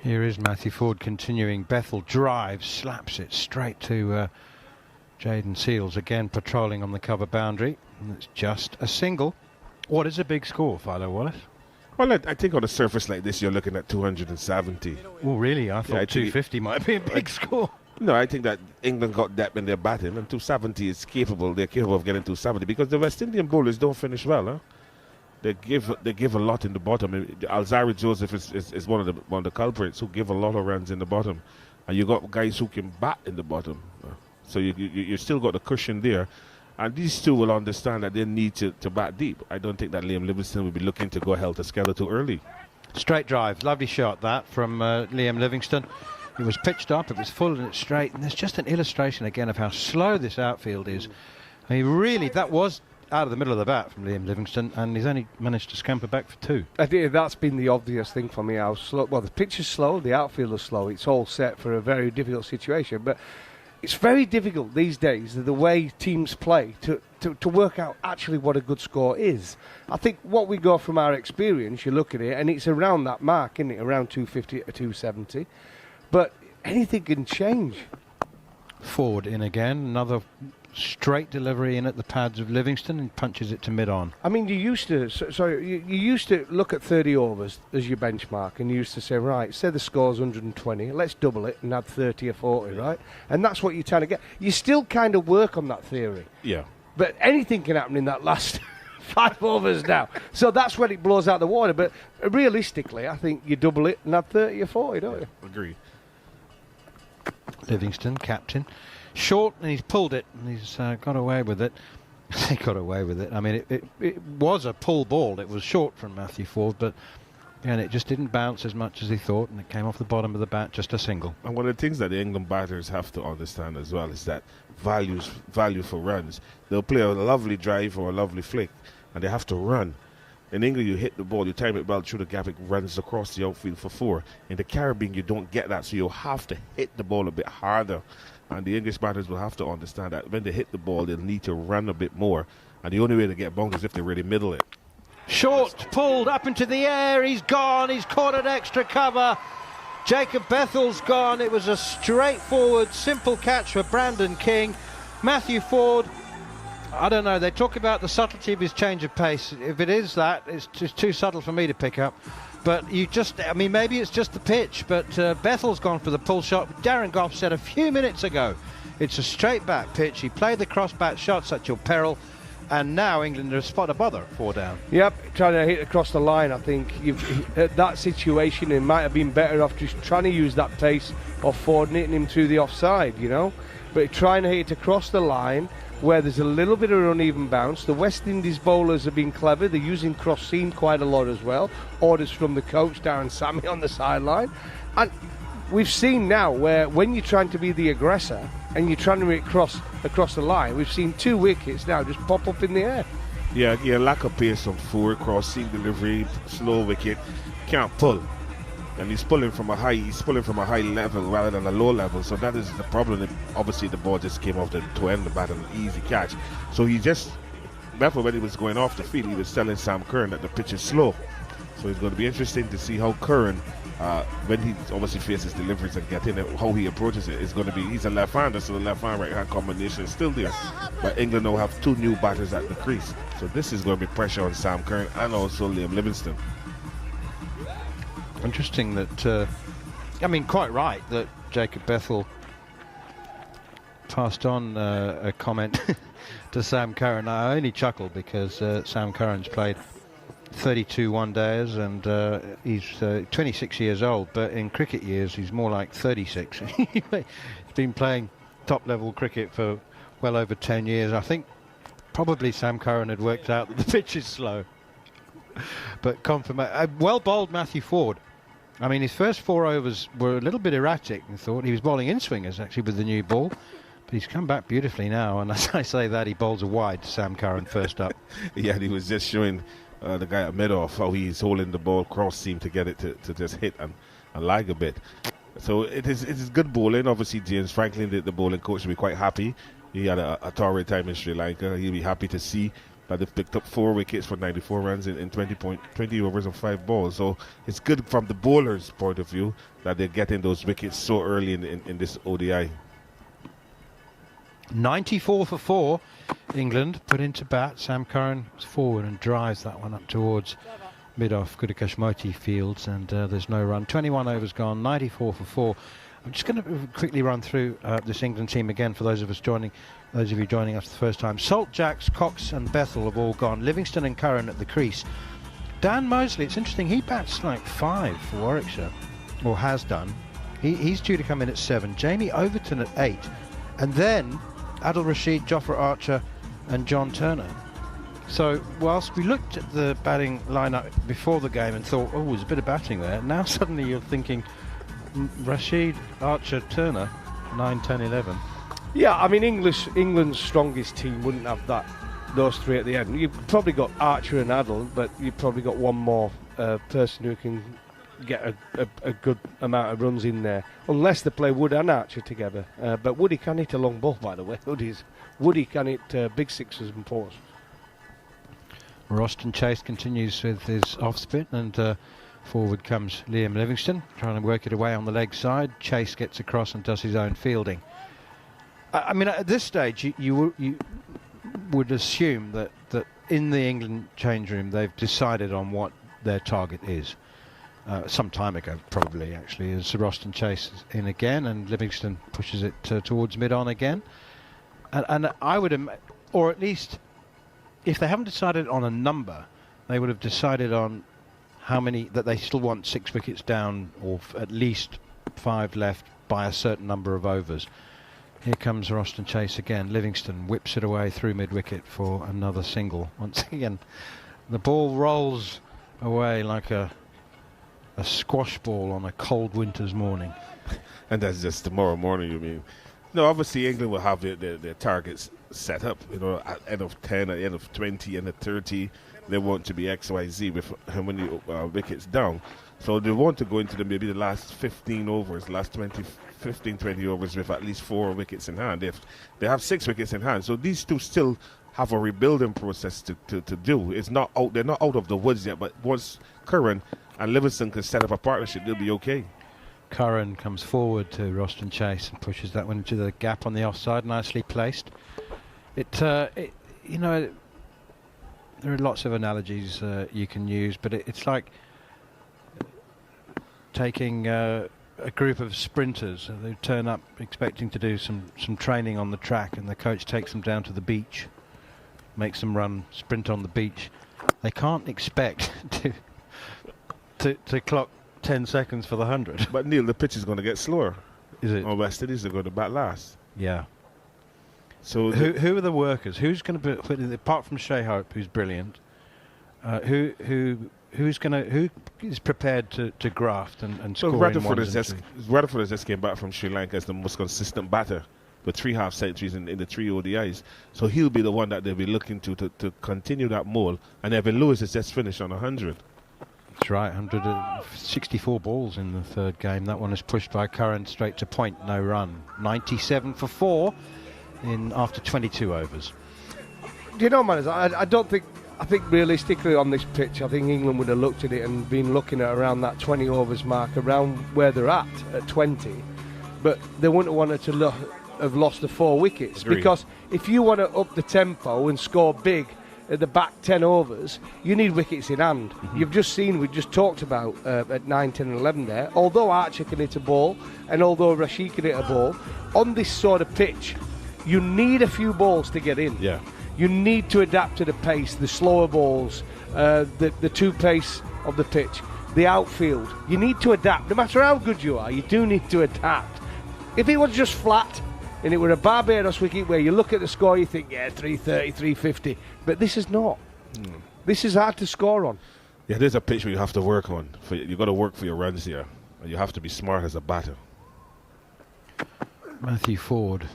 Here is Matthew Ford continuing. Bethel drives, slaps it straight to Jayden Seales, again patrolling on the cover boundary. And it's just a single. What is a big score, Philo Wallace? Well, I think on a surface like this, you're looking at 270. Oh, really? I thought 250 might be a big score. No, I think that England got depth in their batting, and 270 is capable. They're capable of getting 270 because the West Indian bowlers don't finish well. Huh? They give a lot in the bottom. Alzari Joseph is one of the culprits who give a lot of runs in the bottom, and you got guys who can bat in the bottom. So you still got the cushion there, and these two will understand that they need to bat deep. I don't think that Liam Livingstone will be looking to go helter-skelter too early. Straight drive, lovely shot that from Liam Livingstone. It was pitched up, it was full and it's straight, and there's just an illustration again of how slow this outfield is. I mean, really, that was out of the middle of the bat from Liam Livingstone, and he's only managed to scamper back for 2. I think that's been the obvious thing for me. How slow? Well, the pitch is slow, the outfield is slow. It's all set for a very difficult situation, but it's very difficult these days, the way teams play, to work out actually what a good score is. I think what we go from our experience, you look at it, and it's around that mark, isn't it? Around 250 to 270. But anything can change. Forward in again, another straight delivery in at the pads of Livingstone, and punches it to mid-on. I mean, you used to look at 30 overs as your benchmark, and you used to say, right, say the score's 120, let's double it and add 30 or 40, right? And that's what you're trying to get. You still kind of work on that theory. Yeah. But anything can happen in that last 5 overs now. So that's when it blows out the water. But realistically, I think you double it and add 30 or 40, don't you? Agree. Livingstone, captain. Short, and he's pulled it, and he's got away with it. He got away with it. I mean, it was a pull ball. It was short from Matthew Ford, but and it just didn't bounce as much as he thought, and it came off the bottom of the bat, just a single. And one of the things that the England batters have to understand as well is that value for runs. They'll play a lovely drive or a lovely flick, and they have to run. In England, you hit the ball, you time it well through the gap, it runs across the outfield for 4. In the Caribbean, you don't get that, so you'll have to hit the ball a bit harder. And the English batters will have to understand that when they hit the ball, they'll need to run a bit more. And the only way to get bonkers is if they really middle it. Short, pulled up into the air, he's gone, he's caught an extra cover. Jacob Bethel's gone. It was a straightforward, simple catch for Brandon King. Matthew Ford, I don't know, they talk about the subtlety of his change of pace. If it is that, it's just too subtle for me to pick up. But I mean, maybe it's just the pitch, but Bethel's gone for the pull shot. Darren Goff said a few minutes ago, it's a straight back pitch. He played the cross bat shots at your peril, and now England are a spot above her, 4 down. Yep, trying to hit across the line. I think at that situation, it might have been better off just trying to use that pace of Ford hitting him through the offside, you know. But trying to hit it across the line, where there's a little bit of uneven bounce. The West Indies bowlers have been clever. They're using cross seam quite a lot as well. Orders from the coach, Darren Sammy, on the sideline. And we've seen now where when you're trying to be the aggressor and you're trying to hit across the line, we've seen 2 wickets now just pop up in the air. Yeah, lack of pace on 4, cross seam delivery, slow wicket, can't pull. And he's pulling from a high level rather than a low level. So that is the problem. Obviously, the ball just came off to end the bat, an easy catch. So therefore, when he was going off the field, he was telling Sam Curran that the pitch is slow. So it's going to be interesting to see how Curran, when he obviously faces deliveries and get in it, how he approaches it. It's going to be, he's a left-hander, so the left-hand, right-hand combination is still there. But England now have 2 new batters at the crease. So this is going to be pressure on Sam Curran and also Liam Livingstone. Interesting that, quite right that Jacob Bethel passed on a comment to Sam Curran. I only chuckled because Sam Curran's played 32 one-dayers and he's 26 years old, but in cricket years he's more like 36. He's been playing top-level cricket for well over 10 years. I think probably Sam Curran had worked out that the pitch is slow. But well bowled Matthew Ford. I mean, his first 4 overs were a little bit erratic, I thought. He was bowling in-swingers, actually, with the new ball. But he's come back beautifully now, and as I say that, he bowls a wide to Sam Curran first up. Yeah, and he was just showing the guy at mid-off how he's holding the ball cross-seam to get it to just hit and lag a bit. So it is good bowling. Obviously, James Franklin, the bowling coach, will be quite happy. He had a torrid time in Sri Lanka. He'll be happy to see that they've picked up 4 wickets for 94 runs in 20 overs and 5 balls. So it's good from the bowler's point of view that they're getting those wickets so early in this ODI. 94 for 4. England put into bat. Sam Curran is forward and drives that one up towards mid-off Kudukashmoti fields, and there's no run. 21 overs gone, 94 for 4. I'm just going to quickly run through this England team again for those of you joining us the first time. Salt, Jacks, Cox and Bethel have all gone. Livingston and Curran at the crease. Dan Mosley, it's interesting, he bats like 5 for Warwickshire, or has done. He's due to come in at 7. Jamie Overton at 8. And then Adil Rashid, Jofra Archer and John Turner. So whilst we looked at the batting lineup before the game and thought, oh, there's a bit of batting there, now suddenly you're thinking Rashid, Archer, Turner, 9, 10, 11. Yeah, I mean, England's strongest team wouldn't have those 3 at the end. You've probably got Archer and Adel, but you've probably got one more person who can get a good amount of runs in there, unless they play Wood and Archer together. But Woody can hit a long ball, by the way. Woody can hit big sixes and fours. Roston Chase continues with his off-spin, and forward comes Liam Livingstone, trying to work it away on the leg side. Chase gets across and does his own fielding. I mean, at this stage, you would assume that in the England change room they've decided on what their target is. Some time ago, probably, actually, as Roston Chase is in again, and Livingstone pushes it towards mid-on again. And I would, or at least, if they haven't decided on a number, they would have decided on how many, that they still want 6 wickets down, or at least 5 left by a certain number of overs. Here comes Roston Chase again. Livingstone whips it away through mid-wicket for another single. Once again, the ball rolls away like a squash ball on a cold winter's morning. And that's just tomorrow morning, you mean? No, obviously England will have their targets set up, at end of 10, at the end of 20, and at 30. They want to be XYZ with how many wickets down. So they want to go into maybe the last 15 overs, last 20 overs with at least 4 wickets in hand. They have 6 wickets in hand. So these two still have a rebuilding process to do. It's not out. They're not out of the woods yet, but once Curran and Livingston can set up a partnership, they'll be okay. Curran comes forward to Roston Chase and pushes that one into the gap on the offside, nicely placed. There are lots of analogies you can use, but it's like taking a group of sprinters who turn up expecting to do some training on the track, and the coach takes them down to the beach, makes them sprint on the beach. They can't expect to clock 10 seconds for the 100. But Neil, the pitch is going to get slower. Is it? On West Indies, they're going to bat last. Yeah. So who are the workers? Who's going to be, apart from Shea Hope, who's brilliant? Who is prepared to graft and score in ones and twos? Rutherford has just came back from Sri Lanka as the most consistent batter with 3 half centuries in the 3 ODIs. So he'll be the one that they'll be looking to continue that mold. And Evan Lewis has just finished on 100. That's right, 164 balls in the 3rd game. That one is pushed by Curran straight to point, no run. 97 for 4 after 22 overs. Do you know, man, I think realistically on this pitch, I think England would have looked at it and been looking at around that 20 overs mark, around where they're at 20. But they wouldn't have wanted to have lost the 4 wickets. Agreed. Because if you want to up the tempo and score big at the back 10 overs, you need wickets in hand. Mm-hmm. You've just seen, we just talked about at 9, 10 and 11 there, although Archer can hit a ball and although Rashid can hit a ball, on this sort of pitch, you need a few balls to get in. Yeah. You need to adapt to the pace, the slower balls, the 2 pace of the pitch, the outfield. You need to adapt. No matter how good you are, you do need to adapt. If it was just flat and it were a Barbados wicket where you look at the score, you think, yeah, 330, 350. But this is not. This is hard to score on. Yeah, there's a pitch where you have to work on. You've got to work for your runs here. And you have to be smart as a batter. Matthew Forward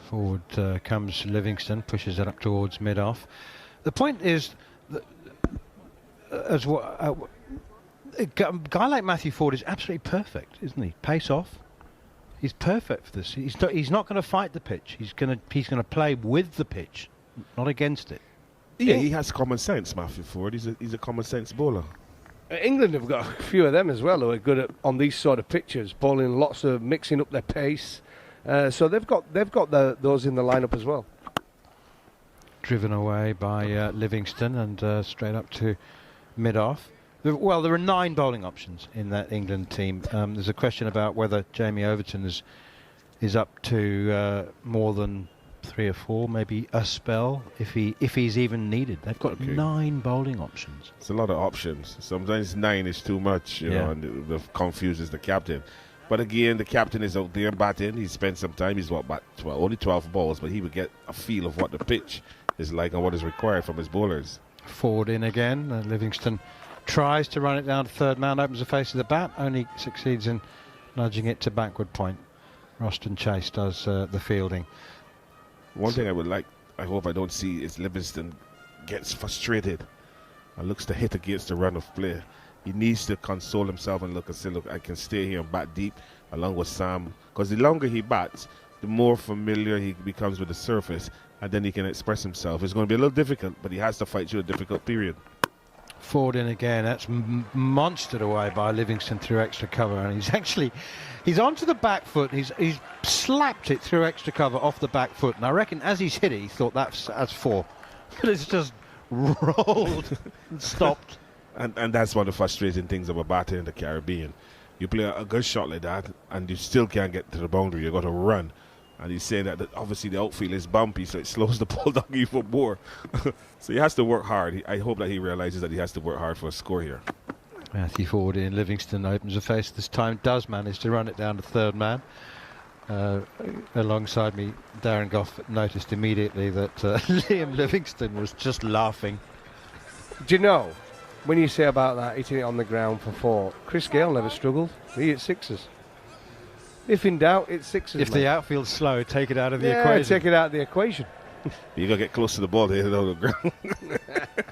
comes Livingstone, pushes it up towards mid-off. The point is, that, a guy like Matthew Forward is absolutely perfect, isn't he? Pace off. He's perfect for this. He's not going to fight the pitch. He's going to play with the pitch, not against it. Yeah, he has common sense, Matthew Forward. He's a common sense bowler. England have got a few of them as well who are good on these sort of pitches, bowling lots of mixing up their pace. So they've got those in the lineup as well. Driven away by Livingstone and straight up to mid-off. Well, there are 9 bowling options in that England team. There's a question about whether Jamie Overton has is up to more than 3 or 4, maybe a spell if he's even needed. They've got 9 bowling options. It's a lot of options. Sometimes 9 is too much, you know, and it confuses the captain. But again, the captain is out there batting. He spent some time. He's only 12 balls, but he would get a feel of what the pitch is like and what is required from his bowlers. Forward in again. Livingston tries to run it down to third man, opens the face of the bat, only succeeds in nudging it to backward point. Roston Chase does the fielding. One thing I hope I don't see is Livingston gets frustrated and looks to hit against the run of play. He needs to console himself and look and say, look, I can stay here and bat deep along with Sam. Because the longer he bats, the more familiar he becomes with the surface, and then he can express himself. It's going to be a little difficult, but he has to fight through a difficult period. Forward in again. That's monstered away by Livingston through extra cover, and he's onto the back foot. He's slapped it through extra cover off the back foot, and I reckon as he's hit it, he thought that's 4, but it's just rolled and stopped. And that's one of the frustrating things about batting in the Caribbean. You play a good shot like that, and you still can't get to the boundary. You've got to run. And he's saying that obviously the outfield is bumpy, so it slows the ball down even more. So he has to work hard. I hope that he realises that he has to work hard for a score here. Matthew Ford in Livingston opens the face this time, does manage to run it down to third man. Alongside me, Darren Goff noticed immediately that Liam Livingston was just laughing. Do you know, when you say about that, hitting it on the ground for 4, Chris Gale never struggled. He hit 6s. If in doubt, it's 6s. If the outfield's slow, take it out of the equation. Take it out of the equation. You got to get close to the ball to hit it on the ground.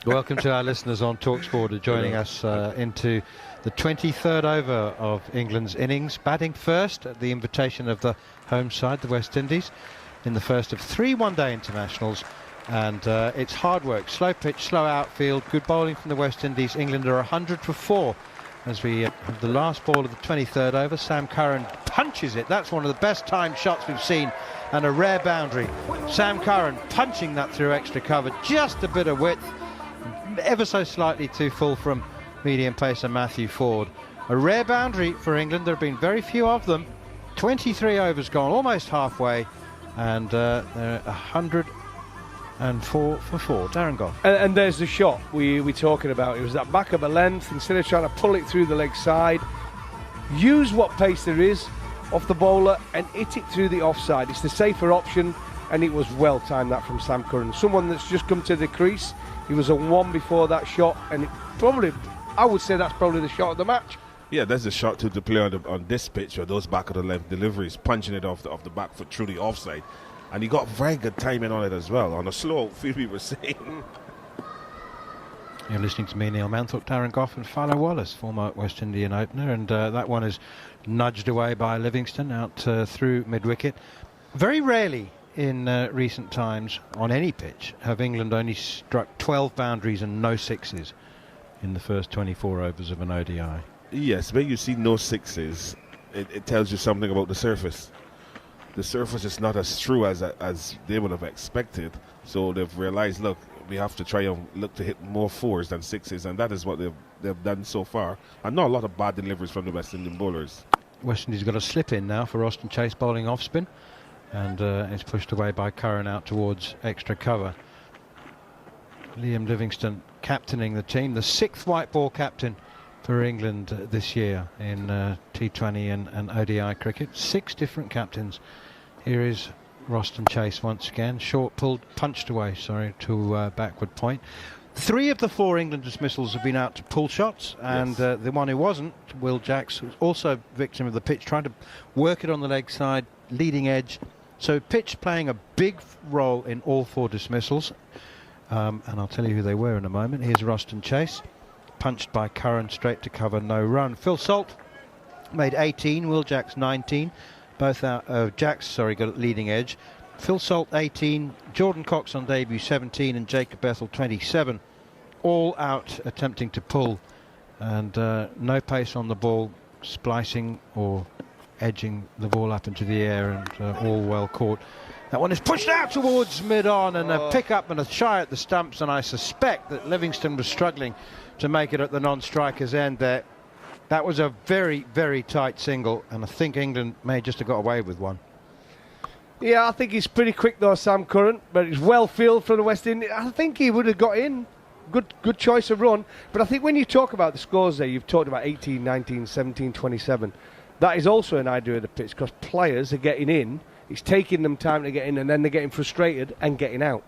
Welcome to our listeners on TalkSport joining us into the 23rd over of England's innings. Batting first at the invitation of the home side, the West Indies, in the first of 3 one-day internationals. And it's hard work, slow pitch, slow outfield, good bowling from the West Indies. England are 100 for 4 as we have the last ball of the 23rd over. Sam Curran punches it. That's one of the best timed shots we've seen, and a rare boundary. Sam Curran punching that through extra cover, just a bit of width, ever so slightly too full from medium pacer Matthew Ford. A rare boundary for England. There have been very few of them. 23 overs gone, almost halfway, and they're 104 for 4. Darren Goff. And there's the shot we're talking about. It was that back of a length. Instead of trying to pull it through the leg side, use what pace there is off the bowler and hit it through the offside. It's the safer option, and it was well timed, that from Sam Curran. Someone that's just come to the crease. He was on 1 before that shot, and I would say that's probably the shot of the match. Yeah, there's a shot to play on this pitch, or those back of the length deliveries, punching it off the back foot through the offside. And he got very good timing on it as well, on a slow outfield, we were saying. You're listening to me, Neil Manthorpe, Darren Goff and Philo Wallace, former West Indian opener, and that one is nudged away by Livingston out through mid-wicket. Very rarely in recent times on any pitch have England only struck 12 boundaries and no 6s in the first 24 overs of an ODI. Yes, when you see no 6s, it tells you something about the surface. The surface is not as true as they would have expected, so they've realised, look, we have to try and look to hit more 4s than 6s, and that is what they've done so far. And not a lot of bad deliveries from the West Indian bowlers. West Indies got a slip in now for Roston Chase bowling off spin, and it's pushed away by Curran out towards extra cover. Liam Livingston captaining the team, the 6th white ball captain for England this year in T20 and ODI cricket. 6 different captains. Here is Roston Chase once again, short pulled, punched away, to backward point. 3 of the 4 England dismissals have been out to pull shots, and the one who wasn't, Will Jacks, was also victim of the pitch, trying to work it on the leg side, leading edge. So pitch playing a big role in all 4 dismissals, and I'll tell you who they were in a moment. Here's Roston Chase, punched by Curran, straight to cover, no run. Phil Salt made 18, Will Jacks 19, both out. Jacks, got leading edge. Phil Salt 18, Jordan Cox on debut 17, and Jacob Bethel 27, all out attempting to pull, and no pace on the ball, splicing or edging the ball up into the air, and all well caught. That one is pushed out towards mid-on, and a pick-up and a shy at the stumps, and I suspect that Livingston was struggling to make it at the non-striker's end there. That was a very, very tight single, and I think England may just have got away with one. Yeah, I think he's pretty quick though, Sam Curran, but he's well fielded for the West Indies. I think he would have got in. Good choice of run. But I think when you talk about the scores there, you've talked about 18, 19, 17, 27. That is also an idea of the pitch because players are getting in. It's taking them time to get in and then they're getting frustrated and getting out.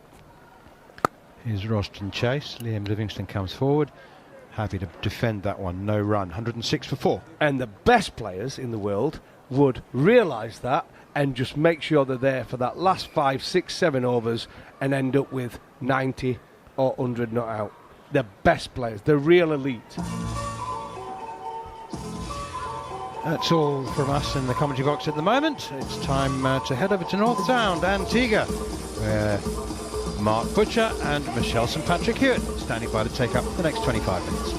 Here's Roston Chase. Liam Livingstone comes forward. Happy to defend that one. No run. 106 for 4. And the best players in the world would realise that and just make sure they're there for that last 5, 6, 7 overs and end up with 90 or 100 not out. The best players, the real elite. That's all from us in the commentary box at the moment. It's time to head over to North Sound, Antigua, where Mark Butcher and Michelle St Patrick Hewitt standing by to take up the next 25 minutes.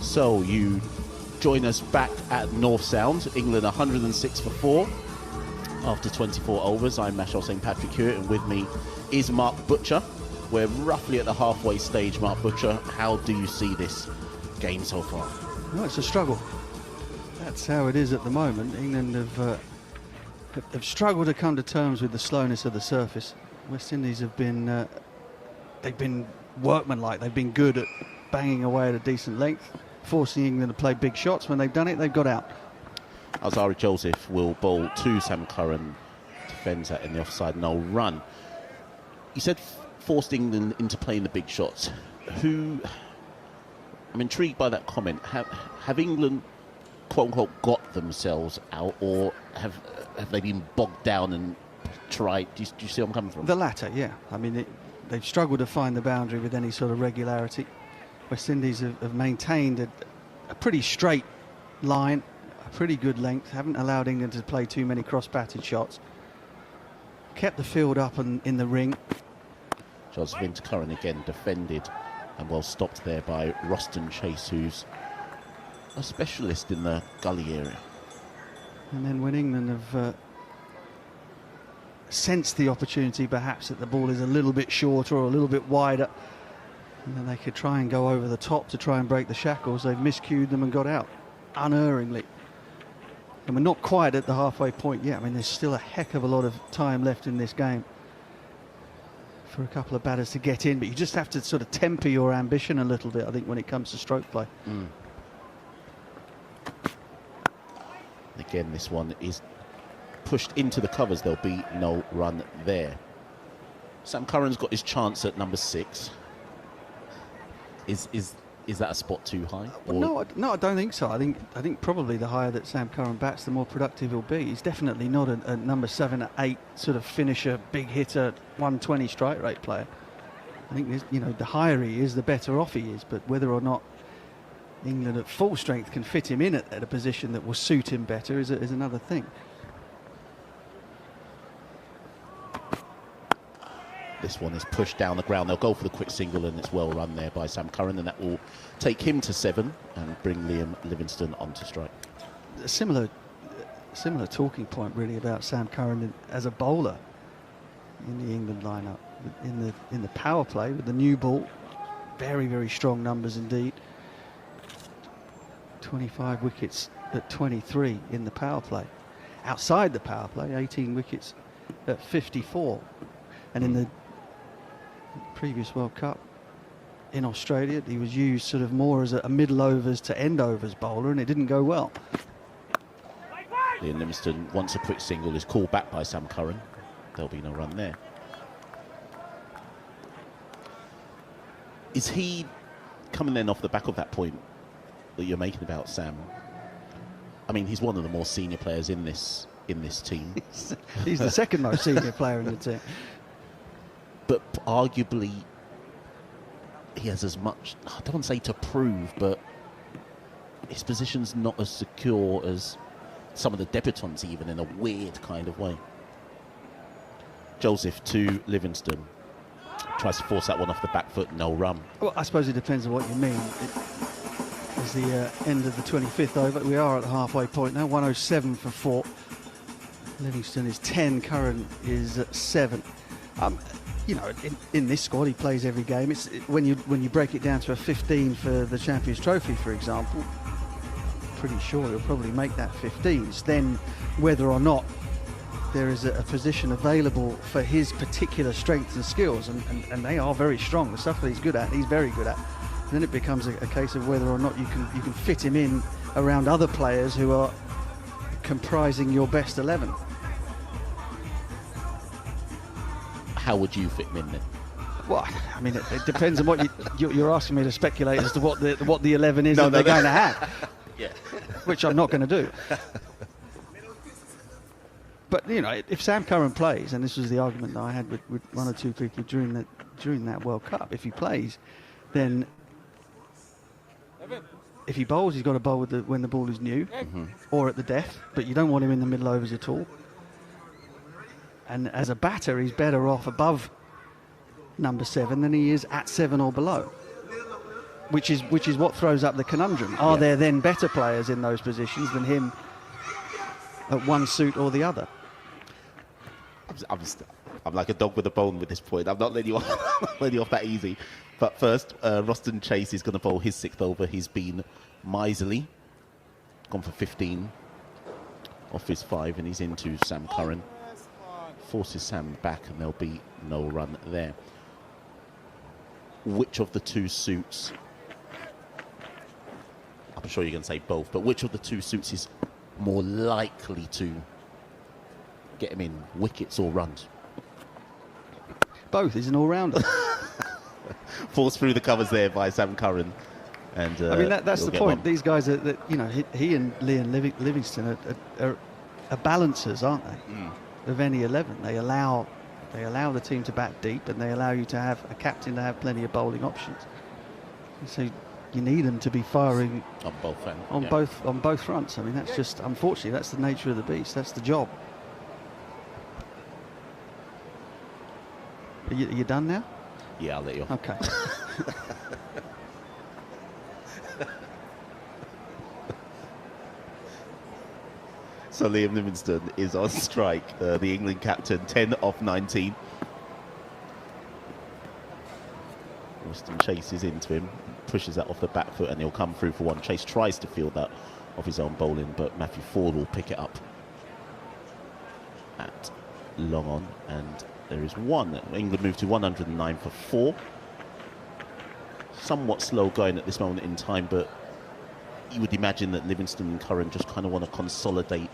So you join us back at North Sound. England 106 for 4 after 24 overs. I'm Michelle St Patrick Hewitt, and with me is Mark Butcher. We're roughly at the halfway stage. Mark Butcher, how do you see this game so far? Well, it's a struggle. That's how it is at the moment. England have struggled to come to terms with the slowness of the surface. West Indies have been they've been workmanlike. They've been good at banging away at a decent length, forcing England to play big shots. When they've done it, they've got out. Alzarri Joseph will bowl to Sam Curran, defends that in the offside, no run. You said forced England into playing the big shots. I'm intrigued by that comment. Have England, quote unquote, got themselves out, or have they been bogged down and tried? Do you see where I'm coming from? The latter, yeah. I mean, they've struggled to find the boundary with any sort of regularity. West Indies have maintained a pretty straight line, a pretty good length, haven't allowed England to play too many cross-batted shots, kept the field up in the ring. Joseph Curran again defended and well stopped there by Roston Chase, who's a specialist in the gully area. And then when England have sensed the opportunity perhaps that the ball is a little bit shorter or a little bit wider, and then they could try and go over the top to try and break the shackles, they've miscued them and got out unerringly. And we're not quite at the halfway point yet. I mean, there's still a heck of a lot of time left in this game for a couple of batters to get in, but you just have to sort of temper your ambition a little bit, I think, when it comes to stroke play. Again, this one is pushed into the covers. There'll be no run there. Sam Curran's got his chance at number 6. Is that a spot too high? No, I don't think so. I think probably the higher that Sam Curran bats, the more productive he'll be. He's definitely not a number 7 or 8 sort of finisher, big hitter, 120 strike rate player. I think the higher he is, the better off he is. But whether or not England at full strength can fit him in at a position that will suit him better is another thing. This one is pushed down the ground. They'll go for the quick single, and it's well run there by Sam Curran, and that will take him to 7 and bring Liam Livingstone onto strike. A similar talking point really about Sam Curran as a bowler in the England lineup. In the power play with the new ball, very, very strong numbers indeed. 25 wickets at 23 in the power play. Outside the power play, 18 wickets at 54. And in the previous World Cup in Australia, he was used sort of more as a middle overs to end overs bowler, and it didn't go well. Liam Livingstone, once a quick single, is called back by Sam Curran. There'll be no run there. Is he coming then off the back of that point that you're making about Sam? I mean, he's one of the more senior players in this team. He's the second most senior player in the team. But arguably, he has as much, I don't want to say to prove, but his position's not as secure as some of the debutants, even in a weird kind of way. Joseph to Livingstone. Tries to force that one off the back foot, no run. Well, I suppose it depends on what you mean. It's the end of the 25th over. We are at the halfway point now, 107 for 4. Livingstone is 10, Curran is 7. you know, in this squad, he plays every game. It's when you break it down to a 15 for the Champions Trophy, for example. Pretty sure he'll probably make that 15s. Then, whether or not there is a position available for his particular strengths and skills, and they are very strong. The stuff that he's good at, he's very good at. And then it becomes a case of whether or not you can fit him in around other players who are comprising your best 11. How would you fit him in then? Well, I mean, it depends on what you're asking me to speculate as to what the 11 is that they're going to have. Yeah. Which I'm not going to do. But, you know, if Sam Curran plays, and this was the argument that I had with one or two people during that World Cup, if he plays, then if he bowls, he's got to bowl when the ball is new, or at the death, but you don't want him in the middle overs at all. And as a batter, he's better off above number 7 than he is at 7 or below, which is what throws up the conundrum. Are there then better players in those positions than him at one suit or the other? I'm like a dog with a bone with this point. I'm not letting you off that easy. But first, Roston Chase is going to bowl his 6th over. He's been miserly, gone for 15 off his 5, and he's into Sam Curran. Forces Sam back, and there'll be no run there. Which of the two suits, I'm sure you're going to say both, but which of the two suits is more likely to get him in, wickets or runs? Both. He's an all-rounder. Forced through the covers there by Sam Curran. And I mean, that's the point. One. These guys are, you know, he and Liam Livingstone are balancers, aren't they? Of any 11. They allow the team to bat deep, and they allow you to have a captain to have plenty of bowling options. And so you need them to be firing on both ends, on both fronts. I mean, that's just, unfortunately, that's the nature of the beast. That's the job. Are you done now? Yeah, I'll let you off. Okay. So Liam Livingstone is on strike, the England captain, 10 off 19. Roston Chase is into him, pushes that off the back foot, and he'll come through for one. Chase tries to field that off his own bowling, but Matthew Ford will pick it up at long on, and there is one. England move to 109 for 4. Somewhat slow going at this moment in time, but you would imagine that Livingstone and Curran just kind of want to consolidate,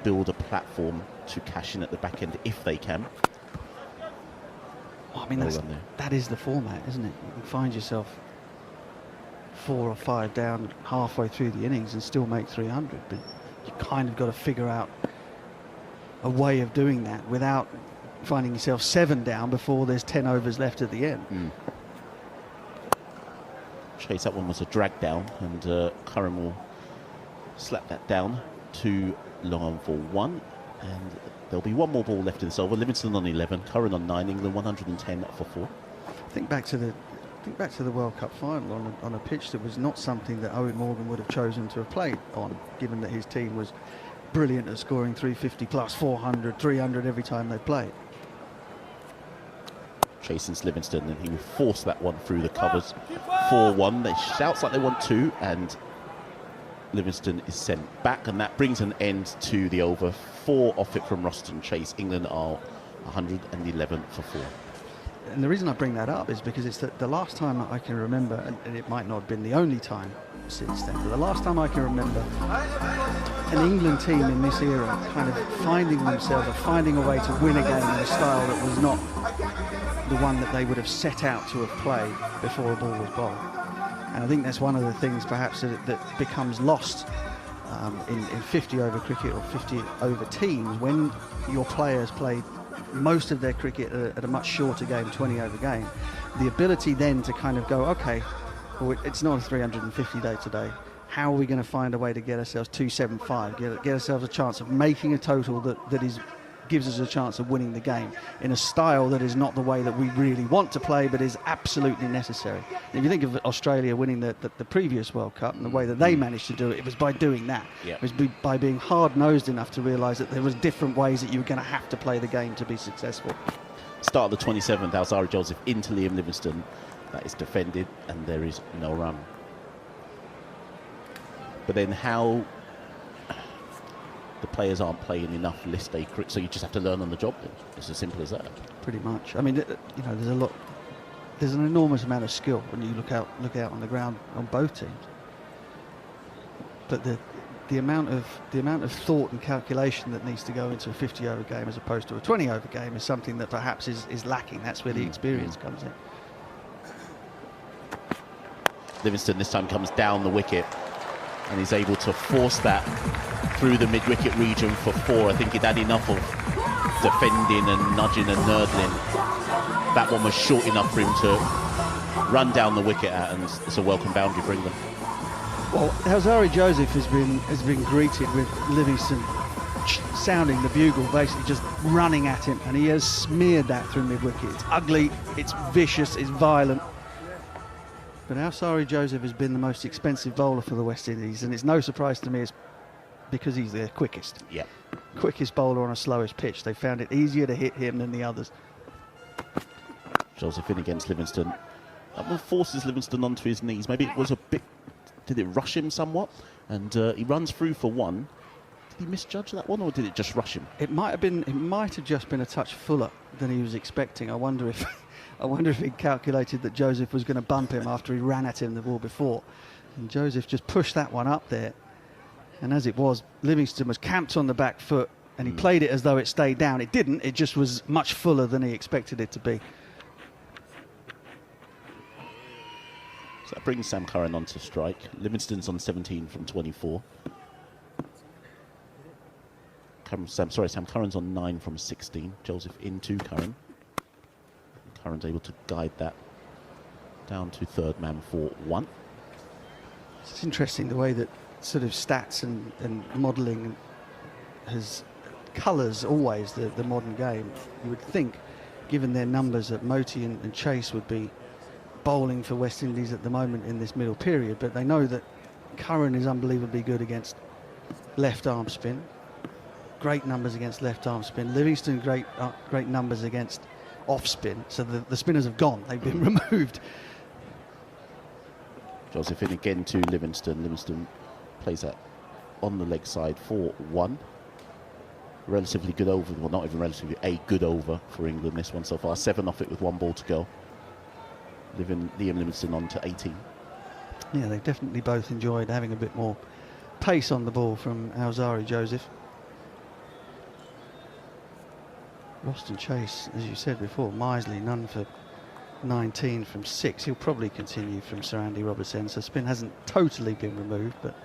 build a platform to cash in at the back end if they can. Well, I mean, that is the format, isn't it? You can find yourself 4 or 5 down halfway through the innings and still make 300, but you kind of got to figure out a way of doing that without finding yourself 7 down before there's 10 overs left at the end. Chase, that one was a drag down, and Curran will slap that down to long on for 1, and there'll be one more ball left in this over. Livingstone on 11, Curran on 9, England 110 for 4. Think back to the World Cup final on a pitch that was not something that Owen Morgan would have chosen to have played on, given that his team was brilliant at scoring 350 plus, 400, 300 every time they played. Chasing Livingstone, and he will force that one through the covers. 4-1. They shouts like they want to, and Livingstone is sent back, and that brings an end to the over. 4 off it from Roston Chase. England are 111 for 4. And the reason I bring that up is because it's the last time I can remember, and it might not have been the only time since then, but the last time I can remember an England team in this era kind of finding themselves or finding a way to win a game in a style that was not the one that they would have set out to have played before a ball was bowled. And I think that's one of the things perhaps that becomes lost in 50 over cricket or 50 over teams, when your players play most of their cricket at a much shorter game, 20 over game. The ability then to kind of go, okay, well, it's not a 350 day today. How are we going to find a way to get ourselves 275, get ourselves a chance of making a total that gives us a chance of winning the game in a style that is not the way that we really want to play, but is absolutely necessary. If you think of Australia winning the previous World Cup, and the way that they managed to do it, it was by doing that. It was by being hard-nosed enough to realise that there was different ways that you were going to have to play the game to be successful. start of the 27th, Alzari Joseph into Liam Livingstone. That is defended, and there is no run. But then how the players aren't playing enough list day cricket, so you just have to learn on the job then. It's as simple as that. Pretty much. I mean, you know, there's an enormous amount of skill when you look out on the ground on both teams. But the amount of thought and calculation that needs to go into a 50-over game as opposed to a 20-over game is something that perhaps is lacking. That's where the experience comes in. Livingstone this time comes down the wicket and is able to force that through the mid-wicket region for 4. I think he'd had enough of defending and nudging and nurdling. That one was short enough for him to run down the wicket at, and it's a welcome boundary for England. Well, Alzari Joseph has been greeted with Livingstone sounding the bugle, basically just running at him, and he has smeared that through mid-wicket. It's ugly, it's vicious, it's violent. But Alzari Joseph has been the most expensive bowler for the West Indies, and it's no surprise to me it's because he's the quickest. Yeah. Quickest bowler on a slowest pitch. They found it easier to hit him than the others. Joseph in against Livingstone. That one forces Livingstone onto his knees. Maybe it was a bit... Did it rush him somewhat? And he runs through for 1. Did he misjudge that one, or did it just rush him? It might have just been a touch fuller than he was expecting. I wonder if he calculated that Joseph was going to bump him after he ran at him the ball before. And Joseph just pushed that one up there. And as it was, Livingstone was camped on the back foot, and he played it as though it stayed down. It didn't. It just was much fuller than he expected it to be. So that brings Sam Curran on to strike. Livingstone's on 17 from 24. Sam Curran's on 9 from 16. Joseph into Curran. Curran's able to guide that down to third man for 1. It's interesting the way that sort of stats and modelling colours always the modern game. You would think, given their numbers, that Moti and Chase would be bowling for West Indies at the moment in this middle period, but they know that Curran is unbelievably good against left arm spin. Great numbers against left arm spin. Livingstone great numbers against off spin. So the spinners have gone. They've been removed. Joseph in again to Livingstone. Livingstone plays that on the leg side for 1. Relatively good over, well, not even relatively, a good over for England this one so far. 7 off it with 1 ball to go. Liam Livingstone on to 18. Yeah, they've definitely both enjoyed having a bit more pace on the ball from Alzari Joseph. Roston Chase, as you said before, Misley, none for 19 from 6. He'll probably continue from Sir Andy Robertson, so spin hasn't totally been removed, but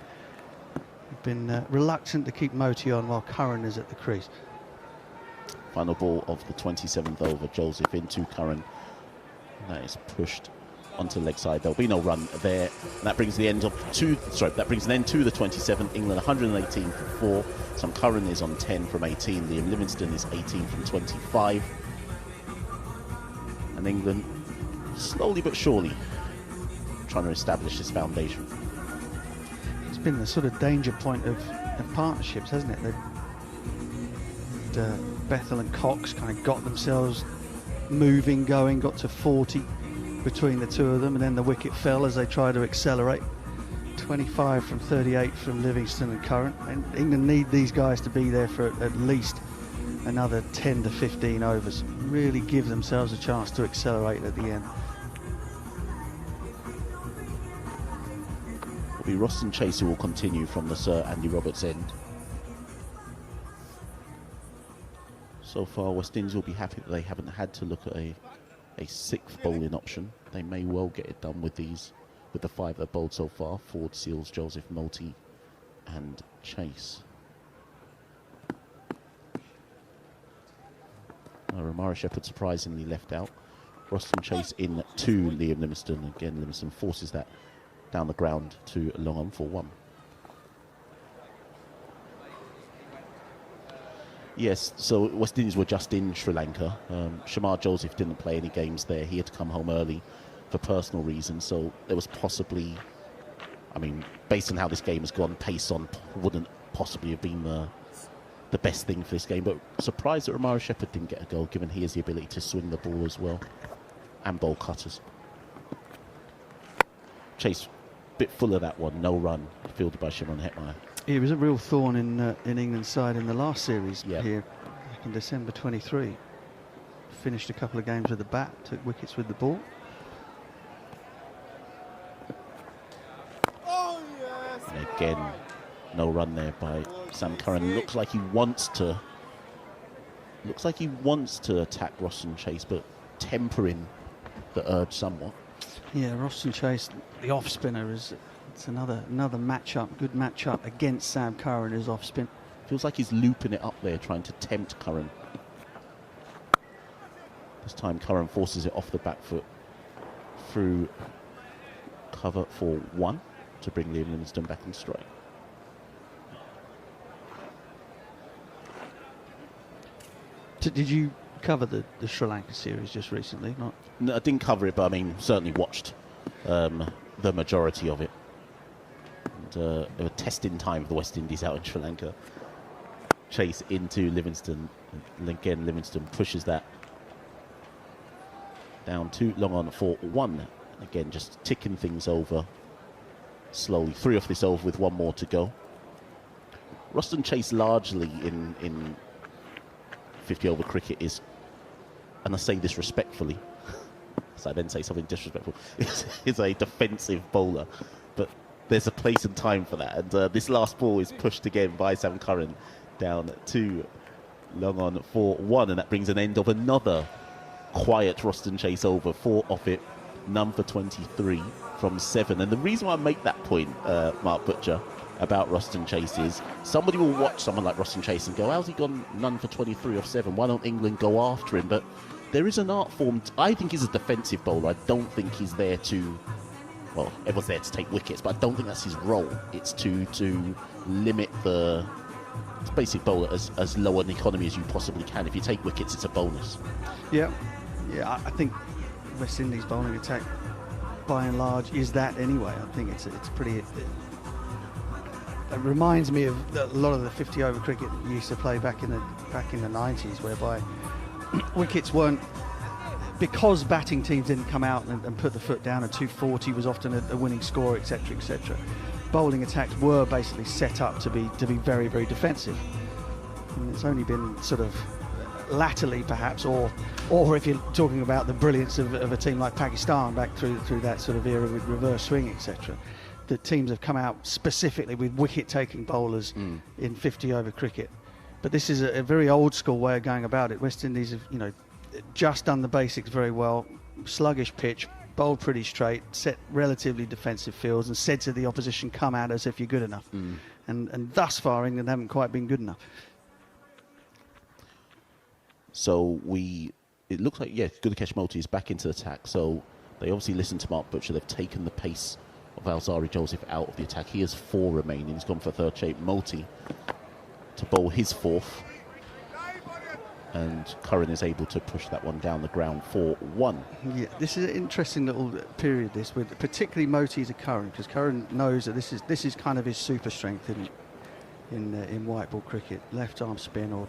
they've been reluctant to keep Moti on while Curran is at the crease. Final ball of the 27th over. Joseph into Curran. That is pushed onto the leg side. There'll be no run there. And that brings the end of that brings an end to the 27th. England 118 for 4. Sam Curran is on 10 from 18. Liam Livingstone is 18 from 25. And England slowly but surely trying to establish this foundation. It's been the sort of danger point of partnerships, hasn't it? Bethel and Cox kind of got themselves moving, going, got to 40 between the two of them, and then the wicket fell as they tried to accelerate. 25 from 38 from Livingstone and Curran, and England need these guys to be there for at least another 10 to 15 overs. Really give themselves a chance to accelerate at the end. It'll be Roston Chase who will continue from the Sir Andy Roberts end. So far, West Indies will be happy that they haven't had to look at a 6th bowling option. They may well get it done with the 5 that bowled so far: Ford, Seals, Joseph, Moti and Chase. Ramara Shepherd surprisingly left out. Roston Chase in to Liam Livingstone. Again, Livingstone forces that down the ground to long on for 1. Yes, so West Indies were just in Sri Lanka. Shamar Joseph didn't play any games there. He had to come home early for personal reasons. So there was possibly, I mean, based on how this game has gone, pace on wouldn't possibly have been the best thing for this game. But surprised that Romaro Shepherd didn't get a goal, given he has the ability to swing the ball as well and bowl cutters. Chase, bit full of that one, no run, fielded by Shimon Hetmeyer. He was a real thorn in England's side in the last series here back in December 23. Finished a couple of games with the bat, took wickets with the ball. And again, no run there by Sam Curran. Looks like he wants to attack Roston Chase, but tempering the urge somewhat. Yeah, Roston Chase, the off spinner, it's another matchup, good matchup against Sam Curran, his off spin. Feels like he's looping it up there, trying to tempt Curran. This time Curran forces it off the back foot through cover for 1 to bring Liam Livingstone back on strike. Did you cover the Sri Lanka series just recently? No, I didn't cover it, but I mean, certainly watched the majority of it. And they were testing time for the West Indies out in Sri Lanka. Chase into Livingstone. And again, Livingstone pushes that down too long on for 1. Again, just ticking things over slowly. 3 off this over with 1 more to go. Roston Chase largely in 50-over cricket is, and I say this respectfully, so I then say something disrespectful, is a defensive bowler. But there's a place and time for that. And this last ball is pushed again by Sam Curran down 2 long on for 1. And that brings an end of another quiet Roston Chase over. 4 off it, none for 23 from 7. And the reason why I make that point, Mark Butcher, about Roston Chase is somebody will watch someone like Roston Chase and go, how's he gone none for 23 off 7? Why don't England go after him? But there is an art form. I think he's a defensive bowler. I don't think he's there to, well, everyone's there to take wickets, but I don't think that's his role. It's to limit the basic bowler as low an economy as you possibly can. If you take wickets, it's a bonus. Yeah, I think West Indies bowling attack, by and large, is that anyway. I think it's pretty. It reminds me of a lot of the 50-over cricket that you used to play back in the 90s, whereby wickets weren't, because batting teams didn't come out and put the foot down, and 240 was often a winning score, etc., etc. Bowling attacks were basically set up to be very, very defensive. And it's only been sort of latterly, perhaps, or if you're talking about the brilliance of a team like Pakistan back through that sort of era with reverse swing, etc., that teams have come out specifically with wicket-taking bowlers in 50-over cricket. But this is a very old-school way of going about it. West Indies have, just done the basics very well. Sluggish pitch, bowled pretty straight, set relatively defensive fields, and said to the opposition, come at us if you're good enough. And thus far, England haven't quite been good enough. So it looks like, Gudakesh Moti is back into the attack. So they obviously listened to Mark Butcher. They've taken the pace of Alzari Joseph out of the attack. He has 4 remaining. He's gone for third shape. Moti to bowl his 4th. And Curran is able to push that one down the ground for 1. Yeah, this is an interesting little period, this, with particularly Moti as a Curran, because Curran knows that this is kind of his super strength in white ball cricket. Left arm spin or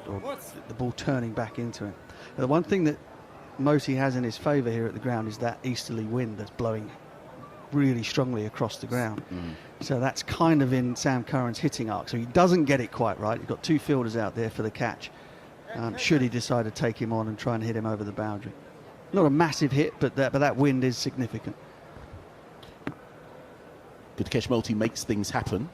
the ball turning back into him. But the one thing that Moti has in his favour here at the ground is that easterly wind that's blowing really strongly across the ground. So that's kind of in Sam Curran's hitting arc. So he doesn't get it quite right. You've got 2 fielders out there for the catch. Should he decide to take him on and try and hit him over the boundary. Not a massive hit, but that wind is significant. Gudakesh Moti makes things happen.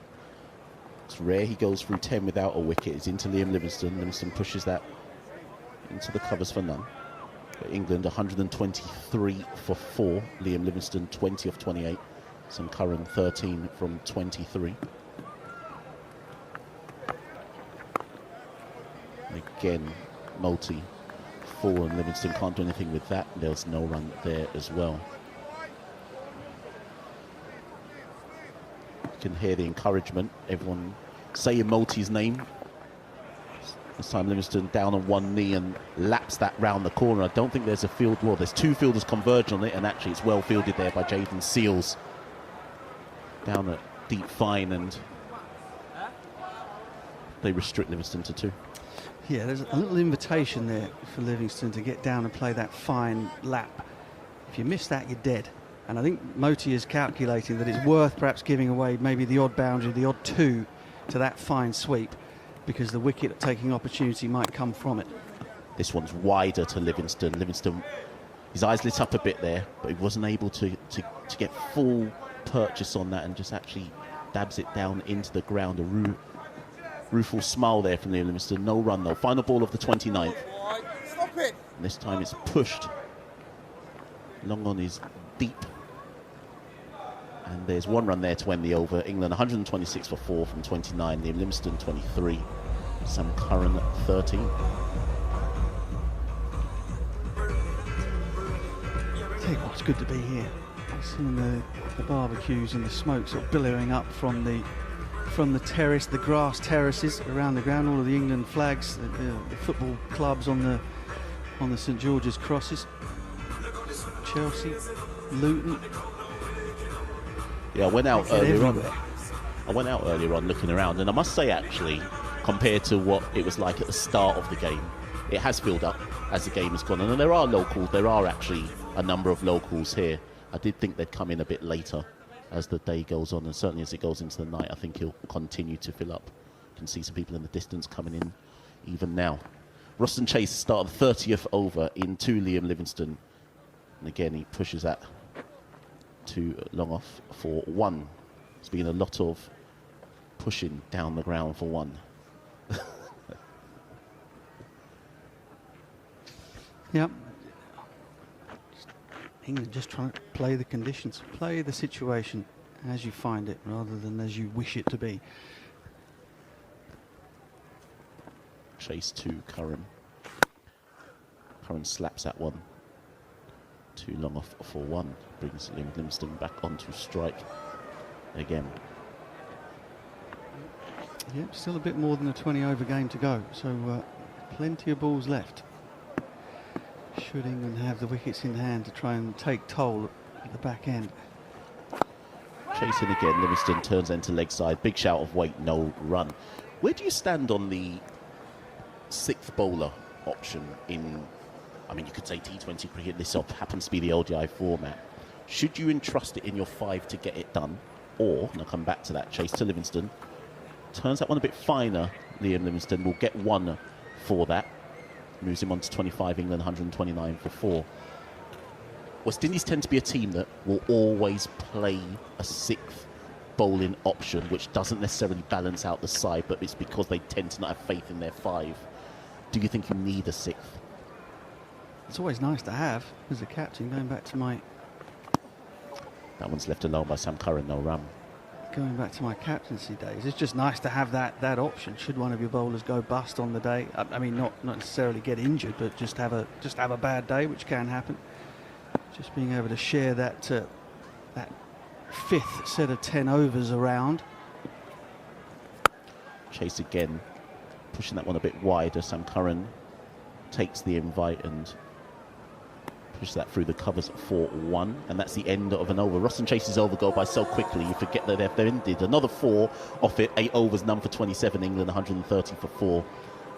It's rare he goes through 10 without a wicket. It's into Liam Livingstone. Livingstone pushes that into the covers for none. England 123 for 4. Liam Livingstone 20 off 28. Sam Curran 13 from 23. Again, Moti 4, and Livingstone can't do anything with that. There's no run there as well. You can hear the encouragement. Everyone saying Moti's name. This time Livingstone down on 1 knee and laps that round the corner. I don't think there's a field. Well, there's 2 fielders converge on it, and actually it's well fielded there by Jaden Seals. Down at deep fine, and they restrict Livingston to 2. Yeah, there's a little invitation there for Livingston to get down and play that fine lap. If you miss that, you're dead. And I think Moti is calculating that it's worth perhaps giving away maybe the odd boundary, the odd 2 to that fine sweep, because the wicket taking opportunity might come from it. This one's wider to Livingston. Livingston, his eyes lit up a bit there, but he wasn't able to get full purchase on that and just actually dabs it down into the ground. A rueful smile there from Liam Livingston. No run though. Final ball of the 29th. Stop it. And this time it's pushed. Long on is deep. And there's 1 run there to end the over. England 126 for 4 from 29. Liam Livingston 23. Sam Curran 13. It's good to be here. Seeing the barbecues and the smoke sort of billowing up from the terrace, the grass terraces around the ground, all of the England flags, the football clubs on the St George's crosses. Chelsea, Luton. Yeah, I went out earlier on looking around, and I must say actually, compared to what it was like at the start of the game, it has filled up as the game has gone on. And there are actually a number of locals here. I did think they'd come in a bit later as the day goes on, and certainly as it goes into the night, I think he'll continue to fill up. You can see some people in the distance coming in even now. Ruston Chase started the 30th over into Liam Livingston, and again he pushes that to long off for 1. There's been a lot of pushing down the ground for 1. Yep. England just trying to play the conditions, play the situation as you find it rather than as you wish it to be. Chase to Curran. Curran slaps that one. Too long off for 1. Brings Liam Livingston back onto strike again. Yep, still a bit more than a 20 over game to go, so plenty of balls left. Should England have the wickets in hand to try and take toll at the back end. Chasing again, Livingston turns into leg side. Big shout of wait, no run. Where do you stand on the 6th bowler option in, I mean, you could say T20 cricket, this happens to be the ODI format. Should you entrust it in your 5 to get it done? Or, and I'll come back to that, Chase to Livingston. Turns that one a bit finer. Liam Livingston will get 1 for that. Moves him on to 25, England 129 for 4. West Indies tend to be a team that will always play a 6th bowling option, which doesn't necessarily balance out the side, but it's because they tend to not have faith in their 5. Do you think you need a 6th? It's always nice to have as a captain, going back to my... That one's left alone by Sam Curran, no run. Going back to my captaincy days, it's just nice to have that option. Should one of your bowlers go bust on the day, I mean, not necessarily get injured, but just have a bad day, which can happen. Just being able to share that 5th set of 10 overs around. Chase again, pushing that one a bit wider. Sam Curran takes the invite and pushes that through the covers for 1, and that's the end of an over. Ruston Chase's over go by so quickly, you forget that they've ended. Another 4 off it, 8 overs, none for 27. England 130 for 4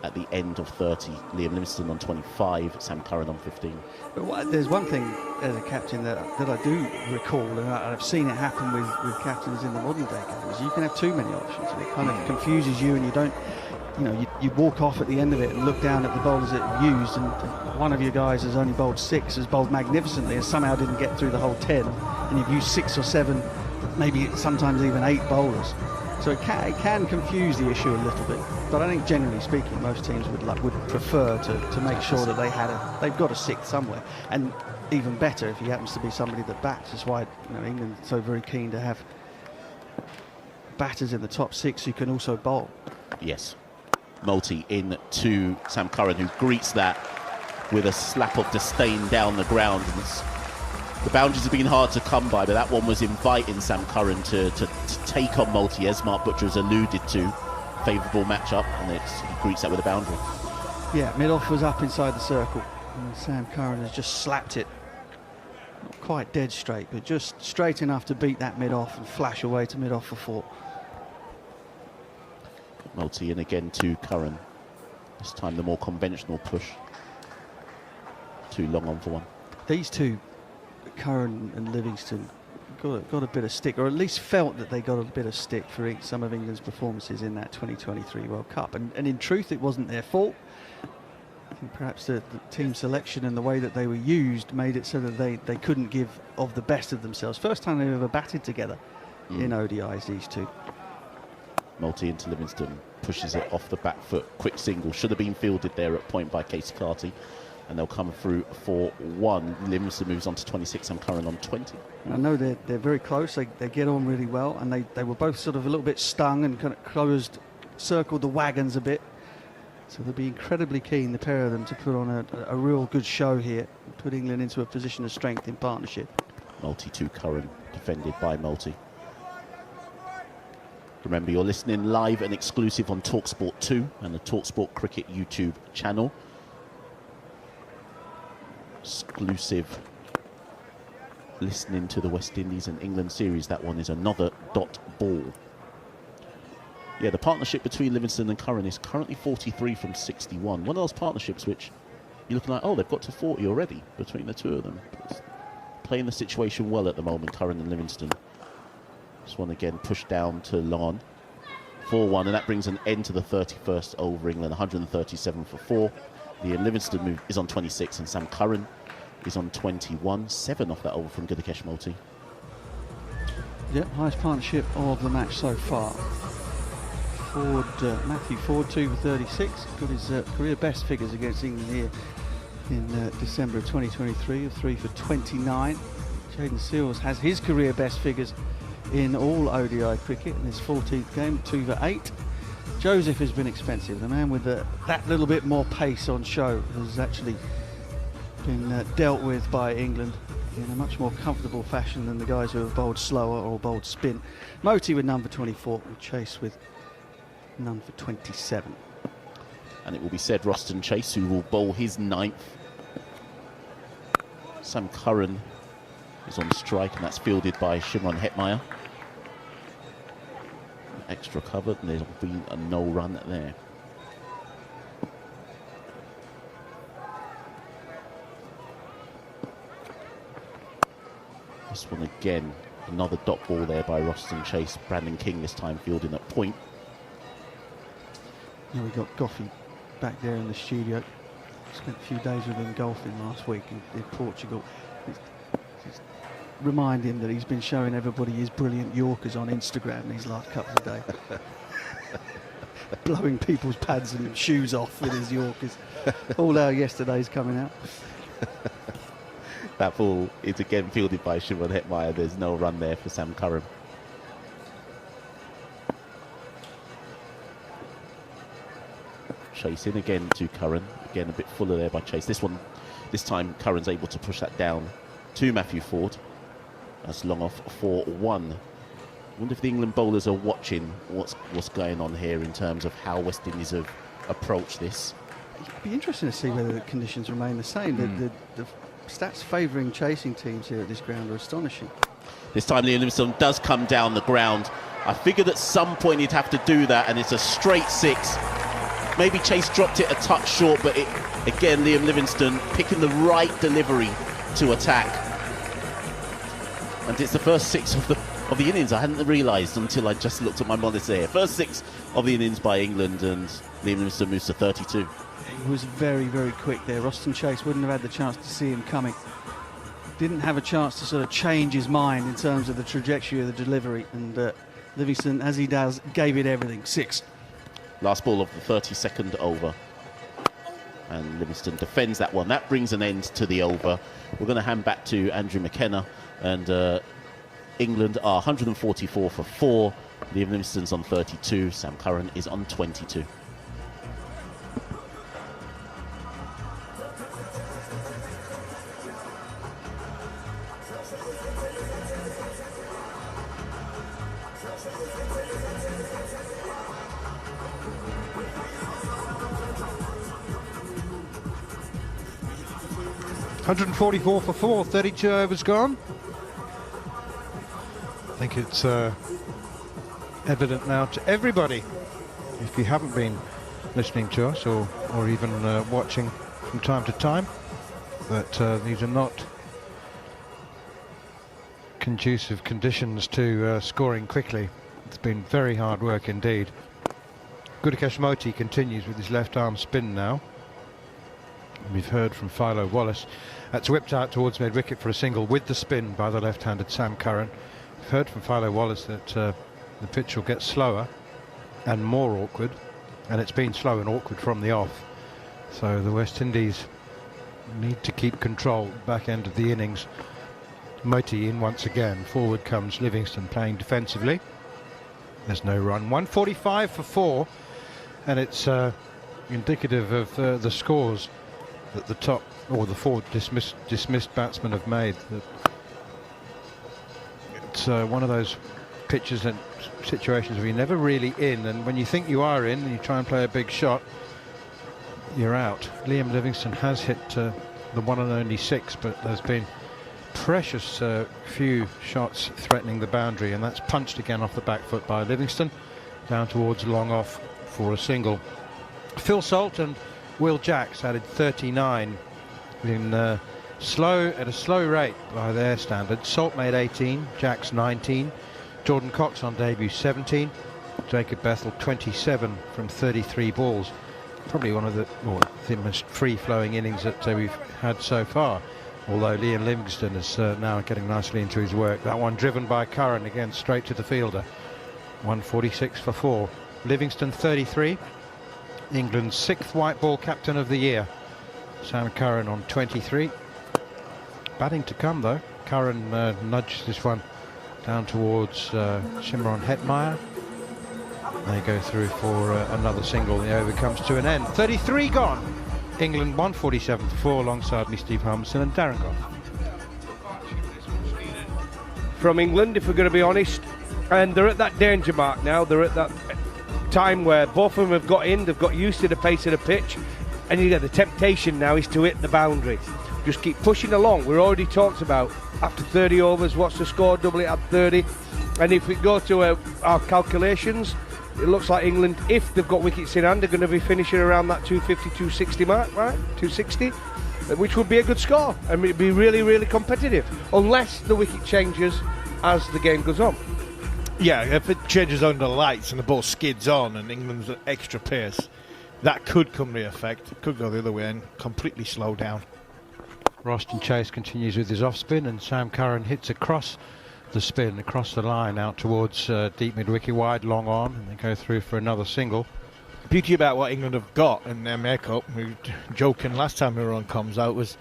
at the end of 30. Liam Livingston on 25, Sam Curran on 15. But there's one thing as a captain that I do recall, and I've seen it happen with captains in the modern day games. You can have too many options, and it kind of confuses you, and you don't, you walk off at the end of it and look down at the bowlers that you've used, and one of your guys has only bowled 6, has bowled magnificently, and somehow didn't get through the whole 10, and you've used 6 or 7, maybe sometimes even 8 bowlers. So it can confuse the issue a little bit, but I think generally speaking, most teams would prefer to make sure that they've got a 6th somewhere, and even better if he happens to be somebody that bats. That's why England are so very keen to have batters in the top 6 who can also bowl. Yes. Moti in to Sam Curran, who greets that with a slap of disdain down the ground. And the boundaries have been hard to come by, but that one was inviting Sam Curran to take on Moti, as Mark Butcher has alluded to. Favourable matchup, and he greets that with a boundary. Yeah, mid-off was up inside the circle, and Sam Curran has just slapped it. Not quite dead straight, but just straight enough to beat that mid-off and flash away to mid-off for 4. Multi in again to Curran. This time the more conventional push. Too long on for one. These two, Curran and Livingston, got a bit of stick, or at least felt that they got a bit of stick for some of England's performances in that 2023 World Cup. And in truth, it wasn't their fault. I think perhaps the team selection and the way that they were used made it so that they couldn't give of the best of themselves. First time they've ever batted together in ODIs, these two. Multi into Livingston, pushes it off the back foot. Quick single, should have been fielded there at point by Casey Carty. And they'll come through for 1. Livingston moves on to 26 and Curran on 20. I know they're very close. They get on really well, and they were both sort of a little bit stung and kind of circled the wagons a bit. So they'll be incredibly keen, the pair of them, to put on a real good show here, put England into a position of strength in partnership. Multi to Curran, defended by Multi. Remember, you're listening live and exclusive on TalkSport 2 and the TalkSport Cricket YouTube channel. Exclusive listening to the West Indies and England series. That one is another dot ball. Yeah, the partnership between Livingston and Curran is currently 43 from 61. One of those partnerships which you're looking like, oh, they've got to 40 already between the two of them. It's playing the situation well at the moment, Curran and Livingston. This one again pushed down to Lon. 4-1, and that brings an end to the 31st over England, 137 for 4. The Livingston move is on 26 and Sam Curran is on 21. 7 off that over from Gudakesh Multi. Yep, highest partnership of the match so far. Matthew Ford, 2 for 36. Got his career best figures against England here in December of 2023 of 3 for 29. Jaden Seals has his career best figures in all ODI cricket in his 14th game, 2 for 8. Joseph has been expensive. The man with that little bit more pace on show has actually been dealt with by England in a much more comfortable fashion than the guys who have bowled slower or bowled spin. Moti with none for 24 and Chase with none for 27. And it will be said Roston Chase who will bowl his 9th. Sam Curran is on strike, and that's fielded by Shimron Hetmeyer. Extra covered, and there'll be a no run there. This one again, another dot ball there by Roston Chase. Brandon King this time fielding at point. Yeah, we got Goffey back there in the studio. Spent a few days with him golfing last week in Portugal. Just remind him that he's been showing everybody his brilliant Yorkers on Instagram these last couple of days. Blowing people's pads and shoes off with his Yorkers. All our yesterday's coming out. That ball is again fielded by Shimron Hetmeyer. There's no run there for Sam Curran. Chase in again to Curran. Again a bit fuller there by Chase. This time Curran's able to push that down to Matthew Ford. That's long off for 1. I wonder if the England bowlers are watching what's going on here in terms of how West Indies have approached this. It'd be interesting to see whether the conditions remain the same. The stats favouring chasing teams here at this ground are astonishing. This time Liam Livingstone does come down the ground. I figured at some point he'd have to do that, and it's a straight 6. Maybe Chase dropped it a touch short, but again Liam Livingstone picking the right delivery to attack. And it's the first 6 of the innings. I hadn't realised until I just looked at my monitor here. First 6 of the innings by England, and Liam Livingstone moves to 32. He was very, very quick there. Roston Chase wouldn't have had the chance to see him coming. Didn't have a chance to sort of change his mind in terms of the trajectory of the delivery. And Livingstone, as he does, gave it everything. 6. Last ball of the 32nd over. And Livingstone defends that one. That brings an end to the over. We're going to hand back to Andrew McKenna. And England are 144 for 4. Liam Livingstone's on 32. Sam Curran is on 22. $144 for 4, 32 overs gone. I think it's evident now to everybody if you haven't been listening to us or even watching from time to time, that these are not conducive conditions to scoring quickly. It's been very hard work indeed. Gudakesh Moti continues with his left arm spin now. We've heard from Philo Wallace. That's whipped out towards mid-wicket for a single with the spin by the left-handed Sam Curran. We've heard from Philo Wallace that the pitch will get slower and more awkward, and it's been slow and awkward from the off. So the West Indies need to keep control back end of the innings. Moti in once again. Forward comes Livingston playing defensively. There's no run. 145 for 4, and it's indicative of the scores that the top or the 4 dismissed batsmen have made. That it's one of those pitches and situations where you're never really in, and when you think you are in and you try and play a big shot, you're out. Liam Livingstone has hit the one and only 6, but there's been precious few shots threatening the boundary, and that's punched again off the back foot by Livingstone down towards long off for a single. Phil Salt and Will Jacks added 39 in at a slow rate by their standards. Salt made 18, Jacks 19, Jordan Cox on debut 17, Jacob Bethel 27 from 33 balls. Probably one of the most free-flowing innings that we've had so far, although Liam Livingstone is now getting nicely into his work. That one driven by Curran, again straight to the fielder. 146 for 4. Livingstone 33, England's 6th white ball captain of the year. Sam Curran on 23. Batting to come though. Curran nudged this one down towards Shimron Hetmeyer. They go through for another single. The over comes to an end. 33 gone. England 147 for 4 alongside me, Steve Harmison and Darren Goff. From England, if we're going to be honest, and they're at that danger mark now. They're at that time where both of them have got in, they've got used to the pace of the pitch, and you get the temptation now is to hit the boundary. Just keep pushing along. We're already talked about after 30 overs, what's the score, double it at 30. And if we go to our calculations, it looks like England, if they've got wickets in hand, are going to be finishing around that 250, 260 mark, right? 260, which would be a good score. I mean, it'd be really, really competitive, unless the wicket changes as the game goes on. Yeah, if it changes under the lights and the ball skids on and England's at extra pace, that could come to effect. It could go the other way and completely slow down. Roston Chase continues with his off spin, and Sam Curran hits across the spin, across the line out towards deep mid-wicket wide, long on, and they go through for another single. Beauty about what England have got in their makeup, we were joking last time we were on comms out, was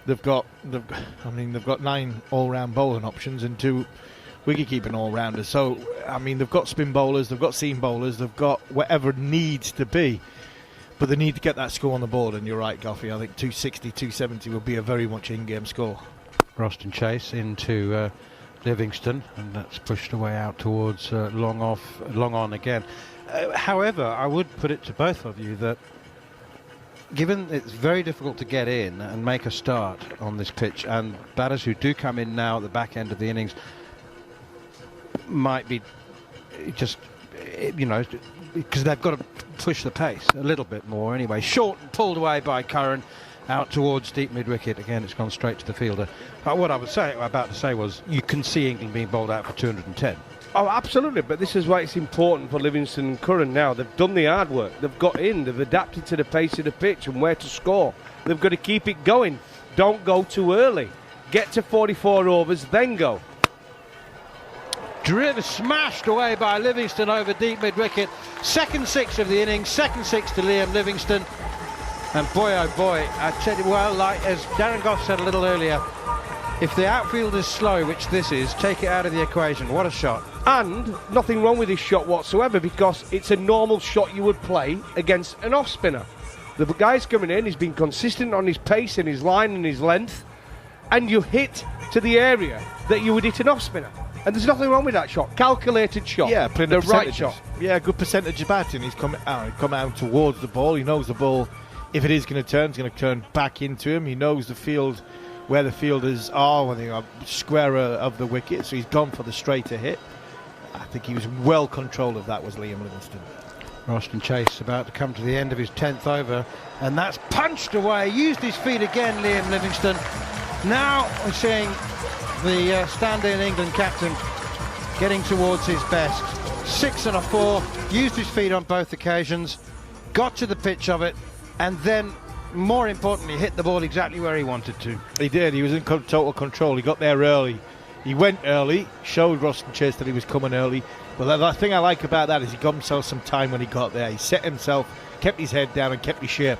they've got 9 all-round bowling options and 2 wicket-keeping all-rounders. So, I mean, they've got spin bowlers, they've got seam bowlers, they've got whatever needs to be. But they need to get that score on the board, and you're right, Goffey. I think 260, 270 will be a very much in-game score. Roston Chase into Livingstone, and that's pushed away out towards long on again. However, I would put it to both of you that given it's very difficult to get in and make a start on this pitch, and batters who do come in now at the back end of the innings might be just, because they've got to push the pace a little bit more anyway. Short and pulled away by Curran out towards deep mid-wicket. Again, it's gone straight to the fielder. What I was about to say was you can see England being bowled out for 210. Oh, absolutely, but this is why it's important for Livingstone and Curran now. They've done the hard work. They've got in. They've adapted to the pace of the pitch and where to score. They've got to keep it going. Don't go too early. Get to 44 overs, then go. Driven, smashed away by Livingstone over deep mid-wicket. Second 6 of the innings, second 6 to Liam Livingstone. And boy, oh boy, I tell you, well, like as Darren Goff said a little earlier, if the outfield is slow, which this is, take it out of the equation. What a shot. And nothing wrong with this shot whatsoever, because it's a normal shot you would play against an off-spinner. The guy's coming in, he's been consistent on his pace and his line and his length, and you hit to the area that you would hit an off-spinner. And there's nothing wrong with that shot. Calculated shot. Yeah, playing the right shot. Yeah, good percentage of batting. He's come out towards the ball. He knows the ball, if it is going to turn, it's going to turn back into him. He knows the field, where the fielders are when they are square of the wicket, so he's gone for the straighter hit. I think he was well controlled of that, was Liam Livingstone. Roston Chase about to come to the end of his 10th over, and that's punched away. Used his feet again, Liam Livingstone. Now we're seeing the stand-in England captain getting towards his best. 6 and a 4, used his feet on both occasions, got to the pitch of it, and then, more importantly, hit the ball exactly where he wanted to. He did. He was in total control. He got there early. He went early, showed Roston Chase that he was coming early. But the thing I like about that is he got himself some time when he got there. He set himself, kept his head down and kept his shape.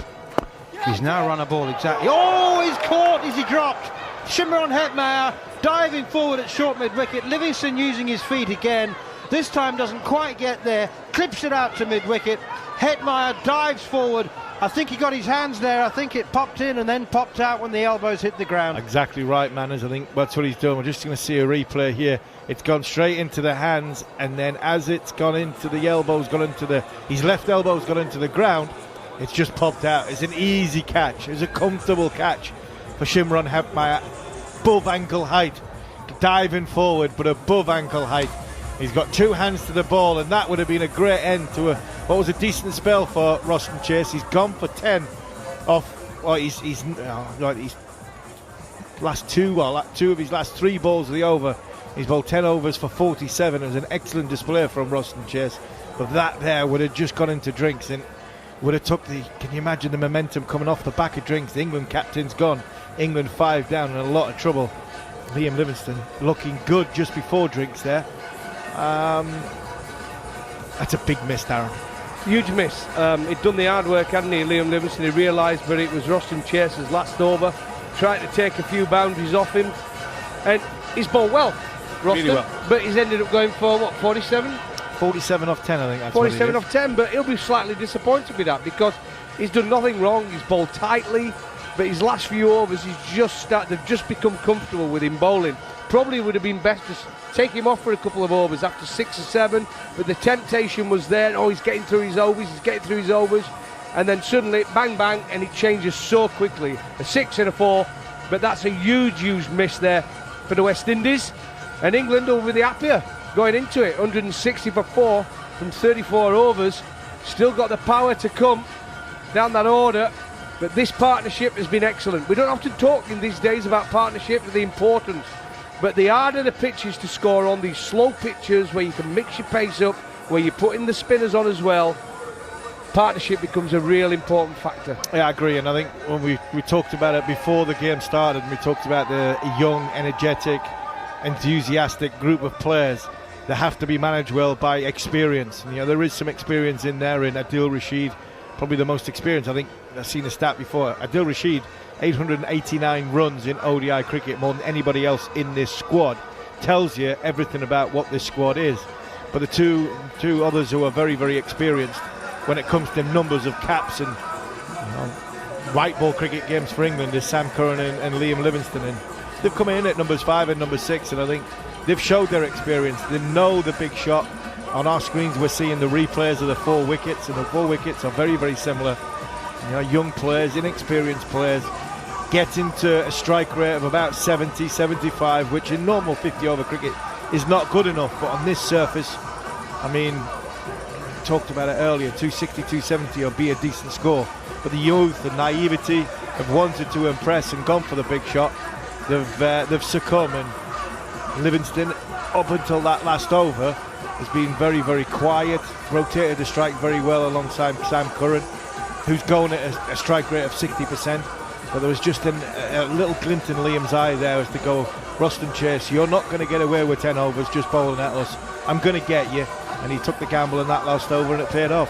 He's now run a ball exactly. Oh, he's caught. Is he dropped? Shimron Hetmeyer diving forward at short mid-wicket. Livingston using his feet again. This time doesn't quite get there. Clips it out to mid-wicket. Hetmeyer dives forward. I think he got his hands there. I think it popped in and then popped out when the elbows hit the ground. Exactly right, Manners. I think that's what he's doing. We're just going to see a replay here. It's gone straight into the hands, and then as it's gone into the elbows, his left elbow's gone into the ground, it's just popped out. It's an easy catch. It's a comfortable catch for Shimron Hetmeyer. Above ankle height. Diving forward, but above ankle height. He's got 2 hands to the ball, and that would have been a great end to what was a decent spell for Roston Chase. He's gone for 10 off. Well, he's last 2 of his last 3 balls of the over. He's bowled 10 overs for 47. It was an excellent display from Roston Chase, but that there would have just gone into drinks and would have took the. Can you imagine the momentum coming off the back of drinks? The England captain's gone. England 5 down in a lot of trouble. Liam Livingstone looking good just before drinks there. That's a big miss, Darren. Huge miss. He'd done the hard work, hadn't he, Liam Livingstone? He realised, but it was Roston Chase's last over. Tried to take a few boundaries off him, and he's bowled well, Roston. Really well. But he's ended up going for what, 47? 47 off 10, I think. That's 47 off 10, but he'll be slightly disappointed with that because he's done nothing wrong. He's bowled tightly, but his last few overs, they've just become comfortable with him bowling. Probably would have been best to take him off for a couple of overs after 6 or 7, but the temptation was there. Oh, he's getting through his overs, and then suddenly, bang, bang, and it changes so quickly. A 6 and a 4, but that's a huge miss there for the West Indies. And England will be the happier going into it. 160 for 4 from 34 overs. Still got the power to come down that order, but this partnership has been excellent. We don't often talk in these days about partnership and the importance. But the harder the pitches to score on, these slow pitches where you can mix your pace up, where you're putting the spinners on as well, partnership becomes a real important factor. Yeah, I agree, and I think when we talked about it before the game started, and we talked about the young, energetic, enthusiastic group of players that have to be managed well by experience. And, there is some experience in there in Adil Rashid, probably the most experienced. I think I've seen a stat before. Adil Rashid, 889 runs in ODI cricket, more than anybody else in this squad. Tells you everything about what this squad is. But the two others who are very experienced when it comes to numbers of caps and white ball cricket games for England is Sam Curran and Liam Livingstone. And they've come in at numbers 5 and number 6, and I think they've showed their experience. They know the big shot. On our screens we're seeing the replays of the 4 wickets, and the 4 wickets are very similar. Young players, inexperienced players, get into a strike rate of about 70, 75, which in normal 50-over cricket is not good enough. But on this surface, I mean, talked about it earlier, 260, 270 will be a decent score. But the youth and naivety have wanted to impress and gone for the big shot. They've succumbed, and Livingstone, up until that last over, has been very quiet, rotated the strike very well alongside Sam Curran, who's going at a strike rate of 60%. But there was just a little glint in Liam's eye there as to go, Roston Chase, you're not going to get away with 10 overs just bowling at us. I'm going to get you. And he took the gamble in that last over, and it paid off.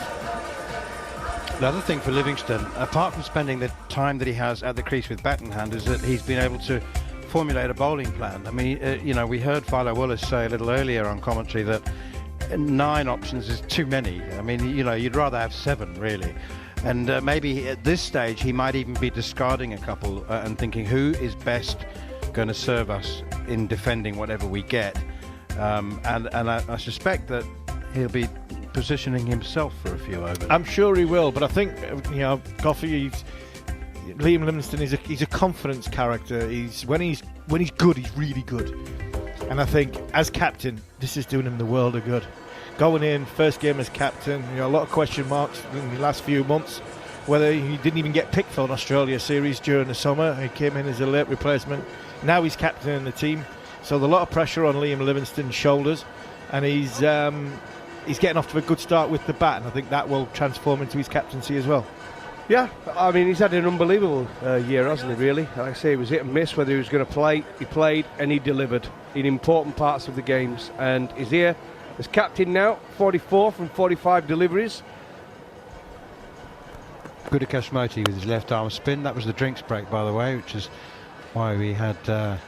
The other thing for Livingstone, apart from spending the time that he has at the crease with bat in hand, is that he's been able to formulate a bowling plan. I mean, we heard Philo Willis say a little earlier on commentary that 9 options is too many. I mean, you'd rather have 7, really. And maybe at this stage he might even be discarding a couple and thinking who is best going to serve us in defending whatever we get. And I suspect that he'll be positioning himself for a few overs. I'm sure he will, but I think Coffey, Liam Livingstone he's a confidence character. When he's good, he's really good. And I think as captain, this is doing him the world of good. going in, first game as captain, a lot of question marks in the last few months, whether he didn't even get picked for an Australia series during the summer. He came in as a late replacement. Now he's captaining the team, so there's a lot of pressure on Liam Livingstone's shoulders, and he's getting off to a good start with the bat, and I think that will transform into his captaincy as well. Yeah, I mean, he's had an unbelievable year, hasn't he, really? Like I say, it was hit and miss whether he was going to play. He played and he delivered in important parts of the games, and he's here as captain now, 44 from 45 deliveries. Gudakesh Motie with his left arm spin. That was the drinks break, by the way, which is why we had an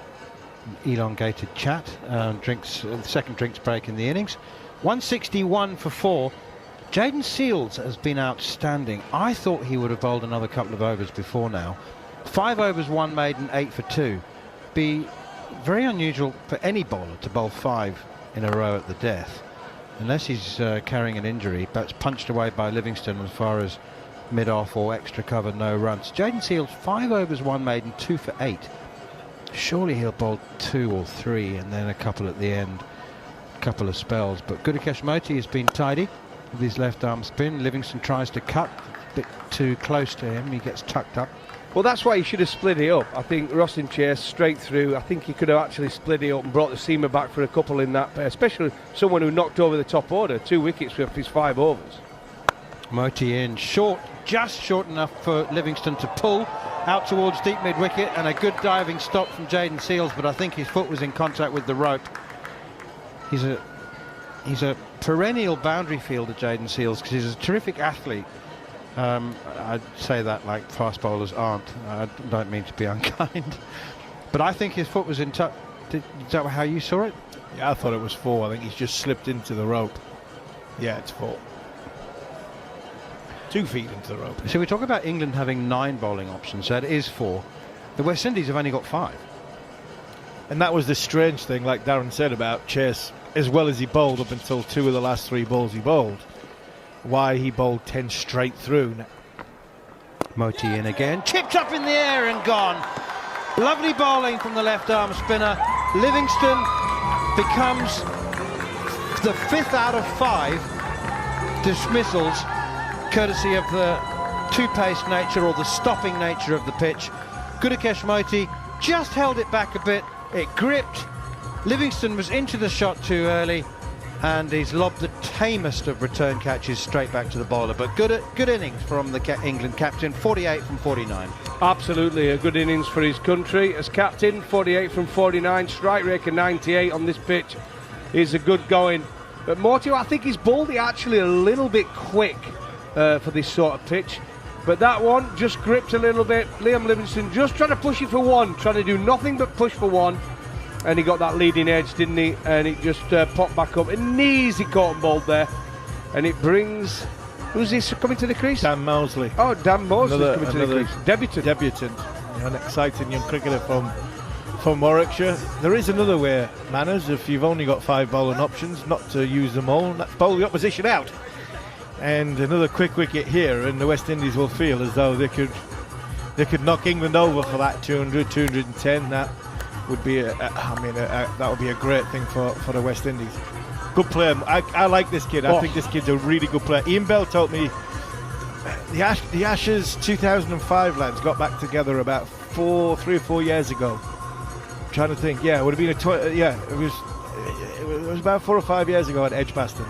elongated chat. The second drinks break in the innings. 161 for 4. Jaden Seals has been outstanding. I thought he would have bowled another couple of overs before now. 5 overs, 1 maiden, 8 for 2. Be very unusual for any bowler to bowl 5 in a row at the death, unless he's carrying an injury. That's punched away by Livingstone as far as mid-off or extra cover, no runs. Jaden Seals, 5 overs, 1 maiden, 2 for 8. Surely he'll bowl 2 or 3 and then a couple at the end, a couple of spells. But Gudakesh Motie has been tidy with his left arm spin. Livingstone tries to cut, a bit too close to him, he gets tucked up. Well, that's why he should have split it up. I think Rostin Chase straight through. I think he could have actually split it up and brought the seamer back for a couple in that pair, especially someone who knocked over the top order. 2 wickets with his 5 overs. Motie in short, just short enough for Livingstone to pull out towards deep mid-wicket, and a good diving stop from Jaden Seals, but I think his foot was in contact with the rope. He's a perennial boundary fielder, Jaden Seals, because he's a terrific athlete. I'd say that like fast bowlers aren't. I don't mean to be unkind, but I think his foot was in touch. Is that how you saw it? Yeah, I thought it was 4. I think he's just slipped into the rope. Yeah, it's 4. 2 feet into the rope. So we talk about England having 9 bowling options. That is 4. The West Indies have only got 5. And that was the strange thing, like Darren said about Chase, as well as he bowled up until 2 of the last 3 balls he bowled. Why he bowled 10 straight through. Motie in again, chipped up in the air and gone. Lovely bowling from the left arm spinner. Livingstone becomes the 5th out of 5 dismissals, courtesy of the two-pace nature or the stopping nature of the pitch. Gudakesh Motie just held it back a bit, it gripped. Livingstone was into the shot too early, and he's lobbed the tamest of return catches straight back to the bowler. But good innings from the England captain, 48 from 49. Absolutely a good innings for his country as captain, 48 from 49, strike rate of 98 on this pitch is a good going. But Motie, I think he's bowled it actually a little bit quick for this sort of pitch. But that one just gripped a little bit. Liam Livingstone just trying to push it for 1, trying to do nothing but push for 1. And he got that leading edge, didn't he? And it just popped back up. An easy caught and bowled there. And it brings... Who's this coming to the crease? Dan Mosley. Oh, Dan Mosley's coming to the crease. Debutant. An exciting young cricketer from Warwickshire. There is another way, Manners, if you've only got 5 bowling options, not to use them all. That's bowl the opposition out. And another quick wicket here, and the West Indies will feel as though they could knock England over for that 200, 210. That would be that would be a great thing for the West Indies. Good player. I like this kid. I think this kid's a really good player. Ian Bell told me the Ashes 2005 lads got back together about 3 or 4 years ago. I'm trying to think. Yeah, it would have been it was about 4 or 5 years ago at Edgbaston.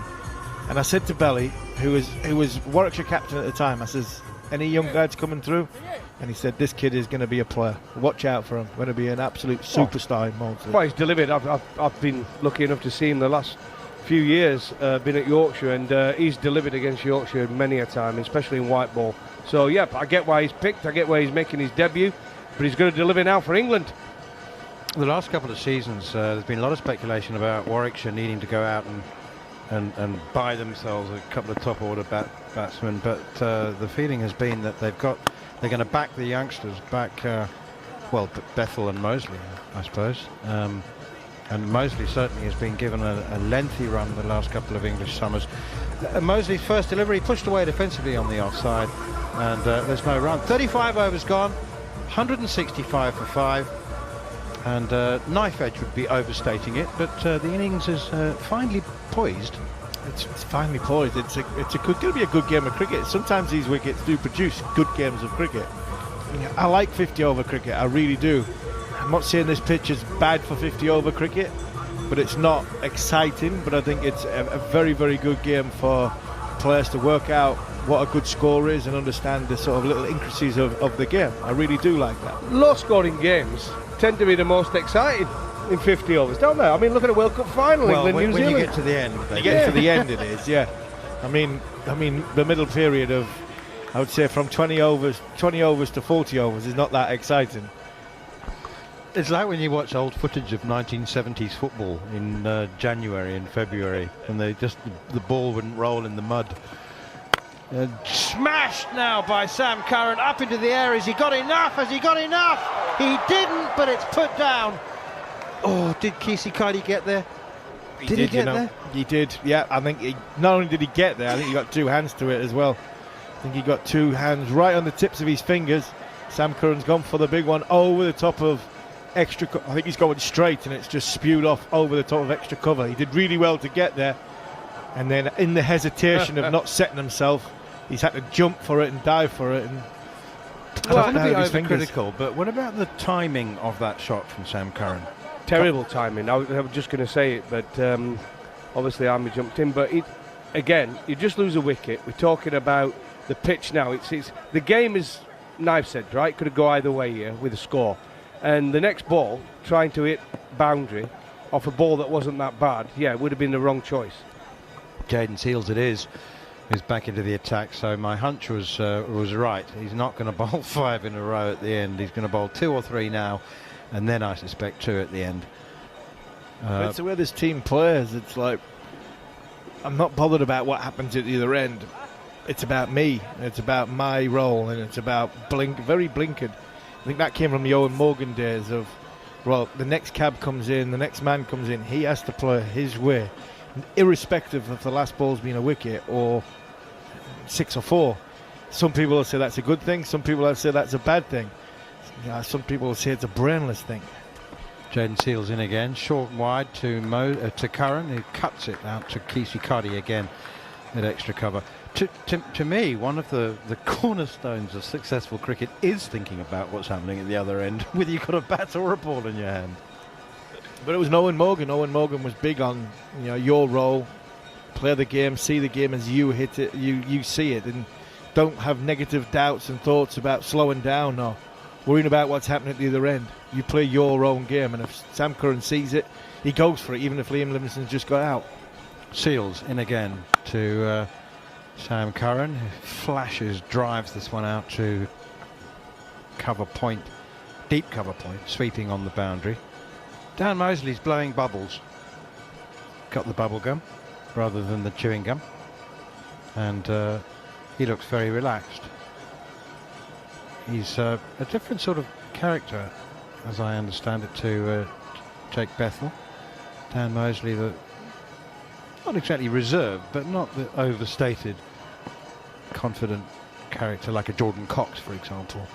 And I said to Belly, who was Warwickshire captain at the time, I says, any young guys coming through? And he said, this kid is going to be a player. Watch out for him. Going to be an absolute superstar in Malta. Well, he's delivered. I've been lucky enough to see him the last few years, been at Yorkshire, and he's delivered against Yorkshire many a time, especially in white ball. So, yeah, I get why he's picked. I get why he's making his debut. But he's going to deliver now for England. The last couple of seasons, there's been a lot of speculation about Warwickshire needing to go out and buy themselves a couple of top order batsmen, but the feeling has been that they're going to back the youngsters, Bethel and Mosley, I suppose. And Mosley certainly has been given a lengthy run the last couple of English summers. Mosley's first delivery pushed away defensively on the offside, and there's no run. 35 overs gone, 165 for 5. And knife edge would be overstating it, but the innings is finely poised. It's finely poised. It's going to be a good game of cricket. Sometimes these wickets do produce good games of cricket. I like 50 over cricket, I really do. I'm not saying this pitch is bad for 50 over cricket, but it's not exciting. But I think it's a very, very good game for players to work out what a good score is and understand the sort of little intricacies of the game. I really do like that. Low scoring games tend to be the most exciting in 50 overs, don't they? I mean, look at a World Cup final, Well, England, New when Zealand. you get to the end, You get to the end, it is, yeah. I mean, the middle period of, I would say, from 20 overs to 40 overs is not that exciting. it's like when you watch old footage of 1970s football in January and February, when the ball wouldn't roll in the mud. Smashed now by Sam Curran up into the air. Has he got enough? Has he got enough? He didn't, but it's put down. Oh, did Kesey Kidey get there? Did he get there? He did, yeah. I think not only did he get there, I think he got two hands to it as well. I think he got two hands right on the tips of his fingers. Sam Curran's gone for the big one over the top of extra. I think he's going straight, and it's just spewed off over the top of extra cover. He did really well to get there, and then in the hesitation of not setting himself, he's had to jump for it and dive for it. And I don't want to be overcritical, but what about the timing of that shot from Sam Curran? Terrible timing. I was just going to say it, but obviously Army jumped in. But again, you just lose a wicket. We're talking about the pitch now. It's the game is knife's edge, right? Could have go either way here with a score. And the next ball, trying to hit boundary off a ball that wasn't that bad, it would have been the wrong choice. Jaden Seals it is, who's back into the attack. So my hunch was right. He's not going to bowl 5 in a row at the end. He's going to bowl 2 or 3 now, and then I suspect 2 at the end. It's the way this team plays. It's like, I'm not bothered about what happens at the other end. It's about me. It's about my role, and it's about very blinkered. I think that came from the Owen Morgan days of, well, the next cab comes in, the next man comes in, he has to play his way, irrespective of the last ball's being a wicket or 6 or 4. Some people will say that's a good thing, some people will say that's a bad thing. Some people will say it's a brainless thing. Jaden Seals in again, short and wide to Curran, who cuts it out to Kesey Kidey again at extra cover. To me, one of the cornerstones of successful cricket is thinking about what's happening at the other end, whether you've got a bat or a ball in your hand. But it was Owen Morgan. Owen Morgan was big on your role, play the game, see the game as you hit it, you see it, and don't have negative doubts and thoughts about slowing down or worrying about what's happening at the other end. You play your own game, and if Sam Curran sees it, he goes for it, even if Liam Livingston's just got out. Seals in again to Sam Curran, who drives this one out to cover point, deep cover point, sweeping on the boundary. Dan Mosley's blowing bubbles. Got the bubble gum rather than the chewing gum, and he looks very relaxed. He's a different sort of character, as I understand it, to Jake Bethel. Dan Mosley, not exactly reserved, but not the overstated, confident character like a Jordan Cox, for example.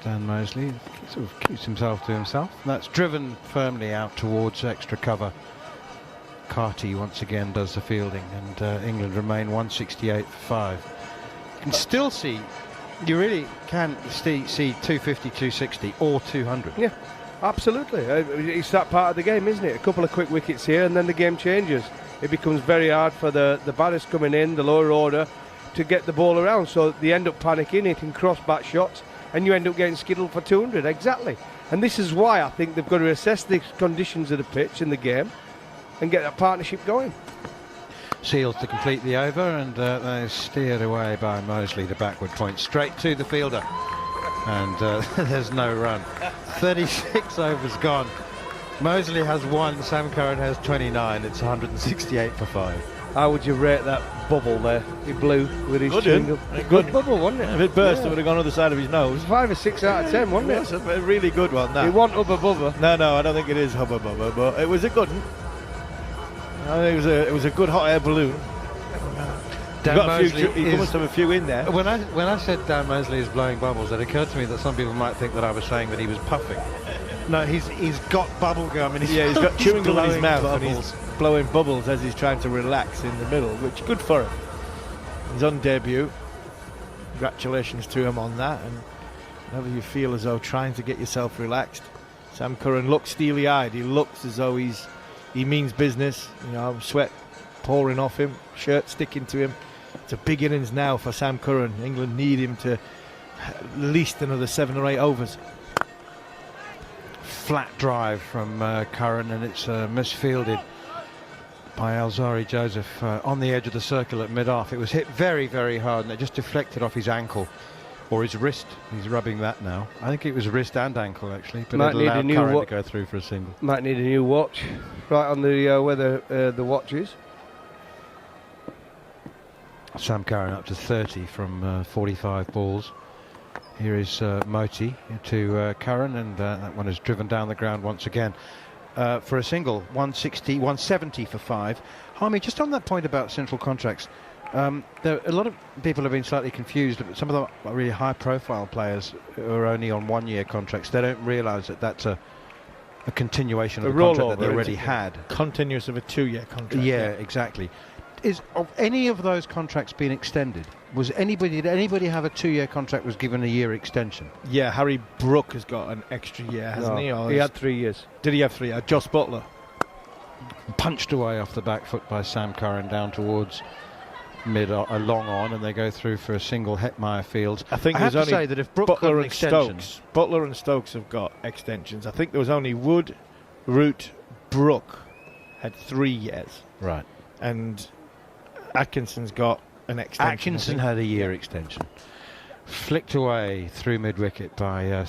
Dan Mosley sort of keeps himself to himself. That's driven firmly out towards extra cover. Carty once again does the fielding, and England remain 168 for 5. You can still see, you really can see 250, 260 or 200. Yeah, absolutely. It's that part of the game, isn't it? A couple of quick wickets here and then the game changes. It becomes very hard for the batters coming in, the lower order, to get the ball around. So they end up panicking, hitting cross-bat shots, and you end up getting skittled for 200. Exactly. And this is why I think they've got to assess the conditions of the pitch in the game and get that partnership going. Seals to complete the over, and they're steered away by Mosley to backward point, straight to the fielder. And there's no run. 36 overs gone. Mosley has 1, Sam Curran has 29. It's 168 for 5. How would you rate that bubble there? He blew with his chewing gum. Good bubble, wasn't it? If it burst, it would have gone on the side of his nose. 5 or 6 out of 10, wasn't it? It was a really good one. That. It wasn't Hubba Bubba. No, I don't think it is Hubba Bubba, but it was a good one. I think it was a good hot air balloon. Dan Mosley he must have a few in there. When I said Dan Mosley is blowing bubbles, it occurred to me that some people might think that I was saying that he was puffing. No, he's got bubble gum in his he's got chewing gum in his mouth bubbles. and he's blowing bubbles as he's trying to relax in the middle, which is good for him. He's on debut. Congratulations to him on that. And whenever you feel as though trying to get yourself relaxed, Sam Curran looks steely-eyed. He looks as though he means business. You know, sweat pouring off him, shirt sticking to him. It's a big innings now for Sam Curran. England need him to at least another 7 or 8 overs. Flat drive from Curran, and it's misfielded by Alzari Joseph on the edge of the circle at mid-off. It was hit very, very hard, and it just deflected off his ankle or his wrist. He's rubbing that now. I think it was wrist and ankle actually, but it allowed Curran to go through for a single. Might need a new watch, right on the where the watch is. Sam Curran up to 30 from 45 balls. Here is Moti to Curran, and that one is driven down the ground once again for a single. 170 for 5. Harmy, just on that point about central contracts, a lot of people have been slightly confused. Some of the really high-profile players who are only on 1-year contracts, they don't realise that that's a continuation of the contract that they already had. Continuous of a 2-year contract. Yeah, exactly. Is of any of those contracts been extended? Did anybody have a 2-year contract was given a year extension? Yeah, Harry Brook has got an extra year, hasn't he? He had 3 years. Did he have 3 years? Joss Butler. Punched away off the back foot by Sam Curran down towards long on, and they go through for a single. Hetmeyer fields. I think I have to say that if Brook Butler got an and Stokes, Butler and Stokes have got extensions. I think there was only Wood, Root, Brook had 3 years. Right. And Atkinson's got an extension. Atkinson had a year extension. Flicked away through mid-wicket by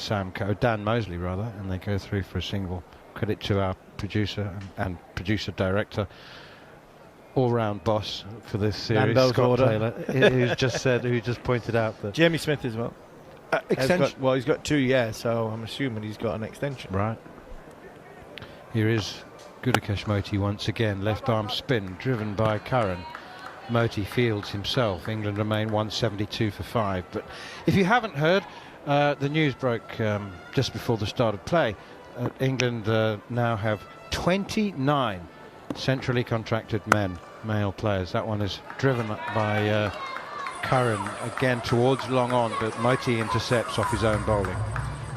Dan Mosley, rather, and they go through for a single. Credit to our producer and producer-director, all-round boss for this series, Nando's Scott order. Taylor, who just pointed out that Jamie Smith as well. Extension. He's got 2 years, so I'm assuming he's got an extension. Right. Here is Gudakesh Moti once again, left arm spin, driven by Curran. Moti fields himself. England remain 172 for 5. But if you haven't heard, the news broke just before the start of play. England now have 29 centrally contracted male players. That one is driven by Curran again towards long on, but Moti intercepts off his own bowling.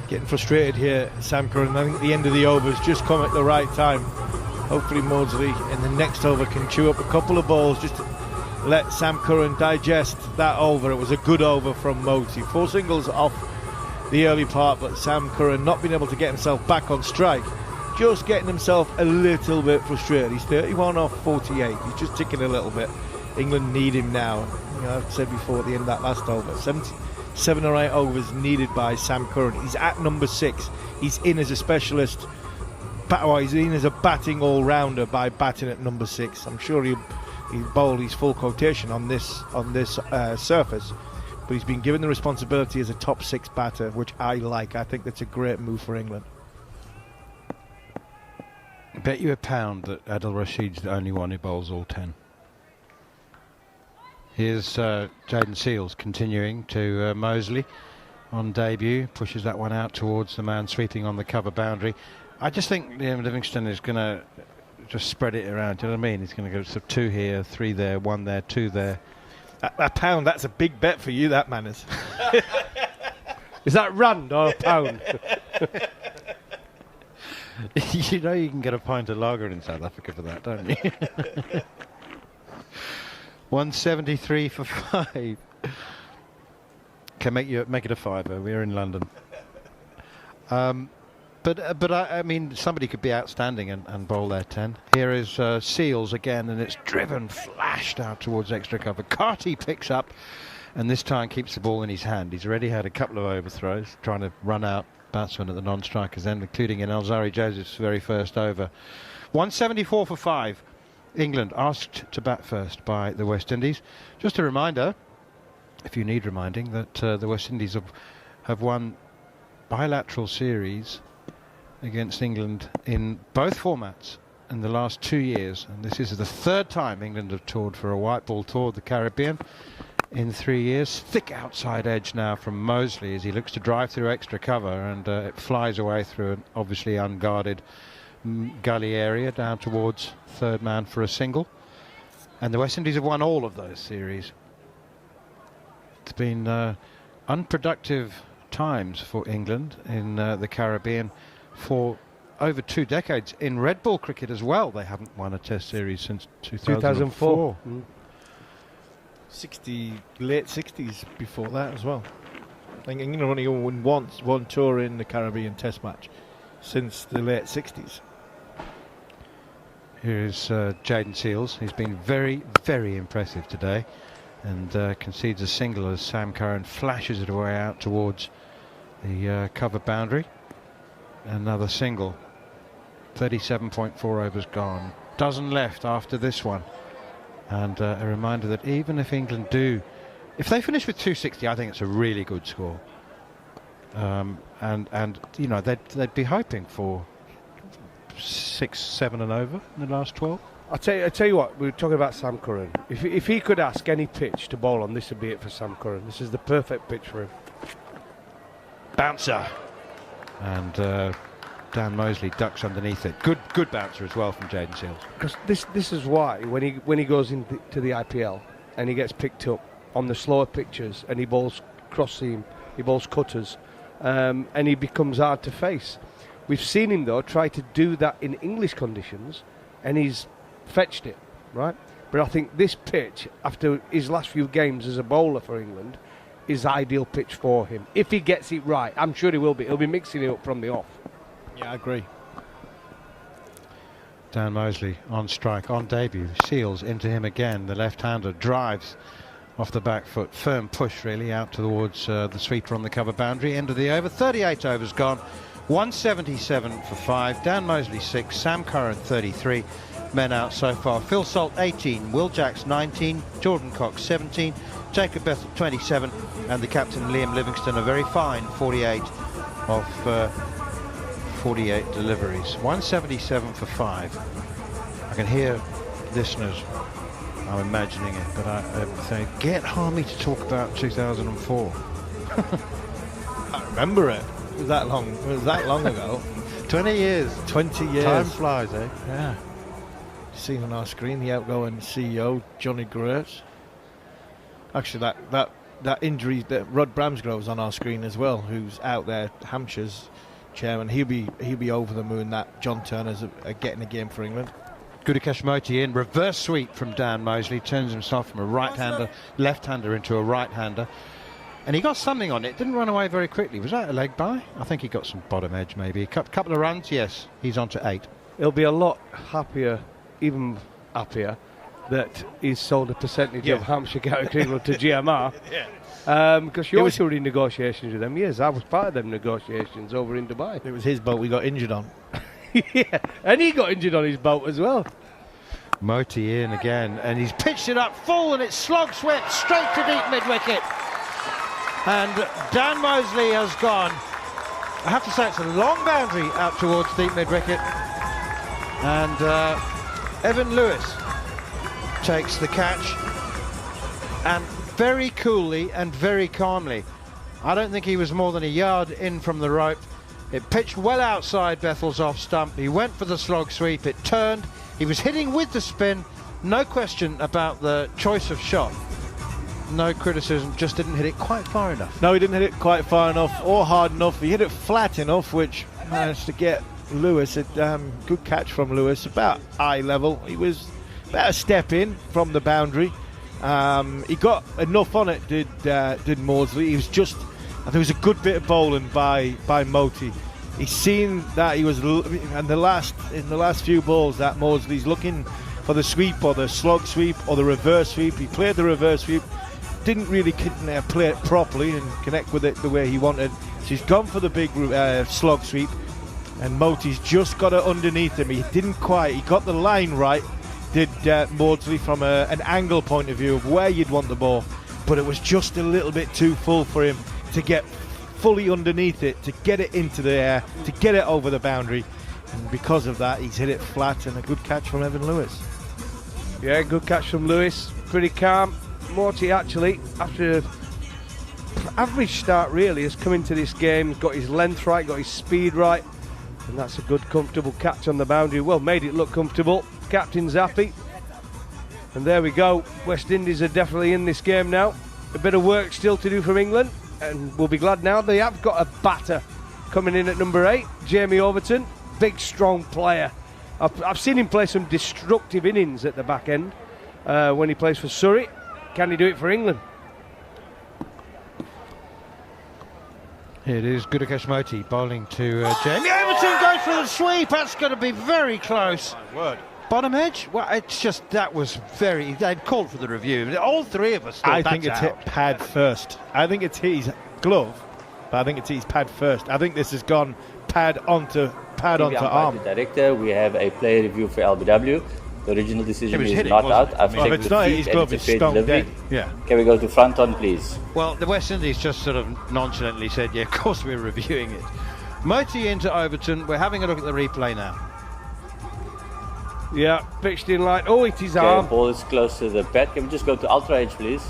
Getting frustrated here, Sam Curran. I think the end of the overs just come at the right time. Hopefully Maudsley in the next over can chew up a couple of balls just to let Sam Curran digest that over. It was a good over from Moti. 4 singles off the early part, but Sam Curran not being able to get himself back on strike, just getting himself a little bit frustrated. He's 31 off 48. He's just ticking a little bit. England need him now. You know, I've said before at the end of that last over, 7 or 8 overs needed by Sam Curran. He's at number 6. He's in as a specialist. He's in as a batting all-rounder by batting at number 6. I'm sure he'll bowl his full quotation on this surface, but he's been given the responsibility as a top 6 batter, which I like. I think that's a great move for England. Bet you £1 that Adil Rashid's the only one who bowls all 10. Here's Jaden Seals continuing to Mosley on debut, pushes that one out towards the man sweeping on the cover boundary. I just think Liam Livingstone is going to just spread it around. Do you know what I mean? He's going to go sort of 2 here, 3 there, 1 there, 2 there. £1, that's a big bet for you, that, Manners. Is that rand or a pound? You know you can get a pint of lager in South Africa for that, don't you? 173 for 5. Can make it a fiver. We're in London. But I mean, somebody could be outstanding and bowl their 10. Here is Seals again, and it's driven, flashed out towards extra cover. Carty picks up, and this time keeps the ball in his hand. He's already had a couple of overthrows, trying to run out batsmen at the non-strikers end, including in Alzari Joseph's very first over. 174 for 5. England asked to bat first by the West Indies. Just a reminder, if you need reminding, that the West Indies have won bilateral series against England in both formats in the last 2 years, and this is the 3rd time England have toured for a white ball tour of the Caribbean in 3 years. Thick outside edge now from Mosley as he looks to drive through extra cover, and it flies away through an obviously unguarded gully area down towards third man for a single. And the West Indies have won all of those series. It's been unproductive times for England in the Caribbean for over 2 decades. In red ball cricket as well, they haven't won a test series since 2004. Late 60s before that as well. I think England only won once one tour in the Caribbean Test match since the late 60s. Here is Jaden Seals. He's been very, very impressive today, and concedes a single as Sam Curran flashes it away out towards the cover boundary. Another single. 37.4 overs gone. Dozen left after this one. And a reminder that even if England do, if they finish with 260, I think it's a really good score. And you know, they'd be hoping for 6, 7 and over in the last 12. I tell you what, we were talking about Sam Curran. If he could ask any pitch to bowl on, this would be it for Sam Curran. This is the perfect pitch for him. Bouncer. And Dan Mosley ducks underneath it. Good bouncer as well from Jaden Seals. Because this is why when he goes into the IPL and he gets picked up on the slower pitches and he bowls cross seam, he bowls cutters, and he becomes hard to face. We've seen him though try to do that in English conditions, and he's fetched it, right? But I think this pitch, after his last few games as a bowler for England, is the ideal pitch for him. If he gets it right, I'm sure he will be. He'll be mixing it up from the off. Yeah, I agree. Dan Mosley on strike, on debut. Seals into him again. The left-hander drives off the back foot. Firm push, really, out towards the sweeper on the cover boundary. End of the over. 38 overs gone. 177 for 5. Dan Mosley 6. Sam Curran 33. Men out so far. Phil Salt 18. Will Jacks 19. Jordan Cox 17. Jacob Bethel 27. And the captain Liam Livingstone a very fine 48 of 48 deliveries. 177 for 5. I can hear listeners, I'm imagining it, but I'm saying, get Harmy to talk about 2004. I remember it. It was that long. It was that long ago. 20 years. 20 years. Time flies, eh? Yeah. Seen on our screen the outgoing CEO, Johnny Graves. Actually, that injury, that Rod Bramsgrove's on our screen as well, who's out there, Hampshire's chairman. He'll be over the moon that John Turner's getting a game for England. Gudakesh Moti in, reverse sweep from Dan Mosley, turns himself from a right-hander, left-hander into a right-hander, and he got something on it, didn't run away very quickly. Was that a leg by? I think he got some bottom edge maybe. A couple of runs, yes, he's on to 8. He'll be a lot happier, even happier, that he's sold a percentage of Hampshire County England to GMR. Because you're also in negotiations with them. Yes, I was part of them negotiations over in Dubai. It was his boat we got injured on. Yeah, and he got injured on his boat as well. Moti in again, and he's pitched it up full, and it's slog swept straight to deep mid-wicket. And Dan Mosley has gone. I have to say it's a long boundary out towards deep mid-wicket. And Evan Lewis takes the catch, and very coolly and very calmly. I don't think he was more than a yard in from the rope. It pitched well outside Bethel's off stump. He went for the slog sweep. It turned. He was hitting with the spin. No question about the choice of shot. No criticism, just didn't hit it quite far enough. No, he didn't hit it quite far enough or hard enough. He hit it flat enough, which managed to get Lewis. A good catch from Lewis, about eye level. He was about a step in from the boundary. He got enough on it, did Maudsley. He was just, there was a good bit of bowling by Moti. He's seen that he was, and in the last few balls that Maudsley's looking for the sweep or the slog sweep or the reverse sweep. He played the reverse sweep, didn't really play it properly and connect with it the way he wanted. So he's gone for the big slog sweep, and Moti's just got it underneath him. He didn't quite, he got the line right, did Maudsley, from an angle point of view of where you'd want the ball, but it was just a little bit too full for him to get fully underneath it, to get it into the air, to get it over the boundary, and because of that he's hit it flat. And a good catch from Evan Lewis. Yeah, good catch from Lewis, pretty calm. Moti actually, after average start really, has come into this game, got his length right, got his speed right, And that's a good, comfortable catch on the boundary. Well, made it look comfortable. Captain's happy. And there we go. West Indies are definitely in this game now. A bit of work still to do from England. And we'll be glad now they have got a batter coming in at number 8, Jamie Overton. Big, strong player. I've seen him play some destructive innings at the back end when he plays for Surrey. Can he do it for England? It is Gudakesh Moti bowling to Jamie Overton, goes for the sweep. That's going to be very close. My word. Bottom edge? Well, it's just, that was very, they'd called for the review. All three of us thought I think it's out. hit pad first. I think it's hit his glove, but I think it's his pad first. I think this has gone pad onto arm. Director, we have a play review for LBW. The original decision is not out. I've checked it's the not feet his and glove, it's it's a stone delivery. dead. Yeah. Can we go to front on, please? Well, the West Indies just sort of nonchalantly said, yeah, of course we're reviewing it. Moti into Overton. We're having a look at the replay now. Yeah, pitched in line. Oh, it's his Okay, arm. ball is close to the pad. Can we just go to ultra edge, please?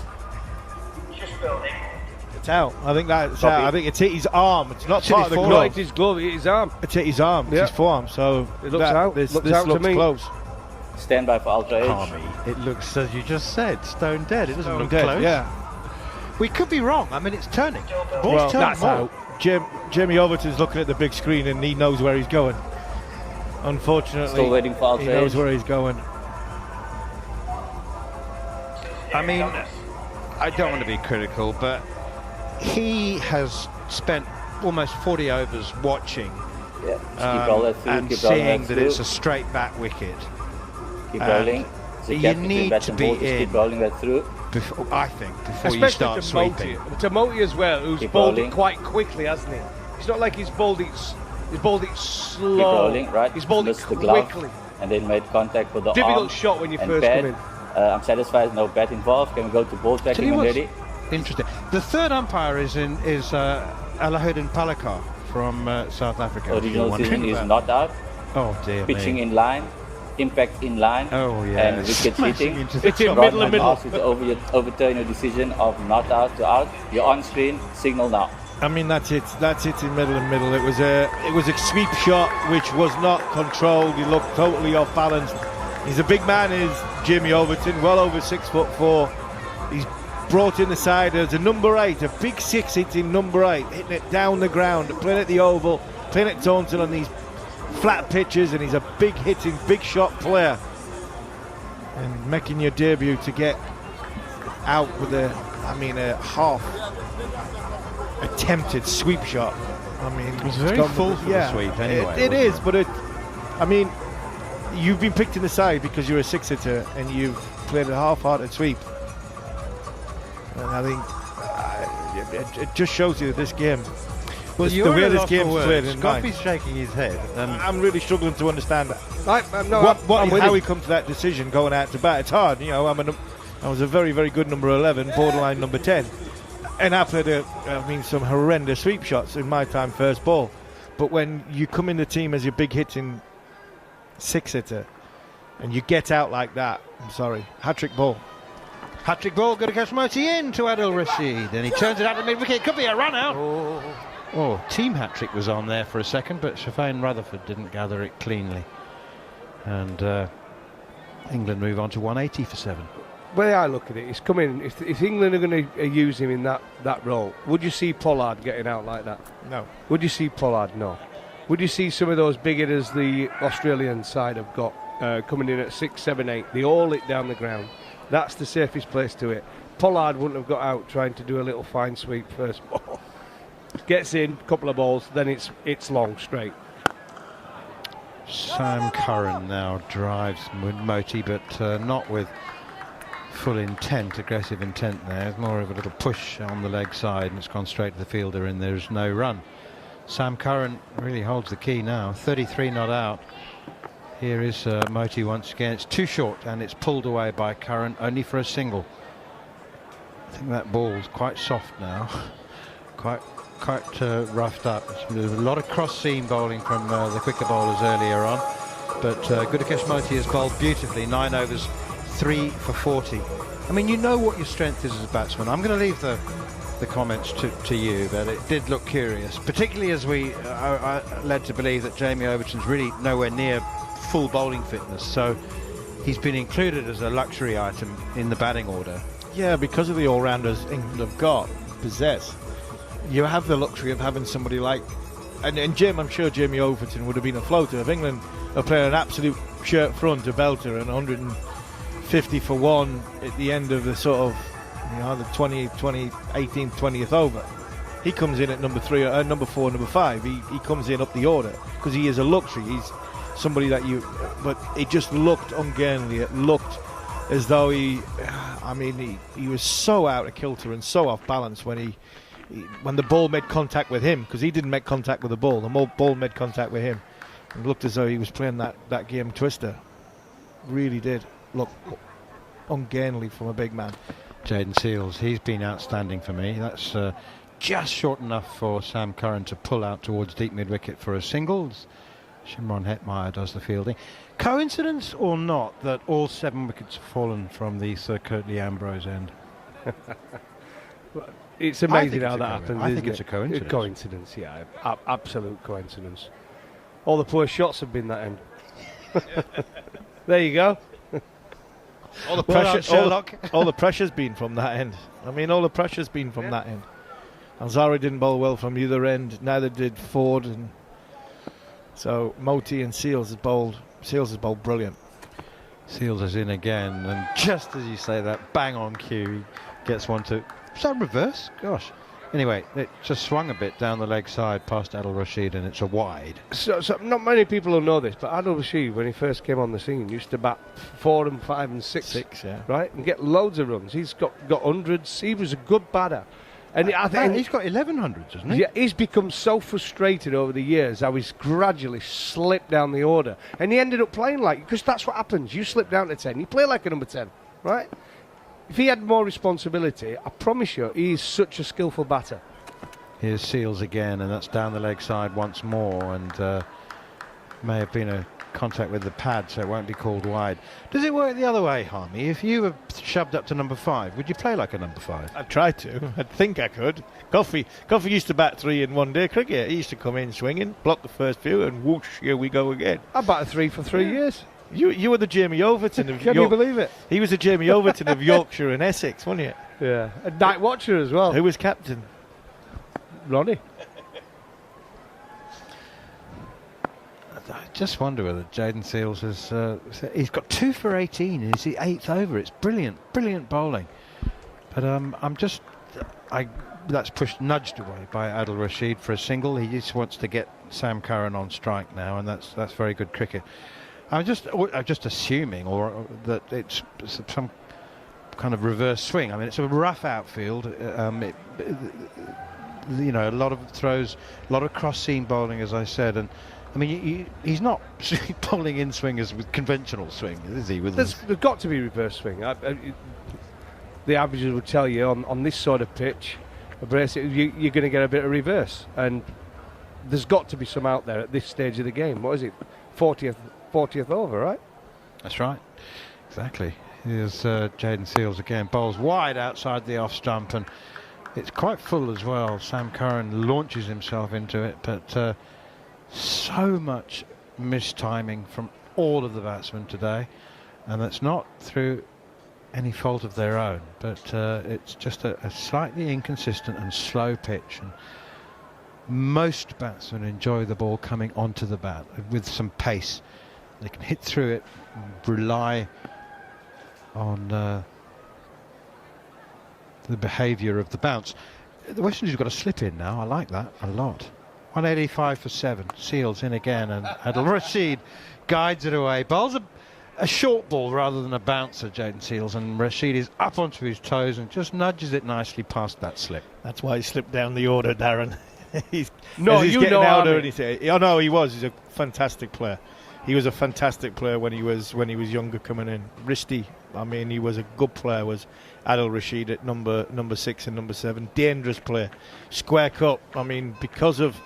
It's out. I think that's Copy. out. I think it's hit his arm. It's not It's part of the his glove. forearm. It's his glove, it's his arm. It's hit his arm. It's Yeah. his forearm. So It looks out. This Looks this out to looks me. close. Stand by for ultra edge. Harmy. It looks, as you just said, stone dead. It doesn't Stone look dead, close. yeah. We could be wrong. I mean, it's turning. The ball's Well, turning that's more. out. Jamie Overton's looking at the big screen and he knows where he's going. Unfortunately, Still waiting for ultra he knows edge. where he's going. I mean, I don't want to be critical, but he has spent almost 40 overs watching Yeah. Just keep rolling that through. and Keep rolling seeing that that through. it's a straight back wicket. Keep and rolling. It's a you gap between need bat to and be ball. Just in. keep rolling that through. Before, I think, before you Especially start to Moti. sweeping. To Moti as well, who's Keep bowled rolling. it quite quickly, hasn't he? It's not like he's bowled it slow. Keep rolling, right? He's bowled it Missed the glove quickly. and then made contact with the Difficult arm. shot when you and first bat. come in. I'm satisfied. No bat involved. Can we go to ball Tell tracking you when what's ready? interesting. The third umpire is Alahuddin Palakar from South Africa. if you're Original wondering decision is about- not out. Oh dear Pitching me. in line, impact in line, Oh yeah. and wicket Smashing hitting. into the It's in top. middle and I'm middle. asked you to overturn your decision of not out to out. You're on screen. Signal now. I mean, that's it. That's it in middle and middle. It was a sweep shot which was not controlled. He looked totally off balance. He's a big man, is Jamie Overton, well over 6'4". He's brought in the side as a number 8, a big 6 hitting number 8, hitting it down the ground, playing at the Oval, playing at Taunton on these flat pitches, and he's a big hitting, big shot player. And making your debut to get out with a half attempted sweep shot. I mean, It was very gone full with- for the sweep anyway, It wasn't is, it? but I mean, you've been picked in the side because you're a 6-hitter and you've played a half-hearted sweep. And I think it just shows you that this game, Well, the you're way at a this loss game's for played words. in Scoffy's mind. shaking his head. I'm really struggling to understand that. I'm How with he him. come to that decision going out to bat. It's hard, you know. I was a very, very good number 11, borderline number 10, and I played some horrendous sweep shots in my time first ball. But when you come in the team as your big hitting 6-hitter and you get out like that, I'm sorry, hat-trick ball. Hat-trick ball, Gudakesh Moti in to Adil Rashid, and he turns it out to mid-wicket. Could be a run out. Oh, team hat-trick was on there for a second, but Shafane Rutherford didn't gather it cleanly. And England move on to 180 for 7. The way I look at it, he's coming. If England are going to use him in that role, would you see Pollard getting out like that? No. Would you see Pollard? No. Would you see some of those big hitters the Australian side have got coming in at 6, 7, 8? They all hit down the ground. That's the safest place to hit. Pollard wouldn't have got out trying to do a little fine sweep first ball. Gets in, couple of balls, then it's long straight. Sam Curran now drives Moti, but not with full intent, aggressive intent there. It's more of a little push on the leg side, and it's gone straight to the fielder, and there's no run. Sam Curran really holds the key now. 33 not out. Here is Moti once again. It's too short, and it's pulled away by Curran, only for a single. I think that ball's quite soft now. quite roughed up. There's a lot of cross-seam bowling from the quicker bowlers earlier on, but Gudakesh Moti has bowled beautifully. 9 overs, 3 for 40. I mean, you know what your strength is as a batsman. I'm going to leave the the comments to you, but it did look curious, particularly as we are led to believe that Jamie Overton's really nowhere near full bowling fitness, so he's been included as a luxury item in the batting order. Yeah, because of the all-rounders England have possess, you have the luxury of having somebody like, and Jim, I'm sure Jamie Overton would have been a floater if England are playing an absolute shirt front, a belter, and 150 for one at the end of the sort of, the 18th, 20th over. He comes in at number 4, number 5. He comes in up the order because he is a luxury. He's somebody that but it just looked ungainly. It looked as though he was so out of kilter and so off balance when the ball made contact with him, because he didn't make contact with the ball. The ball made contact with him. It looked as though he was playing that game twister. Really did look ungainly from a big man. Jayden Seales, he's been outstanding for me. That's just short enough for Sam Curran to pull out towards deep mid-wicket for a singles. Shimron Hetmyer does the fielding. Coincidence or not that all 7 wickets have fallen from the Sir Curtly Ambrose end? It's amazing how that happens. I think it's a coincidence. A coincidence, yeah, absolute coincidence. All the poor shots have been that end. There you go. All the pressure, all the pressure's been from that end. I mean, all the pressure's been from that end. Alzari didn't bowl well from either end. Neither did Ford, and so Moti and Seales has bowled brilliant. Seales is in again, and just as you say that, bang on cue, he gets one to. Is that reverse? Gosh. Anyway, it just swung a bit down the leg side past Adil Rashid, and it's a wide. So not many people will know this, but Adil Rashid, when he first came on the scene, used to bat 4 and 5 and 6. 6, yeah. Right? And get loads of runs. He's got hundreds. He was a good batter. And I think he's got 1100s, hasn't he? Yeah, he's become so frustrated over the years how he's gradually slipped down the order. And he ended up playing because that's what happens. You slip down to 10, you play like a number 10, right? If he had more responsibility, I promise you, he's such a skillful batter. Here's Seales again, and that's down the leg side once more, and may have been a contact with the pad, so it won't be called wide. Does it work the other way, Harmy? If you were shoved up to number 5, would you play like a number 5? I'd try to. I'd think I could. Coffee used to bat 3 in one-day cricket. He used to come in swinging, block the first few, and whoosh, here we go again. I batted 3 for 3 years. You were the Jamie Overton of Can you believe it? He was the Jamie Overton of Yorkshire and Essex, wasn't he? Yeah. A night watcher as well. Who was captain? Ronnie. I just wonder whether Jayden Seales has. He's got 2 for 18. It's the 8th over. It's brilliant bowling. But that's nudged away by Adil Rashid for a single. He just wants to get Sam Curran on strike now, and that's very good cricket. I'm just assuming that it's some kind of reverse swing. I mean, it's a rough outfield. A lot of throws, a lot of cross-seam bowling, as I said, and I mean, he's not bowling in swingers with conventional swing, is he? There's got to be reverse swing. The averages would tell you on this sort of pitch, you're going to get a bit of reverse, and there's got to be some out there at this stage of the game. What is it? 40th over, right? That's right. Exactly. Here's Jayden Seales again. Bowls wide outside the off stump, and it's quite full as well. Sam Curran launches himself into it, but so much mistiming from all of the batsmen today, and that's not through any fault of their own, but it's just a slightly inconsistent and slow pitch, and most batsmen enjoy the ball coming onto the bat with some pace. They can hit through it and rely on the behaviour of the bounce. The West Indies have got a slip in now. I like that a lot. 185 for 7. Seales in again, and Adil Rashid guides it away. Bowls a short ball rather than a bouncer, Jayden Seales, and Rashid is up onto his toes and just nudges it nicely past that slip. That's why he slipped down the order, Darren. He's he was. He's a fantastic player. He was a fantastic player when he was younger coming in. Risty, I mean, he was a good player. Was Adil Rashid at number 6 and number 7. Dangerous player. Square cut. I mean, because of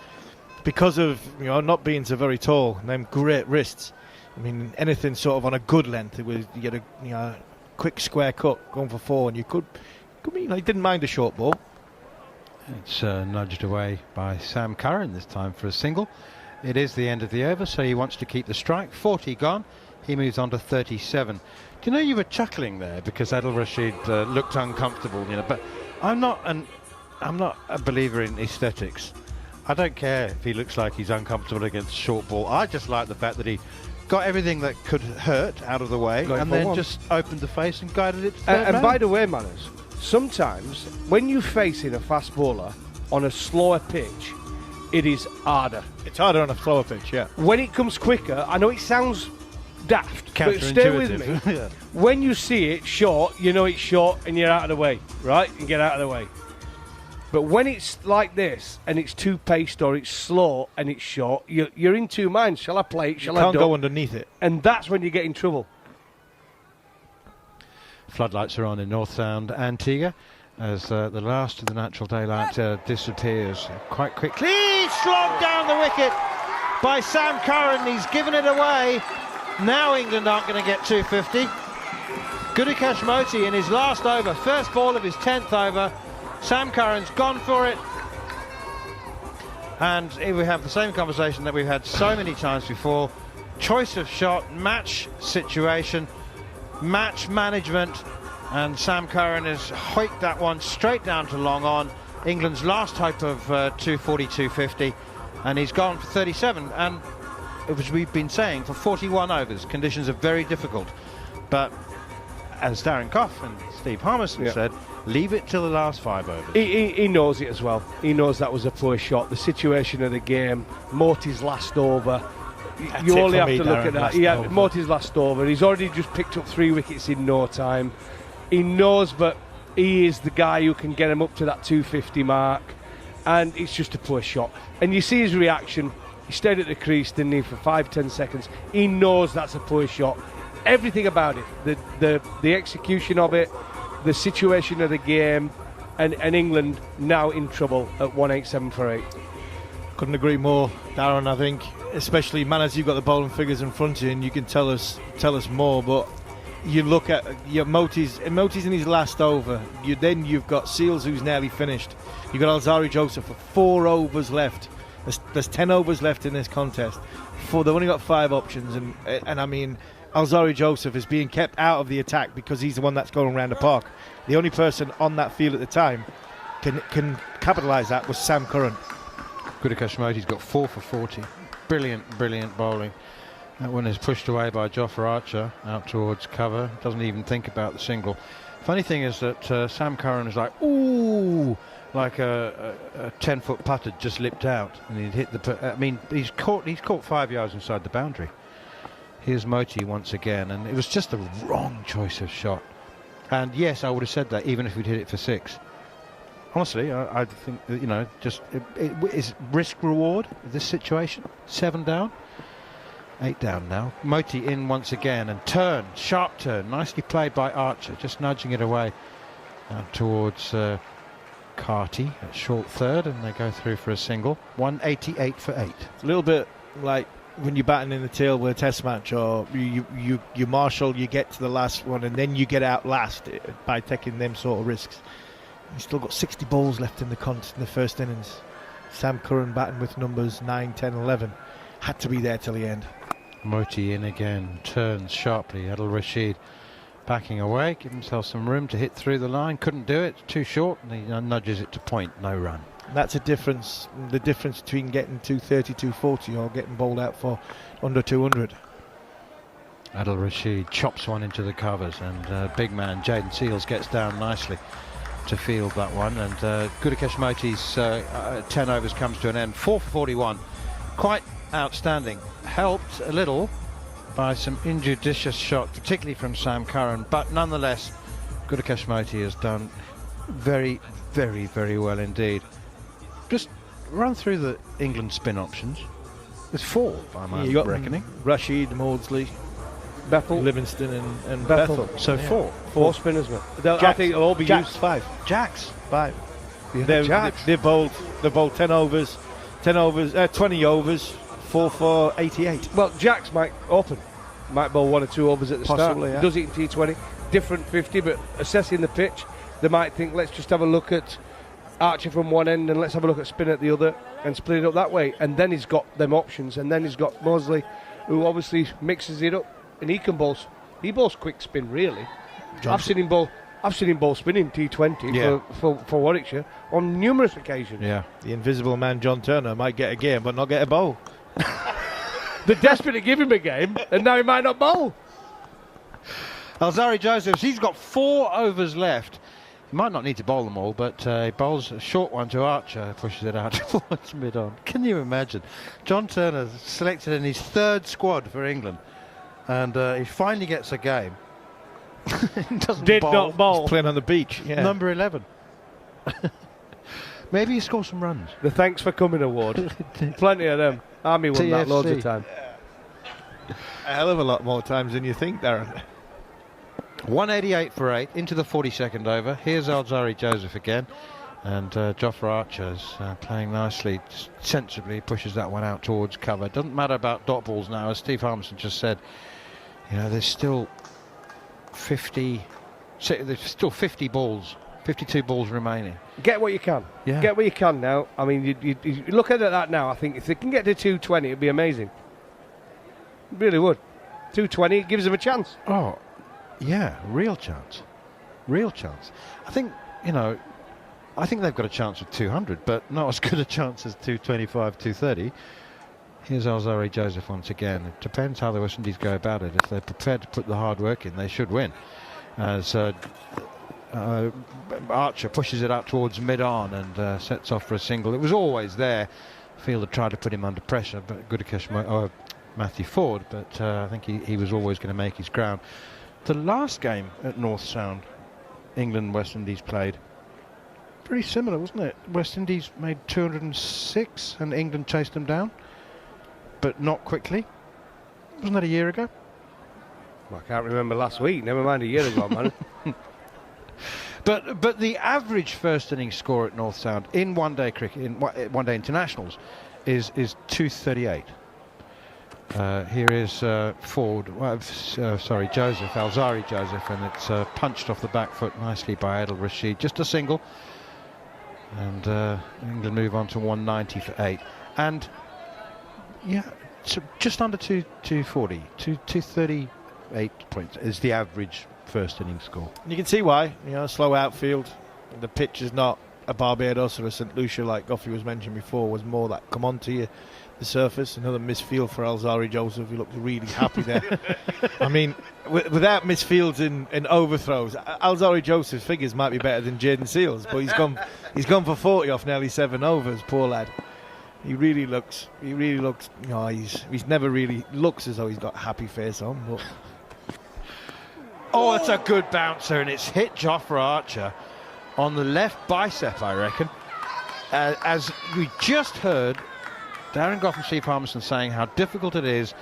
not being so very tall and them great wrists. I mean, anything sort of on a good length, you get a quick square cut going for 4, and you could he didn't mind a short ball. It's nudged away by Sam Curran this time for a single. It is the end of the over, so he wants to keep the strike. 40 gone. He moves on to 37. Do you know, you were chuckling there because Adil Rashid looked uncomfortable, you know, but I'm not a believer in aesthetics. I don't care if he looks like he's uncomfortable against short ball. I just like the fact that he got everything that could hurt out of the way and then just opened the face and guided it to third And man. by the way, Manners, sometimes when you're facing a fast bowler on a slower pitch, it is harder. It's harder on a slower pitch, yeah. When it comes quicker, I know it sounds daft, but stay with me. Yeah. When you see it short, you know it's short and you're out of the way, right? And get out of the way. But when it's like this and it's too paced or it's slow and it's short, you're in two minds. Shall I play it? Shall I can't don't? go underneath it. And that's when you get in trouble. Floodlights are on in North Sound, Antigua, as the last of the natural daylight disappears quite quickly. Slogged down the wicket by Sam Curran. He's given it away. Now England aren't going to get 250. Gudikash Moti in his last over, first ball of his 10th over. Sam Curran's gone for it. And here we have the same conversation that we've had so many times before. Choice of shot, match situation, match management, and Sam Curran has hoiked that one straight down to long on. England's last hope of 240, 250, and he's gone for 37. And as we've been saying, for 41 overs, conditions are very difficult. But as Darren Cough and Steve Harmison said, leave it till the last 5 overs. He knows it as well. He knows that was a poor shot. The situation of the game, Moti's last over. You only have to look at that. Yeah, Moti's last over. He's already just picked up 3 wickets in no time. He knows, but he is the guy who can get him up to that 250 mark. And it's just a poor shot. And you see his reaction. He stayed at the crease, didn't he, for 5-10 seconds. He knows that's a poor shot. Everything about it, the execution of it, the situation of the game, and England now in trouble at 187 for 8. Couldn't agree more, Darren. I think, especially Manners, you've got the bowling figures in front of you, and you can tell us more. But you look at your Moti's in his last over. You've got Seals, who's nearly finished. You've got Alzari Joseph for 4 overs left. There's 10 overs left in this contest. They've only got 5 options, and I mean, Alzari Joseph is being kept out of the attack because he's the one that's going around the park. The only person on that field at the time can capitalise that was Sam Curran. Gudikash Moti's got 4 for 40. Brilliant bowling. That one is pushed away by Jofra Archer out towards cover. Doesn't even think about the single. Funny thing is that Sam Curran is like, ooh, like a 10-foot putter just lipped out, and he'd hit the. I mean, he's caught 5 yards inside the boundary. Here's Moti once again, and it was just the wrong choice of shot. And yes, I would have said that even if we'd hit it for 6. Honestly, I think that, you know, just it is risk reward this situation. 7 down, 8 down now. Moti in once again and sharp turn, nicely played by Archer, just nudging it away towards Carty at short third, and they go through for a single. 188 for 8. It's a little bit like when you're batting in the tail with a test match, or you marshal, you get to the last one and then you get out last by taking them sort of risks. He's still got 60 balls left in the first innings. Sam Curran batting with numbers 9, 10, 11. Had to be there till the end. Moti in again, turns sharply. Adil Rashid backing away, give himself some room to hit through the line. Couldn't do it, too short, and he nudges it to point, no run. That's the difference between getting 230, 240 or getting bowled out for under 200. Adil Rashid chops one into the covers, and big man Jaden Seals gets down nicely to field that one, and Gudikash Moti's 10 overs comes to an end. 4 for 41, quite outstanding. Helped a little by some injudicious shots, particularly from Sam Curran, but nonetheless Gudikash Moti has done very, very, very well indeed. Just run through the England spin options. There's 4 by my reckoning. Rashid, Maudsley, Bethel, Livingston and Bethel. So yeah. 4 spinners, mate. I think it'll all be Jacks. used. 5. Jacks 5. They bowled 10 overs, 20 overs, 4 for 88. Well, Jacks might open, might bowl 1 or 2 overs at the Possibly, start. yeah. Does it in T20, different 50, but assessing the pitch, they might think, let's just have a look at Archer from one end and let's have a look at spin at the other and split it up that way. And then he's got them options. And then he's got Mosley, who obviously mixes it up, and he bowls quick spin, really. I've seen him bowl spinning T20 for Warwickshire on numerous occasions. Yeah, the invisible man John Turner might get a game but not get a bowl. They're desperate to give him a game, and now he might not bowl. Alzari Joseph, he's got 4 overs left. He might not need to bowl them all, but he bowls a short one to Archer, pushes it out towards mid-on. Can you imagine? John Turner selected in his 3rd squad for England, and he finally gets a game. Not bowl. He's playing on the beach. Yeah. Number 11. Maybe he scores some runs. The Thanks for Coming award. Plenty of them. Army won that loads of time. A hell of a lot more times than you think, Darren. 188 for 8 into the 42nd over. Here's Alzari Joseph again, and Jofra Archer's playing nicely, sensibly pushes that one out towards cover. Doesn't matter about dot balls now, as Steve Harmison just said. You know, there's still 52 balls remaining. Get what you can. Yeah. Get what you can now. I mean, you look at that now. I think if they can get to 220, it'd be amazing. It really would. 220 gives them a chance. Oh, yeah, real chance. I think they've got a chance with 200, but not as good a chance as 225, 230. Here's Alzari Joseph once again. It depends how the West Indies go about it. If they're prepared to put the hard work in, they should win. As Archer pushes it out towards mid-on and sets off for a single. It was always there. Fielder tried to put him under pressure, but Matthew Ford, but I think he was always going to make his ground. The last game at North Sound, England-West Indies played, pretty similar, wasn't it? West Indies made 206 and England chased them down, but not quickly. Wasn't that a year ago? Well, I can't remember last week, never mind a year ago, man. But the average first innings score at North Sound in one-day cricket, in one-day internationals, is 238. Here is Joseph, Alzari Joseph, and it's punched off the back foot nicely by Adil Rashid. Just a single. And England move on to 190 for 8. And, yeah, so just under 240, 238 points is the average first innings score. You can see why. You know, slow outfield. The pitch is not a Barbados or a St. Lucia like Goffey was mentioned before. Was more that come onto you. The surface, another misfield for Alzari Joseph. He looked really happy there. I mean, without misfields and overthrows, Alzari Joseph's figures might be better than Jaden Seals, but he's gone for 40 off nearly 7 overs. Poor lad. He really looks. You know, he's never really looks as though he's got a happy face on. But oh, it's a good bouncer, and it's hit Jofra Archer on the left bicep, I reckon. As we just heard Darren Goff and Steve Harmison saying how difficult it is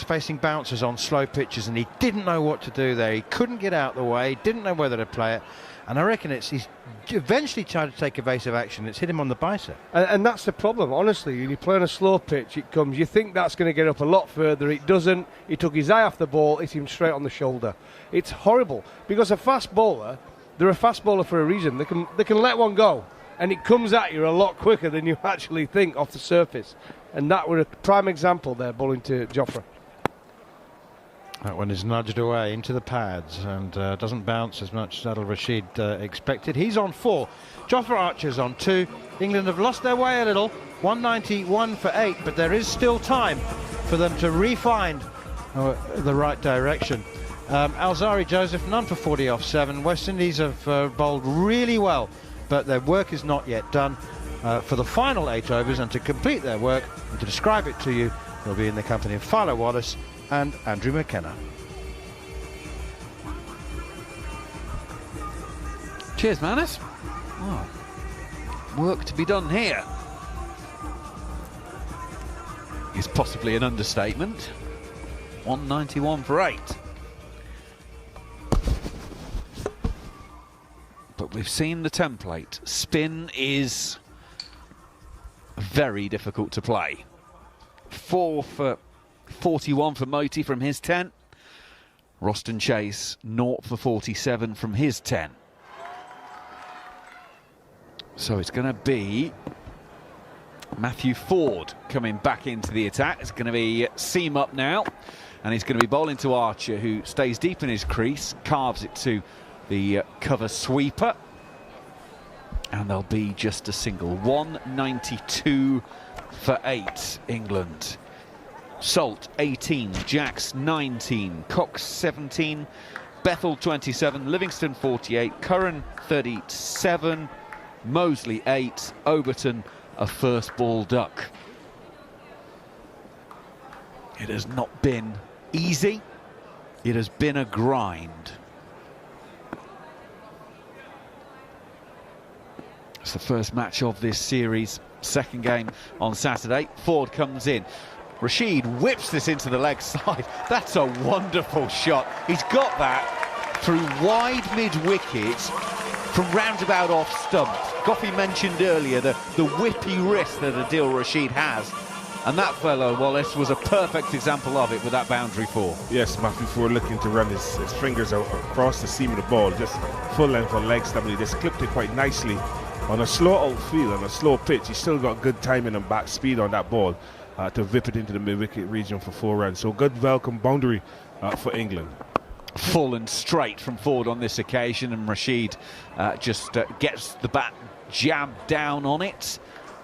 facing bouncers on slow pitches, and he didn't know what to do there. He couldn't get out the way, didn't know whether to play it, and I reckon he's eventually tried to take evasive action. It's hit him on the bicep. And that's the problem, honestly. When you play on a slow pitch, it comes, you think that's going to get up a lot further. It doesn't. He took his eye off the ball, hit him straight on the shoulder. It's horrible, because a fast bowler, they're a fast bowler for a reason. They can let one go, and it comes at you a lot quicker than you actually think off the surface. And that were a prime example there, bowling to Jofra. That one is nudged away into the pads and doesn't bounce as much as Adil Rashid expected. He's on 4. Jofra Archer's on 2. England have lost their way a little. 191 for 8, but there is still time for them to re-find the right direction. Alzari Joseph, none for 40 off 7. West Indies have bowled really well, but their work is not yet done for the final 8 overs, and to complete their work and to describe it to you, they'll be in the company of Philo Wallace and Andrew McKenna. Cheers, Manus. Oh, work to be done here is possibly an understatement. 191 for 8. But we've seen the template. Spin is very difficult to play. 4 for 41 for Moti from his 10. Roston Chase, 0 for 47 from his 10. So it's going to be Matthew Ford coming back into the attack. It's going to be seam up now, and he's going to be bowling to Archer, who stays deep in his crease, carves it to the cover sweeper, and there'll be just a single. 192 for 8, England. Salt 18, Jacks 19, Cox 17, Bethel 27, Livingston 48, Curran 37, Mosley 8, Overton a first ball duck. It has not been easy, it has been a grind. It's the first match of this series, second game on Saturday. Ford comes in. Rashid whips this into the leg side. That's a wonderful shot. He's got that through wide mid-wicket from roundabout off stump. Goffey mentioned earlier the whippy wrist that Adil Rashid has. And that fellow, Wallace, was a perfect example of it with that boundary 4. Yes, Matthew Ford looking to run his fingers out across the seam of the ball, just full length on leg stump. He just clipped it quite nicely on a slow outfield, on a slow pitch. He's still got good timing and back speed on that ball to whip it into the mid-wicket region for 4 runs. So good welcome boundary for England. Full and straight from Ford on this occasion, and Rashid just gets the bat jabbed down on it.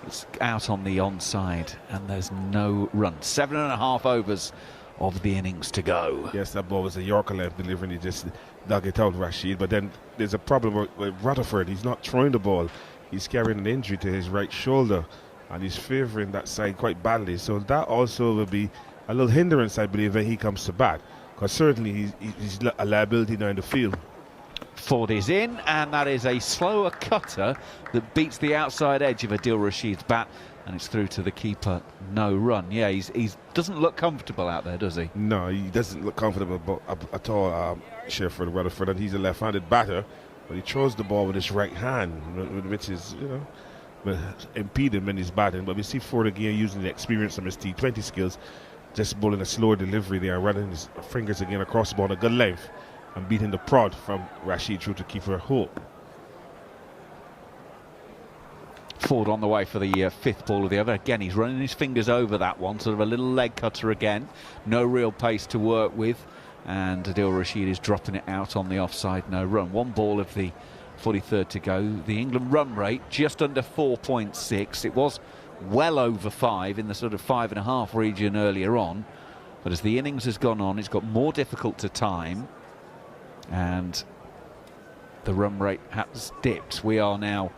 It's out on the onside, and there's no run. 7.5 overs of the innings to go. Yes, that ball was a Yorker left delivery, and he just dug it out, Rashid. But then there's a problem with Rutherford. He's not throwing the ball. He's carrying an injury to his right shoulder, and he's favouring that side quite badly. So that also will be a little hindrance, I believe, when he comes to bat, because certainly he's a liability now in the field. Ford is in, and that is a slower cutter that beats the outside edge of Adil Rashid's bat, and it's through to the keeper. No run. Yeah, he doesn't look comfortable out there, does he? No, he doesn't look comfortable at all, Sherford Rutherford, and he's a left-handed batter, but he throws the ball with his right hand, which is, impede him in his batting. But we see Ford again using the experience of his T20 skills, just bowling a slower delivery there, running his fingers again across the ball a good length, and beating the prod from Rashid through to keeper Hope. Ford on the way for the 5th ball of the over. Again, he's running his fingers over that one, sort of a little leg cutter again. No real pace to work with, and Adil Rashid is dropping it out on the offside. No run. 1 ball of the 43rd to go. The England run rate just under 4.6. It was well over 5 in the sort of 5.5 region earlier on, but as the innings has gone on, it's got more difficult to time, and the run rate has dipped. We are now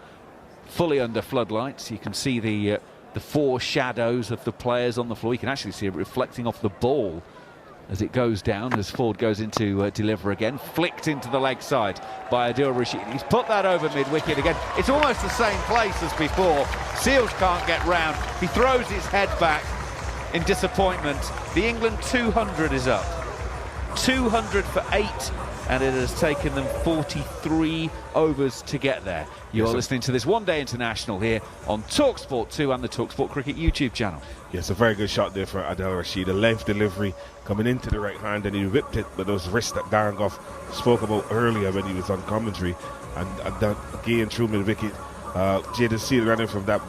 fully under floodlights. You can see the 4 shadows of the players on the floor. You can actually see it reflecting off the ball as it goes down, as Ford goes into deliver again. Flicked into the leg side by Adil Rashid. He's put that over mid-wicket again. It's almost the same place as before. Seals can't get round. He throws his head back in disappointment. The England 200 is up. 200 for 8. And it has taken them 43 overs to get there. You're listening to this One Day International here on TalkSport 2 and the TalkSport Cricket YouTube channel. Yes, a very good shot there for Adil Rashid. A length delivery coming into the right hand, and he whipped it with those wrists that Darren Gough spoke about earlier when he was on commentary. And that again through mid-wicket. Jaden Seal running from that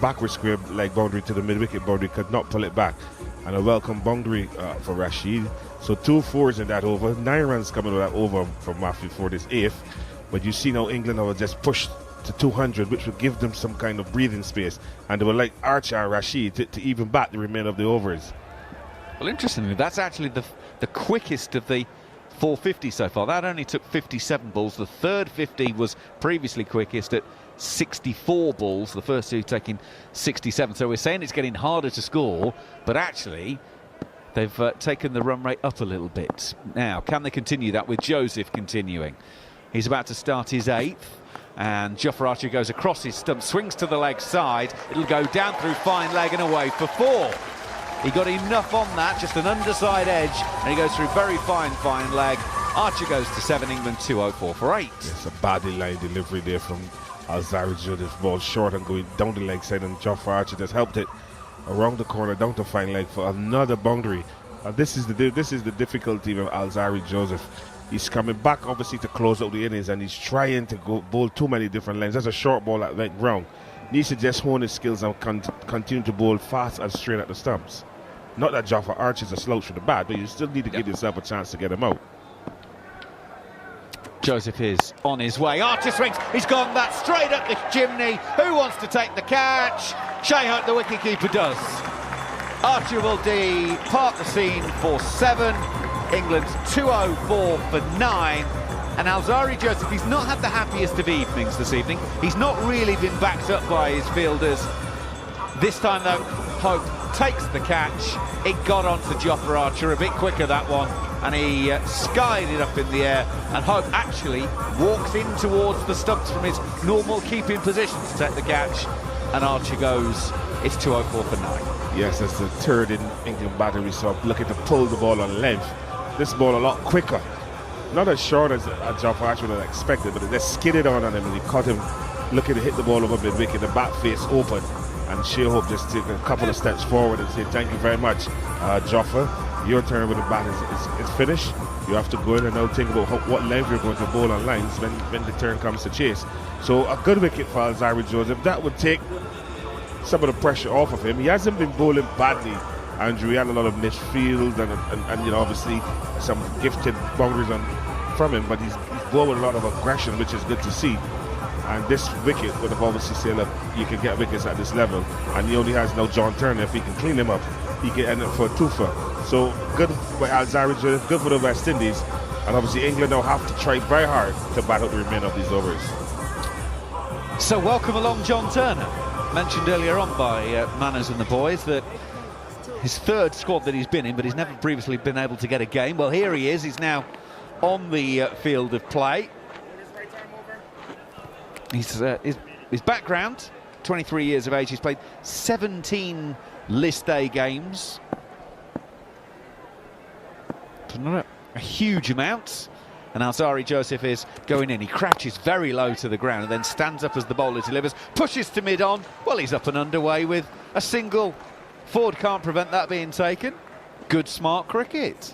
backward square leg boundary to the mid-wicket boundary, could not pull it back. And a welcome boundary for Rashid. So 2 fours in that over. 9 runs coming with that over from Matthew Ford, his 8th. But you see now England have just pushed to 200, which will give them some kind of breathing space. And they would like Archer and Rashid to even bat the remainder of the overs. Well, interestingly, that's actually the quickest of the 450 so far. That only took 57 balls. The third 50 was previously quickest at 64 balls. The first 2 taking 67. So we're saying it's getting harder to score, but actually they've taken the run rate up a little bit. Now, can they continue that with Joseph continuing? He's about to start his 8th, and Jofra Archer goes across his stump, swings to the leg side. It'll go down through fine leg and away for 4. He got enough on that, just an underside edge, and he goes through very fine leg. Archer goes to 7, England 204 for 8. It's a badly line delivery there from Alzari Judith. Ball short and going down the leg side, and Jofra Archer just helped it around the corner down to fine leg for another boundary. This is the difficulty of Alzari Joseph. He's coming back, obviously, to close out the innings, and he's trying to go bowl too many different lanes. That's a short ball that went wrong. Needs to just hone his skills and continue to bowl fast and straight at the stumps. Not that Jofra Archer is a slouch for the bat, but you still need to give yourself a chance to get him out. Joseph is on his way. Archer swings. He's gone that straight up the chimney. Who wants to take the catch? Shea Hope, the wicketkeeper, does. Archer will depart the scene for 7. England's 204 for 9. And Alzari Joseph, he's not had the happiest of evenings this evening. He's not really been backed up by his fielders. This time, though, Hope takes the catch. It got onto Jofra Archer a bit quicker, that one, and he skied it up in the air, and Hope actually walks in towards the stumps from his normal keeping position to take the catch, and Archer goes, it's 204 for 9. Yes, that's the third in England battery, we saw looking to pull the ball on length. This ball a lot quicker. Not as short as Jofra Archer would have expected, but it just skidded on him, and he caught him looking to hit the ball over mid-wicket, the bat face open, and Shea Hope just took a couple of steps forward and said, thank you very much, Jofra. Your turn with the bat is finished. You have to go in and now think about what length you're going to bowl on lines when the turn comes to chase. So a good wicket for Alzari Joseph. That would take some of the pressure off of him. He hasn't been bowling badly, Andrew. He had a lot of midfield and you know, obviously some gifted boundaries from him, but he's bowled with a lot of aggression, which is good to see. And this wicket would have obviously said, look, you can get wickets at this level, and he only has now John Turner. If he can clean him up, he can end up for a twofer. So good for Alzari Joseph, good for the West Indies, and obviously England now have to try very hard to bat out the remainder of these overs. So welcome along John Turner. Mentioned earlier on by Manners and the boys that his third squad that he's been in, but he's never previously been able to get a game. Well, here he is. He's now on the field of play. His background, 23 years of age. He's played 17 List A games. Not a huge amount. And Alzari Joseph is going in. He crouches very low to the ground and then stands up as the bowler delivers, pushes to mid-on. Well, he's up and underway with a single. Ford can't prevent that being taken. Good, smart cricket.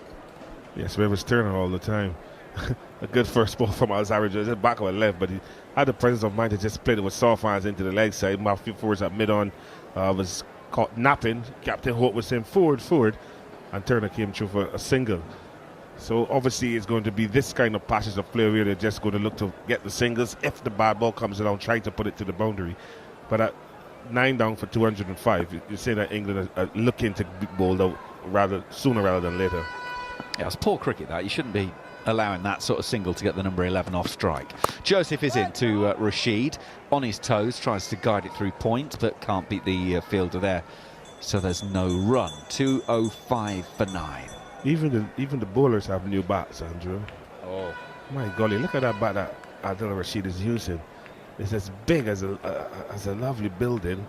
Yes, we was Turner all the time. A good first ball from Alzari Joseph, back on left, but he had the presence of mind to just play it with soft hands into the leg side. My forwards at mid-on was caught napping. Captain Hope was saying forward, and Turner came through for a single. So obviously it's going to be this kind of passage of play where they're just going to look to get the singles. If the bad ball comes along, try to put it to the boundary. But at 9 down for 205, you say that England are looking to be bowled out sooner rather than later. Yeah, it's poor cricket that. You shouldn't be allowing that sort of single to get the number 11 off strike. Joseph is in to Rashid, on his toes, tries to guide it through point, but can't beat the fielder there. So there's no run. 205 for 9. Even the bowlers have new bats, Andrew. Oh my golly, look at that bat that Adil Rashid is using. It's as big as a lovely building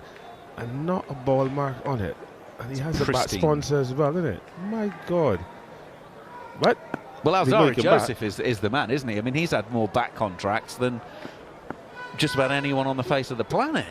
and not a ball mark on it. And he has a bat sponsor as well, isn't it? My God. But well, Alzari Joseph is the man, isn't he? I mean, he's had more bat contracts than just about anyone on the face of the planet.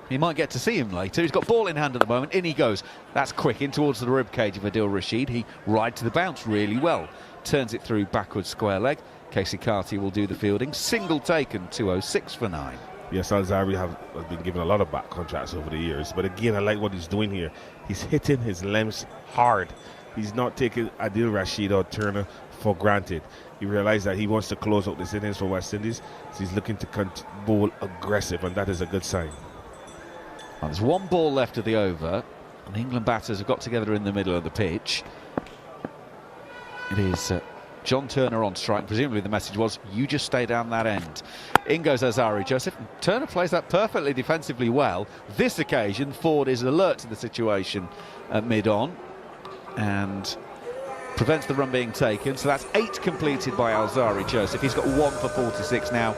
You might get to see him later. He's got ball in hand at the moment. In he goes. That's quick in towards the rib cage of Adil Rashid. He rides the bounce really well. Turns it through backwards square leg. Casey Carty will do the fielding. Single taken, 206 for 9. Yes, Alzari has been given a lot of back contracts over the years. But again, I like what he's doing here. He's hitting his lengths hard. He's not taking Adil Rashid or Turner for granted. He realized that he wants to close out this innings for West Indies. So he's looking to bowl aggressive, and that is a good sign. Well, there's one ball left of the over, and the England batters have got together in the middle of the pitch. It is John Turner on strike. Presumably the message was, you just stay down that end. In goes Alzari Joseph. Turner plays that perfectly defensively well. This occasion, Ford is alert to the situation at mid-on and prevents the run being taken. So that's 8 completed by Alzari Joseph. He's got 1 for 46 now.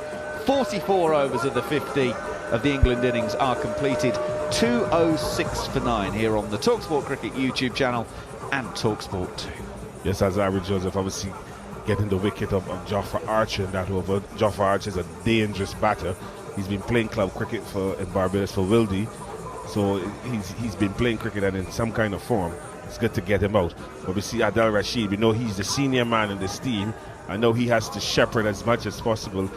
44 overs of the 50 of the England innings are completed. 206 for 9 here on the TalkSport Cricket YouTube channel and TalkSport 2. Yes, Alzari Joseph obviously getting the wicket of Jofra Archer in that over. Jofra Archer is a dangerous batter. He's been playing club cricket in Barbados for Wildy, so he's been playing cricket and in some kind of form. It's good to get him out. But we see Adil Rashid, we know he's the senior man in this team, I know he has to shepherd as much as possible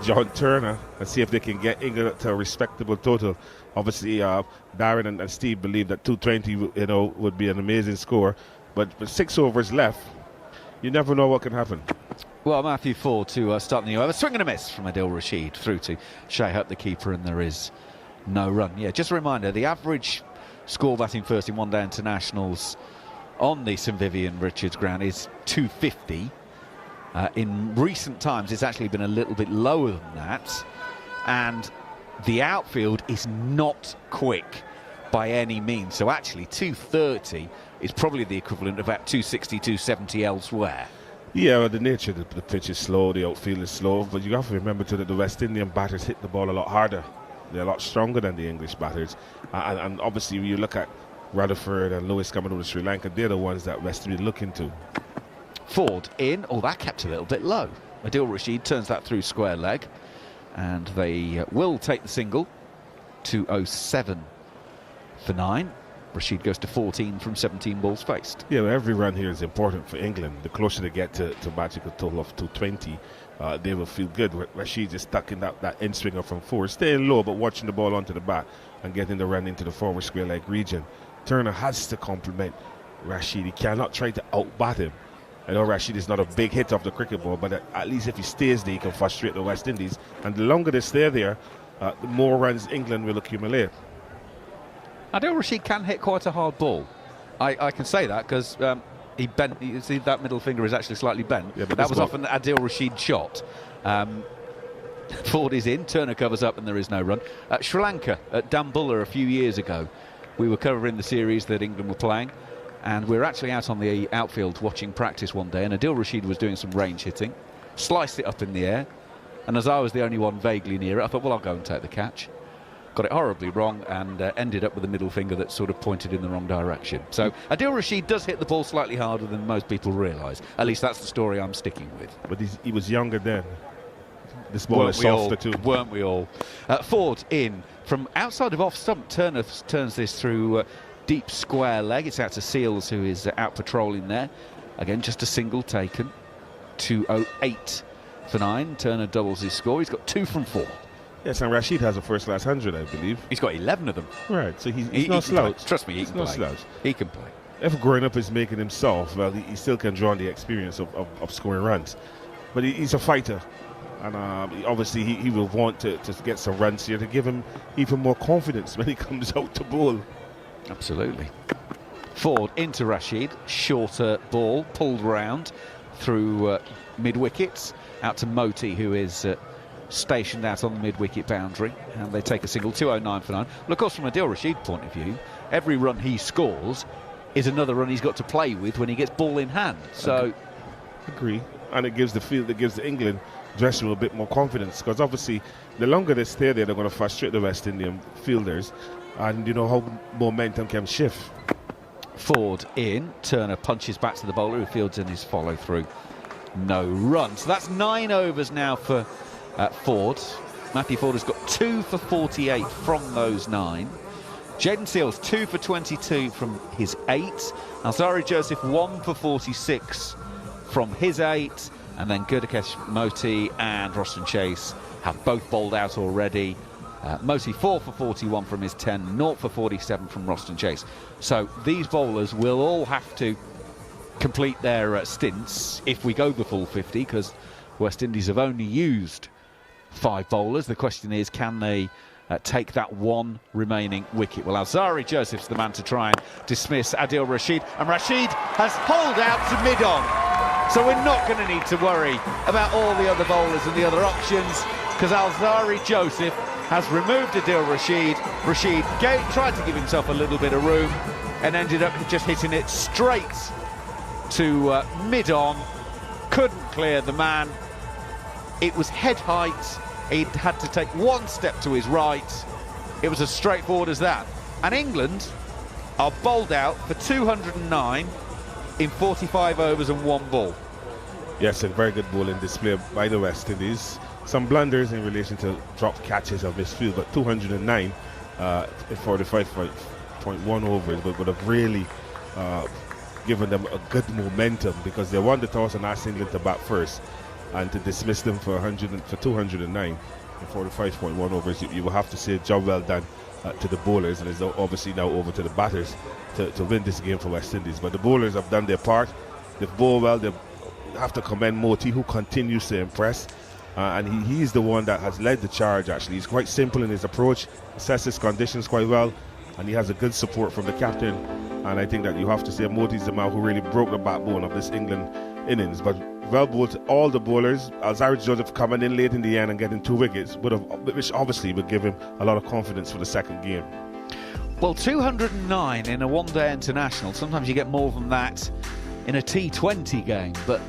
John Turner and see if they can get England to a respectable total. Obviously, Darren and Steve believe that 220, would be an amazing score. But 6 overs left, you never know what can happen. Well, Matthew Ford to start the new over. Swing and a miss from Adil Rashid through to Shea Hope, the keeper, and there is no run. Yeah, just a reminder, the average score batting first in one-day internationals on the St Vivian Richards ground is 250. In recent times, it's actually been a little bit lower than that. And the outfield is not quick by any means. So actually, 230 is probably the equivalent of about 260, 270 elsewhere. Yeah, well, the nature of the pitch is slow, the outfield is slow, but you have to remember too that the West Indian batters hit the ball a lot harder. They're a lot stronger than the English batters. And obviously, when you look at Rutherford and Lewis coming over to Sri Lanka, they're the ones that West Indies looking to. Ford in. Oh, that kept a little bit low. Adil Rashid turns that through square leg, and they will take the single. 207 for 9. Rashid goes to 14 from 17 balls faced. Yeah, well, every run here is important for England. The closer they get to magical total of 220, they will feel good. Rashid is stuck in that end swinger from 4, staying low but watching the ball onto the bat and getting the run into the forward square leg region. Turner has to compliment Rashid. He cannot try to outbat him. I know Rashid is not a big hit off the cricket ball, but at least if he stays there, he can frustrate the West Indies. And the longer they stay there, the more runs England will accumulate. Adil Rashid can hit quite a hard ball. I can say that because he bent. You see, that middle finger is actually slightly bent. Yeah, but that was often Adil Rashid's shot. Ford is in, Turner covers up, and there is no run. Sri Lanka at Dambulla a few years ago, we were covering the series that England were playing, and we were actually out on the outfield watching practice one day, and Adil Rashid was doing some range hitting, sliced it up in the air, and as I was the only one vaguely near it, I thought, well, I'll go and take the catch. Got it horribly wrong and ended up with a middle finger that sort of pointed in the wrong direction. So Adil Rashid does hit the ball slightly harder than most people realise. At least that's the story I'm sticking with. But he was younger then. This ball is softer too. Weren't we all? Ford in from outside of off stump. Turner turns this through deep square leg. It's out to Seals, who is out patrolling there. Again, just a single taken. 208 for 9. Turner doubles his score. He's got 2 from 4. Yes, and Rashid has a first-class 100, I believe. He's got 11 of them. Right, so he's no slouch. Trust me, he can play. Slouch. He can play. If growing up is making himself, well, he still can draw on the experience of scoring runs. But he's a fighter. And obviously he will want to get some runs here to give him even more confidence when he comes out to bowl. Absolutely. Ford into Rashid. Shorter ball, pulled round through mid-wickets. Out to Moti, who is stationed out on the mid-wicket boundary, and they take a single. 209 for 9. Well, of course, from Adil Rashid's point of view, every run he scores is another run he's got to play with when he gets ball in hand. So, agree, and it gives the field, it gives the England dressing room a bit more confidence, because obviously the longer they stay there, they're going to frustrate the West Indian fielders, and you know how momentum can shift. Ford in. Turner punches back to the bowler, who fields in his follow-through. No run. So that's 9 overs now for Ford. Matthew Ford has got 2 for 48 from those 9. Jaden Seals 2 for 22 from his 8. Alzari Joseph 1 for 46 from his 8. And then Gurdakesh Moti and Roston Chase have both bowled out already. Moti 4 for 41 from his 10, 0 for 47 from Roston Chase. So these bowlers will all have to complete their stints if we go the full 50, because West Indies have only used 5 bowlers. The question is, can they take that one remaining wicket? Well, Alzari Joseph's the man to try and dismiss Adil Rashid, and Rashid has pulled out to mid-on. So we're not going to need to worry about all the other bowlers and the other options, because Alzari Joseph has removed Adil Rashid. Rashid tried to give himself a little bit of room and ended up just hitting it straight to mid-on. Couldn't clear the man. It was head height. He'd had to take one step to his right. It was as straightforward as that. And England are bowled out for 209 in 45 overs and 1 ball. Yes, a very good bowling display by the West Indies. Some blunders in relation to drop catches of misfield, but 209 in 45.1 overs, but would have really given them a good momentum, because they won the toss and asked England to bat first, and to dismiss them for 209 and 45.1 overs. You will have to say job well done to the bowlers, and it's obviously now over to the batters to win this game for West Indies. But the bowlers have done their part. They've bowled well. They have to commend Moti, who continues to impress. And he's the one that has led the charge, actually. He's quite simple in his approach, assesses conditions quite well, and he has a good support from the captain. And I think that you have to say Moti's the man who really broke the backbone of this England innings. But well bowled to all the bowlers. Alzarri Joseph coming in late in the end and getting 2 wickets, which obviously would give him a lot of confidence for the second game. Well, 209 in a one-day international. Sometimes you get more than that in a T20 game, but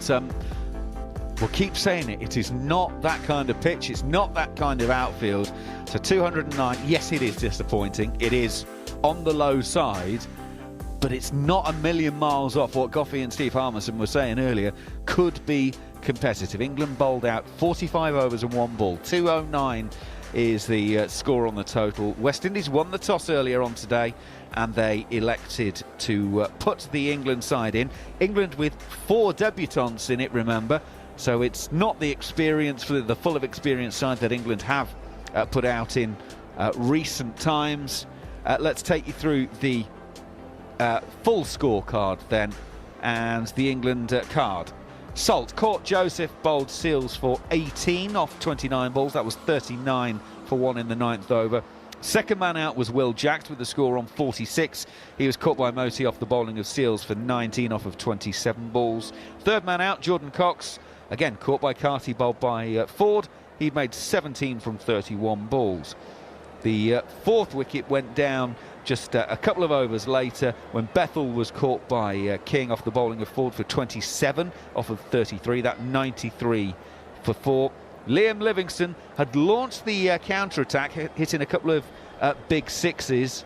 we'll keep saying it. It is not that kind of pitch. It's not that kind of outfield. So 209, yes, it is disappointing. It is on the low side, but it's not a million miles off what Goffey and Steve Harmison were saying earlier could be competitive. England bowled out 45 overs and 1 ball. 209 is the score on the total. West Indies won the toss earlier on today, and they elected to put the England side in. England with 4 debutants in it, remember. So it's not the experience, for the full of experience side that England have put out in recent times. Let's take you through the full scorecard then, and the England card. Salt caught Joseph, bowled Seals for 18 off 29 balls. That was 39 for 1 in the 9th over. Second man out was Will Jacks with the score on 46. He was caught by Moti off the bowling of Seals for 19 off of 27 balls. Third man out, Jordan Cox, again caught by Carty, bowled by Ford. He'd made 17 from 31 balls. The 4th wicket went down just a couple of overs later when Bethel was caught by King off the bowling of Ford for 27 off of 33. That 93 for 4. Liam Livingstone had launched the counter-attack, hitting a couple of big sixes,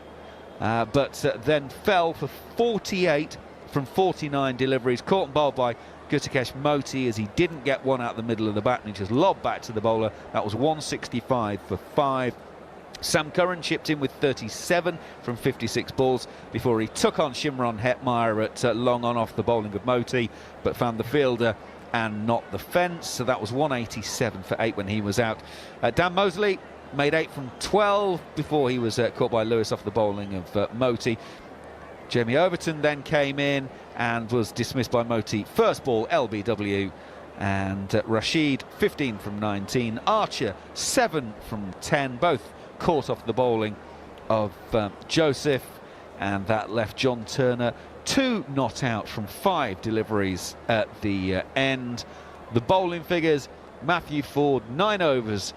but then fell for 48 from 49 deliveries. Caught and bowled by Gutikesh Moti as he didn't get one out the middle of the bat, and he just lobbed back to the bowler. That was 165 for 5. Sam Curran chipped in with 37 from 56 balls before he took on Shimron Hetmeyer at long on off the bowling of Moti, but found the fielder and not the fence. So that was 187 for 8 when he was out. Dan Mosley made 8 from 12 before he was caught by Lewis off the bowling of Moti. Jamie Overton then came in and was dismissed by Moti. First ball, LBW. And Rashid, 15 from 19. Archer, 7 from 10. Both caught off the bowling of Joseph, and that left John Turner 2 not out from 5 deliveries at the end. The bowling figures: Matthew Ford, 9 overs,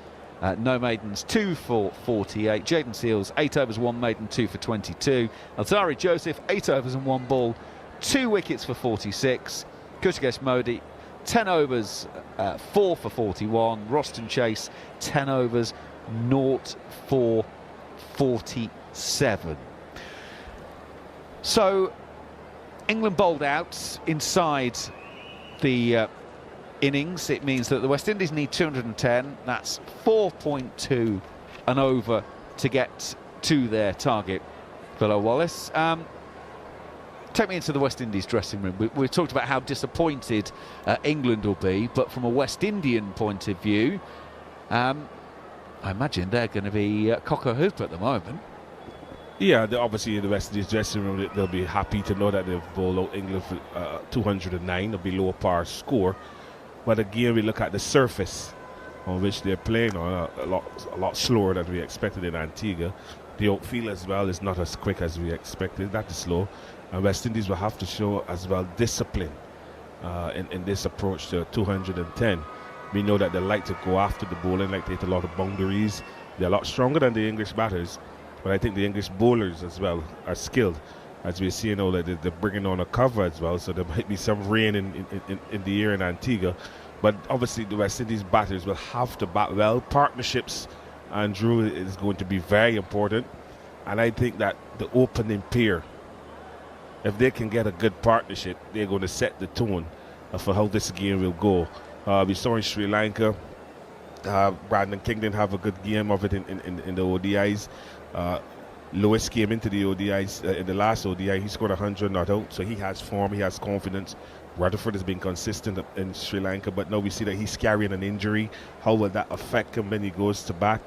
no maidens, 2 for 48. Jaden Seals, 8 overs, 1 maiden, 2 for 22. Alzarri Joseph, 8 overs and 1 ball, 2 wickets for 46. Gutikesh Modi, 10 overs, 4 for 41. Roston Chase, 10 overs, 0 for 47. So England bowled out inside the innings. It means that the West Indies need 210. That's 4.2 an over to get to their target. Philo Wallace, take me into the West Indies dressing room. We've talked about how disappointed England will be, but from a West Indian point of view, I imagine they're going to be cock-a-hoop at the moment. Yeah, obviously in the West Indies dressing room, they'll be happy to know that they've bowled out England for 209, a below par score. But again, we look at the surface on which they're playing on, a lot slower than we expected in Antigua. The outfield as well is not as quick as we expected. That is slow. And West Indies will have to show as well discipline in this approach to 210. We know that they like to go after the bowling, like they hit a lot of boundaries. They're a lot stronger than the English batters, but I think the English bowlers as well are skilled. As we're seeing now, that they're bringing on a cover as well, so there might be some rain in the air in Antigua. But obviously the West Indies batters will have to bat well. Partnerships, Andrew, is going to be very important. And I think that the opening pair, if they can get a good partnership, they're going to set the tone for how this game will go. We saw in Sri Lanka, Brandon King didn't have a good game of it in the ODIs. Lewis came into the ODIs in the last ODI. He scored 100 not out, so he has form, he has confidence. Rutherford has been consistent in Sri Lanka, but now we see that he's carrying an injury. How will that affect him when he goes to bat?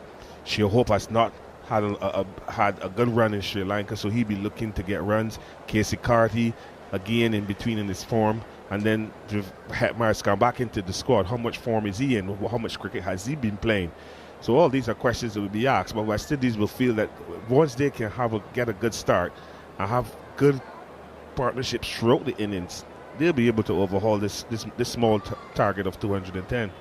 Shea Hope has not had a good run in Sri Lanka, so he'll be looking to get runs. Casey Carty, again in between in his form. And then Hetmar's gone back into the squad. How much form is he in? How much cricket has he been playing? So all these are questions that will be asked, but West Indies will feel that once they can get a good start and have good partnerships throughout the innings, they'll be able to overhaul this small target of 210.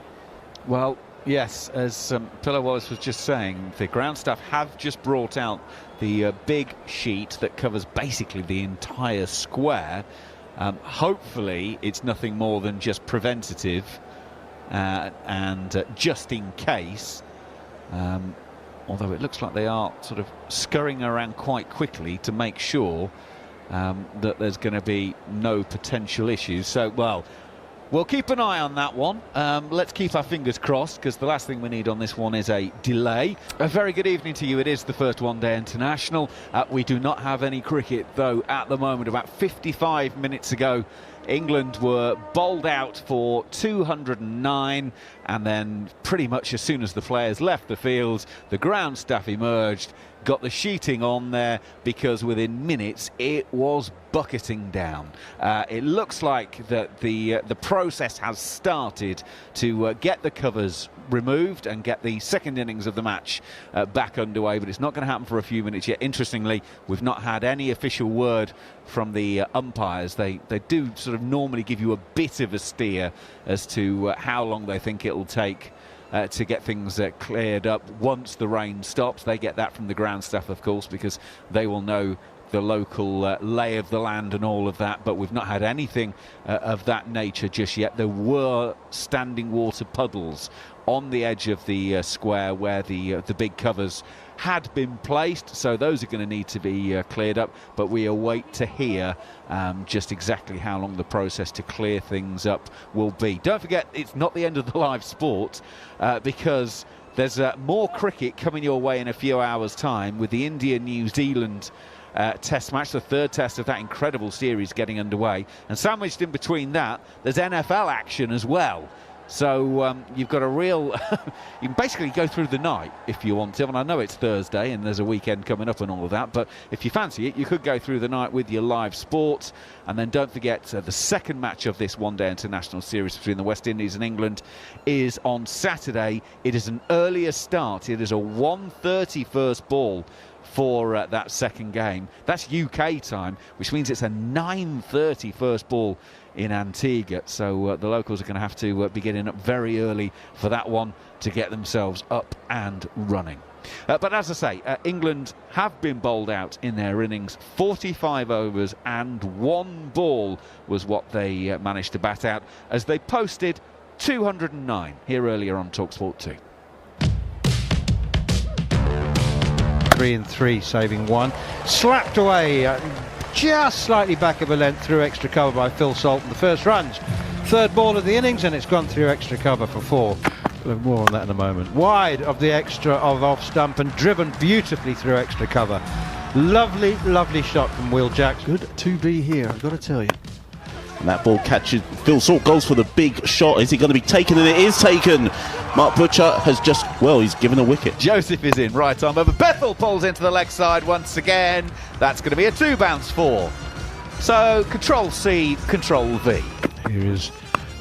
Well, yes, as Pillar Wallace was just saying, the ground staff have just brought out the big sheet that covers basically the entire square. Hopefully it's nothing more than just preventative and just in case. Although it looks like they are sort of scurrying around quite quickly to make sure that there's going to be no potential issues. So, well, we'll keep an eye on that one. Let's keep our fingers crossed, because the last thing we need on this one is a delay. A very good evening to you. It is the first one-day international. We do not have any cricket, though, at the moment. About 55 minutes ago, England were bowled out for 209, and then pretty much as soon as the players left the field, the ground staff emerged, got the sheeting on there, because within minutes it was bucketing down. It looks like that the process has started to get the covers removed and get the second innings of the match back underway, but it's not going to happen for a few minutes yet. Interestingly, we've not had any official word from the umpires. They do sort of normally give you a bit of a steer as to how long they think it'll take to get things cleared up once the rain stops. They get that from the ground staff, of course, because they will know the local lay of the land and all of that, but we've not had anything of that nature just yet. There were standing water puddles on the edge of the square where the big covers had been placed, so those are going to need to be cleared up, but we await to hear just exactly how long the process to clear things up will be. Don't forget, it's not the end of the live sport, because there's more cricket coming your way in a few hours' time, with the India-New Zealand test match, the third test of that incredible series getting underway, and sandwiched in between that there's NFL action as well. So you've got a real you can basically go through the night if you want to, and I know it's Thursday and there's a weekend coming up and all of that, but if you fancy it, you could go through the night with your live sport. And then don't forget, the second match of this one-day international series between the West Indies and England is on Saturday. It is an earlier start. It is a 1:30 first ball for that second game. That's UK time, which means it's a 9:30 first ball in Antigua. So the locals are going to have to be getting up very early for that one to get themselves up and running. But as I say, England have been bowled out in their innings. 45 overs and 1 ball was what they managed to bat out, as they posted 209 here earlier on TalkSport 2. 3 and 3, saving 1. Slapped away, just slightly back of a length through extra cover by Phil Salt in the first runs. Third ball of the innings, and it's gone through extra cover for 4. More on that in a moment. Wide of the extra of off stump and driven beautifully through extra cover. Lovely, lovely shot from Will Jacks. Good to be here, I've got to tell you. And that ball catches. Phil Salt goes for the big shot. Is he going to be taken? And it is taken. Mark Butcher has just, well, he's given a wicket. Joseph is in right arm over. Bethel pulls into the leg side once again. That's going to be a 2 bounce 4. So Control C, Control V. Here is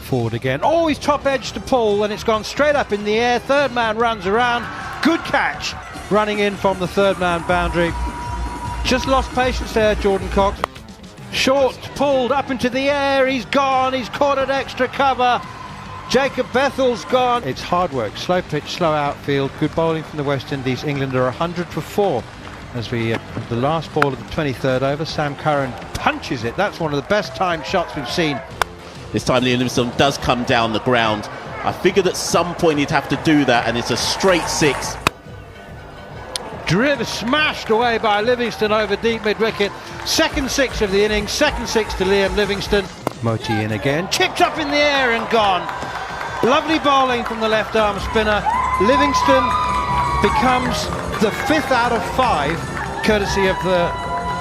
Ford again. Oh, he's top edge to pull, and it's gone straight up in the air. Third man runs around. Good catch. Running in from the third man boundary. Just lost patience there, Jordan Cox. Short, pulled up into the air. He's gone. He's caught at extra cover. Jacob Bethel's gone. It's hard work. Slow pitch, slow outfield. Good bowling from the West Indies. England are 100 for 4. As we the last ball of the 23rd over, Sam Curran punches it. That's one of the best timed shots we've seen. This time Liam Livingstone does come down the ground. I figured at some point he'd have to do that, and it's a straight 6. Driven, smashed away by Livingstone over deep mid-wicket. Second 6 of the innings, second 6 to Liam Livingstone. Moti in again, chipped up in the air and gone. Lovely bowling from the left arm spinner. Livingstone becomes the 5th out of 5 courtesy of the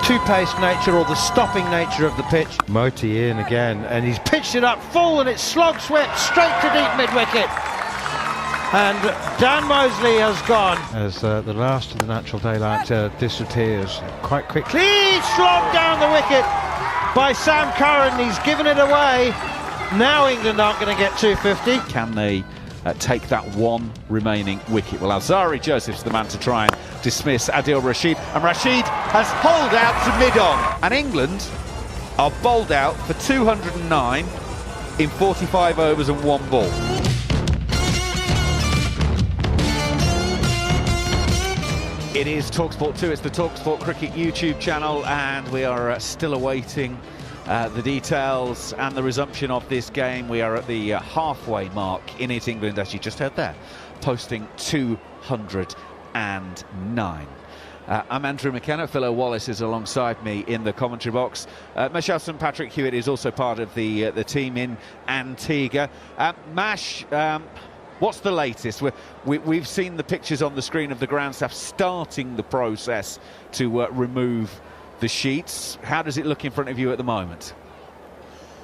two-paced nature or the stopping nature of the pitch. Moti in again, and he's pitched it up full, and it's slog swept straight to deep mid-wicket. And Dan Mosley has gone. As the last of the natural daylight disappears quite quickly. Slogged down the wicket by Sam Curran. He's given it away. Now England aren't going to get 250. Can they take that one remaining wicket? Well, Alzari Joseph's the man to try and dismiss Adil Rashid. And Rashid has holed out to mid-on. And England are bowled out for 209 in 45 overs and 1 ball. It is TalkSport 2, it's the TalkSport Cricket YouTube channel, and we are still awaiting the details and the resumption of this game. We are at the halfway mark in it. England, as you just heard there, posting 209. I'm Andrew McKenna. Philo Wallace is alongside me in the commentary box. Meshal St Patrick Hewitt is also part of the team in Antigua. Mash, what's the latest? We've seen the pictures on the screen of the ground staff starting the process to remove the sheets. How does it look in front of you at the moment?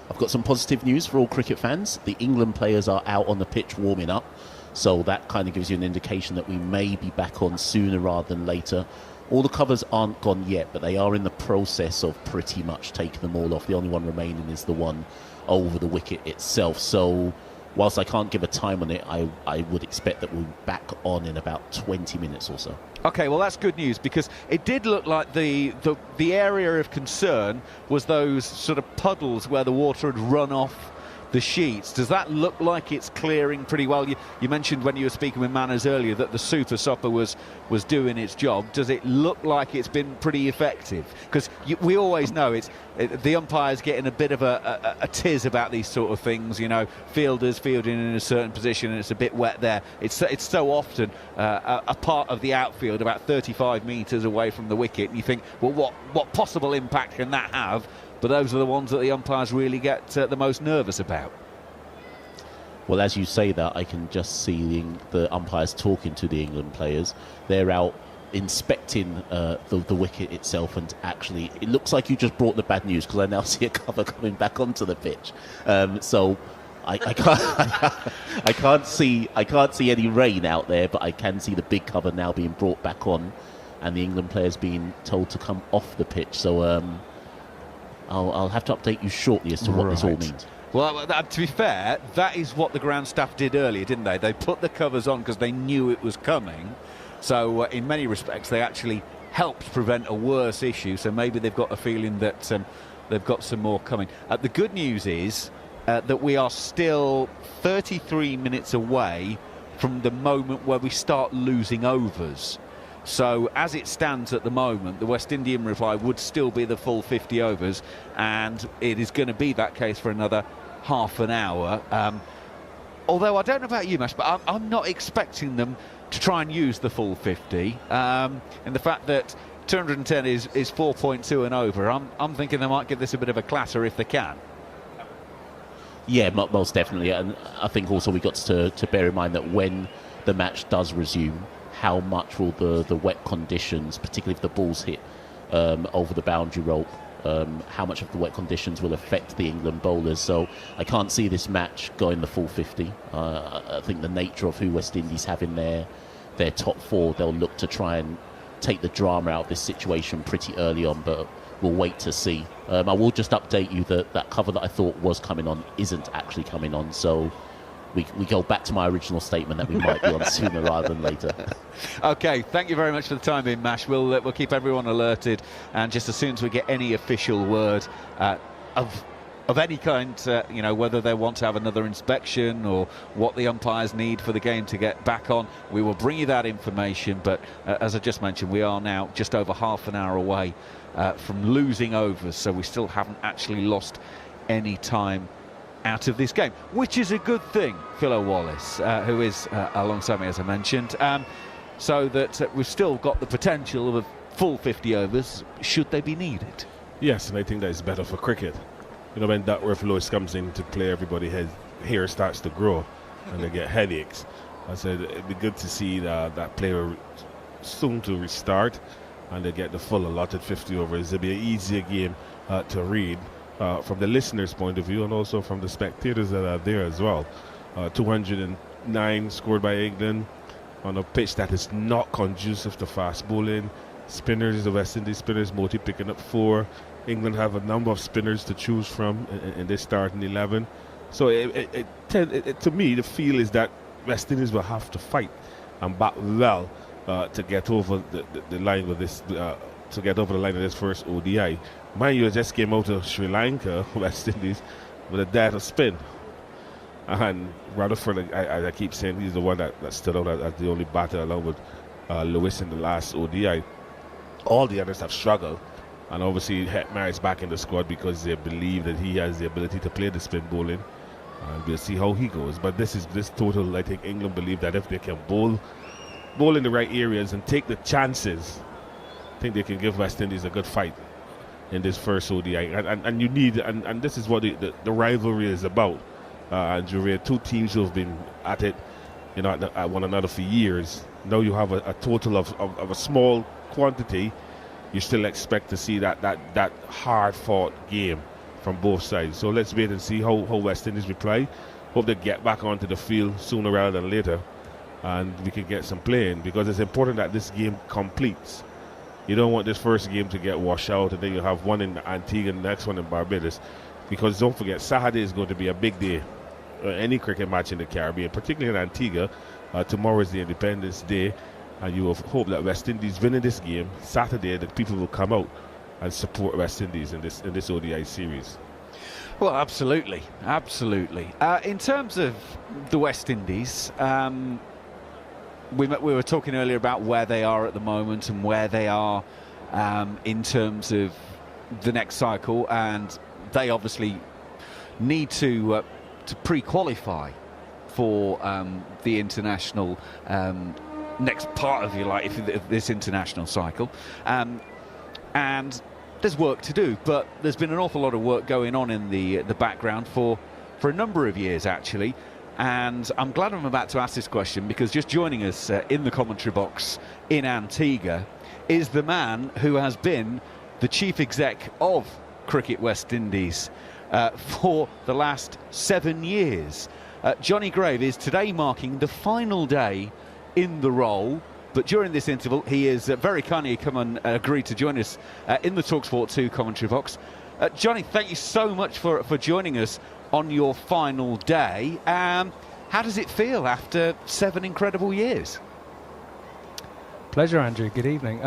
I've got some positive news for all cricket fans. The England players are out on the pitch warming up, so that kind of gives you an indication that we may be back on sooner rather than later. All the covers aren't gone yet, but they are in the process of pretty much taking them all off. The only one remaining is the one over the wicket itself. So whilst I can't give a time on it, I would expect that we'll be back on in about 20 minutes or so. Okay, well that's good news, because it did look like the area of concern was those sort of puddles where the water had run off the sheets. Does that look like it's clearing pretty well? You mentioned when you were speaking with Manners earlier that the super stopper was doing its job. Does it look like it's been pretty effective? Because we always know the umpires getting a bit of a tiz about these sort of things. You know, fielders fielding in a certain position and it's a bit wet there. It's so often a part of the outfield about 35 metres away from the wicket, and you think, well, what possible impact can that have? But those are the ones that the umpires really get the most nervous about. Well, as you say that, I can just see the umpires talking to the England players. They're out inspecting the wicket itself, and actually it looks like you just brought the bad news, because I now see a cover coming back onto the pitch. So I can't see any rain out there, but I can see the big cover now being brought back on, and the England players being told to come off the pitch. So I'll have to update you shortly as to what this all means. Well, to be fair, that is what the ground staff did earlier, didn't they? They put the covers on because they knew it was coming. So in many respects, they actually helped prevent a worse issue. So maybe they've got a feeling that they've got some more coming. The good news is that we are still 33 minutes away from the moment where we start losing overs. So as it stands at the moment, the West Indian reply would still be the full 50 overs, and it is going to be that case for another half an hour. Although I don't know about you, Mash, but I'm not expecting them to try and use the full 50. And the fact that 210 is 4.2 and over, I'm thinking they might give this a bit of a clatter if they can. Yeah, most definitely. And I think also we got to bear in mind that when the match does resume, how much will the wet conditions, particularly if the ball's hit over the boundary rope, how much of the wet conditions will affect the England bowlers. So I can't see this match going the full 50. I think the nature of who West Indies have in their top four, they'll look to try and take the drama out of this situation pretty early on, but we'll wait to see. I will just update you that cover that I thought was coming on isn't actually coming on, so we go back to my original statement that we might be on sooner rather than later. Okay, thank you very much for the time being, Mash. We'll keep everyone alerted, and just as soon as we get any official word of any kind, whether they want to have another inspection or what the umpires need for the game to get back on, we will bring you that information. But as I just mentioned, we are now just over half an hour away from losing overs, so we still haven't actually lost any time out of this game, which is a good thing. Philo Wallace, who is alongside me, as I mentioned, so that we've still got the potential of a full 50 overs should they be needed. Yes, and I think that is better for cricket. You know, when Duckworth Lewis comes into play, everybody hair starts to grow and they get headaches. I said it'd be good to see that player soon to restart, and they get the full allotted 50 overs. It'll be an easier game to read from the listeners' point of view, and also from the spectators that are there as well. 209 scored by England on a pitch that is not conducive to fast bowling. Spinners, the West Indies spinners, Moti picking up 4. England have a number of spinners to choose from in this starting 11. So to me, the feel is that West Indies will have to fight and bat well to get over the line with this. To get over the line of this first ODI. Mind you, just came out of Sri Lanka, West Indies, with a dart of spin. And Rutherford, I keep saying, he's the one that stood out as the only batter along with Lewis in the last ODI. All the others have struggled. And obviously, Hetmar is back in the squad because they believe that he has the ability to play the spin bowling. And we'll see how he goes. But this total, I think England believe that if they can bowl in the right areas and take the chances, I think they can give West Indies a good fight in this first ODI. And you need, and this is what the rivalry is about. Andrew Ray, two teams who have been at it, at one another for years. Now you have a total of a small quantity. You still expect to see that hard-fought game from both sides. So let's wait and see how West Indies reply. Hope they get back onto the field sooner rather than later, and we can get some playing, because it's important that this game completes. You don't want this first game to get washed out, and then you have one in Antigua and the next one in Barbados, because don't forget, Saturday is going to be a big day. Any cricket match in the Caribbean, particularly in Antigua. Tomorrow is the Independence Day, and you will hope that West Indies winning this game Saturday, that people will come out and support West Indies in this ODI series. Well, absolutely. In terms of the West Indies, we were talking earlier about where they are at the moment and where they are in terms of the next cycle, and they obviously need to pre-qualify for the international next part of your life, this international cycle, and there's work to do, but there's been an awful lot of work going on in the background for a number of years actually. And I'm glad I'm about to ask this question, because just joining us in the commentary box in Antigua is the man who has been the chief exec of Cricket West Indies for the last 7 years. Johnny Grave is today marking the final day in the role, but during this interval he is very kindly come and agreed to join us in the TalkSport 2 commentary box. Johnny, thank you so much for joining us on your final day. How does it feel after 7 incredible years? Pleasure, Andrew. Good evening.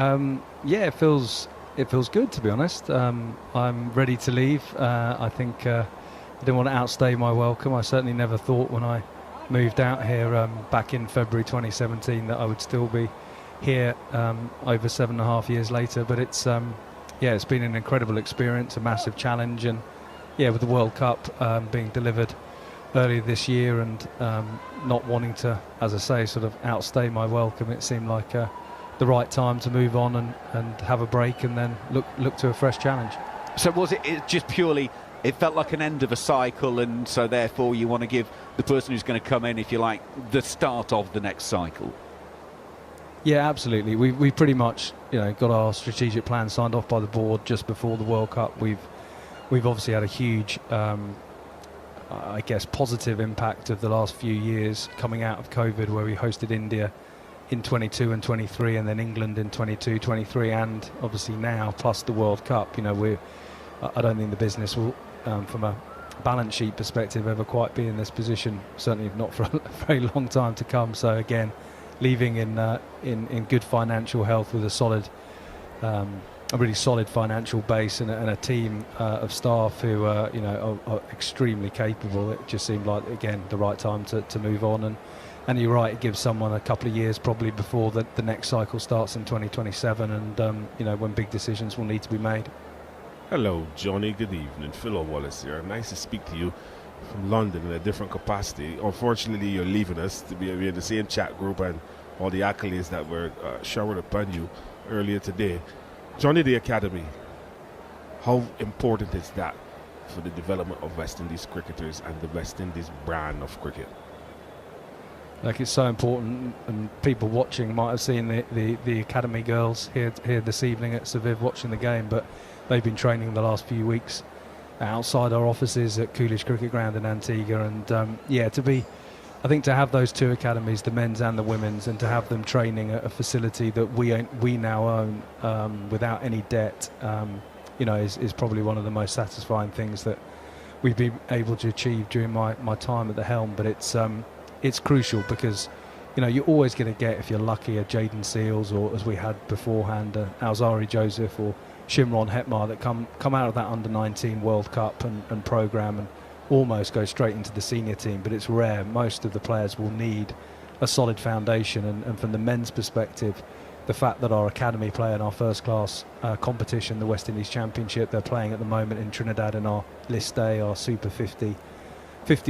Yeah, it feels good, to be honest. I'm ready to leave. I think I didn't want to outstay my welcome. I certainly never thought when I moved out here back in February 2017 that I would still be here over 7.5 years later. But it's been an incredible experience, a massive challenge, and with the World Cup being delivered earlier this year and not wanting to, as I say, sort of outstay my welcome, it seemed like the right time to move on and have a break and then look to a fresh challenge. So was it just purely, it felt like an end of a cycle, and so therefore you want to give the person who's going to come in, if you like, the start of the next cycle? Yeah, absolutely. We pretty much got our strategic plan signed off by the board just before the World Cup. We've obviously had a huge I guess positive impact of the last few years coming out of COVID, where we hosted India in 22 and 23, and then England in 22, 23, and obviously now plus the World Cup. I don't think the business will, from a balance sheet perspective, ever quite be in this position. Certainly not for a very long time to come. So again, leaving in good financial health with a really solid financial base and a team of staff who are extremely capable. It just seemed like, again, the right time to move on. And you're right, it gives someone a couple of years probably before the next cycle starts in 2027, and when big decisions will need to be made. Hello, Johnny. Good evening. Phil Wallace here. Nice to speak to you from London in a different capacity. Unfortunately, you're leaving us to be in the same chat group and all the accolades that were showered upon you earlier today. Johnny, the Academy, how important is that for the development of West Indies cricketers and the West Indies brand of cricket? Like, it's so important, and people watching might have seen the academy girls here this evening at Seviv watching the game, but they've been training the last few weeks outside our offices at Coolidge Cricket Ground in Antigua, and I think to have those two academies, the men's and the women's, and to have them training at a facility that we now own without any debt, is probably one of the most satisfying things that we've been able to achieve during my time at the helm. But it's crucial because, you're always going to get, if you're lucky, a Jaden Seals, or as we had beforehand, Alzari Joseph or Shimron Hetmar that come out of that under-19 World Cup and programme and almost go straight into the senior team. But it's rare. Most of the players will need a solid foundation, and from the men's perspective, the fact that our academy play in our first class competition, the West Indies Championship, they're playing at the moment in Trinidad in our list day, our Super 50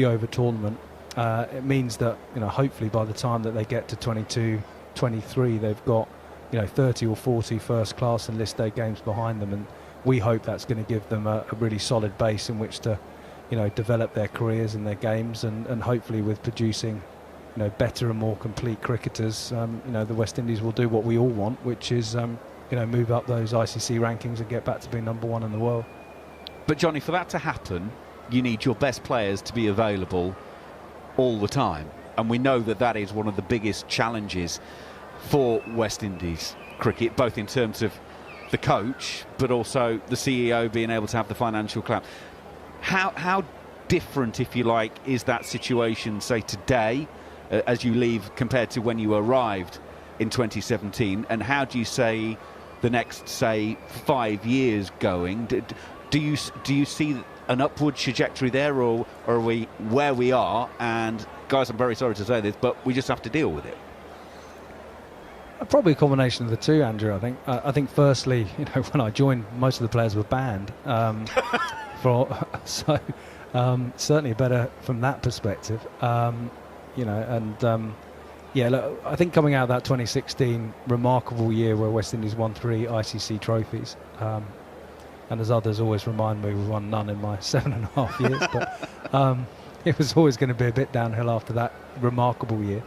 over tournament. It means that, hopefully by the time that they get to 22, 23, they've got 30 or 40 first class and list day games behind them, and we hope that's going to give them a really solid base in which to develop their careers and their games, and hopefully with producing better and more complete cricketers, the West Indies will do what we all want, which is move up those ICC rankings and get back to being number one in the world. But Johnny, for that to happen, you need your best players to be available all the time, and we know that is one of the biggest challenges for West Indies cricket, both in terms of the coach but also the CEO being able to have the financial clout. How different, if you like, is that situation, say today, as you leave, compared to when you arrived in 2017, and how do you say the next, say, 5 years going? Do you see an upward trajectory there, or are we where we are, and guys, I'm very sorry to say this, but we just have to deal with it? Probably a combination of the two, Andrew. I think firstly, when I joined, most of the players were banned, certainly better from that perspective. Look, I think coming out of that 2016 remarkable year where West Indies won 3 ICC trophies, and as others always remind me, we won none in my 7.5 years, but it was always going to be a bit downhill after that remarkable year.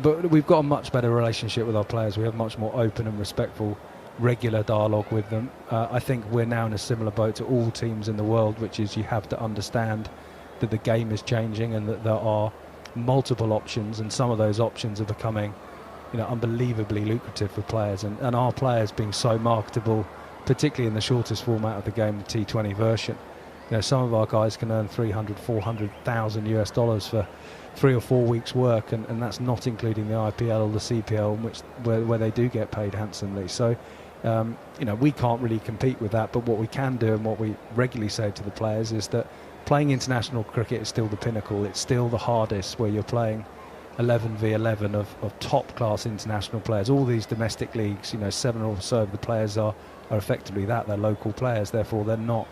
But we've got a much better relationship with our players. We have much more open and respectful, regular dialogue with them. I think we're now in a similar boat to all teams in the world, which is you have to understand that the game is changing and that there are multiple options, and some of those options are becoming unbelievably lucrative for players, and our players being so marketable, particularly in the shortest format of the game, the T20 version. Some of our guys can earn $300,000-400,000 for 3 or 4 weeks work, and that's not including the IPL or the CPL, where they do get paid handsomely. So we can't really compete with that, but what we can do, and what we regularly say to the players, is that playing international cricket is still the pinnacle. It's still the hardest, where you're playing 11 v 11 of top class international players. All these domestic leagues, 7 or so of the players are effectively that. They're local players, therefore they're not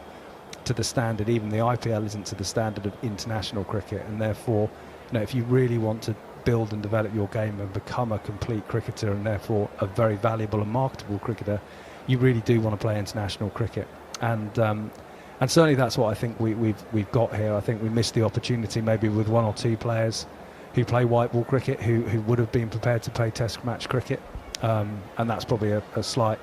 to the standard. Even the IPL isn't to the standard of international cricket, and therefore if you really want to build and develop your game and become a complete cricketer, and therefore a very valuable and marketable cricketer, you really do want to play international cricket. And certainly that's what I think we've got here. I think we missed the opportunity maybe with 1 or 2 players who play white ball cricket who would have been prepared to play test match cricket, and that's probably a slight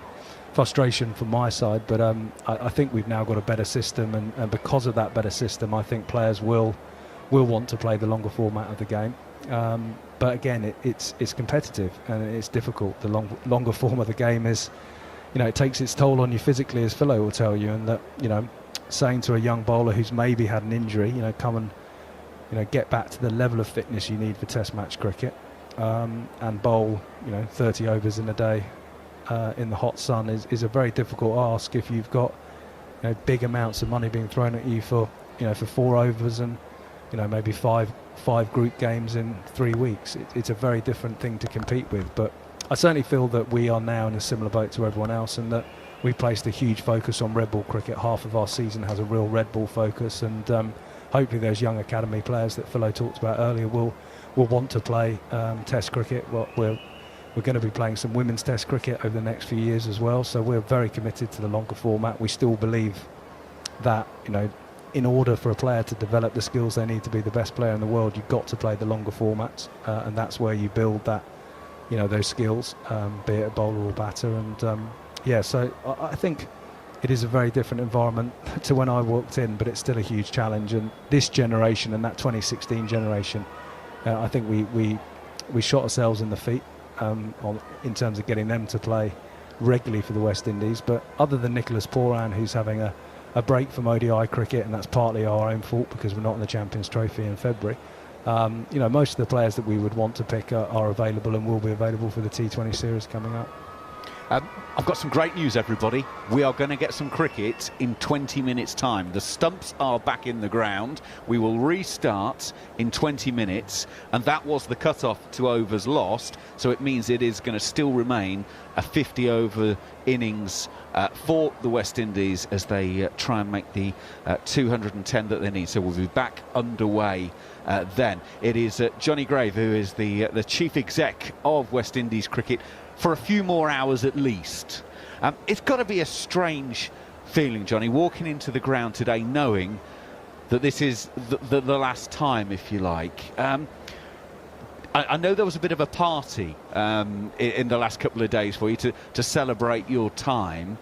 frustration from my side, but I think we've now got a better system, and because of that better system, I think players will want to play the longer format of the game. But again, it's competitive and it's difficult. The longer form of the game is, it takes its toll on you physically, as Philo will tell you, and that saying to a young bowler who's maybe had an injury, come and get back to the level of fitness you need for test match cricket, and bowl 30 overs in a day in the hot sun is a very difficult ask if you've got big amounts of money being thrown at you for 4 overs and maybe five group games in 3 weeks. It's a very different thing to compete with, but I certainly feel that we are now in a similar boat to everyone else, and that we placed a huge focus on red ball cricket. Half of our season has a real red ball focus, and hopefully those young academy players that Philo talked about earlier will want to play test cricket. We're going to be playing some women's test cricket over the next few years as well, so we're very committed to the longer format. We still believe that in order for a player to develop the skills they need to be the best player in the world, you've got to play the longer formats, and that's where you build that, those skills, be it a bowler or batter. And so I think it is a very different environment to when I walked in, but it's still a huge challenge. And this generation and that 2016 generation, I think we shot ourselves in the feet in terms of getting them to play regularly for the West Indies. But other than Nicholas Pooran, who's having a break from ODI cricket, and that's partly our own fault because we're not in the Champions Trophy in February, most of the players that we would want to pick are available and will be available for the T20 series coming up. I've got some great news, everybody. We are going to get some cricket in 20 minutes' time. The stumps are back in the ground. We will restart in 20 minutes, and that was the cut-off to overs lost, so it means it is going to still remain a 50-over innings for the West Indies as they try and make the 210 that they need. So we'll be back underway then. It is Johnny Grave, who is the chief exec of West Indies Cricket, for a few more hours at least. It's got to be a strange feeling, Johnny, walking into the ground today knowing that this is the last time, if you like. I know there was a bit of a party in the last couple of days for you to celebrate your time.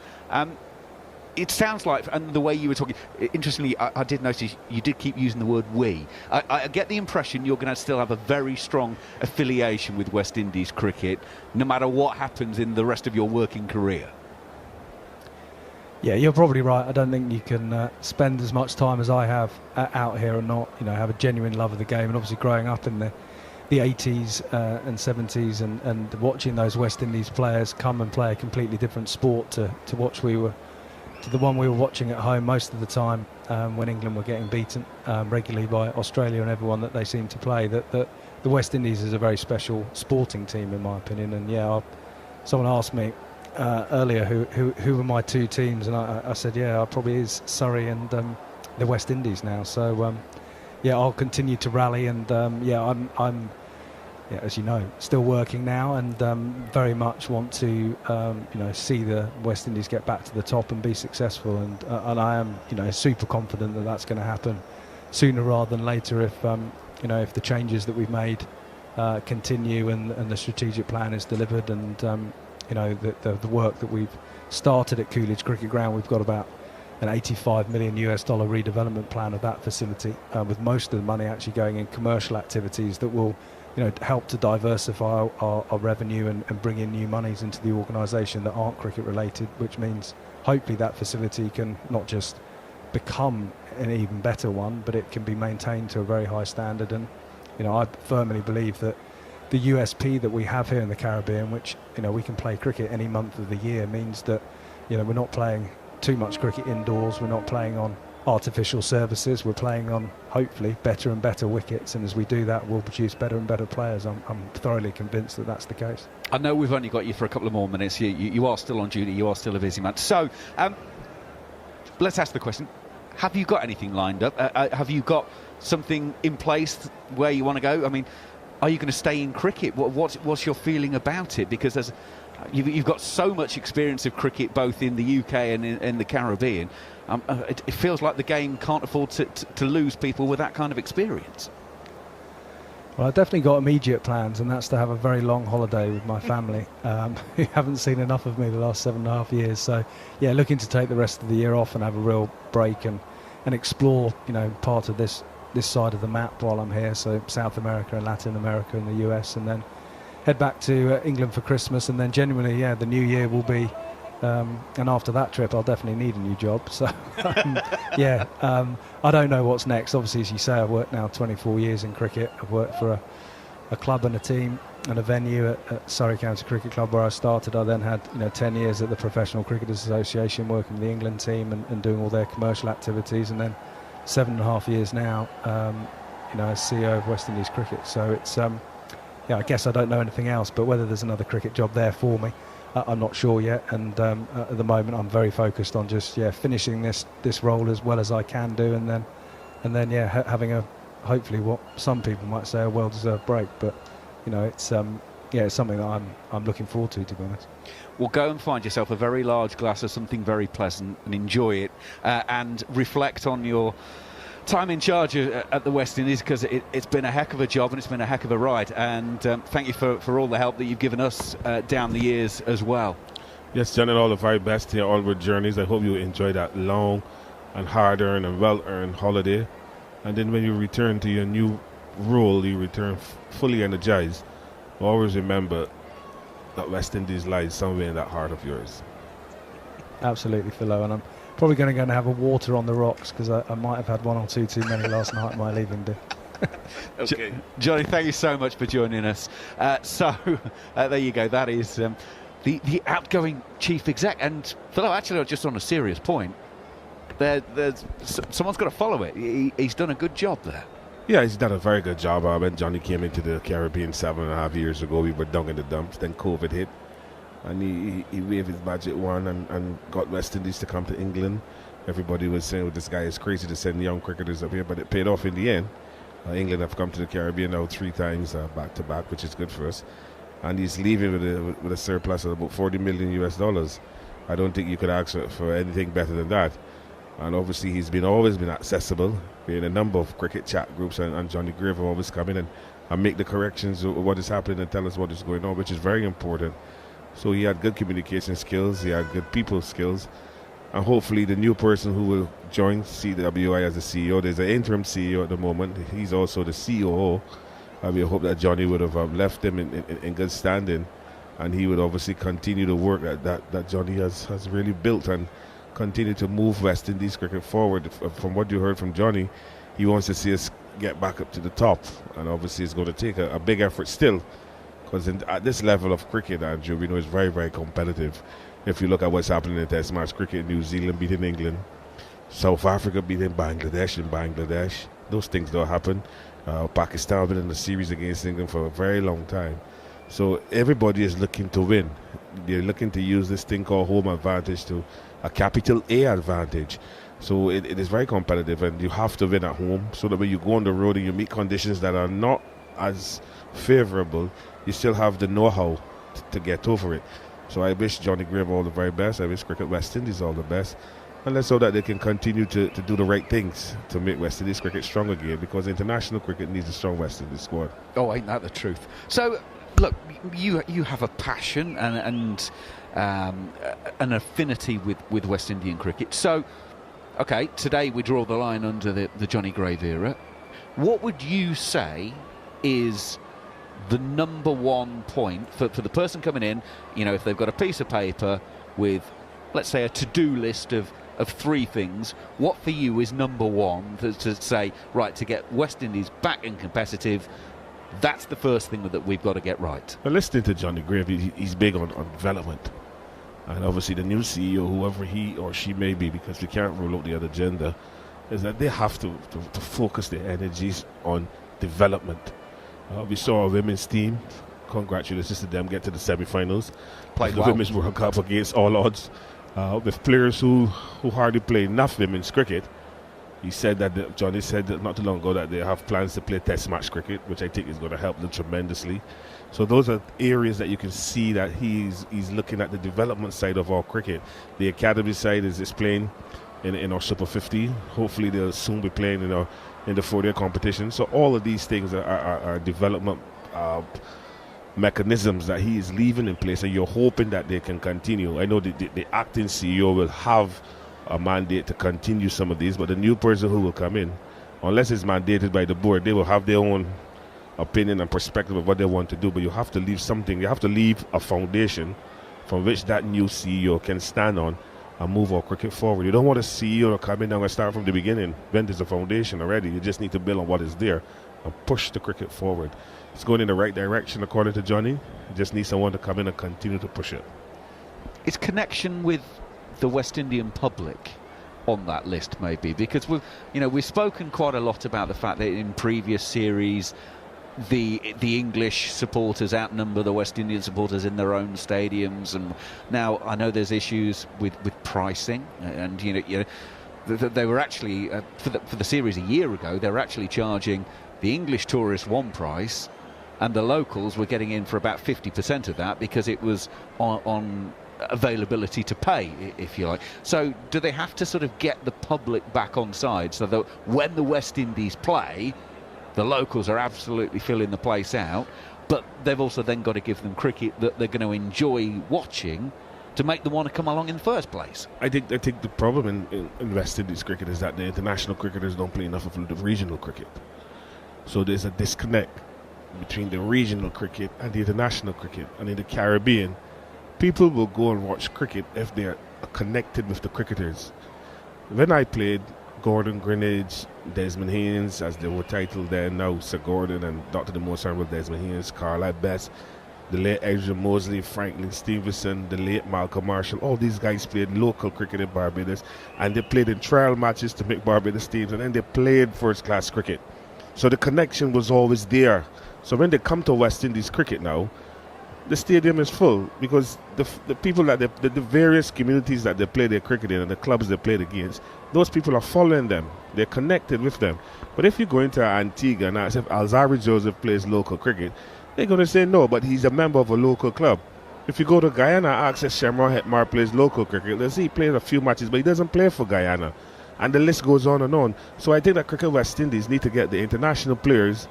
It sounds like, and the way you were talking, interestingly, I did notice you did keep using the word we. I get the impression you're going to still have a very strong affiliation with West Indies cricket, no matter what happens in the rest of your working career. Yeah, you're probably right. I don't think you can spend as much time as I have out here and not, have a genuine love of the game. And obviously growing up in the 80s and 70s and watching those West Indies players come and play a completely different sport to the one we were watching at home most of the time when England were getting beaten regularly by Australia and everyone that they seemed to play. That the West Indies is a very special sporting team, in my opinion. And someone asked me earlier who were my two teams, and I said, I probably is Surrey and the West Indies now. So I'll continue to rally, and I'm as you know, still working now, and very much want to see the West Indies get back to the top and be successful, and I am super confident that that's going to happen sooner rather than later if the changes that we've made continue and the strategic plan is delivered, and the work that we've started at Coolidge Cricket Ground. We've got about an $85 million redevelopment plan of that facility, with most of the money actually going in commercial activities that will help to diversify our revenue and bring in new monies into the organisation that aren't cricket related, which means hopefully that facility can not just become an even better one, but it can be maintained to a very high standard. And I firmly believe that the USP that we have here in the Caribbean, which we can play cricket any month of the year, means that we're not playing too much cricket indoors, we're not playing on artificial surfaces, we're playing on hopefully better and better wickets, and as we do that we'll produce better and better players. I'm thoroughly convinced that that's the case. I know we've only got you for a couple of more minutes. You are still on duty, you are still a busy man. So let's ask the question, have you got anything lined up? Have you got something in place where you want to go? I mean, are you going to stay in cricket? What's your feeling about it? Because you've got so much experience of cricket both in the UK and in the Caribbean. It feels like the game can't afford to lose people with that kind of experience. Well, I've definitely got immediate plans, and that's to have a very long holiday with my family, who haven't seen enough of me the last 7.5 years. So, looking to take the rest of the year off and have a real break and explore, part of this side of the map while I'm here. So South America and Latin America and the US, and then head back to England for Christmas, and then genuinely, the new year will be. And after that trip, I'll definitely need a new job. So, I don't know what's next. Obviously, as you say, I've worked now 24 years in cricket. I've worked for a club and a team and a venue at Surrey County Cricket Club where I started. I then had 10 years at the Professional Cricketers Association working with the England team and doing all their commercial activities, and then 7.5 years now as CEO of West Indies Cricket. So it's I guess I don't know anything else, but whether there's another cricket job there for me, I'm not sure yet, and at the moment I'm very focused on just finishing this role as well as I can do, and then having a hopefully what some people might say a well-deserved break. But it's yeah, it's something that I'm looking forward to be honest. Well, go and find yourself a very large glass of something very pleasant and enjoy it, and reflect on your time in charge at the West Indies, because it's been a heck of a job and it's been a heck of a ride. And thank you for all the help that you've given us down the years as well. Yes, John, and all the very best to your onward journeys. I hope you enjoy that long and hard-earned and well-earned holiday. And then when you return to your new role, you return fully energized. Always remember that West Indies lies somewhere in that heart of yours. Absolutely, Philo, and I'm probably going to go and have a water on the rocks, because I might have had one or two too many last night at my leaving do. Okay. Johnny, thank you so much for joining us. There you go. That is the outgoing chief exec. And Philo, actually, just on a serious point, there's someone's got to follow it. He's done a good job there. Yeah, he's done a very good job. When Johnny came into the Caribbean 7.5 years ago, we were down in the dumps. Then COVID hit, and he waved his magic wand and got West Indies to come to England. Everybody was saying, well, this guy is crazy to send young cricketers up here, but it paid off in the end. England have come to the Caribbean now 3 times back to back, which is good for us. And he's leaving with a surplus of about $40 million. I don't think you could ask for anything better than that. And obviously he's always been accessible in a number of cricket chat groups, and Johnny Grave will always come in and make the corrections of what is happening and tell us what is going on, which is very important. So he had good communication skills, he had good people skills, and hopefully the new person who will join CWI as the CEO, there's an interim CEO at the moment, he's also the COO. We hope that Johnny would have left him in good standing, and he would obviously continue the work that Johnny has really built and continue to move West Indies cricket forward. From what you heard from Johnny, he wants to see us get back up to the top, and obviously it's going to take a big effort still, because at this level of cricket, Andrew, we know it's very, very competitive. If you look at what's happening in Test match cricket, New Zealand beating England, South Africa beating Bangladesh in Bangladesh, those things don't happen. Pakistan have been in the series against England for a very long time. So everybody is looking to win. They're looking to use this thing called home advantage to a capital A advantage. So it is very competitive, and you have to win at home, so that when you go on the road and you meet conditions that are not as favorable, you still have the know-how to get over it. So I wish Johnny Grave all the very best. I wish Cricket West Indies all the best. And let's hope that they can continue to do the right things to make West Indies cricket strong again, because international cricket needs a strong West Indies squad. Oh, ain't that the truth? So, look, you have a passion and an affinity with West Indian cricket. So, okay, today we draw the line under the Johnny Grave era. What would you say is the number one point for the person coming in, you know, if they've got a piece of paper with, let's say, a to-do list of 3 things, what for you is number one to say, right, to get West Indies back and competitive, that's the first thing that we've got to get right? Well, listening to Johnny Grave, he's big on development. And obviously the new CEO, whoever he or she may be, because we can't rule out the other gender, is that they have to focus their energies on development. We saw our women's team, congratulations to them, get to the semi-finals. Played the Women's World Cup against all odds, with players who hardly play enough women's cricket. Johnny said that not too long ago that they have plans to play Test match cricket, which I think is going to help them tremendously. So those are areas that you can see that he's looking at the development side of our cricket. The academy side is playing in our Super 50. Hopefully they'll soon be playing in the 4-day competition. So all of these things are development mechanisms that he is leaving in place, and you're hoping that they can continue. I know the acting CEO will have a mandate to continue some of these, but the new person who will come in, unless it's mandated by the board, they will have their own opinion and perspective of what they want to do. But you have to leave something, you have to leave a foundation from which that new CEO can stand on and move our cricket forward. You don't want a CEO to come in and start from the beginning when there's a foundation already. You just need to build on what is there and push the cricket forward. It's going in the right direction according to Johnny. You just need someone to come in and continue to push it. It's connection with the West Indian public on that list, maybe, because we've spoken quite a lot about the fact that in previous series the English supporters outnumber the West Indian supporters in their own stadiums, and now I know there's issues with pricing, and they were actually for the series a year ago, they were actually charging the English tourists one price and the locals were getting in for about 50% of that because it was on availability to pay, if you like. So do they have to sort of get the public back on side so that when the West Indies play, the locals are absolutely filling the place out, but they've also then got to give them cricket that they're going to enjoy watching to make them want to come along in the first place? I think the problem in West Indies cricket is that the international cricketers don't play enough of the regional cricket. So there's a disconnect between the regional cricket and the international cricket. And in the Caribbean, people will go and watch cricket if they are connected with the cricketers. When I played, Gordon Greenidge, Desmond Haynes, as they were titled then, now Sir Gordon and Dr. the Most Honorable Desmond Haynes, Carlisle Best, the late Ezra Mosley, Franklin Stevenson, the late Malcolm Marshall, all these guys played local cricket in Barbados, and they played in trial matches to make Barbados teams, and then they played first-class cricket. So the connection was always there. So when they come to West Indies cricket now, the stadium is full because the people that the various communities that they play their cricket in and the clubs they played against, those people are following them. They're connected with them. But if you go into Antigua and ask if Alzari Joseph plays local cricket, they're going to say no, but he's a member of a local club. If you go to Guyana, ask if Shamrock Hetmar plays local cricket, they'll see he plays a few matches, but he doesn't play for Guyana. And the list goes on and on. So I think that Cricket West Indies need to get the international players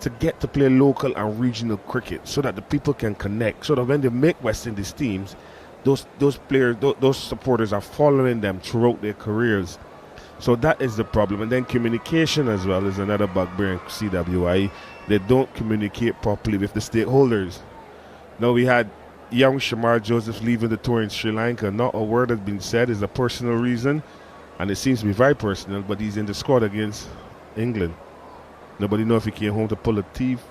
to get to play local and regional cricket so that the people can connect, so that when they make West Indies teams, those players, those supporters are following them throughout their careers. So that is the problem. And then communication as well is another bugbear in CWI. They don't communicate properly with the stakeholders. Now we had young Shamar Joseph leaving the tour in Sri Lanka. Not a word has been said. It's a personal reason, and it seems to be very personal, but he's in the squad against England. Nobody knows if he came home to pull a teeth,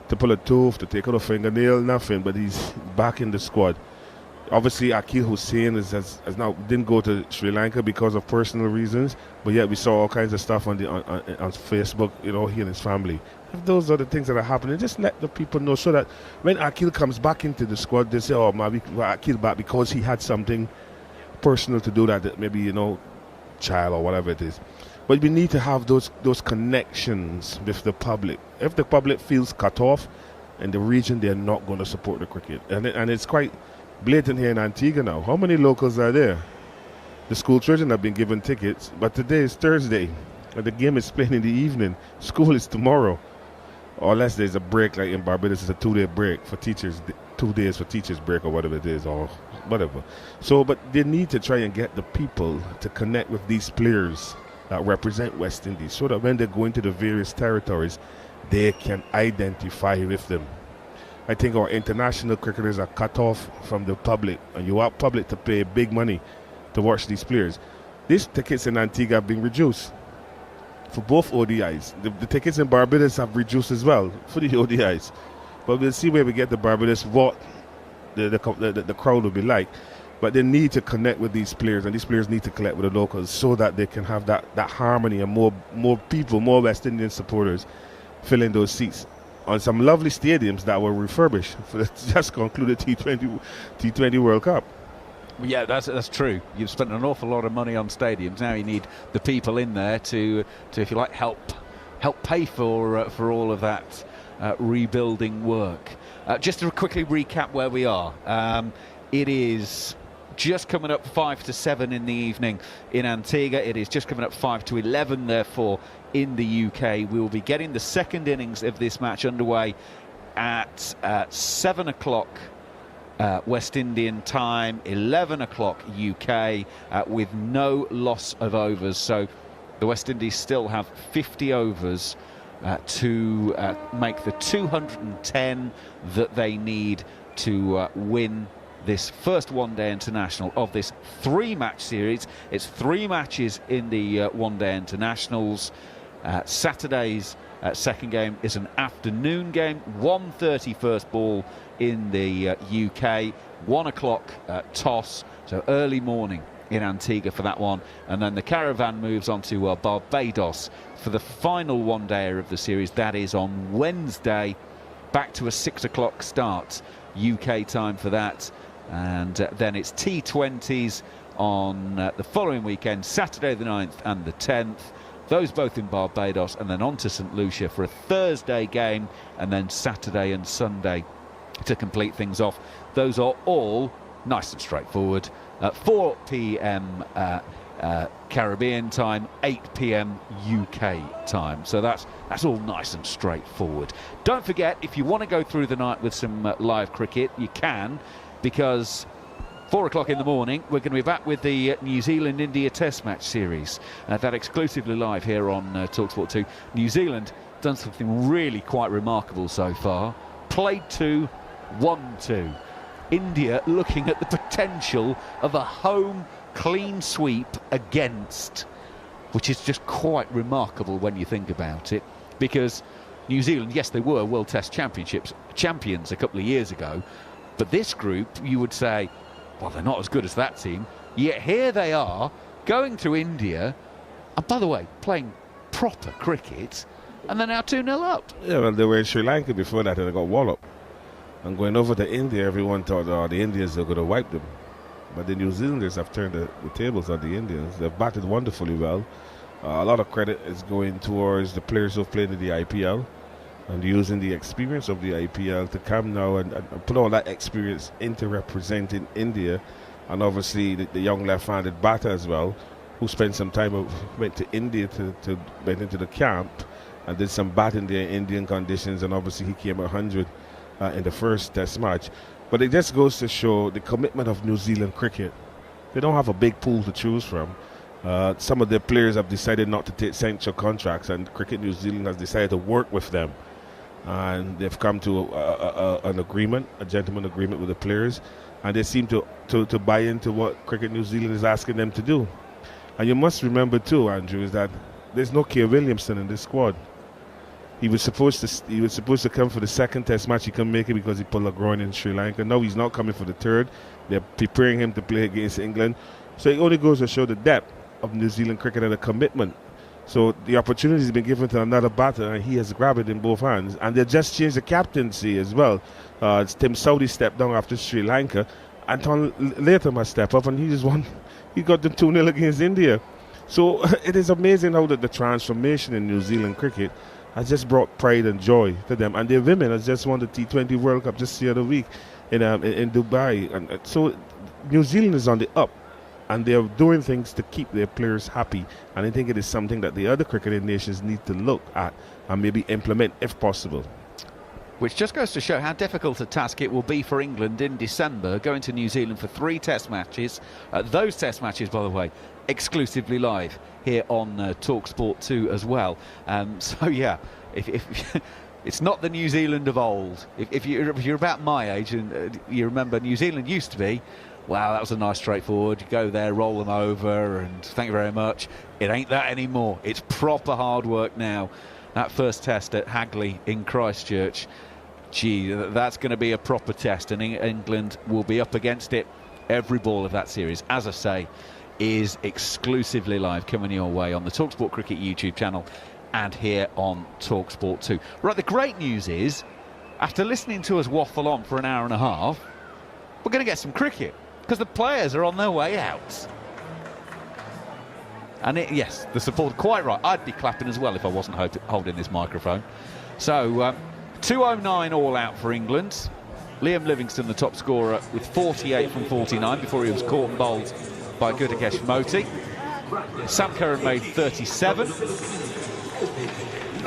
to pull a tooth, to take out a fingernail, nothing, but he's back in the squad. Obviously, Akil Hussain has now didn't go to Sri Lanka because of personal reasons, but yet we saw all kinds of stuff on Facebook, he and his family. If those are the things that are happening, just let the people know so that when Akil comes back into the squad, they say, oh, maybe Akil back because he had something personal to do that maybe, child or whatever it is. But we need to have those connections with the public. If the public feels cut off in the region, they're not going to support the cricket. And it's quite blatant here in Antigua now. How many locals are there? The school children have been given tickets, but today is Thursday, and the game is played in the evening. School is tomorrow. Or unless there's a break, like in Barbados, it's a 2-day break for teachers, 2 days for teachers break or whatever it is, or whatever. So, but they need to try and get the people to connect with these players that represent West Indies so that when they go into the various territories, they can identify with them. I think our international cricketers are cut off from the public, and you want public to pay big money to watch these players. These tickets in Antigua have been reduced for both ODIs. The tickets in Barbados have reduced as well for the ODIs. But we'll see where we get to Barbados, what the crowd will be like. But they need to connect with these players, and these players need to connect with the locals so that they can have that harmony and more people, more West Indian supporters filling those seats on some lovely stadiums that were refurbished for the just concluded T20 World Cup. Yeah, that's true. You've spent an awful lot of money on stadiums. Now you need the people in there to if you like, help pay for all of that rebuilding work. Just to quickly recap where we are. It is just coming up 5 to 7 in the evening in Antigua. It is just coming up 5 to 11, therefore, in the UK. We will be getting the second innings of this match underway at 7 o'clock West Indian time, 11 o'clock UK, with no loss of overs. So the West Indies still have 50 overs to make the 210 that they need to win this first one-day international of this 3-match series. It's 3 matches in the one-day internationals. Saturday's second game is an afternoon game, 1:30 first ball in the UK, 1 o'clock toss, so early morning in Antigua for that one, and then the caravan moves on to Barbados for the final one-dayer of the series. That is on Wednesday, back to a 6 o'clock start UK time for that. And then it's T20s on the following weekend, Saturday the 9th and the 10th, Those both in Barbados, and then on to St Lucia for a Thursday game, and then Saturday and Sunday to complete things off. Those are all nice and straightforward. 4 p.m. Caribbean time, 8 p.m. UK time. So that's all nice and straightforward. Don't forget, if you want to go through the night with some live cricket, you can, because 4 o'clock in the morning, we're going to be back with the New Zealand-India Test Match series. That exclusively live here on TalkSport 2. New Zealand done something really quite remarkable so far. Played 2, won 2. India looking at the potential of a home clean sweep against, which is just quite remarkable when you think about it, because New Zealand, yes, they were World Test Championships champions a couple of years ago, but this group, you would say, well, they're not as good as that team, yet here they are going to India, and by the way, playing proper cricket, and they're now 2-0 up. Yeah, well, they were in Sri Lanka before that and they got walloped. And going over to India, everyone thought, oh, the Indians are going to wipe them. But the New Zealanders have turned the tables on the Indians. They've batted wonderfully well. A lot of credit is going towards the players who've played in the IPL and using the experience of the IPL to come now and put all that experience into representing India. And obviously the young left-handed batter as well, who spent some time, went to India to went into the camp and did some batting there in Indian conditions, and obviously he came 100 in the first Test match. But it just goes to show the commitment of New Zealand cricket. They don't have a big pool to choose from. Some of their players have decided not to take central contracts, and Cricket New Zealand has decided to work with them. And they've come to an agreement, a gentleman agreement with the players, and they seem to buy into what Cricket New Zealand is asking them to do. And you must remember too, Andrew, is that there's no Keir Williamson in this squad. He was supposed to come for the second Test match. He couldn't make it because he pulled a groin in Sri Lanka. No, he's not coming for the third. They're preparing him to play against England. So it only goes to show the depth of New Zealand cricket and the commitment. So the opportunity has been given to another batter, and he has grabbed it in both hands. And they just changed the captaincy as well. Tim Southee stepped down after Sri Lanka. Anton Latham has stepped up, and he just won. He got them 2-0 against India. So it is amazing how the transformation in New Zealand cricket has just brought pride and joy to them. And their women has just won the T20 World Cup just the other week in Dubai. And so New Zealand is on the up, and they're doing things to keep their players happy. And I think it is something that the other cricketing nations need to look at and maybe implement if possible. Which just goes to show how difficult a task it will be for England in December, going to New Zealand for 3 Test matches. Those Test matches, by the way, exclusively live here on TalkSport 2 as well. So yeah, if it's not the New Zealand of old. If you're about my age and you remember New Zealand used to be, wow, that was a nice straightforward, you go there, roll them over and thank you very much. It ain't that anymore. It's proper hard work now. That first test at Hagley in Christchurch, gee, that's going to be a proper test, and England will be up against it every ball of that series. As I say, is exclusively live coming your way on the TalkSport Cricket YouTube channel and here on TalkSport 2. Right, the great news is, after listening to us waffle on for an hour and a half, we're going to get some cricket, because the players are on their way out. And yes, the support, quite right. I'd be clapping as well if I wasn't holding this microphone. So, 209 all out for England. Liam Livingstone, the top scorer, with 48 from 49 before he was caught and bowled by Gudakesh Moti. Sam Curran made 37.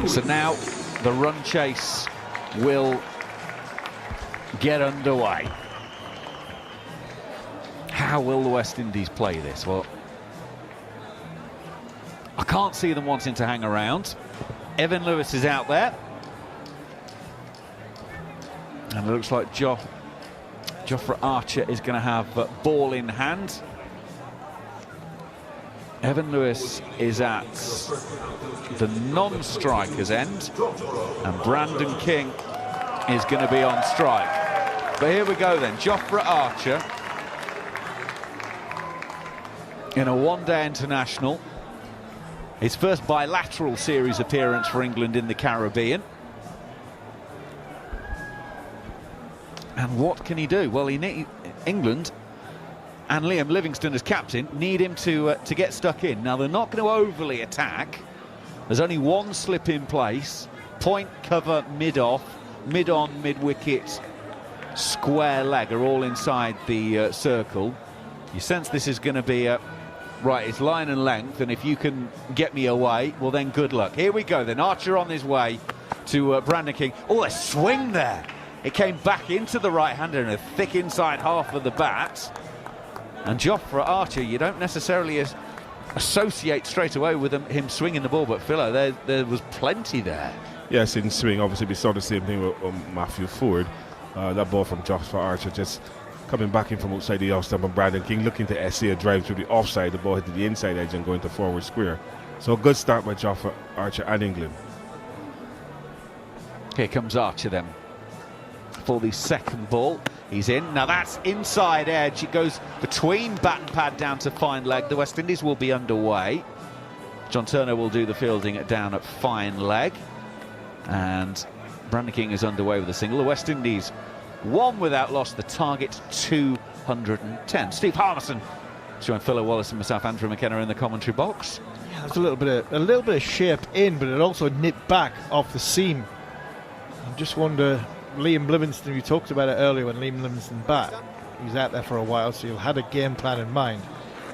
So now the run chase will get underway. How will the West Indies play this? Well, I can't see them wanting to hang around. Evan Lewis is out there. And it looks like Jofra Archer is going to have ball in hand. Evan Lewis is at the non-striker's end. And Brandon King is going to be on strike. But here we go then. Jofra Archer in a one-day international. His first bilateral series appearance for England in the Caribbean. And what can he do? Well, England and Liam Livingstone as captain need him to get stuck in. Now, they're not going to overly attack, There's only one slip in place. Point, cover, mid-off, mid-on, mid-wicket, square leg are all inside the circle. You sense this is going to be right, it's line and length, and if you can get me away, well then good luck. Here we go then, Archer on his way to Brandon King. Oh, a swing there. It came back into the right-hander in a thick inside half of the bat. And Jofra Archer, you don't necessarily associate straight away with him swinging the ball, but Philo, there was plenty there. Yes, in swing, obviously we saw the same thing with Matthew Ford. That ball from Jofra Archer just coming back in from outside the off stump, and Brandon King looking to essay a drive through the offside. The ball hit the inside edge and going to forward square. So a good start by Jofra Archer and England. Here comes Archer then for the second ball. He's in. Now that's inside edge. It goes between bat and pad down to fine leg. The West Indies will be underway. John Turner will do the fielding down at fine leg. And Brandon King is underway with a single. The West Indies, one without loss. The target 210. Steve Harmison, join Philo Wallace and myself, Andrew McKenna, in the commentary box. Yeah, there's a little bit of shape in, but it also nipped back off the seam. I just wonder, Liam Livingston, we talked about it earlier when Liam Livingston bat. He was out there for a while, so he'll had a game plan in mind.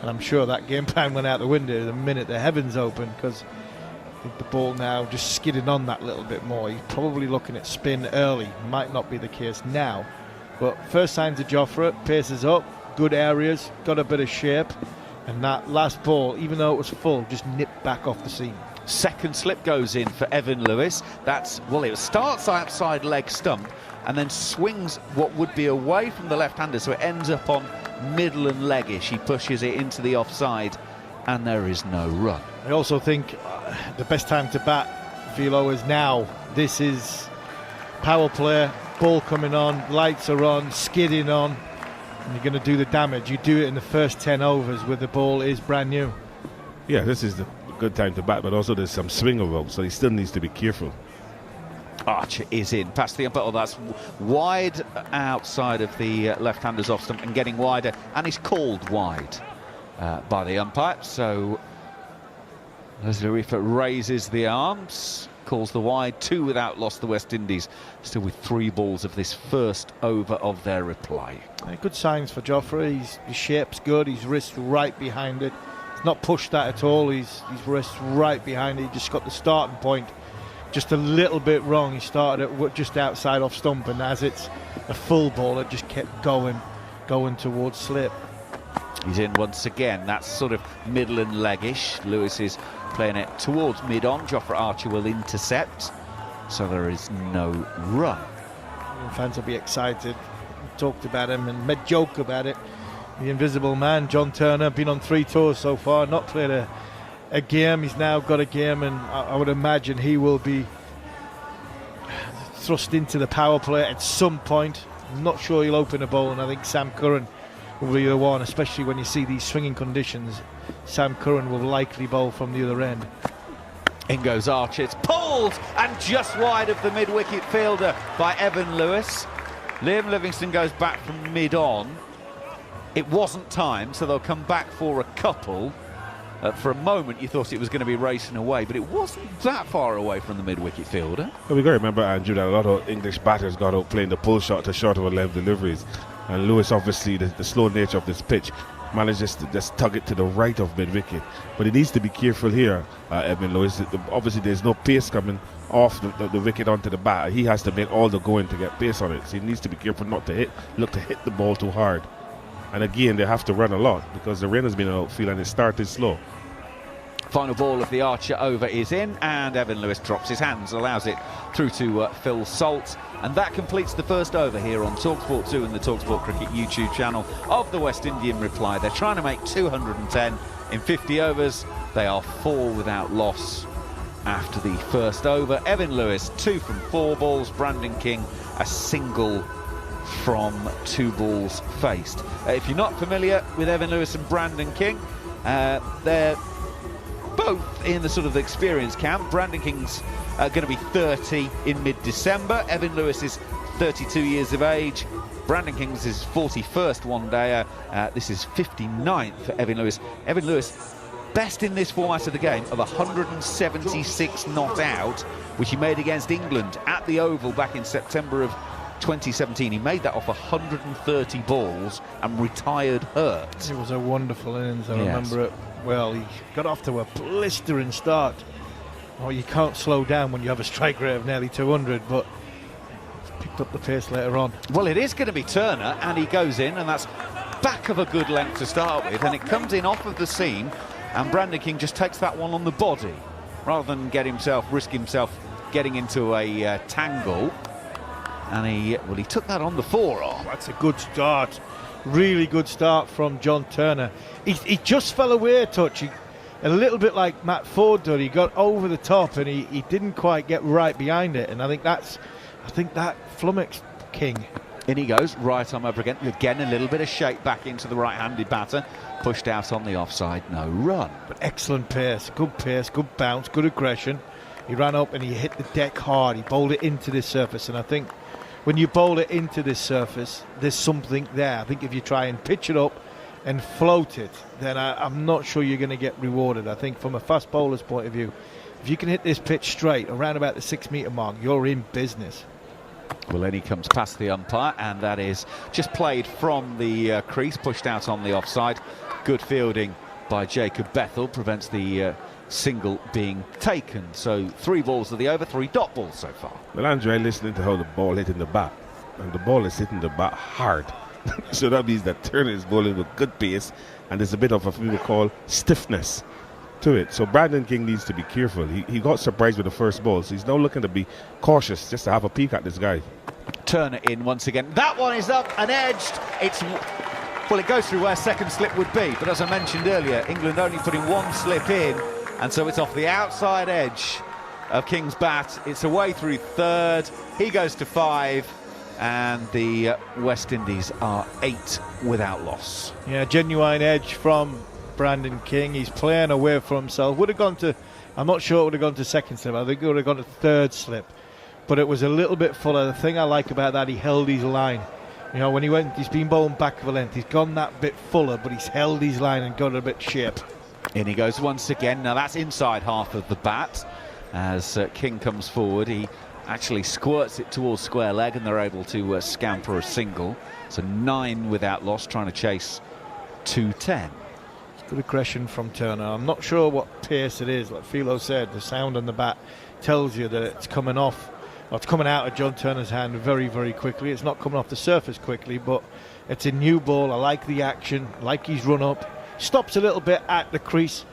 And I'm sure that game plan went out the window the minute the heavens opened, because I think the ball now just skidding on that little bit more. He's probably looking at spin early. Might not be the case now. But first signs of Jofra, paces up, good areas, got a bit of shape. And that last ball, even though it was full, just nipped back off the seam. Second slip goes in for Evan Lewis. That's, well, it starts outside leg stump and then swings what would be away from the left-hander, so it ends up on middle and leggish. He pushes it into the offside and there is no run. I also think the best time to bat, Philo, is now. This is power play, ball coming on, lights are on, skidding on, and you're going to do the damage. You do it in the first 10 overs where the ball is brand new. Yeah, this is the good time to bat, but also there's some swing around, so he still needs to be careful. Archer is in past the umpire. That's wide outside of the left-hander's off stump and getting wider, and he's called wide by the umpire. So Leslie Reefer raises the arms, calls the wide. 2 without loss, the West Indies still with 3 balls of this first over of their reply. Good signs for Jofra. His shape's good, his wrist right behind it. Not pushed that at all. His wrist right behind it. He just got the starting point just a little bit wrong. He started at just outside off stump, and as it's a full ball, it just kept going towards slip. He's in once again. That's sort of middle and leggish. Lewis is playing it towards mid-on. Jofra Archer will intercept, so there is no run. Fans will be excited. We talked about him and made joke about it. The invisible man, John Turner, been on 3 tours so far, not played a game. He's now got a game, and I would imagine he will be thrust into the power play at some point. I'm not sure he'll open a bowl, and I think Sam Curran will be the one, especially when you see these swinging conditions. Sam Curran will likely bowl from the other end. In goes Archer. It's pulled and just wide of the mid-wicket fielder by Evan Lewis. Liam Livingston goes back from mid-on. It wasn't time, so they'll come back for a couple. For a moment, you thought it was going to be racing away, but it wasn't that far away from the mid-wicket fielder. Well, we got to remember, Andrew, that a lot of English batters got out playing the pull shot to short of a length deliveries. And Lewis, obviously, the slow nature of this pitch, manages to just tug it to the right of mid-wicket. But he needs to be careful here, Edmund Lewis. Obviously, there's no pace coming off the wicket onto the bat. He has to make all the going to get pace on it. So he needs to be careful not to look to hit the ball too hard. And again, they have to run a lot because the rain has been outfield and it started slow. Final ball of the Archer over is in, and Evan Lewis drops his hands, allows it through to Phil Salt. And that completes the first over here on TalkSport 2 and the TalkSport Cricket YouTube channel of the West Indian reply. They're trying to make 210 in 50 overs. They are 4 without loss after the first over. Evan Lewis, 2 from 4 balls. Brandon King, a single from 2 balls faced. If you're not familiar with Evan Lewis and Brandon King, they're both in the sort of experience camp. Brandon King's going to be 30 in mid-December. Evan Lewis is 32 years of age. Brandon King's is 41st one day. This is 59th for Evan Lewis. Evan Lewis best in this format of the game of 176 not out, which he made against England at the Oval back in September of 2017. He made that off 130 balls and retired hurt. It was a wonderful innings. I remember it well. He got off to a blistering start. Oh, you can't slow down when you have a strike rate of nearly 200, but picked up the pace later on. Well, it is going to be Turner, and he goes in, and that's back of a good length to start with, and it comes in off of the seam, and Brandon King just takes that one on the body rather than risk himself getting into a tangle. And he took that on the forearm. That's a good start. Really good start from John Turner. He just fell away a touch. A little bit like Matt Ford did. He got over the top and he didn't quite get right behind it. And I think that flummoxed King. In he goes, right arm over again. Again, a little bit of shake back into the right-handed batter. Pushed out on the offside, no run. But excellent pace, good bounce, good aggression. He ran up and he hit the deck hard. He bowled it into this surface. And I think when you bowl it into this surface, there's something there. I think if you try and pitch it up and float it, then I'm not sure you're going to get rewarded. I think from a fast bowler's point of view, if you can hit this pitch straight around about the 6 metre mark, you're in business. Well, then he comes past the umpire, and that is just played from the crease, pushed out on the offside. Good fielding by Jacob Bethel prevents the single being taken. So 3 balls to the over, 3 dot balls so far. Well, Andre, listening to how the ball hit in the bat, and the ball is hitting the bat hard. So that means that Turner is bowling with good pace, and there's a bit of what we would call stiffness to it. So Brandon King needs to be careful. He got surprised with the first ball, so he's now looking to be cautious, just to have a peek at this guy. Turner in once again. That one is up and edged. Well, it goes through where second slip would be, but as I mentioned earlier, England only putting 1 slip in, and so it's off the outside edge of King's bat. It's away through third. He goes to 5, and the West Indies are 8 without loss. Yeah, genuine edge from Brandon King. He's playing away from himself. Would have gone to, I'm not sure it would have gone to second slip. I think it would have gone to third slip, but it was a little bit fuller. The thing I like about that, he held his line. You know, when he's been bowling back of a length, he's gone that bit fuller, but he's held his line and got a bit shape. In he goes once again. Now that's inside half of the bat. As King comes forward, he actually squirts it towards square leg, and they're able to scamper a single. So 9 without loss, trying to chase 210. Good aggression from Turner. I'm not sure what pace it is. Like Philo said, the sound on the bat tells you that it's coming off. Well, it's coming out of John Turner's hand very, very quickly. It's not coming off the surface quickly, but it's a new ball. I like the action, I like his run up. Stops a little bit at the crease,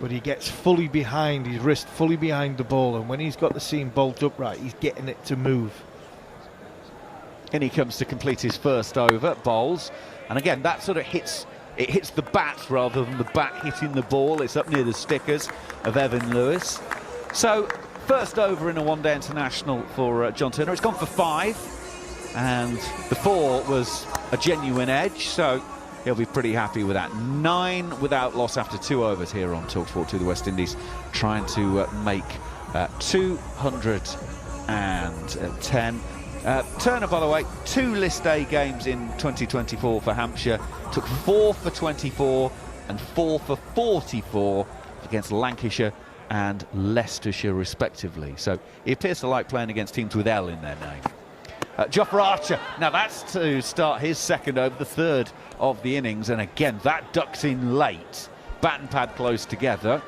but he gets fully behind his wrist, fully behind the ball, and when he's got the seam bolt upright, he's getting it to move. And he comes to complete his first over, bowls, and again that sort of hits the bat rather than the bat hitting the ball. It's up near the stickers of Evan Lewis. So first over in a one-day international for John Turner. It's gone for 5, and the 4 was a genuine edge, so he'll be pretty happy with that. 9 without loss after 2 overs here on TalkSport 2. The West Indies trying to make 210. Turner, by the way, 2 list A games in 2024 for Hampshire. Took 4 for 24 and 4 for 44 against Lancashire and Leicestershire respectively. So he appears to like playing against teams with L in their name. Jofra Archer, now that's to start his second over, the 3rd of the innings, and again that ducks in late. Bat and pad close together,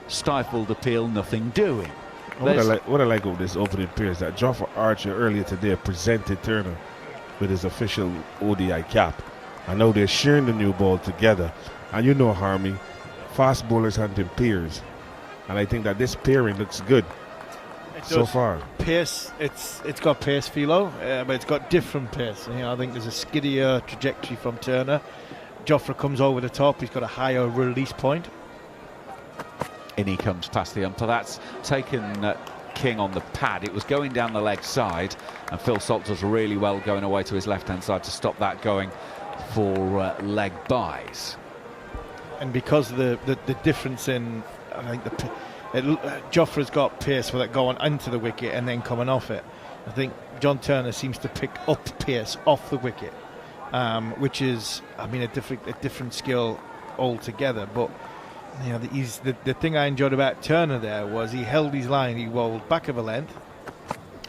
stifled appeal, nothing doing. What I like of this opening pair is that Jofra Archer earlier today presented Turner with his official ODI cap, and now they're sharing the new ball together. And you know, Harmy, fast bowlers hunting pairs, and I think that this pairing looks good so far. Pace, it's got pace, Philo, but it's got different pace. You know, I think there's a skiddier trajectory from Turner. Jofra comes over the top. He's got a higher release point. In he comes past the umpire. That's taken King on the pad. It was going down the leg side, and Phil Salt does really well going away to his left-hand side to stop that going for leg buys. And because of the difference in, I think Jofra's got pace with it going into the wicket and then coming off it. I think John Turner seems to pick up pace off the wicket, which is, I mean, a different skill altogether. But Yeah, the thing I enjoyed about Turner there was he held his line, he rolled back of a length.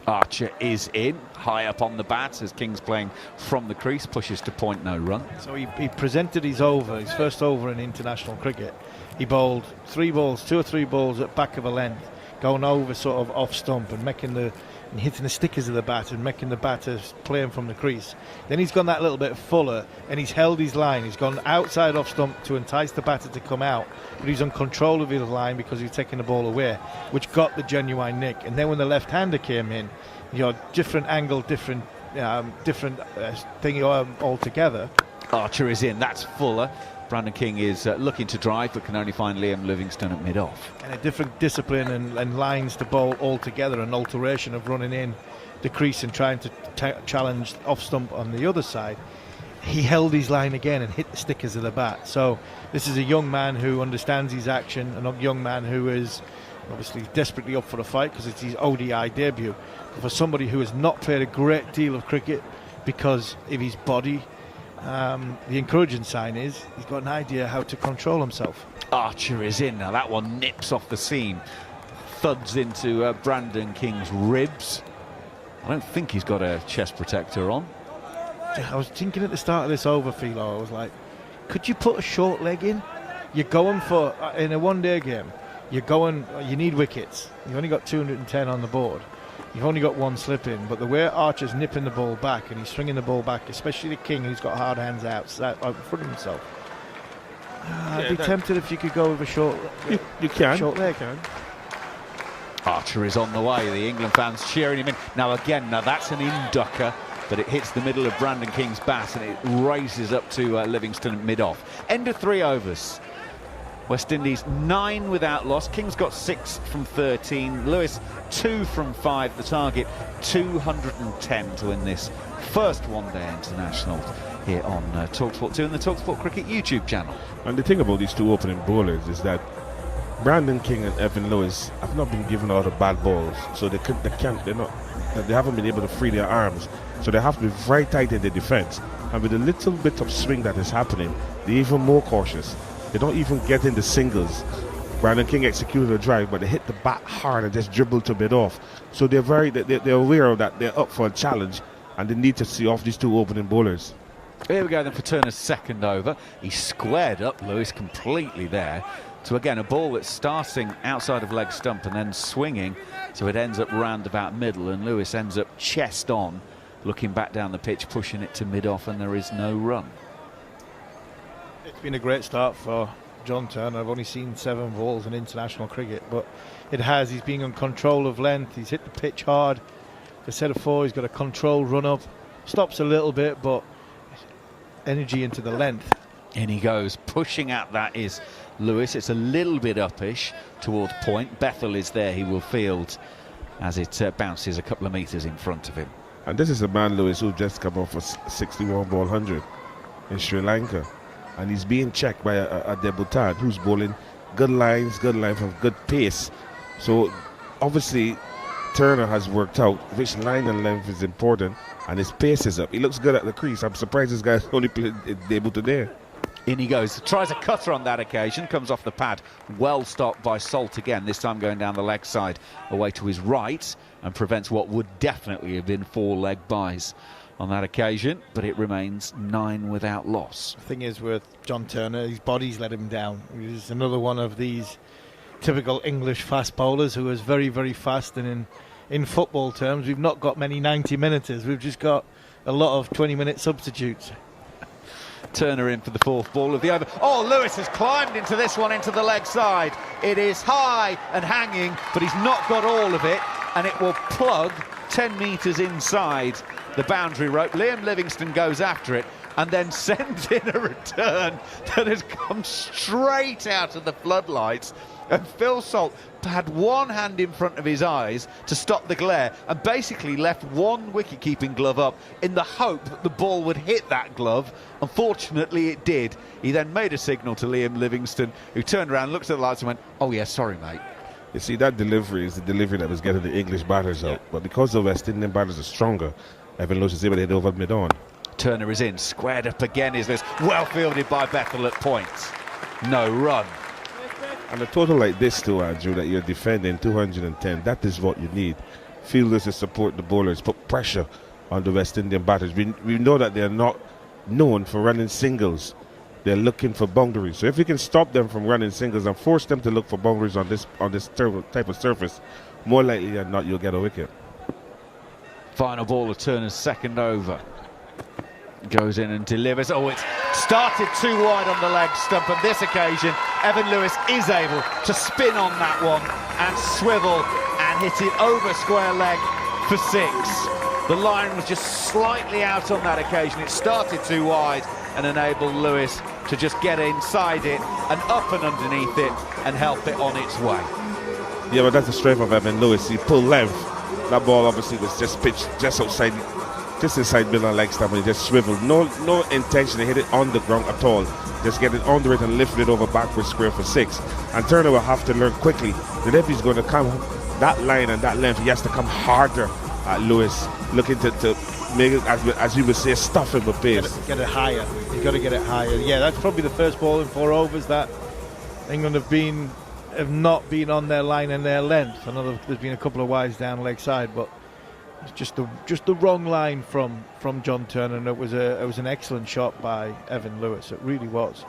Archer is in, high up on the bat as King's playing from the crease, pushes to point, no run. So he presented his first over in international cricket. He bowled 2 or 3 balls at back of a length, going over sort of off stump and hitting the stickers of the bat and making the batters playing from the crease. Then he's gone that little bit fuller and he's held his line. He's gone outside off stump to entice the batter to come out, but he's on control of his line because he's taking the ball away, which got the genuine nick. And then when the left-hander came in, different angle, different thing altogether. Archer is in, that's fuller. Brandon King is looking to drive but can only find Liam Livingstone at mid-off. And a different discipline and lines to bowl altogether, an alteration of running in the crease and trying to challenge off stump on the other side. He held his line again and hit the stickers of the bat. So this is a young man who understands his action, and a young man who is obviously desperately up for the fight because it's his ODI debut. But for somebody who has not played a great deal of cricket because of his body, the encouraging sign is he's got an idea how to control himself. Archer is in. Now that one nips off the seam, thuds into Brandon King's ribs. I don't think he's got a chest protector on. I was thinking at the start of this over, Philo, I was like, could you put a short leg in? You're going for, in a one-day game, you need wickets. You've only got 210 on the board. You've only got 1 slip in, but the way Archer's nipping the ball back and he's swinging the ball back, especially the King who's got hard hands out in front of himself. I'd be tempted if you could go with a short leg. You can. Archer is on the way. The England fans cheering him in. Now that's an in-ducker, but it hits the middle of Brandon King's bat and it races up to Livingstone at mid-off. End of 3 overs. West Indies 9 without loss. King's got 6 from 13. Lewis 2 from 5. The target 210 to win this first one-day international here on TalkSport 2 and the TalkSport Cricket YouTube channel. And the thing about these 2 opening bowlers is that Brandon King and Evan Lewis have not been given all the bad balls, so they haven't been able to free their arms, so they have to be very tight in the defense. And with a little bit of swing that is happening, they're even more cautious. They don't even get in the singles. Brandon King executed a drive, but they hit the bat hard and just dribbled to bit off. So they're aware of that. They're up for a challenge, and they need to see off these 2 opening bowlers. Here we go then for Turner's second over. He squared up Lewis completely there. So again, a ball that's starting outside of leg stump and then swinging, so it ends up round about middle, and Lewis ends up chest on, looking back down the pitch, pushing it to mid-off, and there is no run. It's been a great start for John Turner. I've only seen 7 balls in international cricket, but it has. He's being in control of length. He's hit the pitch hard. For set of 4, he's got a controlled run-up. Stops a little bit, but energy into the length. In he goes, pushing out that is Lewis. It's a little bit uppish towards point. Bethel is there. He will field as it bounces a couple of metres in front of him. And this is a man, Lewis, who just come off a 61-ball 100 in Sri Lanka. And he's being checked by a debutant who's bowling good lines from good pace. So obviously Turner has worked out which line and length is important, and his pace is up. He looks good at the crease. I'm surprised this guy's only played debut today. In he goes, tries a cutter on that occasion, comes off the pad, well stopped by Salt again, this time going down the leg side away to his right, and prevents what would definitely have been 4 leg byes on that occasion, but it remains 9 without loss. The thing is with John Turner, his body's let him down. He's another one of these typical English fast bowlers who is very, very fast, and in football terms, we've not got many 90-minuters. We've just got a lot of 20-minute substitutes. Turner in for the 4th ball of the over. Oh, Lewis has climbed into this one, into the leg side. It is high and hanging, but he's not got all of it, and it will plug 10 metres inside the boundary rope. Liam Livingstone goes after it and then sends in a return that has come straight out of the floodlights. And Phil Salt had one hand in front of his eyes to stop the glare and basically left one wicket-keeping glove up in the hope that the ball would hit that glove. Unfortunately, it did. He then made a signal to Liam Livingstone, who turned around, looked at the lights and went, "Oh, yeah, sorry, mate." You see, that delivery is the delivery that was getting the English batters out. But because the West Indian batters are stronger, Evan Lewis is able to hit over mid-on. Turner is in, squared up again is this, well fielded by Bethel at point. No run. And a total like this too, Andrew, that you're defending 210, that is what you need. Fielders to support the bowlers, put pressure on the West Indian batters. We know that they're not known for running singles. They're looking for boundaries. So if you can stop them from running singles and force them to look for boundaries on this type of surface, more likely than not you'll get a wicket. Final ball of Turner's second over. Goes in and delivers. Oh, it's started too wide on the leg stump. On this occasion, Evan Lewis is able to spin on that one and swivel and hit it over square leg for 6. The line was just slightly out on that occasion. It started too wide and enabled Lewis to just get inside it and up and underneath it and help it on its way. Yeah, but that's the strength of Evan Lewis. He pulled length. That ball obviously was just pitched just outside, just inside middle and leg stump, and he just swiveled. No intention to hit it on the ground at all. Just get it under it and lift it over backward square for 6. And Turner will have to learn quickly that if he's going to come that line and that length, he has to come harder at Lewis, looking to make it, as we would say, stuff him with pace. Get it higher. You've got to get it higher. Yeah, that's probably the first ball in 4 overs that England have not been on their line and their length. I know there's been a couple of wides down leg side, but it's just the wrong line from John Turner, and it was an excellent shot by Evan Lewis. It really was.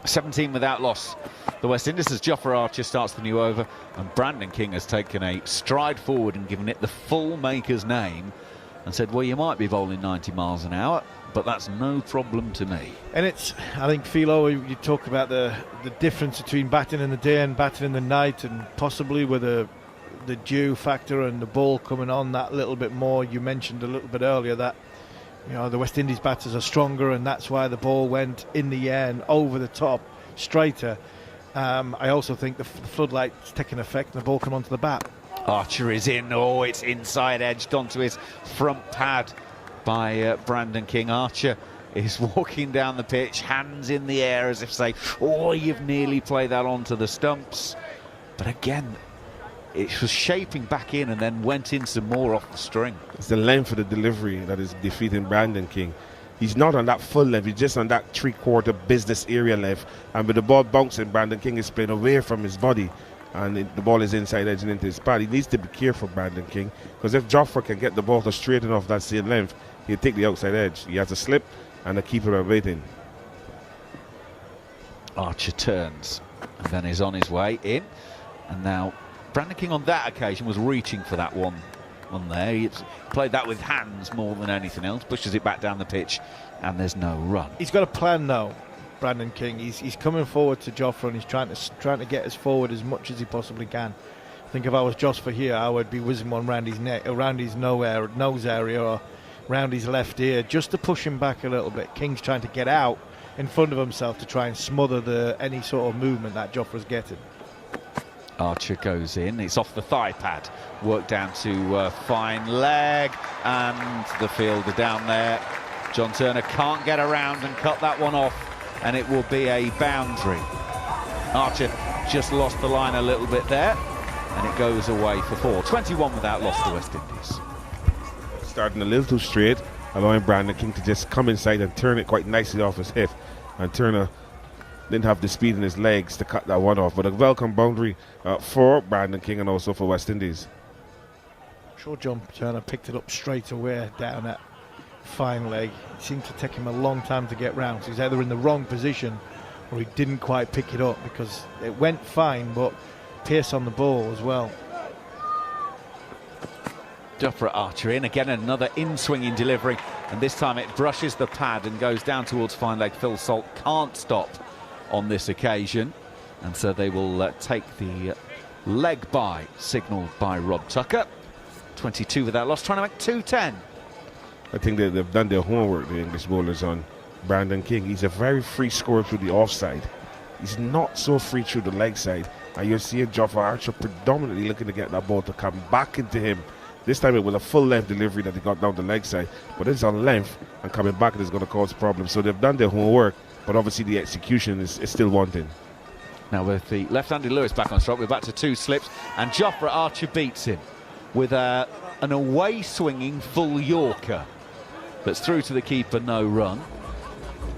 17 without loss. The West Indies, as Jofra Archer starts the new over, and Brandon King has taken a stride forward and given it the full maker's name and said, well, you might be bowling 90 miles an hour, but that's no problem to me. And I think, Philo, you talk about the difference between batting in the day and batting in the night, and possibly with the dew factor and the ball coming on that little bit more. You mentioned a little bit earlier that the West Indies batters are stronger, and that's why the ball went in the air and over the top, straighter. I also think the floodlight's taking effect and the ball come onto the bat. Archer is in. Oh, it's inside edged onto his front pad by Brandon King. Archer is walking down the pitch, hands in the air as if to say, oh, you've nearly played that onto the stumps. But again, it was shaping back in and then went in some more off the string. It's the length of the delivery that is defeating Brandon King. He's not on that full length, he's just on that 3/4 business area length. And with the ball bouncing, Brandon King is playing away from his body, and the ball is inside edging into his pad. He needs to be careful, Brandon King, because if Jofra can get the ball to straighten off that same length, he'll take the outside edge. He has a slip and a keeper waiting. Archer turns and then is on his way in, and now Brandon King on that occasion was reaching for that one on there. He played that with hands more than anything else, pushes it back down the pitch, and there's no run. He's got a plan though, Brandon King. He's coming forward to Jofra, and he's trying to get us forward as much as he possibly can. I think if I was Jofra here, I would be whizzing one around his neck, around his nose area, or round his left ear, just to push him back a little bit. King's trying to get out in front of himself to try and smother any sort of movement that Jofra's getting. Archer goes in, it's off the thigh pad, worked down to fine leg, and the fielder down there. John Turner can't get around and cut that one off, and it will be a boundary. Archer just lost the line a little bit there, and it goes away for 4. 21 without loss to West Indies. Starting a little too straight, allowing Brandon King to just come inside and turn it quite nicely off his hip, and Turner didn't have the speed in his legs to cut that one off. But a welcome boundary for Brandon King and also for West Indies. I'm sure John Turner picked it up straight away down that fine leg. It seemed to take him a long time to get round. So he's either in the wrong position or he didn't quite pick it up, because it went fine, but Pearce on the ball as well. Jofra Archer in again, another in-swinging delivery, and this time it brushes the pad and goes down towards fine leg. Phil Salt can't stop on this occasion, and so they will take the leg by, signalled by Rob Tucker. 22 without loss, trying to make 210. I think they've done their homework, the English bowlers, on Brandon King. He's a very free scorer through the offside. He's not so free through the leg side, and you're seeing Jofra Archer predominantly looking to get that ball to come back into him. This time it was a full length delivery that he got down the leg side, but it's on length, and coming back it is going to cause problems. So they've done their homework, but obviously the execution is still wanting. Now with the left-handed Lewis back on strike, we're back to 2 slips, and Jofra Archer beats him with an away swinging full Yorker that's through to the keeper, no run.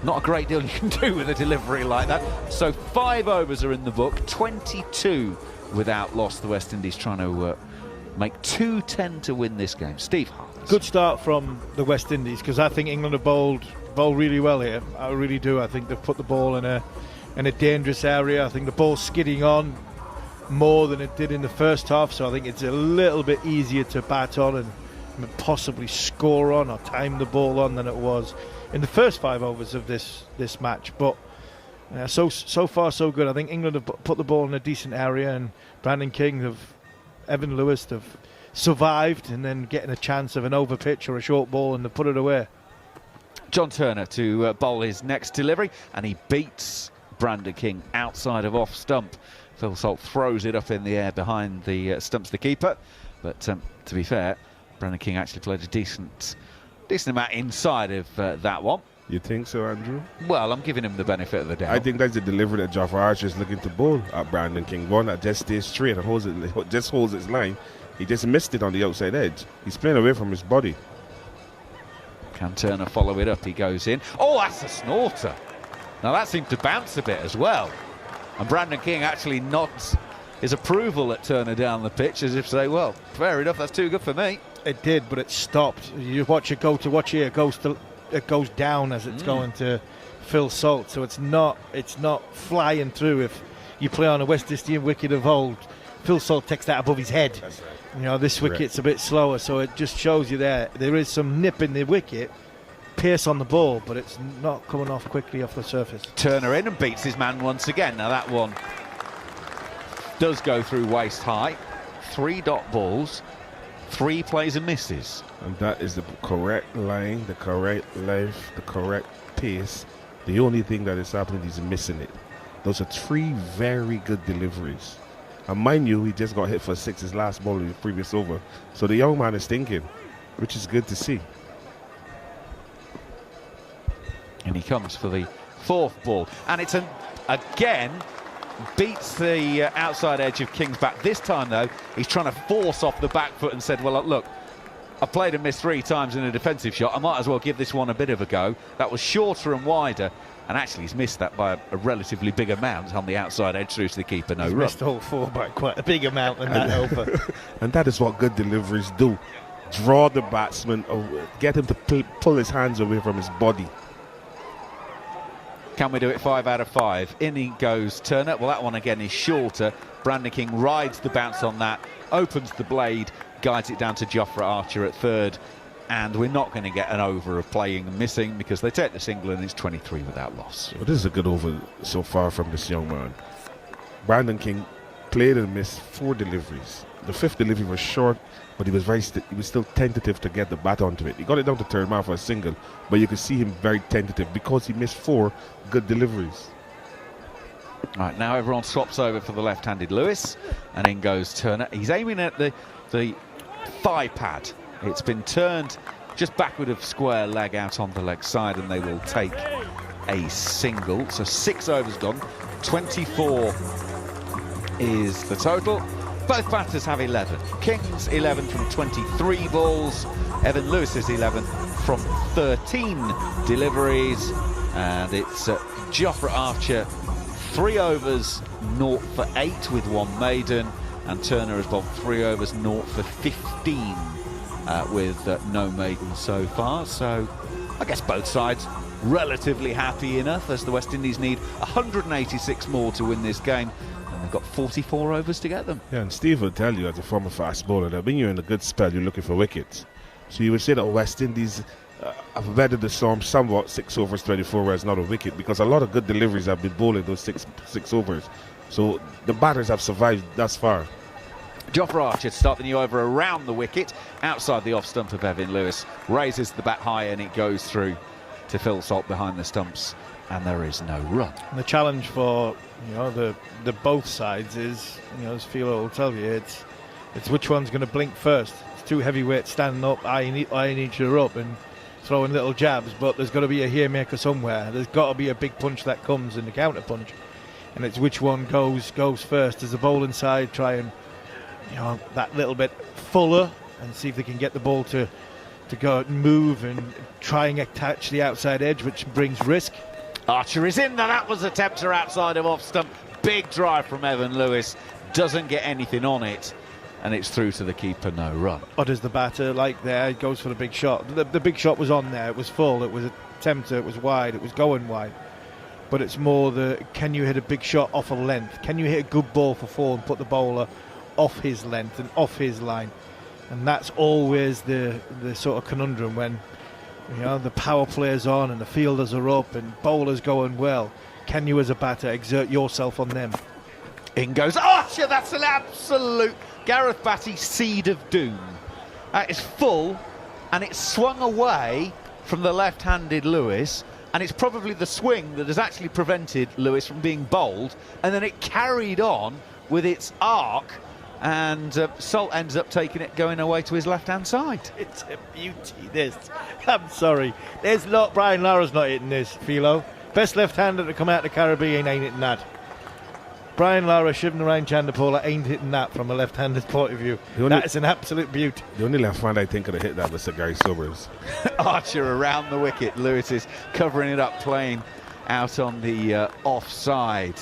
not a great deal you can do with a delivery like that. So 5 overs are in the book, 22 without loss. The West Indies trying to make 210 to win this game. Steve Harvey. Good start from the West Indies, because I think England have bowled really well here. I really do. I think they've put the ball in a dangerous area. I think the ball's skidding on more than it did in the first half, so I think it's a little bit easier to bat on and possibly score on or time the ball on than it was in the first 5 overs of this match. But so far so good. I think England have put the ball in a decent area, and Brandon King Evan Lewis have survived, and then getting a chance of an over pitch or a short ball and to put it away. John Turner to bowl his next delivery, and he beats Brandon King outside of off stump. Phil Salt throws it up in the air behind the stumps, the keeper. But to be fair, Brandon King actually played a decent amount inside of that one. You think so, Andrew? Well, I'm giving him the benefit of the doubt. I think that's the delivery that Jofra Archer is looking to bowl at Brandon King. One that just stays straight and holds its line. He just missed it on the outside edge. He's playing away from his body. Can Turner follow it up? He goes in. Oh, that's a snorter. Now that seemed to bounce a bit as well. And Brandon King actually nods his approval at Turner down the pitch, as if to say, well, fair enough, that's too good for me. It did, but it stopped. You watch it watch here, it goes down as it's going to Phil Salt. So it's not flying through. If you play on a West Indian wicket of old, Phil Salt takes that above his head. That's right. You know, this wicket's a bit slower, so it just shows you there is some nip in the wicket, pace on the ball, but it's not coming off quickly off the surface. Turner in and beats his man once again. Now that one does go through waist high. 3 dot balls, 3 plays and misses. And that is the correct line, the correct length, the correct pace. The only thing that is happening is missing it. Those are 3 very good deliveries. And mind you, he just got hit for 6 his last ball in the previous over. So the young man is thinking, which is good to see. And he comes for the 4th ball. And it's again beats the outside edge of King's bat. This time, though, he's trying to force off the back foot and said, well, look, I played and missed 3 times in a defensive shot. I might as well give this one a bit of a go. That was shorter and wider. And actually, he's missed that by a relatively big amount on the outside edge through to the keeper. No he's run. Missed all 4 by quite a big amount than that over. And that is what good deliveries do. Draw the batsman, get him to pull his hands away from his body. Can we do it 5 out of 5? In he goes Turner. Well, that one again is shorter. Brandon King rides the bounce on that, opens the blade, guides it down to Jofra Archer at 3rd. And we're not going to get an over of playing and missing, because they take the single and it's 23 without loss. Well, this is a good over so far from this young man. Brandon King played and missed 4 deliveries. The 5th delivery was short, but he was still tentative to get the bat onto it. He got it down to 3rd man for a single, but you could see him very tentative because he missed 4 good deliveries. Right, now everyone swaps over for the left-handed Lewis, and in goes Turner. He's aiming at the thigh pad. It's been turned just backward of square leg out on the leg side, and they will take a single. So 6 overs gone, 24 is the total. Both batters have 11. King's 11 from 23 balls. Evan Lewis's 11 from 13 deliveries. And it's Jofra Archer, 3 overs, 0 for 8 with 1 maiden. And Turner has bowled 3 overs, 0 for 15 with no maiden so far. So I guess both sides relatively happy enough, as the West Indies need 186 more to win this game. And they've got 44 overs to get them. Yeah, and Steve will tell you, as a former fast bowler, that when you're in a good spell, you're looking for wickets. So you would say that West Indies have weathered the storm somewhat. 6 overs, 24 runs, not a wicket, because a lot of good deliveries have been bowling those six overs. So the batters have survived thus far. Jofra Archer to start the new over around the wicket, outside the off stump of Evan Lewis, raises the bat high and it goes through to Phil Salt behind the stumps, and there is no run. And the challenge for the both sides is, as Philo will tell you, it's which one's going to blink first. It's 2 heavyweights standing up, eyeing each other up and throwing little jabs, but there's got to be a haymaker somewhere. There's got to be a big punch that comes in the counter punch, and it's which one goes first. As the bowling side try and that little bit fuller and see if they can get the ball to go and move and try and attach the outside edge, which brings risk. Archer is in. Now that was a tempter outside of off stump. Big drive from Evan Lewis. Doesn't get anything on it. And it's through to the keeper, no run. Or does the batter like there? He goes for the big shot. The big shot was on there. It was full. It was a tempter. It was wide. It was going wide. But it's more can you hit a big shot off a length? Can you hit a good ball for 4 and put the bowler off his length and off his line? And that's always the sort of conundrum when the power play's on and the fielders are up and bowlers going well. Can you as a batter exert yourself on them? In goes Archer. That's an absolute Gareth Batty seed of doom. That is full, and it's swung away from the left-handed Lewis, and it's probably the swing that has actually prevented Lewis from being bowled, and then it carried on with its arc, and Salt ends up taking it, going away to his left-hand side. It's a beauty, this. I'm sorry. Brian Lara's not hitting this, Philo. Best left-hander to come out of the Caribbean ain't hitting that. Brian Lara, Shivnarine Chandapola ain't hitting that from a left-hander's point of view. That is an absolute beauty. The only left-hander I think could have hit that was Sir Gary Sobers. Archer around the wicket. Lewis is covering it up, playing out on the offside.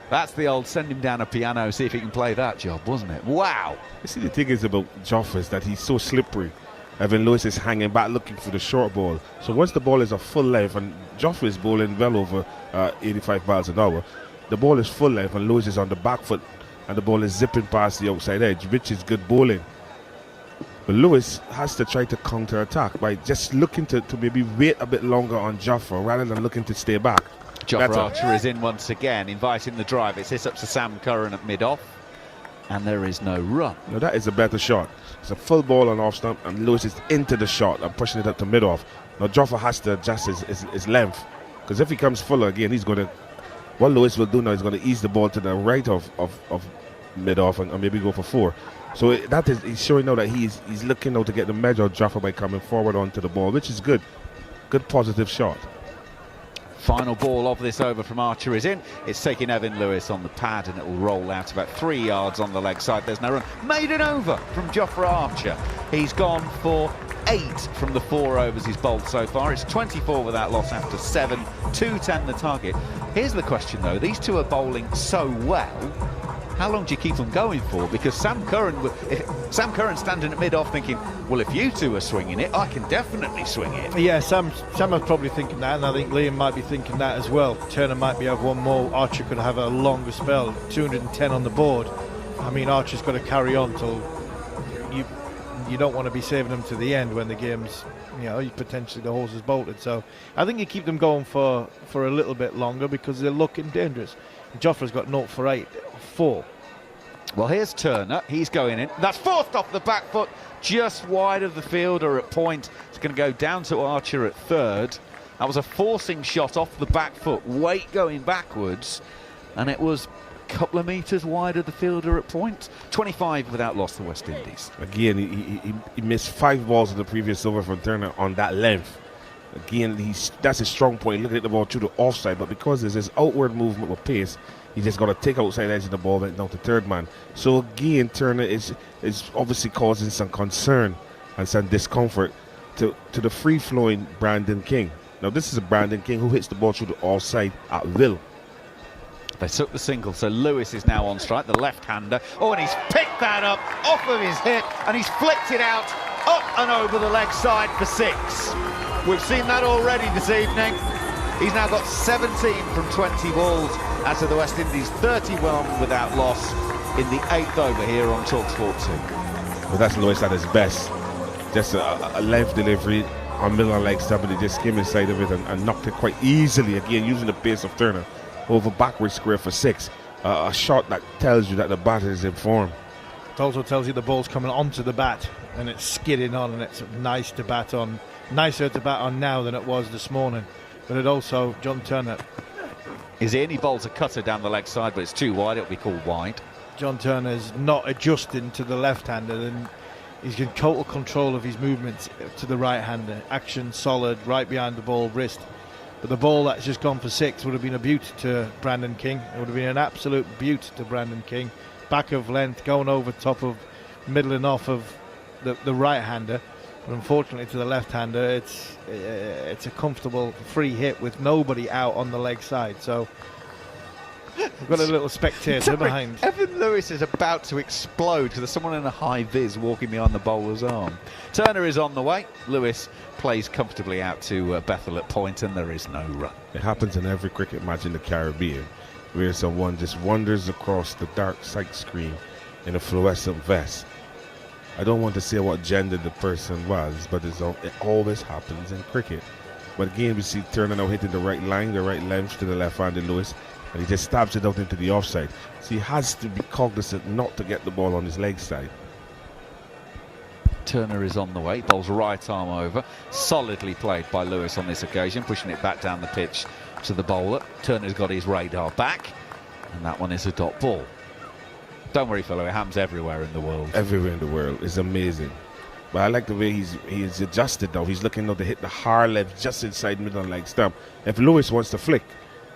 That's the old send him down a piano, see if he can play that job, wasn't it? Wow. You see, the thing is about Joffa is that he's so slippery. Evan Lewis is hanging back looking for the short ball. So once the ball is a full length, and Joffa is bowling well over 85 miles an hour, the ball is full length and Lewis is on the back foot and the ball is zipping past the outside edge, which is good bowling. But Lewis has to try to counter-attack by just looking to maybe wait a bit longer on Joffa rather than looking to stay back. Joffa Archer is in once again, inviting the drive. It's hit up to Sam Curran at mid-off, and there is no run. Now that is a better shot. It's a full ball on off stump, and Lewis is into the shot and pushing it up to mid-off. Now Joffa has to adjust his length, because if he comes fuller again, he's going to... What Lewis will do now is going to ease the ball to the right of mid-off and maybe go for 4. So he's showing now that he's looking now to get the measure of Joffa by coming forward onto the ball, which is good. Good positive shot. Final ball of this over from Archer is in. It's taking Evan Lewis on the pad, and it will roll out about 3 yards on the leg side. There's no run. Maiden over from Jofra Archer. He's gone for 8 from the 4 overs he's bowled so far. It's 24 without loss after 7. 210 the target. Here's the question though. These two are bowling so well. How long do you keep them going for? Because Sam Curran standing at mid-off thinking, well, if you two are swinging it, I can definitely swing it. Yeah, Sam was probably thinking that, and I think Liam might be thinking that as well. Turner might be have one more. Archer could have a longer spell. 210 on the board. I mean, Archer's got to carry on till you don't want to be saving them to the end when the game's, potentially the horse is bolted. So I think you keep them going for a little bit longer because they're looking dangerous. Joffre's got 0 for 8, 4. Well, here's Turner. He's going in. That's forced off the back foot, just wide of the fielder at point. It's going to go down to Archer at third. That was a forcing shot off the back foot, weight going backwards, and it was a couple of metres wide of the fielder at point. 25 without loss to West Indies. Again, he missed 5 balls in the previous over from Turner on that length. Again, that's his strong point, looking at the ball through the offside, but because there's this outward movement with pace, he just got to take outside edge of the ball right down to third man. So again, Turner is obviously causing some concern and some discomfort to the free-flowing Brandon King. Now this is a Brandon King who hits the ball through the offside at will. They took the single, so Lewis is now on strike, the left-hander. Oh, and he's picked that up off of his hip, and he's flicked it out up and over the leg side for 6. We've seen that already this evening. He's now got 17 from 20 balls out of the West Indies, 31 without loss in the 8th over here on TalkSport 2. Well, that's Lewis at his best. Just a length delivery on middle on leg stump, and he just came inside of it and knocked it quite easily, again using the pace of Turner, over backward square for 6. A shot that tells you that the batter is in form. It also tells you the ball's coming onto the bat and it's skidding on, and it's nice to bat on. Nicer to bat on now than it was this morning. But it also, John Turner is in. He bowls a cutter down the leg side, but it's too wide. It'll be called wide. John Turner's not adjusting to the left-hander, and he's in total control of his movements to the right-hander. Action solid, right behind the ball, wrist. But the ball that's just gone for 6 would have been a beauty to Brandon King. It would have been an absolute beauty to Brandon King. Back of length, going over top of, middling off of the right-hander. But unfortunately, to the left-hander, it's a comfortable free hit with nobody out on the leg side. So we've got a little spectator behind. Evan Lewis is about to explode because there's someone in a high vis walking behind the bowler's arm. Turner is on the way. Lewis plays comfortably out to Bethel at point, and there is no run. It happens in every cricket match in the Caribbean, where someone just wanders across the dark sight screen in a fluorescent vest. I don't want to say what gender the person was, but it always happens in cricket. But again, we see Turner now hitting the right line, the right length to the left-handed Lewis, and he just stabs it out into the offside. So he has to be cognizant not to get the ball on his leg side. Turner is on the way, bowls right arm over. Solidly played by Lewis on this occasion, pushing it back down the pitch to the bowler. Turner's got his radar back, and that one is a dot ball. Don't worry, fellow, it happens everywhere in the world. Everywhere in the world. It's amazing. But I like the way he's adjusted now. He's looking now to hit the hard left just inside middle leg stump. If Lewis wants to flick,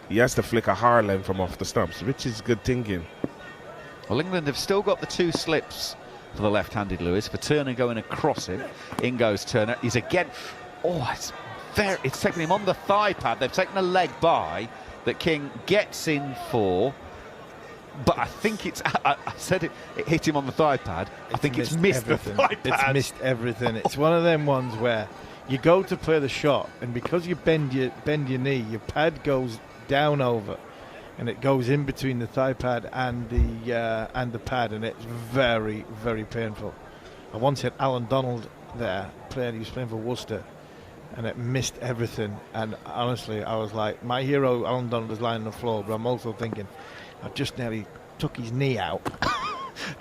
he has to flick a hard line from off the stumps, which is good thinking. Well, England have still got the two slips for the left-handed Lewis. For Turner going across him, in goes Turner. He's again. Oh, it's taken him on the thigh pad. They've taken a leg by that King gets in for. But I think it's. I said it hit him on the thigh pad. I think it's missed the thigh pad. It's missed everything. It's one of them ones where you go to play the shot, and because you bend your knee, your pad goes down over, and it goes in between the thigh pad and the pad, and it's very, very painful. I once had Alan Donald there playing. He was playing for Worcester, and it missed everything. And honestly, I was like, my hero Alan Donald is lying on the floor, but I'm also thinking, I just nearly took his knee out.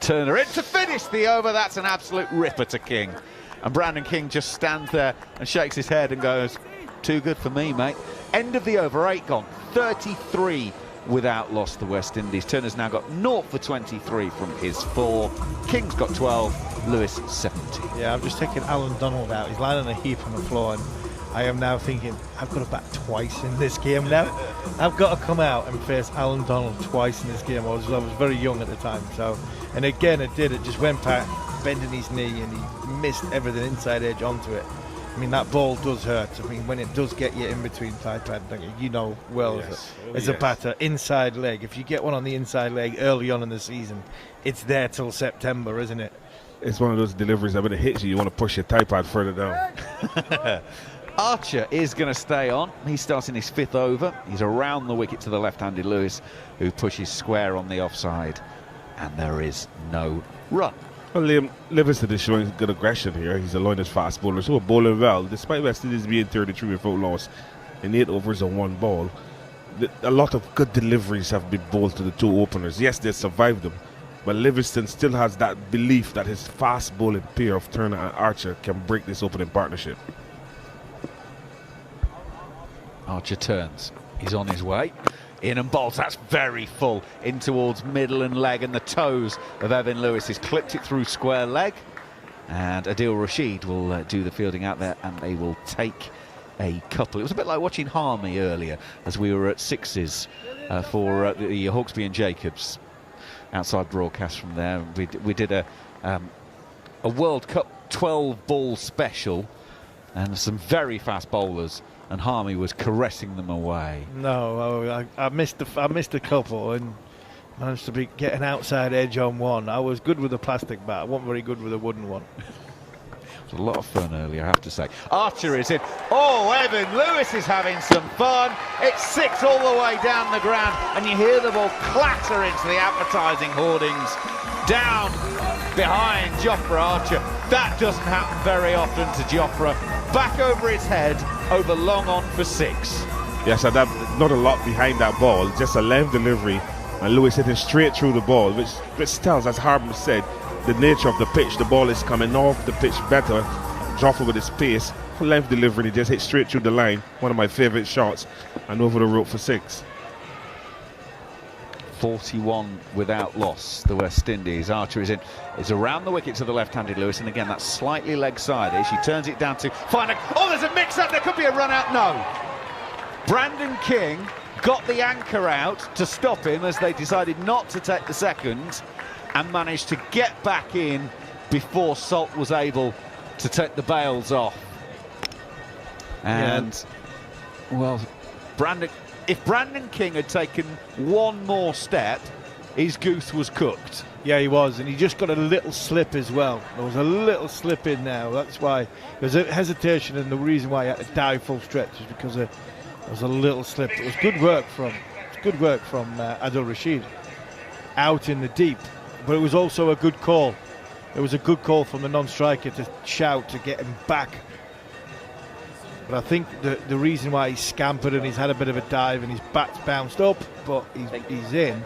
Turner in to finish the over. That's an absolute ripper to King. And Brandon King just stands there and shakes his head and goes, too good for me, mate. End of the over, 8 gone. 33 without loss, the West Indies. Turner's now got 0 for 23 from his 4. King's got 12, Lewis 17. Yeah, I've just taken Alan Donald out. He's lying on a heap on the floor, and I am now thinking, I've got to bat twice in this game now. I've got to come out and face Alan Donald twice in this game. I was very young at the time. So, and again, it just went back, bending his knee, and he missed everything inside edge onto it. I mean, that ball does hurt. I mean, when it does get you in between thigh pad, you know well, yes. as a batter, inside leg. If you get one on the inside leg early on in the season, it's there till September, isn't it? It's one of those deliveries that when it hits you, you want to push your thigh pad further down. Archer is going to stay on. He's starting his 5th over. He's around the wicket to the left-handed Lewis, who pushes square on the offside, and there is no run. Well, Liam Livingston is showing good aggression here. He's allowing his fast bowlers who are bowling well, despite West Indies being 33 without loss in 8 overs and 1 ball. A lot of good deliveries have been bowled to the 2 openers. Yes, they survived them, but Livingston still has that belief that his fast bowling pair of Turner and Archer can break this opening partnership. Archer turns. He's on his way. In and bowls. That's very full in towards middle and leg, and the toes of Evan Lewis has clipped it through square leg. And Adil Rashid will do the fielding out there, and they will take a couple. It was a bit like watching Harmy earlier as we were at 6s for the Hawksby and Jacobs outside broadcast from there. We did a World Cup 12-ball special, and some very fast bowlers, and Harmy was caressing them away. No, I missed a couple and managed to get an outside edge on one. I was good with a plastic bat. I wasn't very good with a wooden one. It was a lot of fun earlier, I have to say. Archer is in. Oh, Evan Lewis is having some fun. It's 6 all the way down the ground, and you hear the ball clatter into the advertising hoardings down behind Jofra Archer. That doesn't happen very often to Jofra. Back over his head, over long on for 6. Yes, and not a lot behind that ball, just a length delivery, and Lewis hitting straight through the ball, which tells, as Harman said, the nature of the pitch. The ball is coming off the pitch better. Jofra with his pace, length delivery, he just hit straight through the line. One of my favourite shots, and over the rope for 6. 41 without loss, the West Indies. Archer is in. It's around the wicket to the left-handed Lewis, and again, that's slightly leg-sided. She turns it down to find a... Oh, there's a mix-up. There could be a run-out. No. Brandon King got the anchor out to stop him as they decided not to take the second, and managed to get back in before Salt was able to take the bails off. And, well, if Brandon King had taken one more step, his goose was cooked. Yeah, he was, and he just got a little slip as well. There was a little slip in there. That's why there's a hesitation, and the reason why he had to dive full stretch is because there was a little slip. It was good work from Adil Rashid out in the deep, but it was also a good call. It was a good call from the non-striker to shout to get him back. But I think the reason why he's scampered and he's had a bit of a dive and his bat's bounced up, but he's in,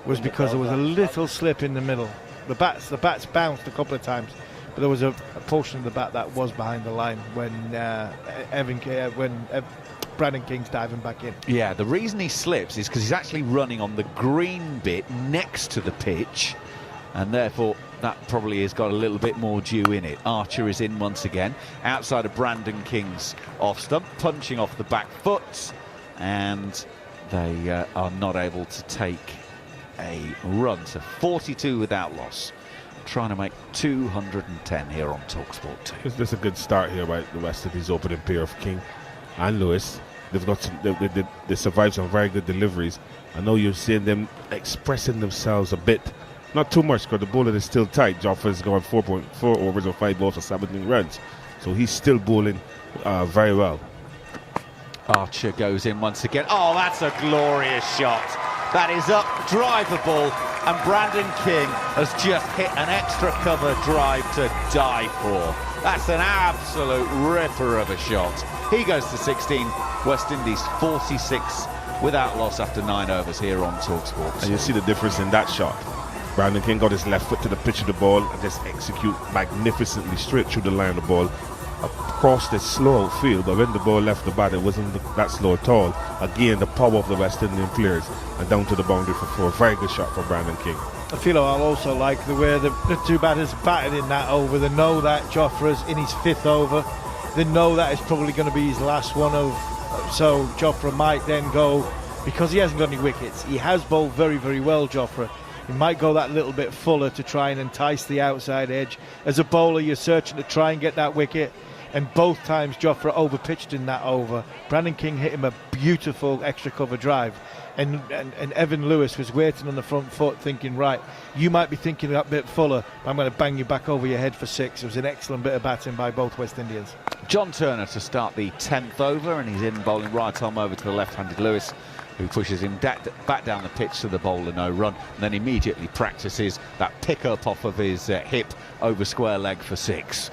was because there was a little slip in the middle. The bat's bounced a couple of times, but there was a portion of the bat that was behind the line when Brandon King's diving back in. Yeah, the reason he slips is because he's actually running on the green bit next to the pitch, and therefore that probably has got a little bit more dew in it. Archer is in once again, outside of Brandon King's off stump, punching off the back foot, and they are not able to take a run. So 42 without loss, trying to make 210 here on TalkSport 2. It's just a good start here by the West Indies opening pair of King and Lewis. They've got they survived some very good deliveries. I know you're seeing them expressing themselves a bit. Not too much, because the bowling is still tight. Joffrey's going 4.4 overs or 5 balls for 17 runs. So he's still bowling very well. Archer goes in once again. Oh, that's a glorious shot. That is up, drivable, and Brandon King has just hit an extra cover drive to die for. That's an absolute ripper of a shot. He goes to 16, West Indies 46 without loss after 9 overs here on TalkSport. And you see the difference in that shot. Brandon King got his left foot to the pitch of the ball and just execute magnificently straight through the line of the ball across the slow outfield, but when the ball left the bat, it wasn't that slow at all. Again, the power of the West Indian players, and down to the boundary for 4. Very good shot from Brandon King. I feel I'll also like the way the two batters batted in that over. They know that Jofra's in his 5th over. They know that it's probably going to be his last one so Jofra might then go, because he hasn't got any wickets. He has bowled very, very well, Jofra. He might go that little bit fuller to try and entice the outside edge. As a bowler, you're searching to try and get that wicket, and both times Jofra overpitched in that over. Brandon King hit him a beautiful extra cover drive, and Evan Lewis was waiting on the front foot thinking, right, you might be thinking that bit fuller, but I'm going to bang you back over your head for 6. It was an excellent bit of batting by both West Indians. John Turner to start the 10th over, and he's in bowling right arm over to the left-handed Lewis, who pushes him back down the pitch to the bowler, no run, and then immediately practices that pick-up off of his hip over square leg for 6.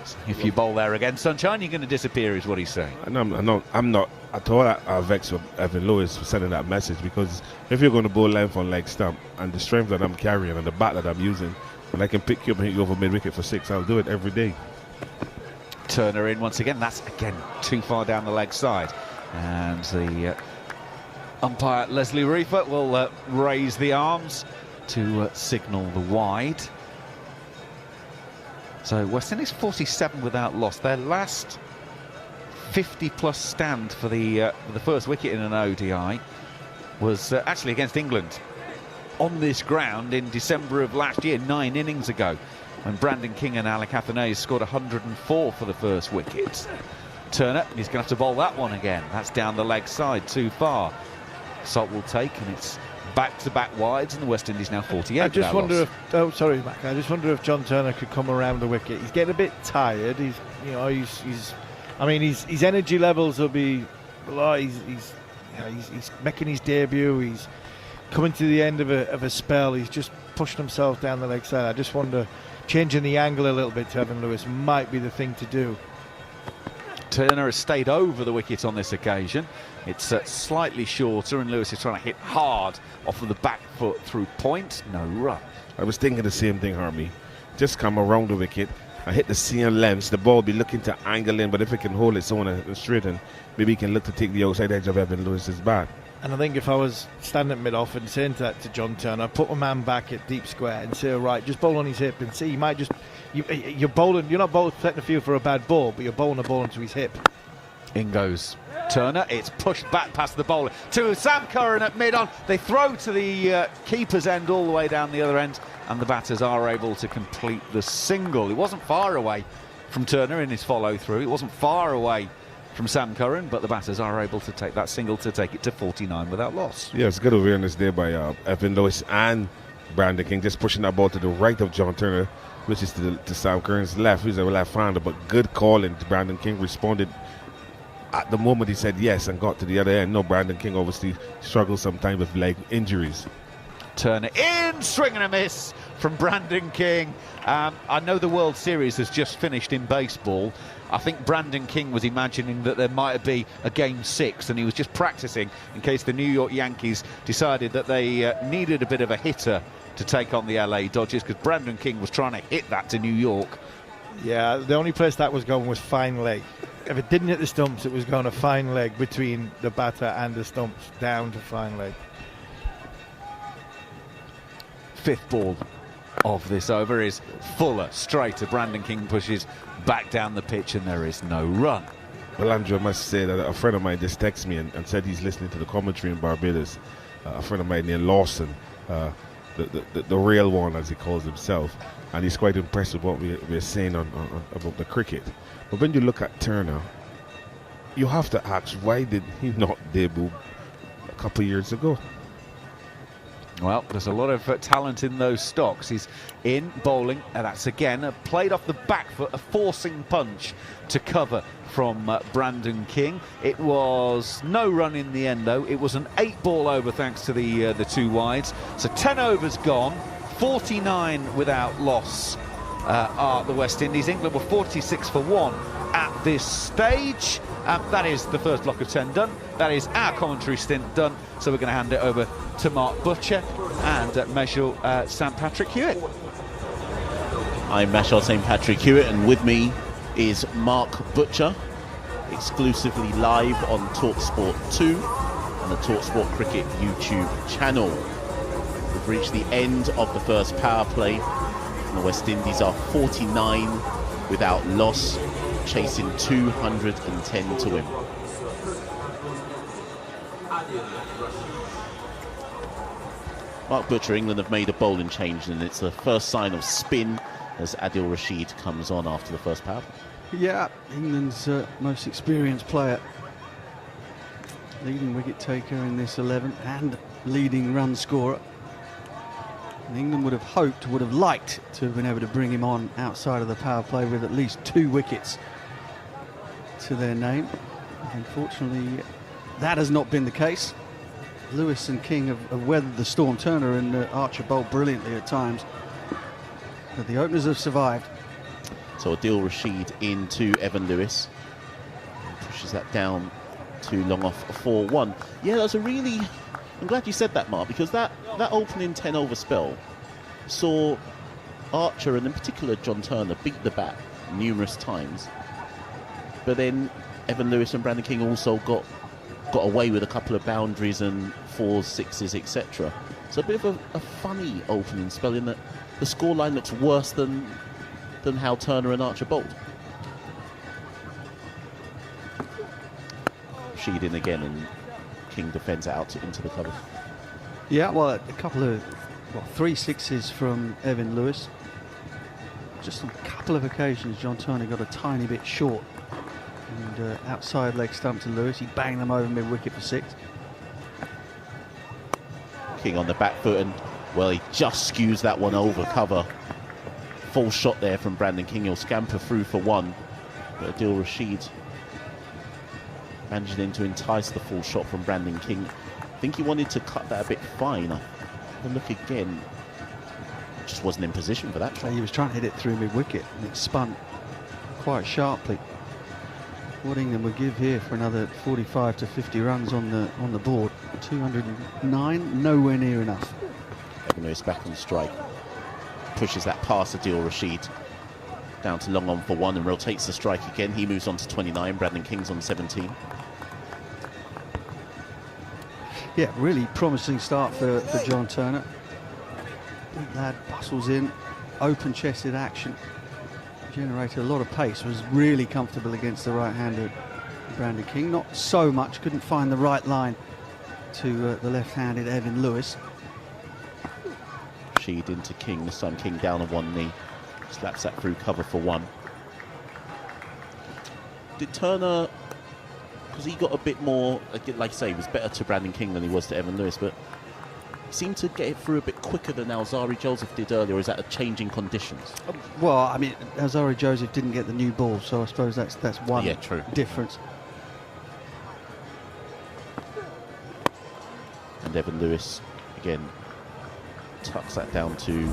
So if you bowl there again, Sunshine, you're going to disappear, is what he's saying. I'm not at all vexed with Evan Lewis for sending that message, because if you're going to bowl length on leg stump, and the strength that I'm carrying and the bat that I'm using, and I can pick you up and hit you over mid-wicket for 6, I'll do it every day. Turner in once again. That's, again, too far down the leg side. And the umpire, Leslie Reefer, will raise the arms to signal the wide. So West Indies 47 without loss. Their last 50-plus stand for the first wicket in an ODI was actually against England on this ground in December of last year, 9 innings ago, when Brandon King and Alec Athanaze scored 104 for the first wicket. Turner, he's going to have to bowl that one again. That's down the leg side, too far. Salt will take, and it's back-to-back wides, and the West Indies now 48. I just wonder if I just wonder if John Turner could come around the wicket. He's getting a bit tired. His energy levels will be. He's making his debut. He's coming to the end of a spell. He's just pushing himself down the leg side. I just wonder, changing the angle a little bit to Evan Lewis might be the thing to do. Turner has stayed over the wicket on this occasion. It's slightly shorter, and Lewis is trying to hit hard off of the back foot through point. No run. I was thinking the same thing, Harmy. Just come around the wicket and hit the same lengths. The ball be looking to angle in, but if it can hold its own and straighten, maybe he can look to take the outside edge of Evan Lewis's bat. And I think if I was standing at mid-off and saying that to John Turner, I'd put my man back at deep square and say, all right, just bowl on his hip and see. He might just... You're bowling... You're not bowling setting the field for a bad ball, but you're bowling a ball into his hip. In goes Turner. It's pushed back past the bowler to Sam Curran at mid-on. They throw to the keeper's end all the way down the other end, and the batters are able to complete the single. It wasn't far away from Turner in his follow-through. It wasn't far away from Sam Curran, but the batters are able to take that single to take it to 49 without loss. Yeah, it's good awareness there by Evan Lewis and Brandon King, just pushing that ball to the right of John Turner, which is to Sam Curran's left. He's a left-hander, but good calling. Brandon King responded at the moment he said yes and got to the other end. No, Brandon King obviously struggles sometimes with leg injuries. Turner in, swing and a miss from Brandon King. I know the World Series has just finished in baseball. I think Brandon King was imagining that there might be a Game 6, and he was just practicing in case the New York Yankees decided that they needed a bit of a hitter to take on the LA Dodgers, because Brandon King was trying to hit that to New York. Yeah, the only place that was going was fine leg. If it didn't hit the stumps, it was going a fine leg between the batter and the stumps, down to fine leg. Fifth ball of this over is Fuller straight to Brandon King, pushes back down the pitch, and there is no run. Well, Andrew, I must say that a friend of mine just texted me and said he's listening to the commentary in Barbados. A friend of mine named Lawson, the real one, as he calls himself, and he's quite impressed with what we're saying about the cricket. But when you look at Turner, you have to ask, why did he not debut a couple of years ago? Well, there's a lot of talent in those stocks. He's in bowling, and that's again played off the back foot, a forcing punch to cover from Brandon King. It was no run in the end, though. It was an 8-ball over thanks to the 2 wides. So 10 overs gone, 49 without loss are the West Indies. England were 46 for 1 at this stage. That is the first block of 10 done. That is our commentary stint done. So we're going to hand it over to Mark Butcher and Meshul St. Patrick Hewitt. I'm Meshul St. Patrick Hewitt, and with me is Mark Butcher, exclusively live on TalkSport 2 and the TalkSport Cricket YouTube channel. We've reached the end of the first power play, and the West Indies are 49 without loss, chasing 210 to win. Mark Butcher, England have made a bowling change, and it's the first sign of spin as Adil Rashid comes on after the first power. Yeah, England's most experienced player, leading wicket taker in this 11 and leading run scorer. And England would have liked to have been able to bring him on outside of the power play with at least 2 wickets to their name. Unfortunately, that has not been the case. Lewis and King have weathered the storm. Turner and Archer bowled brilliantly at times, but the openers have survived. So Adil Rashid into Evan Lewis, pushes that down too long off 4-1. Yeah, that was a really, I'm glad you said that, Mark, because that opening 10 over spell saw Archer and in particular John Turner beat the bat numerous times, but then Evan Lewis and Brandon King also got away with a couple of boundaries and 4s, 6s, etc. So a bit of a funny opening spell in that the scoreline looks worse than how Turner and Archer bowled. Rashid in again, and King defends out into the cover. Yeah, well, a couple of 3 6s from Evan Lewis. Just on a couple of occasions, John Turner got a tiny bit short. And outside leg stump to Lewis, he banged them over mid-wicket for 6. King on the back foot, and well, he just skews that one over cover. Full shot there from Brandon King. He'll scamper through for 1, but Adil Rashid managing to entice the full shot from Brandon King. I think he wanted to cut that a bit fine. And look again, just wasn't in position for that shot. He was trying to hit it through mid-wicket, and it spun quite sharply. What England would give here for another 45 to 50 runs on the board. 209, nowhere near enough. Evan Lewis back on strike, pushes that past Adil Rashid down to long on for 1 and rotates the strike again. He moves on to 29. Brandon King's on 17. Yeah, really promising start for John Turner. Big lad bustles in, open-chested action. Generated a lot of pace, was really comfortable against the right-handed Brandon King. Not so much, couldn't find the right line to the left-handed Evan Lewis. Rashid into King, this time King down on 1 knee. Slaps that through cover for 1. Did Turner, because he got a bit more, like I say, he was better to Brandon King than he was to Evan Lewis, but he seemed to get it through a bit quicker than Alzari Joseph did earlier, or is that a change in conditions? Well, I mean, Alzari Joseph didn't get the new ball, so I suppose that's one difference. And Evan Lewis, again, tucks that down to,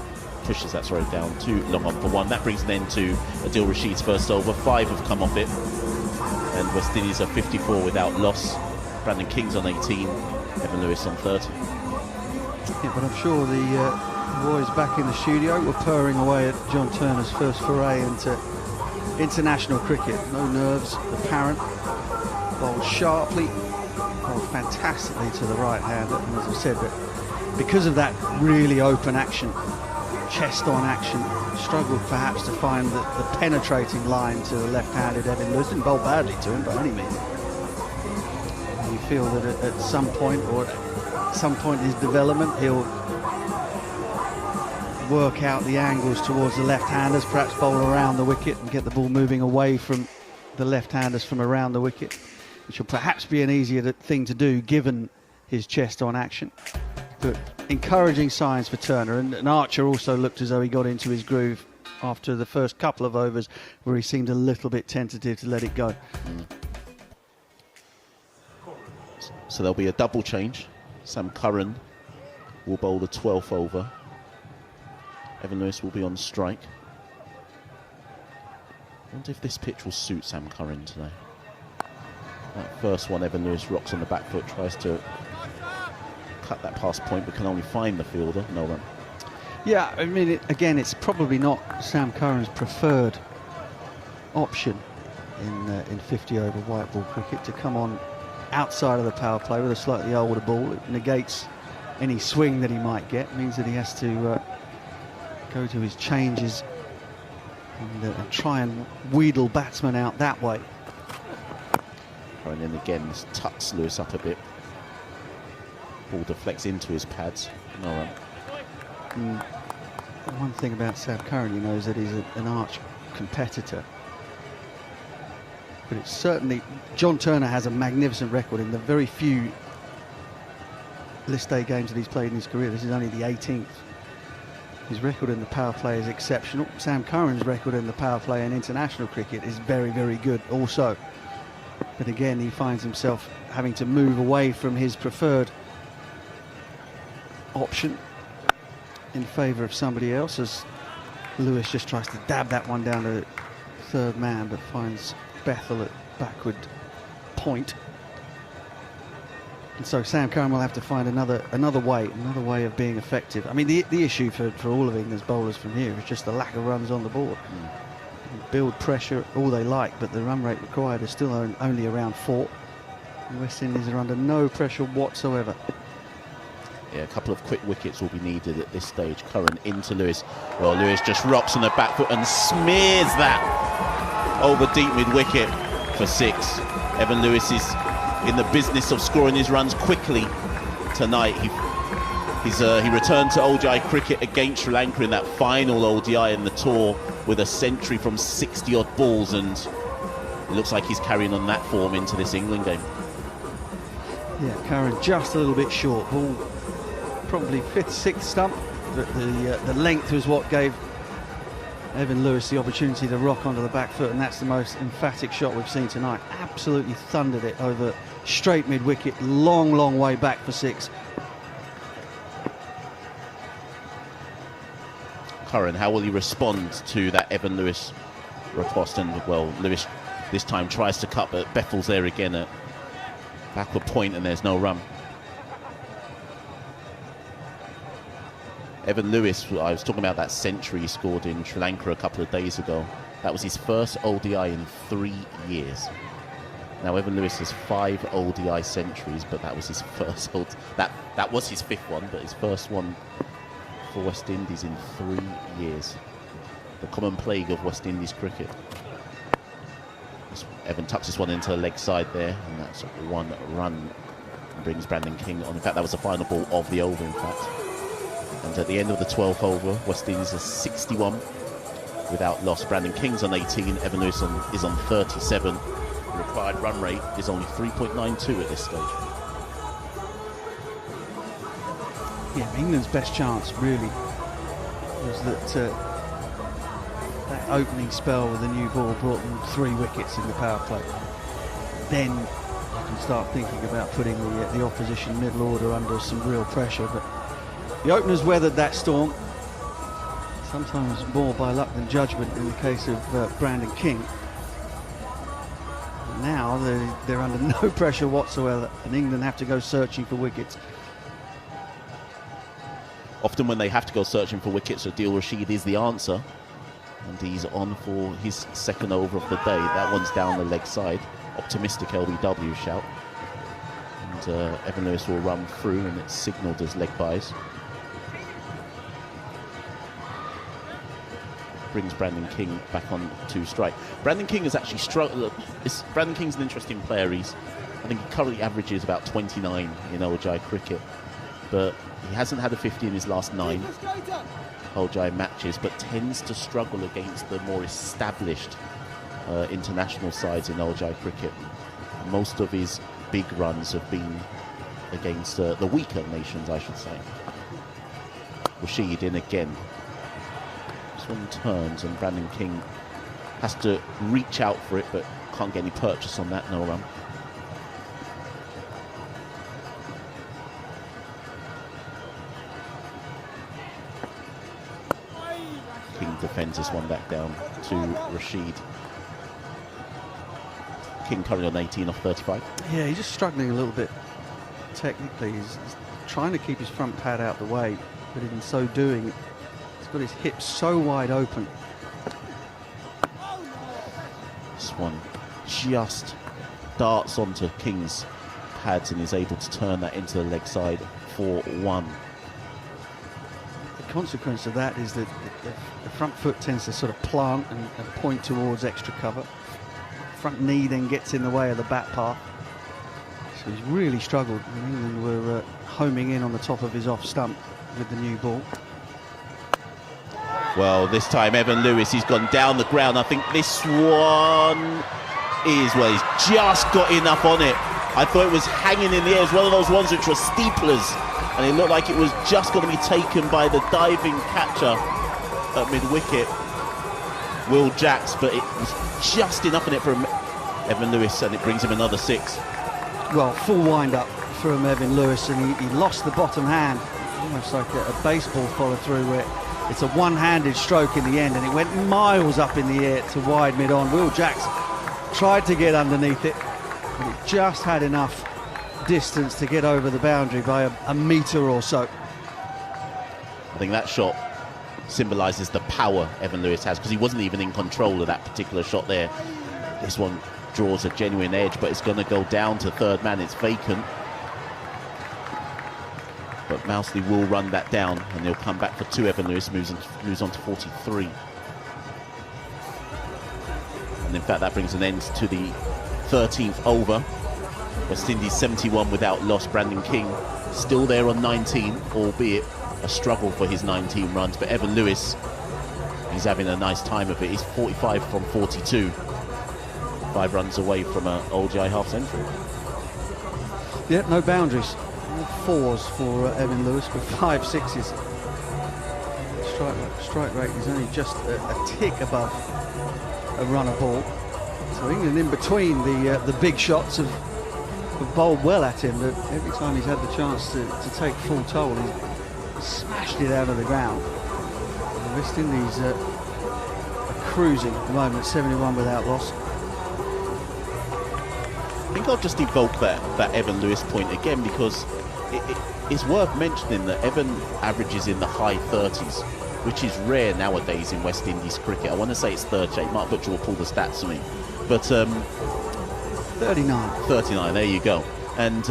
pushes that down too long on for one. That brings an end to Adil Rashid's first over. 5 have come off it, and West Indies are 54 without loss. Brandon King's on 18, Evan Lewis on 30. Yeah, but I'm sure the boys back in the studio were purring away at John Turner's first foray into international cricket. No nerves apparent. Bowled sharply, bowled fantastically to the right-hander, and as I said, that because of that really open action, chest-on action, struggled perhaps to find the penetrating line to the left-handed Evan Lewis. Didn't bowl badly to him by any means. And you feel that at some point, or at some point in his development, he'll work out the angles towards the left-handers, perhaps bowl around the wicket and get the ball moving away from the left-handers from around the wicket, which will perhaps be an easier thing to do given his chest-on action. But encouraging signs for Turner, and Archer also looked as though he got into his groove after the first couple of overs where he seemed a little bit tentative to let it go. So there'll be a double change. Sam Curran will bowl the 12th over. Evan Lewis will be on strike. I wonder if this pitch will suit Sam Curran today. That first one, Evan Lewis rocks on the back foot, tries to cut that past point, but can only find the fielder. No run. Yeah, I mean, again, it's probably not Sam Curran's preferred option in 50-over white ball cricket to come on outside of the power play with a slightly older ball. It negates any swing that he might get. It means that he has to go to his changes and try and wheedle batsmen out that way. And then again, this tucks Lewis up a bit. Ball deflects into his pads. No run. One thing about Sam Curran, you know, is that he's an arch competitor. But it's certainly, John Turner has a magnificent record in the very few List A games that he's played in his career. This is only the 18th. His record in the power play is exceptional. Sam Curran's record in the power play in international cricket is very, very good also. But again, he finds himself having to move away from his preferred option in favour of somebody else, as Lewis just tries to dab that one down to third man, but finds Bethel at backward point. And so Sam Curran will have to find another way of being effective. I mean, the issue for all of England's bowlers from here is just the lack of runs on the board. Build pressure all they like, but the run rate required is still only around 4. The West Indies are under no pressure whatsoever. Yeah, a couple of quick wickets will be needed at this stage. Curran into Lewis. Well, Lewis just rocks on the back foot and smears that over deep mid-wicket for 6. Evan Lewis is in the business of scoring his runs quickly tonight. He returned to ODI cricket against Sri Lanka in that final ODI in the tour with a century from 60-odd balls, and it looks like he's carrying on that form into this England game. Yeah, Curran just a little bit short. Ball probably 5th, 6th stump, but the length was what gave Evan Lewis the opportunity to rock onto the back foot, and that's the most emphatic shot we've seen tonight. Absolutely thundered it over straight mid-wicket, long way back for 6. Curran, how will he respond to that Evan Lewis riposte? And well, Lewis this time tries to cut, but Bethel's there again at backward point, and there's no run. Evan Lewis, I was talking about that century he scored in Sri Lanka a couple of days ago. That was his first ODI in 3 years. Now Evan Lewis has 5 ODI centuries, but that was his first. That was his 5th one, but his first one for West Indies in 3 years. The common plague of West Indies cricket. Evan tucks this one into the leg side there, and that's 1 run. Brings Brandon King on. In fact, that was the final ball of the over, in fact. And at the end of the 12th over, West Indies are 61 without loss. Brandon King's on 18, Evan Lewis is on 37. The required run rate is only 3.92 at this stage. Yeah, England's best chance really was that that opening spell with the new ball brought them 3 wickets in the power play. Then you can start thinking about putting the opposition middle order under some real pressure. But the openers weathered that storm, sometimes more by luck than judgment in the case of Brandon King. Now they're under no pressure whatsoever, and England have to go searching for wickets. Often when they have to go searching for wickets, Adil Rashid is the answer. And he's on for his second over of the day. That one's down the leg side. Optimistic LBW shout. And Evan Lewis will run through, and it's signalled as leg byes. Brings Brandon King back on to strike. Brandon King has actually struggled. Brandon King's an interesting player. I think he currently averages about 29 in ODI cricket. But he hasn't had a 50 in his last 9 ODI matches, but tends to struggle against the more established international sides in ODI cricket. Most of his big runs have been against the weaker nations, I should say. Rashid in again. This one turns, and Brandon King has to reach out for it, but can't get any purchase on that, no run. King defends this one back down to Rashid. King currently on 18 off 35. Yeah, he's just struggling a little bit technically. He's trying to keep his front pad out the way, but in so doing, he's got his hips so wide open. This one just darts onto King's pads and is able to turn that into the leg side for 1. The consequence of that is that the front foot tends to sort of plant and point towards extra cover. Front knee then gets in the way of the bat path. So he's really struggled. England were homing in on the top of his off stump with the new ball. Well, this time Evan Lewis, he's gone down the ground. I think this one is, well, he's just got enough on it. I thought it was hanging in the air. It was one of those ones which were steeplers, and it looked like it was just going to be taken by the diving catcher at mid-wicket, Will Jacks, but it was just enough in it for Evan Lewis, and it brings him another 6. Well, full wind-up from Evan Lewis, and he lost the bottom hand, almost like a baseball follow-through where it's a one-handed stroke in the end, and it went miles up in the air to wide mid-on. Will Jacks tried to get underneath it, but it just had enough distance to get over the boundary by a metre or so. I think that shot symbolises the power Evan Lewis has, because he wasn't even in control of that particular shot there. This one draws a genuine edge, but it's going to go down to third man. It's vacant. But Mousley will run that down, and he'll come back for 2. Evan Lewis moves on to 43. And in fact, that brings an end to the 13th over. West Indies 71 without loss. Brandon King still there on 19, albeit a struggle for his 19 runs. But Evan Lewis, he's having a nice time of it. He's 45 from 42. 5 runs away from an ODI half century. Yeah, no boundaries. 4s for Evan Lewis, but 5 6s. Strike rate is only just a tick above a runner ball. So England in between the big shots have bowled well at him, but every time he's had the chance to take full toll, he's smashed it out of the ground. The West Indies are cruising at the moment, 71 without loss. I think I'll just evoke that Evan Lewis point again, because it's worth mentioning that Evan averages in the high 30s, which is rare nowadays in West Indies cricket. I want to say it's third shape. Mark Butcher will pull the stats for me. But 39. 39, there you go. And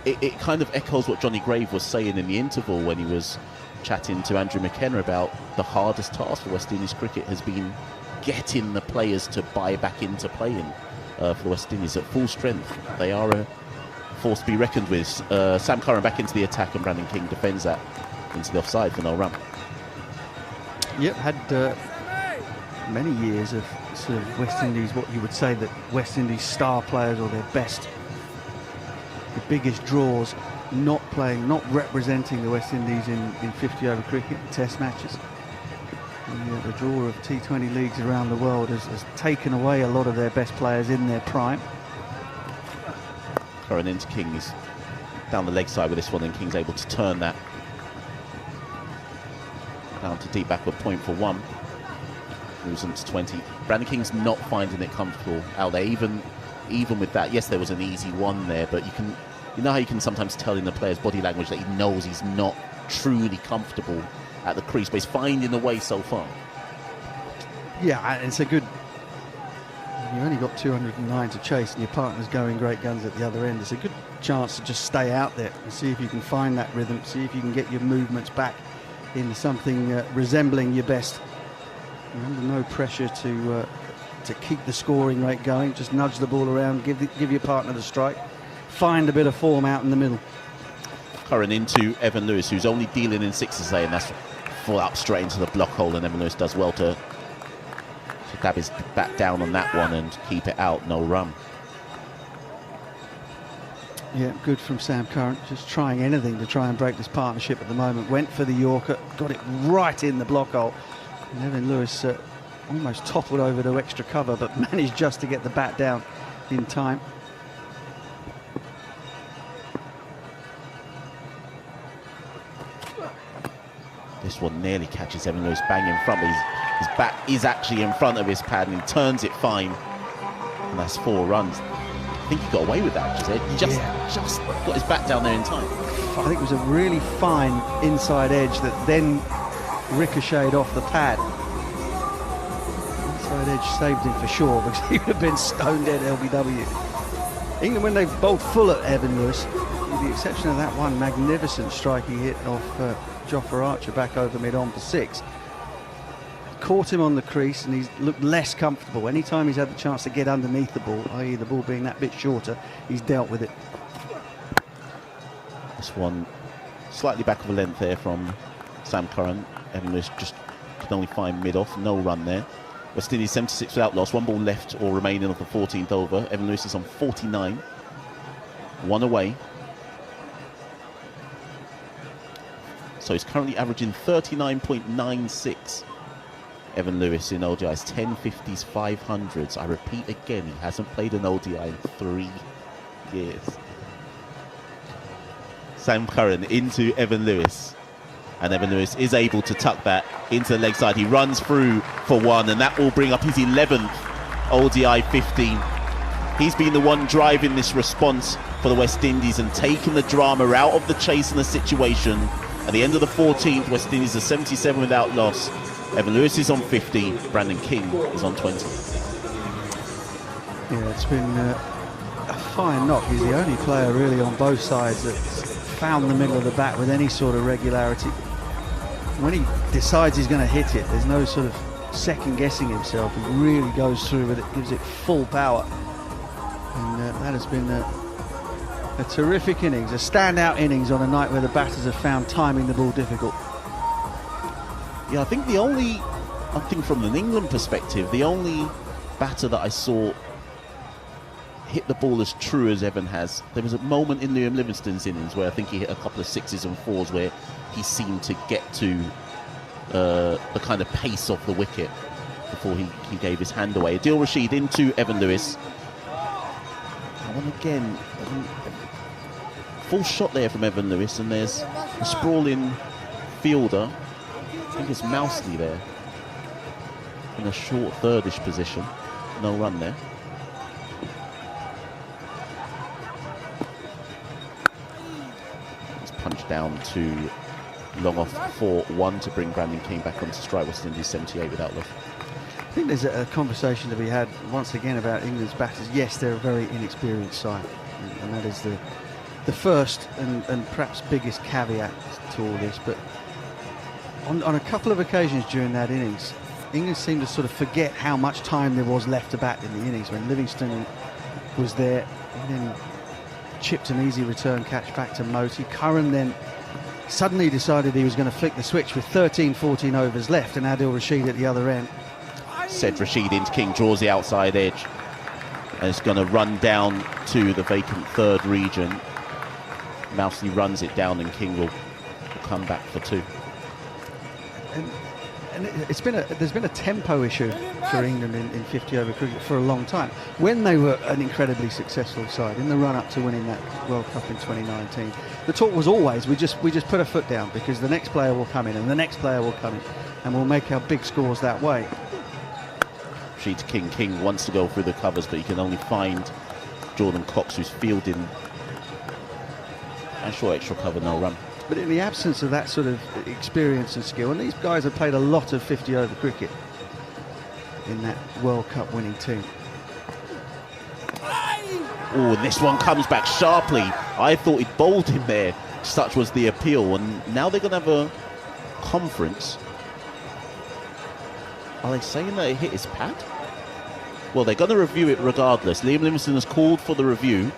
it kind of echoes what Johnny Grave was saying in the interval when he was chatting to Andrew McKenna about the hardest task for West Indies cricket has been getting the players to buy back into playing for the West Indies at full strength. They are a force to be reckoned with. Sam Curran back into the attack, and Brandon King defends that into the offside for no run. Yep, had many years of sort of West Indies, what you would say that West Indies star players or their best, the biggest draws, not playing, not representing the West Indies in 50 over cricket and test matches. The draw of T20 leagues around the world has taken away a lot of their best players in their prime. Curran into Kings down the leg side with this one, and Kings able to turn that down to deep backward point for 1. Moves them to 20. Brandon King's not finding it comfortable out there, even with that. Yes, there was an easy one there, but you know how you can sometimes tell in the player's body language that he knows he's not truly comfortable at the crease, but he's finding the way so far. Yeah, it's a good... You only got 209 to chase and your partner's going great guns at the other end. It's a good chance to just stay out there and see if you can find that rhythm, see if you can get your movements back into something resembling your best. You're under no pressure to keep the scoring rate going. Just nudge the ball around, give your partner the strike, find a bit of form out in the middle. Curran into Evan Lewis, who's only dealing in sixes today, and that's full up straight into the block hole, and Evan Lewis does well to dab his bat down on that one and keep it out, no run. Yeah, good from Sam Curran, just trying anything to try and break this partnership at the moment. Went for the Yorker, got it right in the block hole, and Evan Lewis almost toppled over to extra cover, but managed just to get the bat down in time. This one nearly catches Evan Lewis bang in front, but his bat is actually in front of his pad, and he turns it fine, and that's 4 runs. I think he got away with that, he just got his bat down there in time. I think it was a really fine inside edge that then ricocheted off the pad. Inside edge saved him for sure, because he would have been stone dead LBW. England, when they've bowled full at Evan Lewis, with the exception of that one magnificent strike he hit off Jofra Archer back over mid-on for 6, caught him on the crease and he's looked less comfortable. Anytime he's had the chance to get underneath the ball, i.e. the ball being that bit shorter, he's dealt with it. This one slightly back of a length there from Sam Curran. Evan Lewis just could only find mid-off, no run there. West Indies 76 without loss, 1 ball left or remaining of the 14th over. Evan Lewis is on 49, 1 away. So he's currently averaging 39.96. Evan Lewis in ODIs, 1050s, 500s. I repeat again, he hasn't played an ODI in 3 years. Sam Curran into Evan Lewis. And Evan Lewis is able to tuck that into the leg side. He runs through for 1, and that will bring up his 11th ODI 15. He's been the one driving this response for the West Indies and taking the drama out of the chase and the situation. At the end of the 14th, West Indies are 77 without loss. Evan Lewis is on 50, Brandon King is on 20. Yeah, it's been a fine knock. He's the only player really on both sides that's found the middle of the bat with any sort of regularity. When he decides he's going to hit it, there's no sort of second guessing himself. He really goes through with it, gives it full power. And that has been a terrific innings, a standout innings on a night where the batters have found timing the ball difficult. Yeah, I think from an England perspective, the only batter that I saw hit the ball as true as Evan has, there was a moment in Liam Livingstone's innings where I think he hit a couple of 6s and 4s where he seemed to get to the kind of pace of the wicket before he gave his hand away. Adil Rashid into Evan Lewis. And again, full shot there from Evan Lewis, and there's a sprawling fielder. I think it's Mousley there in a short thirdish position. No run there. It's punched down to long off 4-1 to bring Brandon King back onto strike. West Indies 78 without loss. I think there's a conversation to be had once again about England's batters. Yes, they're a very inexperienced side, and that is the first and perhaps biggest caveat to all this. But on a couple of occasions during that innings, England seemed to sort of forget how much time there was left to bat in the innings. When Livingstone was there, and then chipped an easy return catch back to Moti. Curran then suddenly decided he was going to flick the switch with 13-14 overs left, and Adil Rashid at the other end. Said Rashid into King, draws the outside edge. And it's going to run down to the vacant third region. Mousley runs it down and King will come back for 2. And there's been a tempo issue for England in 50 over cricket for a long time. When they were an incredibly successful side in the run-up to winning that World Cup in 2019, the talk was always we just put a foot down because the next player will come in and the next player will come in and we'll make our big scores that way. Rashid to King. King wants to go through the covers, but he can only find Jordan Cox, who's fielding a short extra cover, no run. But in the absence of that sort of experience and skill, and these guys have played a lot of 50 over cricket in that World Cup winning team. Oh, this one comes back sharply. I thought he bowled him there. Such was the appeal. And now they're going to have a conference. Are they saying that it hit his pad? Well, they're going to review it regardless. Liam Livingstone has called for the review.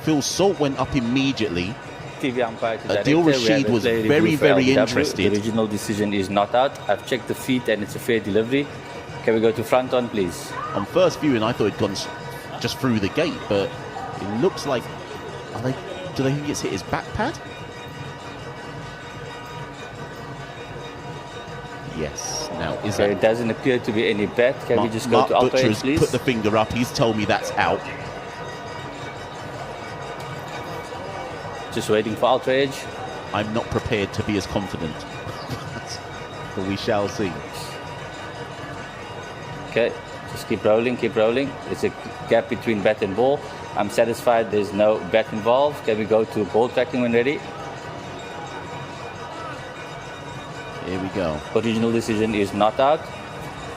Phil Salt went up immediately. TV umpire to Adil Rashid was very, very interested. The original decision is not out. I've checked the feet and it's a fair delivery. Can we go to front on, please? On first viewing, I thought he'd gone just through the gate, but it looks like... do they think it's hit his back pad? Yes. Now, is that... It doesn't appear to be any bet. Can we just go Mark to outrage, Butcher's please? put the finger up. He's told me that's out. Just waiting for outrage. I'm not prepared to be as confident. But we shall see. Okay, just keep rolling, keep rolling. There's a gap between bat and ball. I'm satisfied there's no bat involved. Can we go to ball tracking when ready? Here we go. Original decision is not out.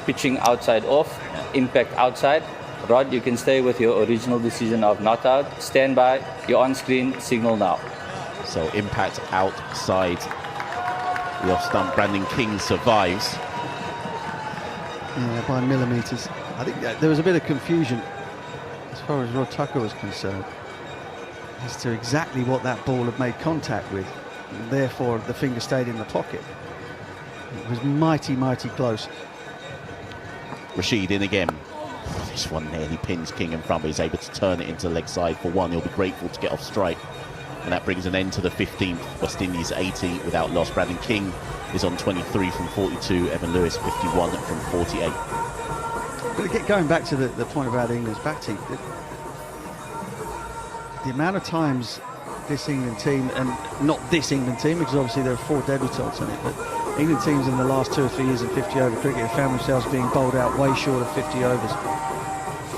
Pitching outside off, impact outside. Rod, you can stay with your original decision of not out. Stand by, you're on screen, signal now. So impact outside the off stump. Brandon King survives. Yeah, by millimetres. I think there was a bit of confusion as far as Rod Tucker was concerned as to exactly what that ball had made contact with, and therefore the finger stayed in the pocket. It was mighty, mighty close. Rashid in again. This one nearly pins King in front, but he's able to turn it into leg side for 1. He'll be grateful to get off strike. And that brings an end to the 15th. West Indies 80 without loss. Brandon King is on 23 from 42. Evan Lewis 51 from 48. But going back to the point about England's batting, the amount of times this England team, and not this England team because obviously there are 4 debutants in it, but England teams in the last 2 or 3 years in 50 over cricket have found themselves being bowled out way short of 50 overs.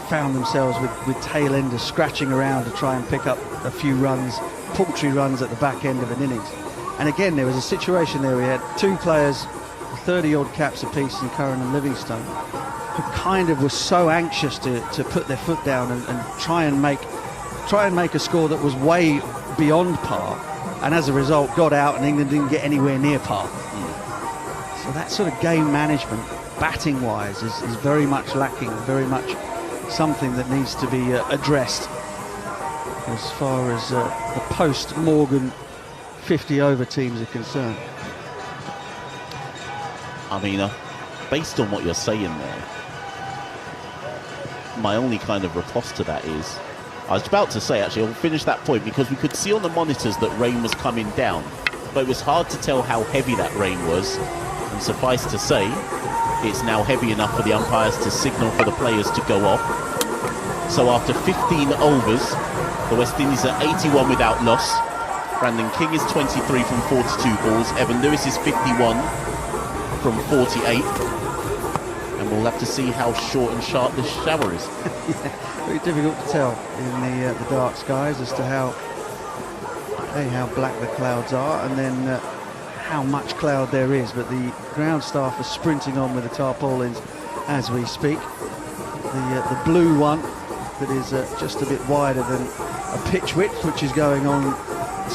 Found themselves with tail enders scratching around to try and pick up a few runs, paltry runs at the back end of an innings. And again, there was a situation there. We had 2 players, 30-odd caps apiece in Curran and Livingstone, who kind of were so anxious to put their foot down and try and make a score that was way beyond par, and as a result got out and England didn't get anywhere near par. So that sort of game management, batting wise, is very much lacking, very much something that needs to be addressed as far as the post-Morgan 50 over teams are concerned. I mean, based on what you're saying there, my only kind of riposte to that is, I was about to say, actually, I'll finish that point, because we could see on the monitors that rain was coming down, but it was hard to tell how heavy that rain was, and suffice to say, it's now heavy enough for the umpires to signal for the players to go off. So after 15 overs, the West Indies are 81 without loss. Brandon King is 23 from 42 balls. Evan Lewis is 51 from 48. And we'll have to see how short and sharp this shower is. Yeah, very difficult to tell in the dark skies as to how black the clouds are, and then how much cloud there is. But the ground staff are sprinting on with the tarpaulins as we speak. The blue one that is just a bit wider than a pitch width, which is going on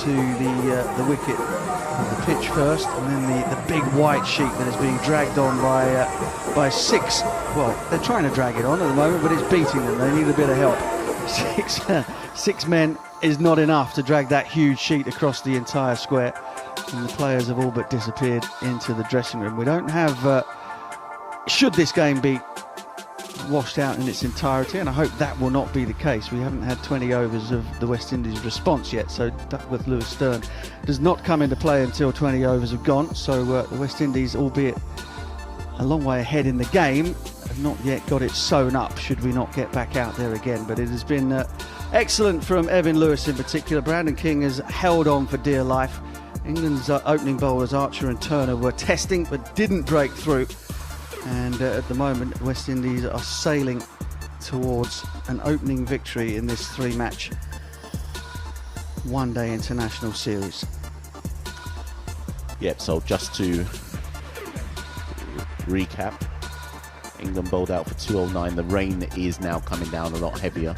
to the wicket of the pitch first, and then the big white sheet that is being dragged on by 6. Well, they're trying to drag it on at the moment, but it's beating them. They need a bit of help. 6 men is not enough to drag that huge sheet across the entire square. and the players have all but disappeared into the dressing room. We don't have, should this game be washed out in its entirety, and I hope that will not be the case. We haven't had 20 overs of the West Indies response yet, so Duckworth Lewis Stern does not come into play until 20 overs have gone. So the West Indies, albeit a long way ahead in the game, have not yet got it sewn up should we not get back out there again. But it has been excellent from Evan Lewis in particular. Brandon King has held on for dear life. England's opening bowlers Archer and Turner were testing but didn't break through. And at the moment, West Indies are sailing towards an opening victory in this 3-match one-day international series. Yep, so just to recap, England bowled out for 209. The rain is now coming down a lot heavier.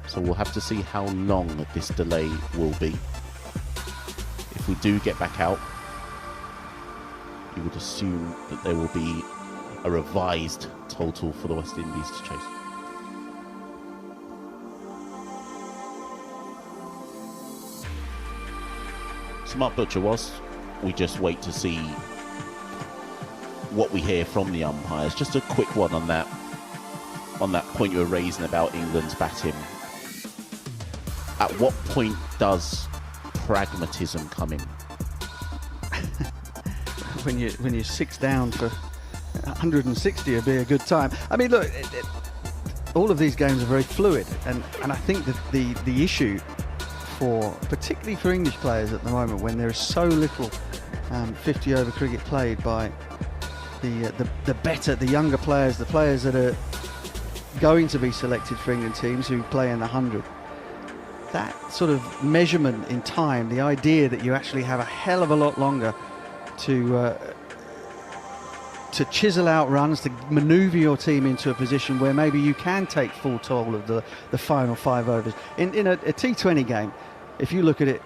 So we'll have to see how long this delay will be. If we do get back out, you would assume that there will be a revised total for the West Indies to chase. So Mark Butcher, whilst we just wait to see what we hear from the umpires, just a quick one on that point you were raising about England's batting. At what point does pragmatism come in? When you're 6 down for 160 would be a good time. I mean, look, all of these games are very fluid, and I think that the issue particularly for English players at the moment, when there is so little 50 over cricket played by the younger players, the players that are going to be selected for England teams who play in the 100. That sort of measurement in time, the idea that you actually have a hell of a lot longer to chisel out runs, to manoeuvre your team into a position where maybe you can take full toll of the final 5 overs. In a T20 game, if you look at it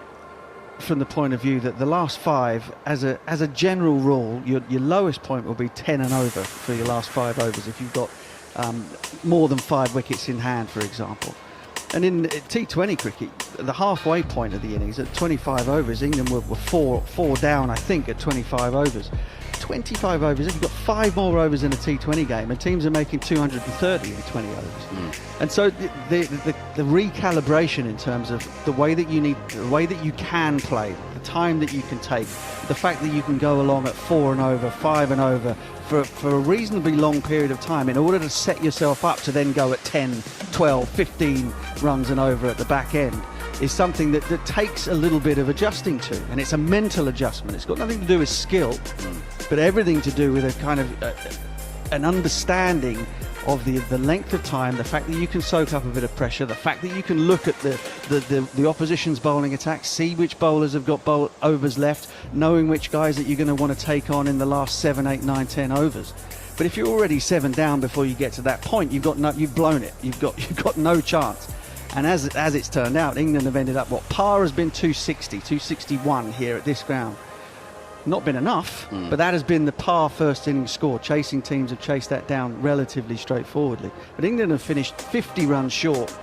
from the point of view that the last 5, as a general rule, your lowest point will be 10 and over for your last 5 overs if you've got more than 5 wickets in hand, for example. And in T20 cricket, the halfway point of the innings at 25 overs, England were 4 down, I think, at 25 overs. 25 overs, if you've got 5 more overs in a T20 game, and teams are making 230 in 20 overs. And so the recalibration in terms of the way that you can play, the time that you can take, the fact that you can go along at 4 and over, 5 and over for a reasonably long period of time in order to set yourself up to then go at 10, 12, 15 runs and over at the back end is something that takes a little bit of adjusting to, and it's a mental adjustment. It's got nothing to do with skill, but everything to do with a kind of an understanding of the length of time, the fact that you can soak up a bit of pressure, the fact that you can look at the opposition's bowling attack, see which bowlers have got overs left, knowing which guys that you're going to want to take on in the last 7, 8, 9, 10 overs. But if you're already 7 down before you get to that point, you've blown it. You've got no chance. And as it's turned out, England have ended up, par has been 260, 261 here at this ground. Not been enough, but that has been the par first innings score. Chasing teams have chased that down relatively straightforwardly. But England have finished 50 runs short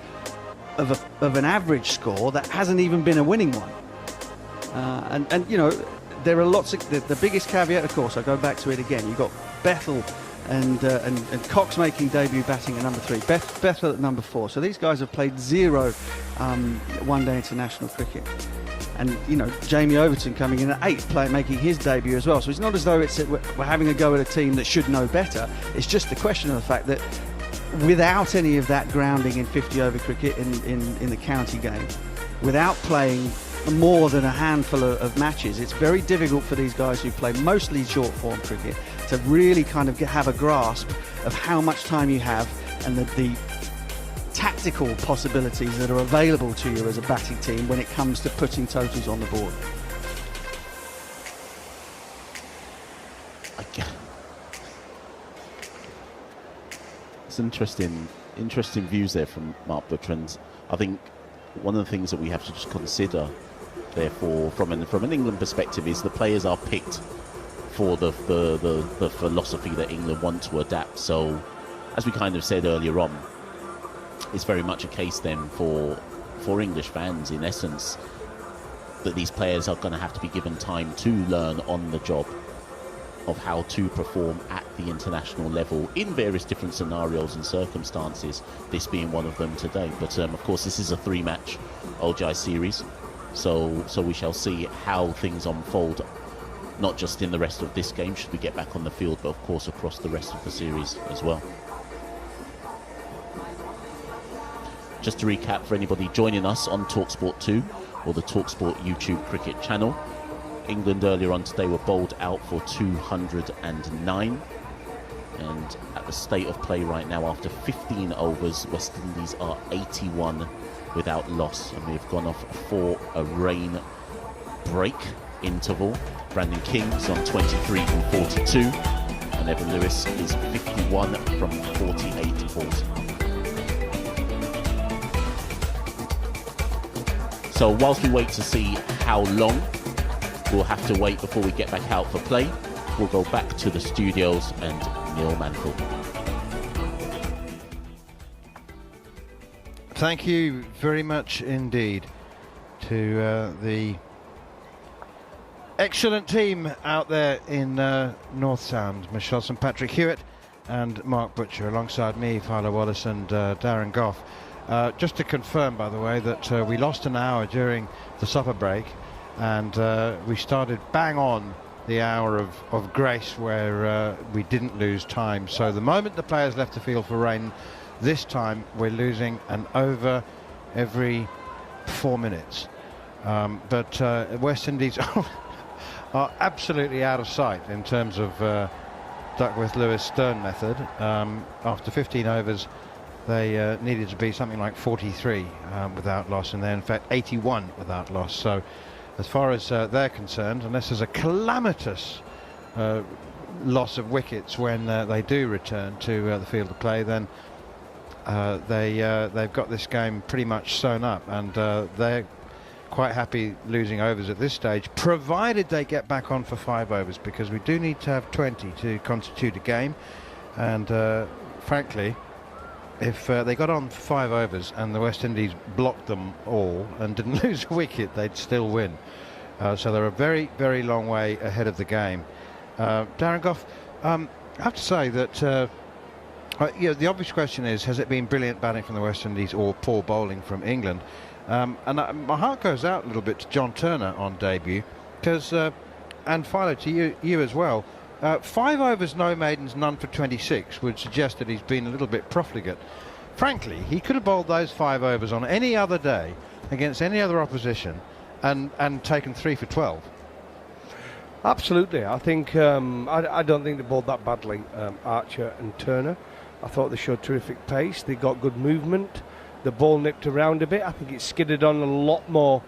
of an average score that hasn't even been a winning one. And you know, there are lots of the biggest caveat, of course. I go back to it again. You've got Bethel and Cox making debut batting at number 3, Bethel at number 4. So these guys have played 0 one-day international cricket. And you know, Jamie Overton coming in at 8th, making his debut as well. So it's not as though we're having a go at a team that should know better. It's just the question of the fact that without any of that grounding in 50 over cricket in the county game, without playing more than a handful of matches, it's very difficult for these guys who play mostly short form cricket to really kind of have a grasp of how much time you have and the tactical possibilities that are available to you as a batting team when it comes to putting totals on the board. It's interesting views there from Mark Butcher. I think one of the things that we have to just consider, therefore, from an England perspective, is the players are picked for the philosophy that England want to adapt. So, as we kind of said earlier on, it's very much a case then for English fans, in essence, that these players are going to have to be given time to learn on the job of how to perform at the international level in various different scenarios and circumstances, this being one of them today. But of course, this is a 3-match ODI series, so we shall see how things unfold, not just in the rest of this game should we get back on the field, but of course across the rest of the series as well. Just to recap for anybody joining us on TalkSport 2 or the TalkSport YouTube cricket channel, England earlier on today were bowled out for 209, and at the state of play right now, after 15 overs, West Indies are 81 without loss, and we've gone off for a rain break interval. Brandon King is on 23 from 42, and Evan Lewis is 51 from 48 balls. So whilst we wait to see how long we'll have to wait before we get back out for play, we'll go back to the studios and Neil Mantle. Thank you very much indeed to the excellent team out there in North Sound, Michelle St Patrick Hewitt and Mark Butcher, alongside me, Philo Wallace and Darren Goff. Just to confirm, by the way, that we lost an hour during the supper break, and we started bang on the hour of grace where we didn't lose time. So the moment the players left the field for rain, this time we're losing an over every 4 minutes. But West Indies are absolutely out of sight in terms of Duckworth-Lewis-Stern method. After 15 overs, they needed to be something like 43 without loss, and they're in fact 81 without loss. So as far as they're concerned, unless there's a calamitous loss of wickets when they do return to the field of play, then they've got this game pretty much sewn up, and they're quite happy losing overs at this stage, provided they get back on for 5 overs, because we do need to have 20 to constitute a game. And frankly, if they got on for 5 overs and the West Indies blocked them all and didn't lose a wicket, they'd still win. So they're a very, very long way ahead of the game. Darren Goff, I have to say that the obvious question is, has it been brilliant batting from the West Indies or poor bowling from England? And my heart goes out a little bit to John Turner on debut, because, and Philo, to you as well, 5 overs, no maidens, none for 26 would suggest that he's been a little bit profligate. Frankly, he could have bowled those 5 overs on any other day against any other opposition and taken 3 for 12. Absolutely. I think I don't think they bowled that badly, Archer and Turner. I thought they showed terrific pace. They got good movement. The ball nipped around a bit. I think it skidded on a lot more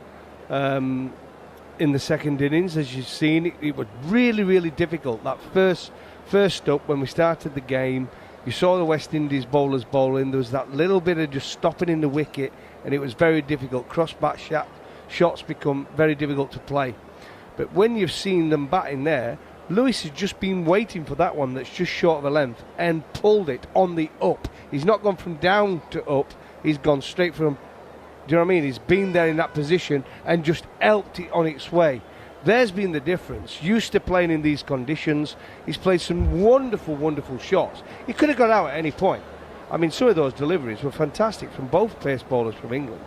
in the second innings, as you've seen. It was really, really difficult. That first up, when we started the game, you saw the West Indies bowlers bowling. There was that little bit of just stopping in the wicket, and it was very difficult. Cross-bat shots become very difficult to play. But when you've seen them batting there, Lewis has just been waiting for that one that's just short of a length and pulled it on the up. He's not gone from down to up. He's gone straight from, do you know what I mean? He's been there in that position and just helped it on its way. There's been the difference. Used to playing in these conditions, he's played some wonderful, wonderful shots. He could have got out at any point. I mean, some of those deliveries were fantastic from both pace bowlers from England.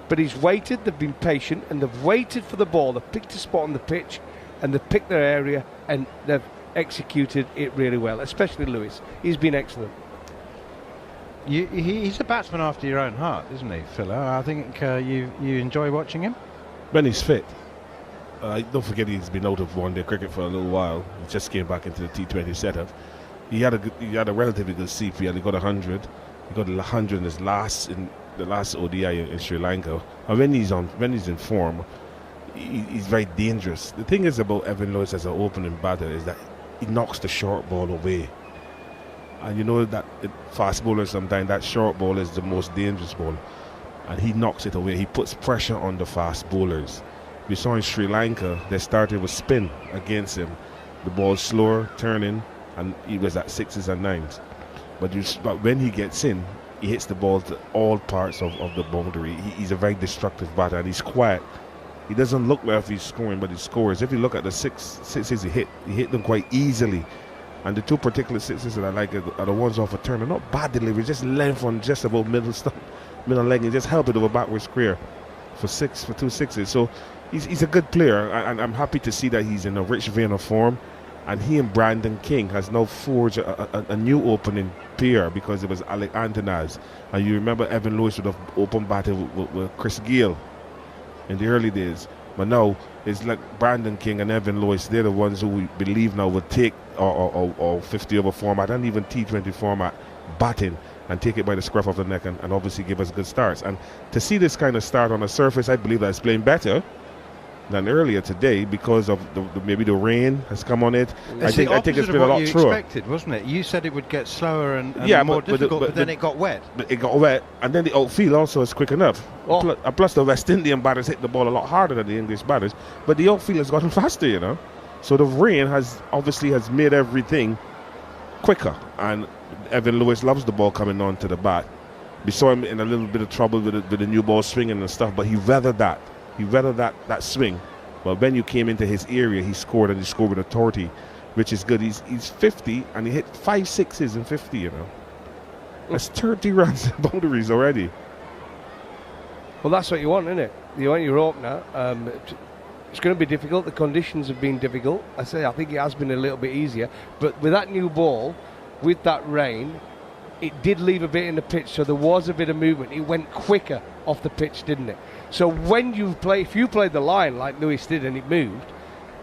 But he's waited, they've been patient, and they've waited for the ball. They've picked a spot on the pitch, and they've picked their area, and they've executed it really well, especially Lewis. He's been excellent. He's a batsman after your own heart, isn't he, Phil? I think you enjoy watching him. When he's fit. Don't forget he's been out of one-day cricket for a little while. He just came back into the T20 setup. He had a relatively good CP, and he got 100. He got 100 in the last ODI in Sri Lanka. And when he's in form, he's very dangerous. The thing is about Evan Lewis as an opening batter is that he knocks the short ball away. And you know that fast bowlers, sometimes that short ball is the most dangerous ball, and he knocks it away. He puts pressure on the fast bowlers. We saw in Sri Lanka, they started with spin against him. The ball slower, turning, and he was at 6s and 9s. But when he gets in, he hits the ball to all parts of the boundary. He's a very destructive batter, and he's quiet. he doesn't look like he's scoring, but he scores. If you look at the sixes he hit them quite easily. And the two particular sixes that I like are the ones off a turn. They're not bad delivery, just length on just about middle leg, and just help it over backwards square for 2 sixes. So he's a good player, and I'm happy to see that he's in a rich vein of form. And he and Brandon King has now forged a new opening pair, because it was Alec Antonaz. And you remember Evan Lewis would have open battle with Chris Gayle in the early days. But now it's like Brandon King and Evan Lewis. They're the ones who we believe now will take our 50 over format and even T20 format batting and take it by the scruff of the neck and obviously give us good starts. And to see this kind of start on a surface, I believe that it's playing better than earlier today, because of maybe the rain has come on it. I think it's been a lot truer. Expected, wasn't it? You said it would get slower and more but difficult, but then it got wet. But it got wet, and then the outfield also is quick enough. Plus the West Indian batters hit the ball a lot harder than the English batters, but the outfield has gotten faster, you know. So the rain has made everything quicker, and Evan Lewis loves the ball coming on to the bat. We saw him in a little bit of trouble with the new ball swinging and stuff, but he weathered that. He weathered that swing. But when you came into his area, he scored, and he scored with authority, which is good. He's 50, and he hit 5 sixes in 50, you know. That's 30 runs and boundaries already. Well, that's what you want, isn't it? You want your opener. It's going to be difficult. The conditions have been difficult. I think it has been a little bit easier. But with that new ball, with that rain, it did leave a bit in the pitch, so there was a bit of movement. It went quicker off the pitch, didn't it? So when if you played the line like Lewis did and it moved,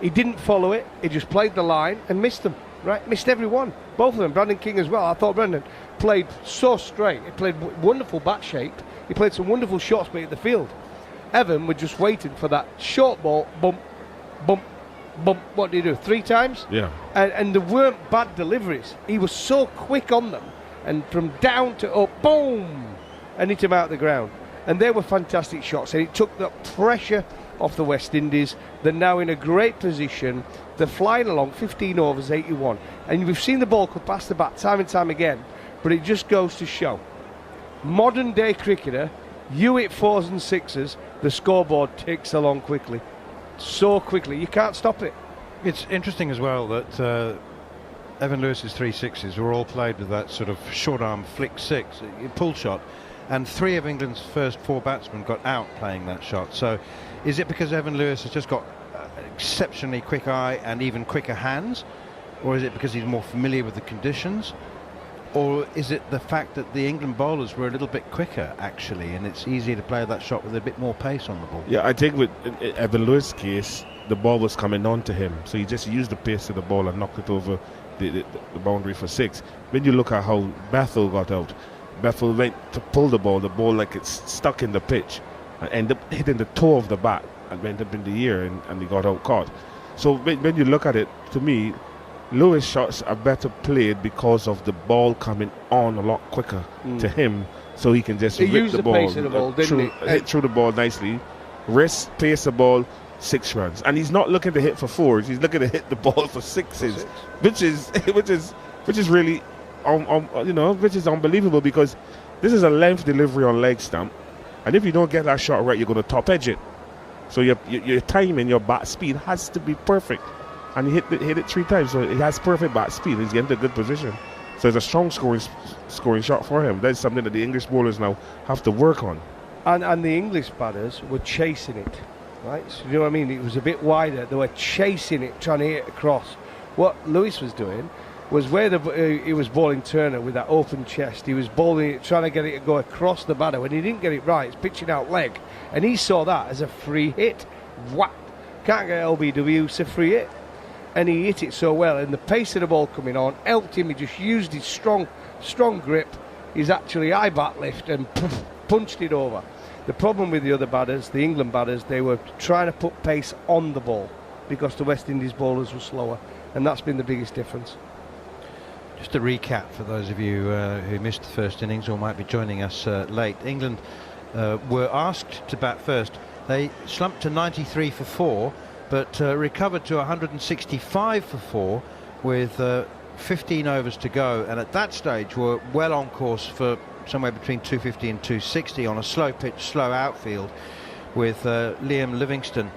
he didn't follow it. He just played the line and missed them, right? Missed every one. Both of them. Brandon King as well. I thought Brandon played so straight. He played wonderful bat shape. He played some wonderful shots at the field. Evan were just waiting for that short ball, bump, bump, bump. What did he do? 3 times? Yeah. And there weren't bad deliveries. He was so quick on them. And from down to up, boom, and hit him out the ground. And they were fantastic shots, and it took the pressure off the West Indies. They're now in a great position. They're flying along, 15 overs, 81. And we've seen the ball go past the bat time and time again, but it just goes to show. Modern day cricketer, you hit 4s and 6s, the scoreboard ticks along quickly. So quickly, you can't stop it. It's interesting as well that Evan Lewis's 3 sixes were all played with that sort of short arm flick 6, pull shot, and 3 of England's first 4 batsmen got out playing that shot. So is it because Evan Lewis has just got exceptionally quick eye and even quicker hands, or is it because he's more familiar with the conditions, or is it the fact that the England bowlers were a little bit quicker actually, and it's easier to play that shot with a bit more pace on the ball? Yeah, I think with Evan Lewis' case, the ball was coming on to him, so he just used the pace of the ball and knocked it over the boundary for 6. When you look at how Bethel got out, Bethel went to pull the ball like it's stuck in the pitch and ended up hitting the toe of the bat and went up in the air, and he got out caught. So when you look at it, to me, Lewis' shots are better played because of the ball coming on a lot quicker to him, so he can just rip the ball, pace of the ball, didn't he? Hit through the ball nicely, wrist, pace the ball, 6 runs, and he's not looking to hit for 4s. He's looking to hit the ball for 6s, which is really, which is unbelievable, because this is a length delivery on leg stump, and if you don't get that shot right, you're going to top edge it. So your timing, your bat speed has to be perfect, and he hit it 3 times, so he has perfect bat speed. He's getting to a good position, so it's a strong scoring shot for him. That's something that the English bowlers now have to work on. And the English batters were chasing it. Right, so you know what I mean? It was a bit wider. They were chasing it, trying to hit across. What Lewis was doing was where he was bowling Turner with that open chest. He was bowling it, trying to get it to go across the batter. When he didn't get it right, it's pitching out leg, and he saw that as a free hit. Whack! Can't get LBW, it's a free hit, and he hit it so well. And the pace of the ball coming on helped him. He just used his strong grip, his actually high bat lift, and punched it over. The problem with the other batters, the England batters, they were trying to put pace on the ball because the West Indies bowlers were slower, and that's been the biggest difference. Just a recap for those of you who missed the first innings or might be joining us late. England were asked to bat first. They slumped to 93 for 4, but recovered to 165 for 4 with 15 overs to go, and at that stage were well on course for somewhere between 250 and 260 on a slow pitch, slow outfield. with Liam Livingston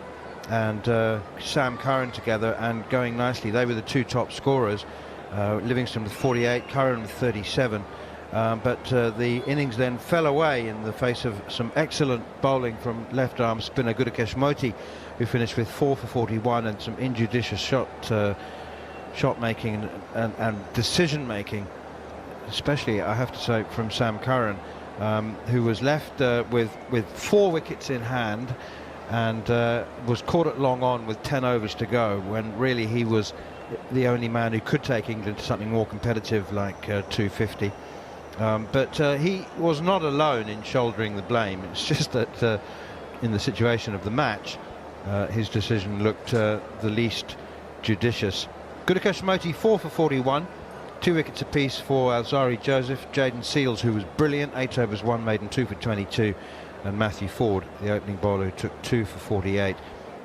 and Sam Curran together and going nicely. They were the two top scorers. Livingston with 48, Curran with 37. But the innings then fell away in the face of some excellent bowling from left-arm spinner Gudakesh Moti, who finished with 4 for 41, and some injudicious shot making and decision making, especially I have to say from Sam Curran, who was left with 4 wickets in hand and was caught at long on with 10 overs to go, when really he was the only man who could take England to something more competitive like 250. But he was not alone in shouldering the blame. It's just that in the situation of the match, his decision looked the least judicious. Gudakesh Moti 4 for 41, 2 wickets apiece for Alzari Joseph, Jayden Seales, who was brilliant, 8 overs, 1 maiden, 2 for 22, and Matthew Ford, the opening bowler, who took 2 for 48.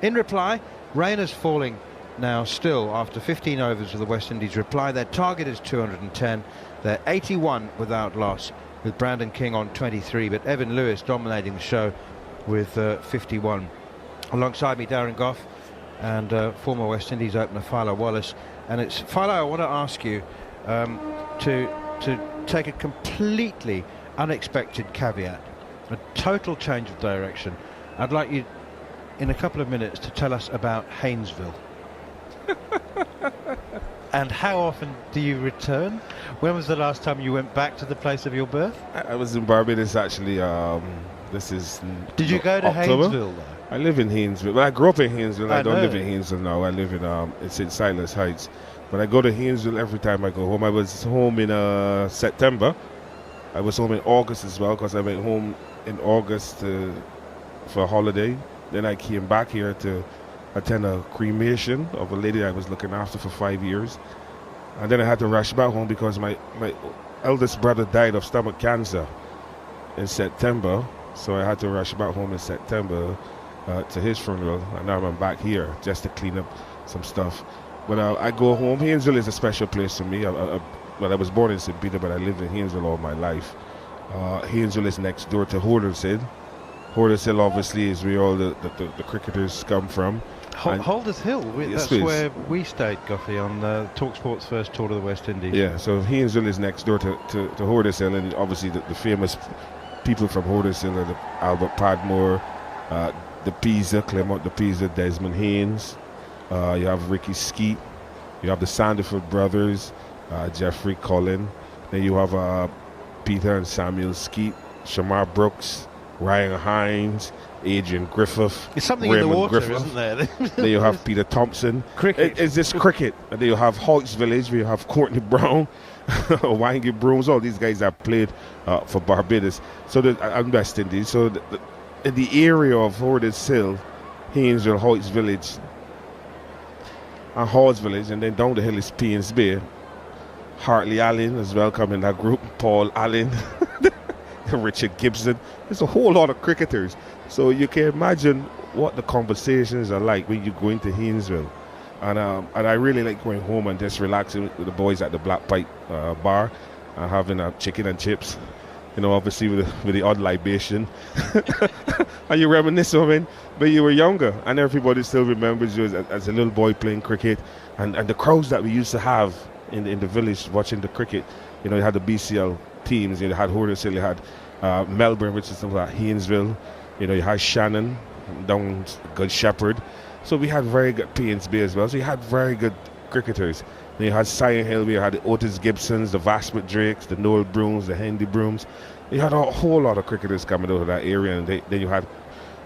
In reply, rain is falling now still after 15 overs of the West Indies reply. Their target is 210. They're 81 without loss, with Brandon King on 23, but Evan Lewis dominating the show with 51. Alongside me, Darren Gough and former West Indies opener Philo Wallace. And it's Philo, I want to ask you to take a completely unexpected caveat, a total change of direction. I'd like you, in a couple of minutes, to tell us about Haynesville. And how often do you return? When was the last time you went back to the place of your birth? I was in Barbados actually. This is. Did you go to October? Haynesville though? I live in Haynesville. Well, I grew up in Haynesville. I don't know. live in Haynesville now. I live in St. Silas Heights. But I go to Haynesville every time I go home. I was home in September. I was home in August as well, because I went home in August for a holiday. Then I came back here to attend a cremation of a lady I was looking after for 5 years. And then I had to rush back home because my eldest brother died of stomach cancer in September. So I had to rush back home in September to his funeral. And now I'm back here just to clean up some stuff. But I go home. Haynesville is a special place to me. I was born in St. Peter, but I lived in Haynesville all my life. Haynesville is next door to Holders Hill. Holders Hill obviously is where all the cricketers come from. Holders Hill, that's where we stayed, Goughy, on TalkSport's first tour to the West Indies. Yeah, so Haynesville is next door to Holders Hill, and obviously the famous people from Holders Hill are Albert Padmore, the Pisa, Clement de Pisa, Desmond Haynes. You have Ricky Skeet. You have the Sanderford brothers, Jeffrey Cullen. Then you have Peter and Samuel Skeet, Shamar Brooks, Ryan Hines, Adrian Griffith. It's something Raymond in the water, Griffith. isn't there? Then you have Peter Thompson. Cricket. It's just cricket. And then you have Hoyts Village, where you have Courtney Brown, Wangi Brooms. All these guys have played for Barbados. So and West Indies. So in the area of Holders Hill, Haynesville, Hoyts Village, and Halls Village, and then down the hill is Paynes Bay. Hartley Allen as well come in that group. Paul Allen, Richard Gibson. There's a whole lot of cricketers. So you can imagine what the conversations are like when you go into Haynesville. And I really like going home and just relaxing with the boys at the Black Pipe bar and having chicken and chips. You know, obviously with the odd libation. And you reminisce of it when you were younger. And everybody still remembers you as a little boy playing cricket. And the crowds that we used to have in the village watching the cricket. You know, you had the BCL teams. You had Holders Hill, you had Melbourne, which is like Haynesville. You know, you had Shannon down Good Shepherd. So we had very good Paynes Bay as well. So you had very good cricketers. Then you had Sion Hill, we had the Otis Gibsons, the Vaspert Drakes, the Noel Brooms, the Hendy Brooms. You had a whole lot of cricketers coming out of that area. And then you had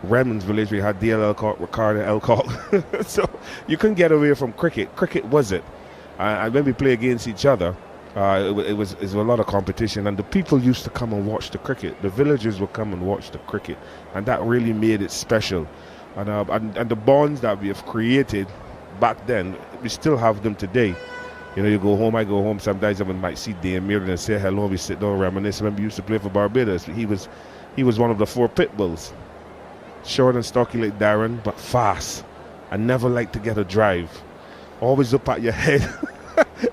Redmond's Village, we had D.L. Elcock, Ricardo Elcock. So you couldn't get away from cricket. Cricket was it. And when we play against each other, it was a lot of competition. And the people used to come and watch the cricket. The villagers would come and watch the cricket. And that really made it special. And the bonds that we have created back then, we still have them today. You know, you go home, I go home. Sometimes I might see Dame Mirren and say hello. We sit down and reminisce. When we used to play for Barbados, he was one of the 4 pit bulls. Short and stocky like Darren, but fast. I never liked to get a drive. Always up at your head.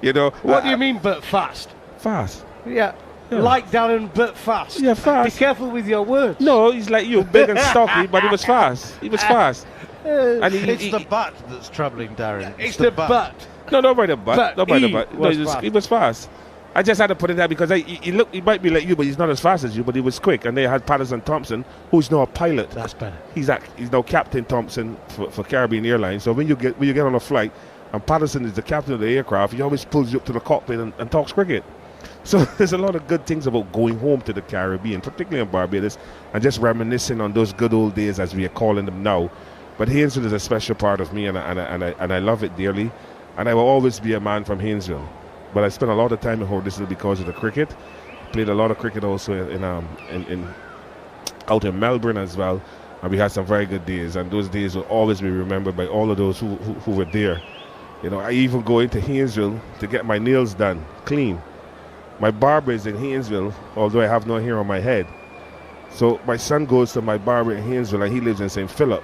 You know. What do you mean, but fast? Fast. Yeah. Like Darren, but fast. Yeah, fast. Be careful with your words. No, he's like you, big and stocky, but he was fast. He was fast. And It's the butt that's troubling Darren. It's the butt. No, not by the butt. Not by the butt. No, was he was fast. I just had to put it there because he might be like you, but he's not as fast as you, but he was quick. And they had Patterson Thompson, who's now a pilot. That's better. He's now Captain Thompson for Caribbean Airlines. So when you get on a flight, and Patterson is the captain of the aircraft, he always pulls you up to the cockpit and talks cricket. So there's a lot of good things about going home to the Caribbean, particularly in Barbados, and just reminiscing on those good old days as we are calling them now. But Haynesville is a special part of me, and I love it dearly. And I will always be a man from Haynesville. But I spent a lot of time in Hoddesdale because of the cricket. Played a lot of cricket also out in Melbourne as well. And we had some very good days. And those days will always be remembered by all of those who were there. You know, I even go into Haynesville to get my nails done, clean. My barber is in Haynesville, although I have no hair on my head. So my son goes to my barber in Haynesville, and he lives in St. Philip,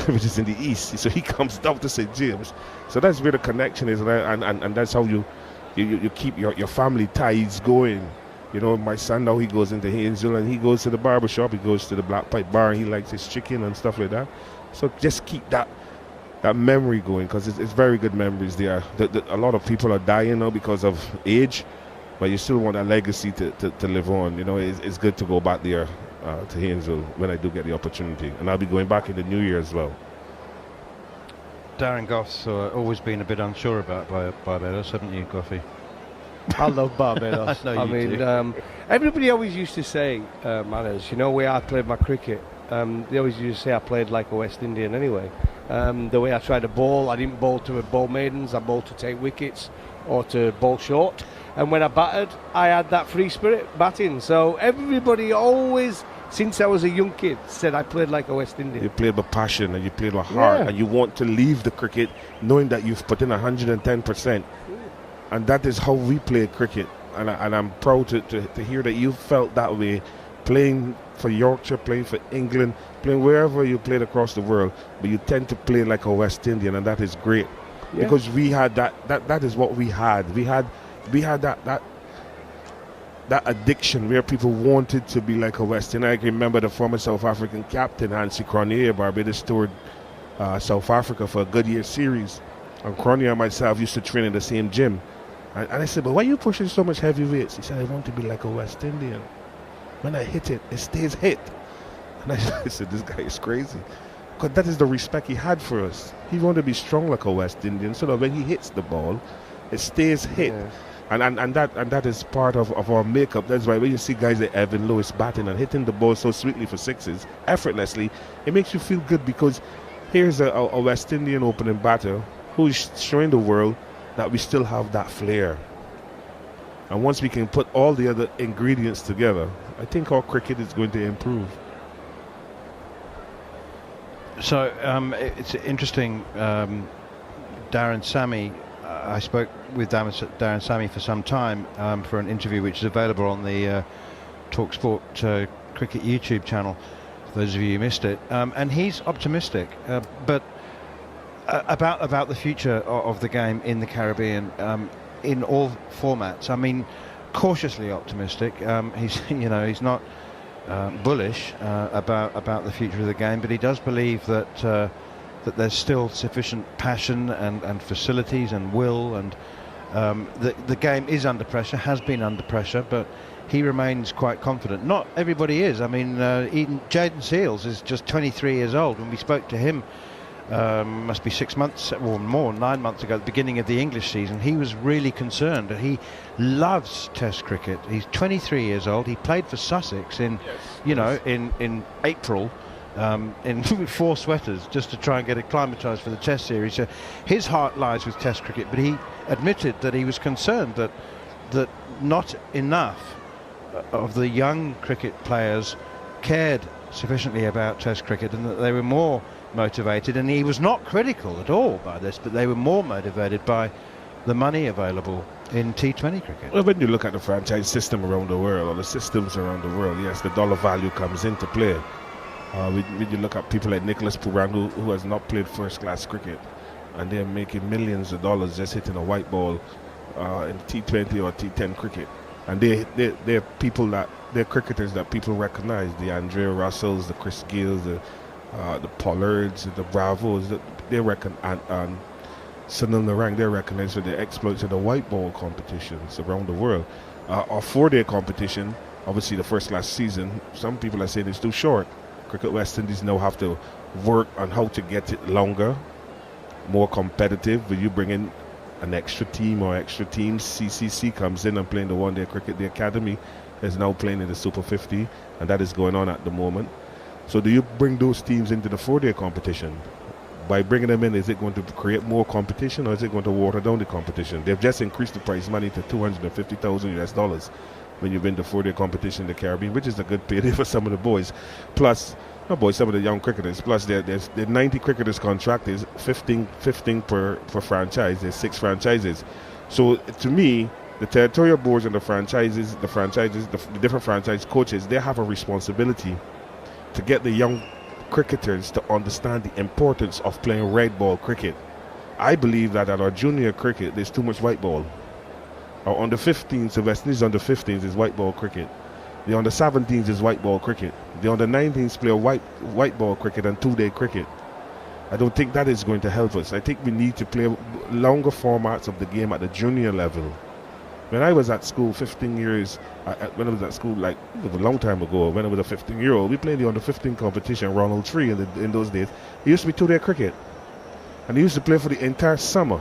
which is in the east. So he comes down to St. James. So that's where the connection is, and that's how you keep your family ties going. You know, my son now, he goes into Haynesville, and he goes to the barber shop, he goes to the Black Pipe Bar, and he likes his chicken and stuff like that. So just keep that memory going, because it's very good memories there. A lot of people are dying now because of age, but you still want a legacy to live on. You know, it's good to go back there to Haynesville when I do get the opportunity. And I'll be going back in the new year as well. Darren Goff's always been a bit unsure about Barbados, haven't you, Goffy? I love Barbados. I know everybody always used to say, Manners, you know, where I played my cricket, they always used to say I played like a West Indian anyway. The way I tried to bowl, I didn't bowl to bowl maidens, I bowled to take wickets or to bowl short. And when I batted, I had that free spirit batting. So everybody always, since I was a young kid, said I played like a West Indian. You played with passion and you played with heart, and you want to leave the cricket knowing that you've put in 110%. And that is how we play cricket. And I'm proud to hear that you felt that way, playing for Yorkshire, playing for England, playing wherever you played across the world. But you tend to play like a West Indian, and that is great. Yeah. Because we had that is what we had. We had that addiction where people wanted to be like a West Indian. I can remember the former South African captain, Hansie Cronje, Barbados toured South Africa for a Goodyear series. And Cronje and myself used to train in the same gym. And I said, but why are you pushing so much heavy weights? He said, I want to be like a West Indian. When I hit it, it stays hit. And I said, this guy is crazy. Because that is the respect he had for us. He wanted to be strong like a West Indian, so that when he hits the ball, it stays hit. Yeah. And that is part of our makeup. That's why when you see guys like Evan Lewis batting and hitting the ball so sweetly for sixes, effortlessly, it makes you feel good, because here's a West Indian opening batter who is showing the world that we still have that flair. And once we can put all the other ingredients together, I think our cricket is going to improve. So it's interesting, Darren Sammy. I spoke with Darren Sammy for some time for an interview which is available on the TalkSport Cricket YouTube channel, for those of you who missed it. And he's optimistic, but about the future of the game in the Caribbean in all formats. I mean, cautiously optimistic. He's not bullish about the future of the game, but he does believe that there's still sufficient passion and facilities and will, and the game is under pressure, has been under pressure, but he remains quite confident. Not everybody is. I mean, even Jaden Seals is just 23 years old. When we spoke to him, must be 6 months or more, 9 months ago, at the beginning of the English season, he was really concerned. He loves Test cricket. He's 23 years old. He played for Sussex in April. In 4 sweaters just to try and get acclimatised for the Test series. So his heart lies with Test cricket, but he admitted that he was concerned that not enough of the young cricket players cared sufficiently about Test cricket, and that they were more motivated, and he was not critical at all by this, but they were more motivated by the money available in T20 cricket. Well, when you look at the franchise system around the world, or the systems around the world, yes, the dollar value comes into play. When you look at people like Nicholas Pooran, who has not played first-class cricket, and they're making millions of dollars just hitting a white ball in T20 or T10 cricket. And they're people they're cricketers that people recognize. The Andrea Russells, the Chris Gales, the Pollards, the Bravos. They reckon and Sunil Narang, they're recognized for their exploits in the white ball competitions around the world. Our 4-day competition, obviously the first class season, some people are saying it's too short. Cricket West Indies now have to work on how to get it longer, more competitive. Will you bring in an extra team or extra teams? CCC comes in and playing the one-day cricket. The academy is now playing in the Super 50, and that is going on at the moment. So do you bring those teams into the 4-day competition? By bringing them in, is it going to create more competition, or is it going to water down the competition? They've just increased the prize money to $250,000 when you win the 4-day competition in the Caribbean, which is a good payday for some of the boys. Plus, some of the young cricketers. Plus, there's 90 cricketers contracted, 15 per franchise. There's 6 franchises. So to me, the territorial boards and the different franchise coaches, they have a responsibility to get the young cricketers to understand the importance of playing red ball cricket. I believe that at our junior cricket, there's too much white ball. Our under 15s, the West Indies under 15s is white ball cricket. The under 17s is white ball cricket. The under 19s play white ball cricket and 2-day cricket. I don't think that is going to help us. I think we need to play longer formats of the game at the junior level. When I was at school 15 years, when I was at school, like a long time ago, when I was a 15-year-old, we played the under 15 competition, Ronald Tree, in those days. It used to be 2-day cricket. And they used to play for the entire summer.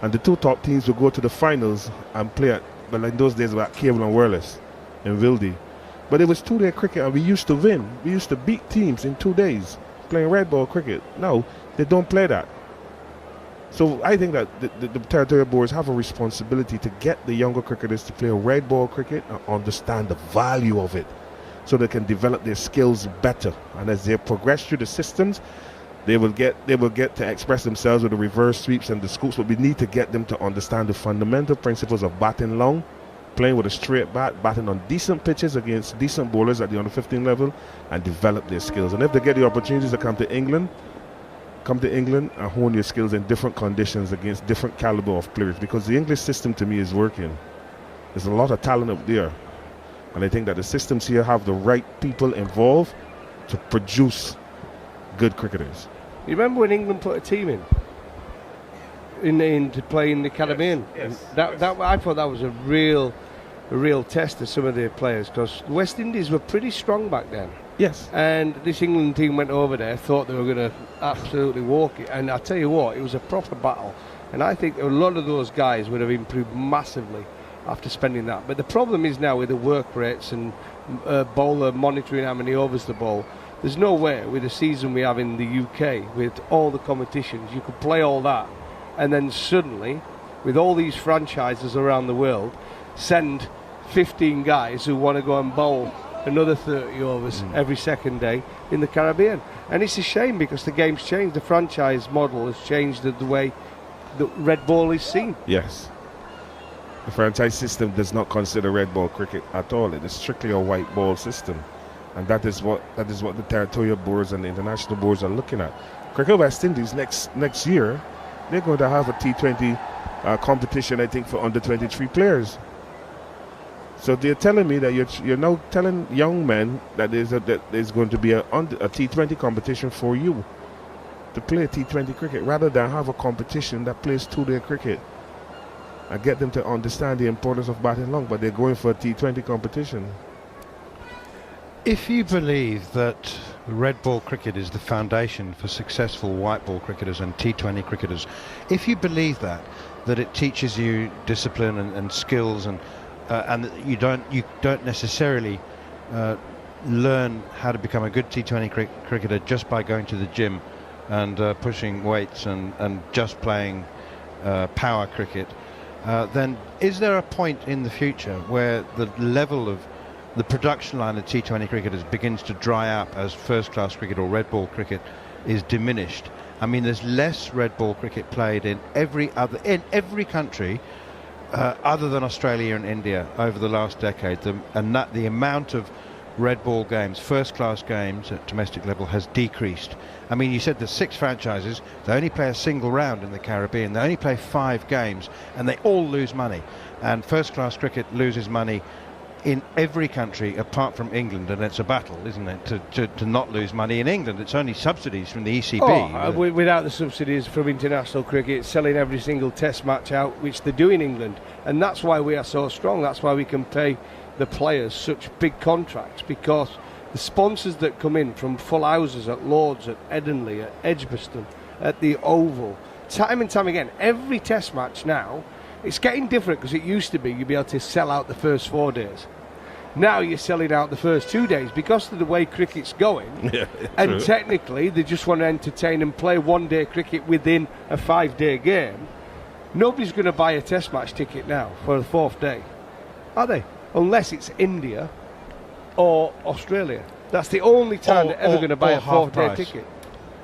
And the 2 top teams would go to the finals and play at, well, in those days, we were at Cable and Wireless in Wildy. But it was 2-day cricket, and we used to win. We used to beat teams in 2 days playing red ball cricket. Now, they don't play that. So I think that the territorial boards have a responsibility to get the younger cricketers to play red ball cricket and understand the value of it, so they can develop their skills better. And as they progress through the systems, they will get to express themselves with the reverse sweeps and the scoops. But we need to get them to understand the fundamental principles of batting long, playing with a straight bat, batting on decent pitches against decent bowlers at the under 15 level, and develop their skills. And if they get the opportunities to come to England and hone your skills in different conditions against different caliber of players, because the English system to me is working. There's a lot of talent up there, and I think that the systems here have the right people involved to produce good cricketers. You remember when England put a team in to play in the Caribbean? Yes. That I thought that was a real test of some of their players, because the West Indies were pretty strong back then. Yes. And this England team went over there, thought they were going to absolutely walk it. And I tell you what, it was a proper battle. And I think a lot of those guys would have improved massively after spending that. But the problem is now with the work rates and bowler monitoring how many overs the bowl, there's no way with the season we have in the UK, with all the competitions, you could play all that. And then suddenly, with all these franchises around the world, send 15 guys who want to go and bowl another 30 overs every second day in the Caribbean. And it's a shame, because the game's changed. The franchise model has changed the way the red ball is seen. Yes. The franchise system does not consider red ball cricket at all. It is strictly a white ball system. And that is what the territorial boards and the international boards are looking at. Cricket West Indies next year, they're going to have a T20 competition, I think, for under 23 players. So they're telling me that you're now telling young men that there's going to be a T20 competition for you to play T20 cricket, rather than have a competition that plays 2-day cricket and get them to understand the importance of batting long. But they're going for a T20 competition. If you believe that red ball cricket is the foundation for successful white ball cricketers and T20 cricketers, if you believe that it teaches you discipline and skills, and that you don't necessarily learn how to become a good T20 cricketer just by going to the gym and pushing weights and just playing power cricket, then is there a point in the future where the level of the production line of T20 cricketers begins to dry up as first-class cricket or red ball cricket is diminished? I mean, there's less red ball cricket played in every country other than Australia and India over the last decade, and that the amount of red ball games, first-class games at domestic level has decreased. I mean, you said there's 6 franchises, they only play a single round in the Caribbean, they only play 5 games, and they all lose money. And first-class cricket loses money in every country apart from England, and it's a battle, isn't it, to not lose money. In England, it's only subsidies from the ECB. Without the subsidies from international cricket, selling every single test match out, which they do in England, and that's why we are so strong. That's why we can pay the players such big contracts, because the sponsors that come in from full houses at Lords, at Headingley, at Edgbaston, at the Oval, time and time again, every test match now, it's getting different, because it used to be you'd be able to sell out the first 4 days. Now you're selling out the first 2 days because of the way cricket's going. Yeah, and true. Technically they just want to entertain and play one-day cricket within a 5-day game. Nobody's going to buy a test match ticket now for the 4th day, are they? Unless it's India or Australia. That's the only time they're ever going to buy a 4th-day ticket.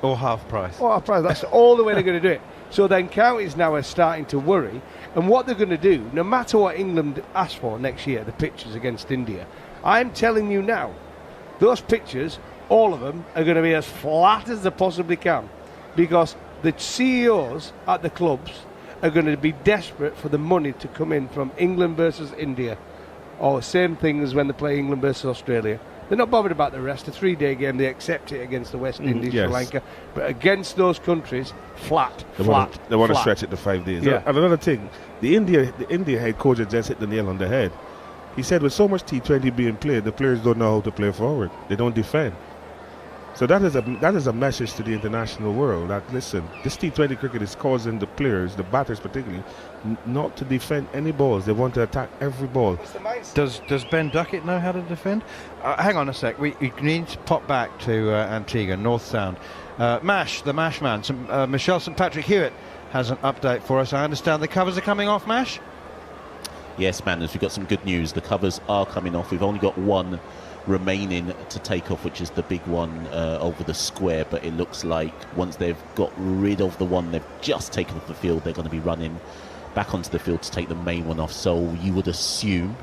Or half price. Or half price. That's all the way they're going to do it. So then counties now are starting to worry. And what they're going to do, no matter what England asks for next year, the pitches against India, I'm telling you now, those pitches, all of them, are going to be as flat as they possibly can. Because the CEOs at the clubs are going to be desperate for the money to come in from England versus India. Or same thing as when they play England versus Australia. They're not bothered about the rest. A 3-day game, they accept it against the West Indies, yes. Sri Lanka. But against those countries, flat. They want to stretch it to 5 days. Yeah. And another thing, the India head coach has just hit the nail on the head. He said with so much T20 being played, the players don't know how to play forward. They don't defend. So that is a message to the international world that, listen, this T20 cricket is causing the players, the batters particularly, not to defend any balls. They want to attack every ball. Does Ben Duckett know how to defend? Hang on a sec. We need to pop back to Antigua, North Sound. Mash, the Mash man, Michelle St Patrick Hewitt has an update for us. I understand the covers are coming off, Mash? Yes, Manners, we've got some good news. The covers are coming off. We've only got one remaining to take off, which is the big one over the square, but it looks like once they've got rid of the one they've just taken off the field, they're going to be running back onto the field to take the main one off. So you would assume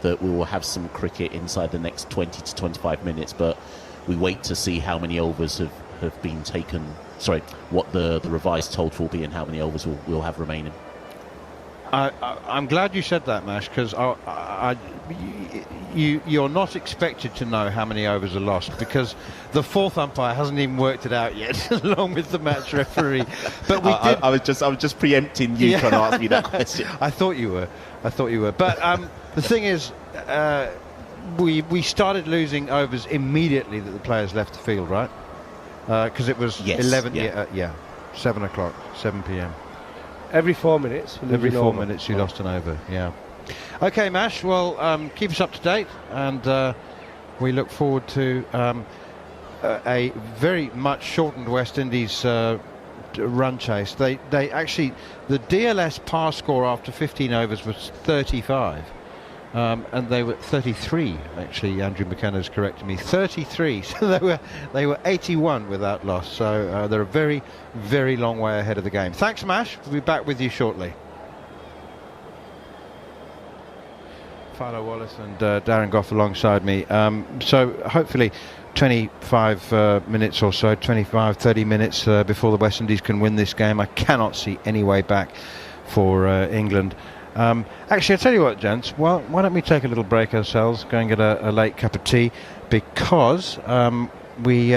that we will have some cricket inside the next 20 to 25 minutes, but we wait to see how many overs have been taken, sorry, what the revised total will be and how many overs we'll have remaining. I'm glad you said that, Mash, because you're not expected to know how many overs are lost, because the 4th umpire hasn't even worked it out yet, along with the match referee. But we did. I was just preempting you trying to ask me that question. I thought you were. But the thing is, we started losing overs immediately that the players left the field, right? Because it was 11. Yeah, 7 o'clock, 7 p.m. Every 4 minutes. Every 4 minutes you lost an over, yeah. OK, Mash, well, keep us up to date, and we look forward to a very much shortened West Indies run chase. They actually, the DLS pass score after 15 overs was 35. And they were 33, actually. Andrew McKenna's corrected me. 33, so they were 81 without loss. So they're a very, very long way ahead of the game. Thanks, Mash. We'll be back with you shortly. Philo Wallace and Darren Goff alongside me. So hopefully 25 minutes or so, 25, 30 minutes before the West Indies can win this game. I cannot see any way back for England. Actually, I'll tell you what, gents, well, why don't we take a little break ourselves, go and get a late cup of tea, because we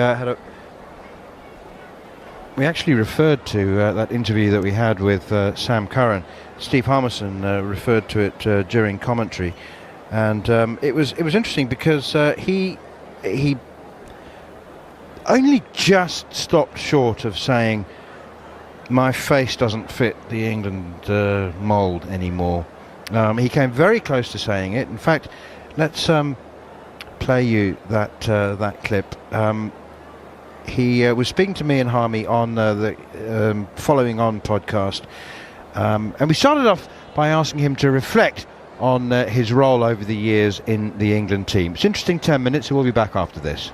actually referred to that interview that we had with Sam Curran. Steve Harmison referred to it during commentary, and it was interesting because he only just stopped short of saying, "My face doesn't fit the England mould anymore." He came very close to saying it. In fact, let's play you that clip. He was speaking to me and Harmy on the Following On podcast, and we started off by asking him to reflect on his role over the years in the England team. It's interesting 10 minutes, and we'll be back after this.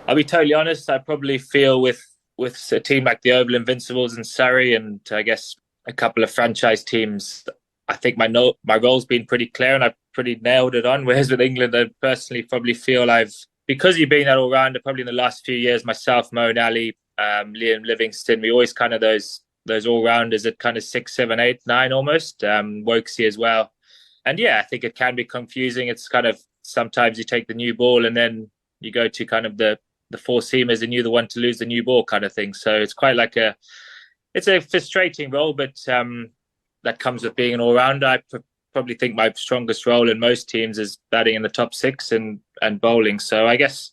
I'll be totally honest, I probably feel with a team like the Oval Invincibles and Surrey, and I guess a couple of franchise teams, I think my role's been pretty clear and I've pretty nailed it on. Whereas with England, I personally probably feel because you've been that all rounder, probably in the last few years, myself, Mo and Ali, Liam Livingston, we always kind of those all rounders at kind of 6, 7, 8, 9 almost. Wokesy as well. And yeah, I think it can be confusing. It's kind of sometimes you take the new ball and then you go to kind of the four seamers and you're the one to lose the new ball kind of thing. So it's quite like it's a frustrating role, but that comes with being an all-rounder. I probably think my strongest role in most teams is batting in the top 6 and bowling. So I guess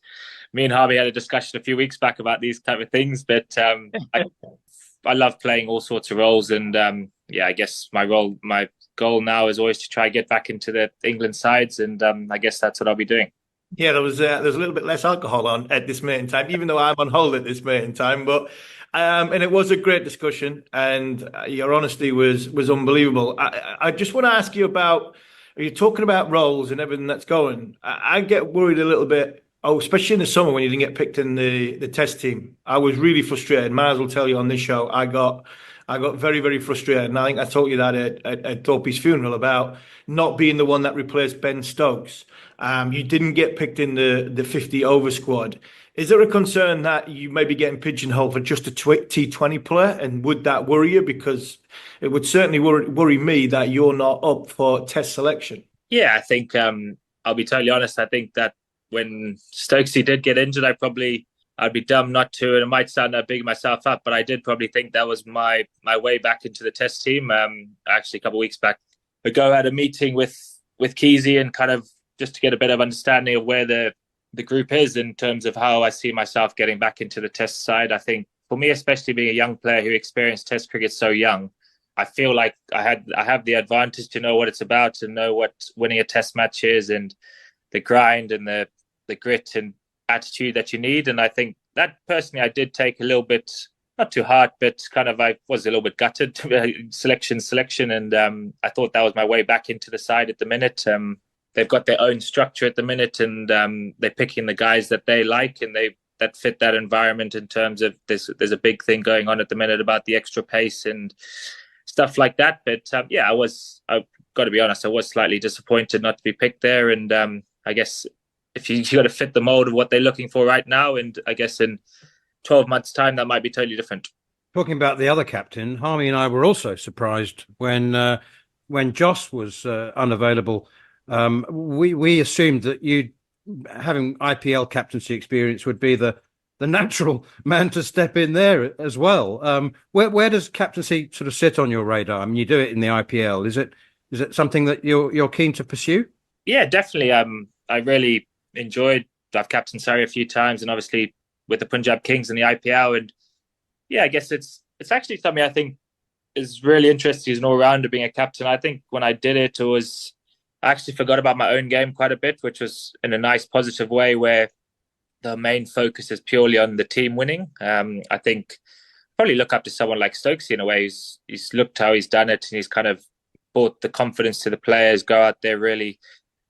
me and Harvey had a discussion a few weeks back about these type of things, but I love playing all sorts of roles. And I guess my goal now is always to try and get back into the England sides. And I guess that's what I'll be doing. Yeah, there's a little bit less alcohol on at this moment in time, even though I'm on hold at this moment in time. But and it was a great discussion, and your honesty was unbelievable. I just want to ask you about, you're talking about roles and everything that's going. I get worried a little bit. Oh, especially in the summer when you didn't get picked in the test team. I was really frustrated. Might as well tell you on this show, I got very, very frustrated. And I think I told you that at Thorpe's funeral about not being the one that replaced Ben Stokes. You didn't get picked in the 50 over squad. Is there a concern that you may be getting pigeonholed for just a T20 player? And would that worry you? Because it would certainly worry me that you're not up for test selection. Yeah, I think I'll be totally honest. I think that when Stokesy did get injured, I'd be dumb not to, and it might sound that big myself up, but I did probably think that was my way back into the test team. Actually, a couple of weeks back ago, I had a meeting with Keezy and kind of just to get a bit of understanding of where the group is in terms of how I see myself getting back into the test side. I think for me, especially being a young player who experienced test cricket so young, I feel like I have the advantage to know what it's about, to know what winning a test match is and the grind and the grit and attitude that you need. And I think that personally I did take a little bit, not too hard, but kind of I was a little bit gutted. selection and I thought that was my way back into the side at the minute. They've got their own structure at the minute, and they're picking the guys that they like and that fit that environment in terms of there's a big thing going on at the minute about the extra pace and stuff like that. But I've got to be honest, I was slightly disappointed not to be picked there. And I guess if you got to fit the mold of what they're looking for right now, and I guess in 12 months' time, that might be totally different. Talking about the other captain, Harmy and I were also surprised when Joss was unavailable. We assumed that you, having IPL captaincy experience, would be the natural man to step in there as well. Where does captaincy sort of sit on your radar? I mean, you do it in the IPL. Is it something that you're keen to pursue? Yeah, definitely. I really enjoyed. I've captained Surrey a few times, and obviously with the Punjab Kings in the IPL. And yeah, I guess it's actually something I think is really interesting as an all-rounder being a captain. I think when I did it, I actually forgot about my own game quite a bit, which was in a nice positive way where the main focus is purely on the team winning. I think probably look up to someone like Stokesy in a way. He's looked how he's done it, and he's kind of brought the confidence to the players, go out there, really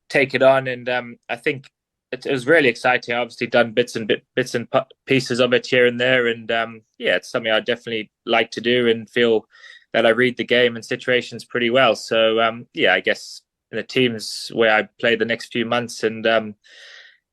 take it on. And I think it was really exciting. I obviously done bits and pieces of it here and there. And it's something I definitely like to do and feel that I read the game and situations pretty well. So I guess in the teams where I play the next few months, and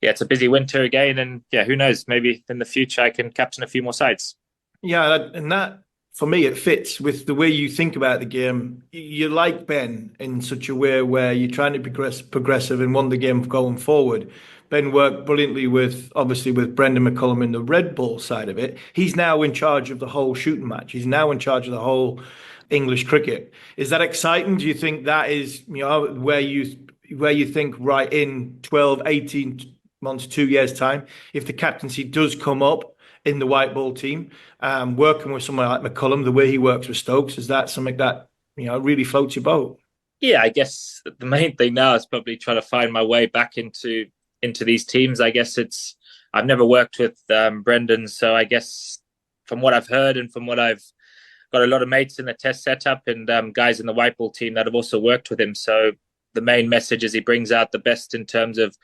it's a busy winter again, and who knows, maybe in the future I can captain a few more sides. Yeah, and that for me it fits with the way you think about the game. You like Ben in such a way where you're trying to progressive and want the game going forward. Ben worked brilliantly with Brendan McCullum in the red ball side of it. He's now in charge of the whole shooting match. He's now in charge of the whole English cricket. Is that exciting? Do you think that is, where you think right in 12, 18 months, 2 years time, if the captaincy does come up in the white ball team, working with someone like McCullum, the way he works with Stokes, is that something that, really floats your boat? Yeah, I guess the main thing now is probably trying to find my way back into these teams. I guess I've never worked with Brendan, so I guess from what I've heard and from what I've got a lot of mates in the test setup and guys in the white ball team that have also worked with him. So the main message is he brings out the best in terms of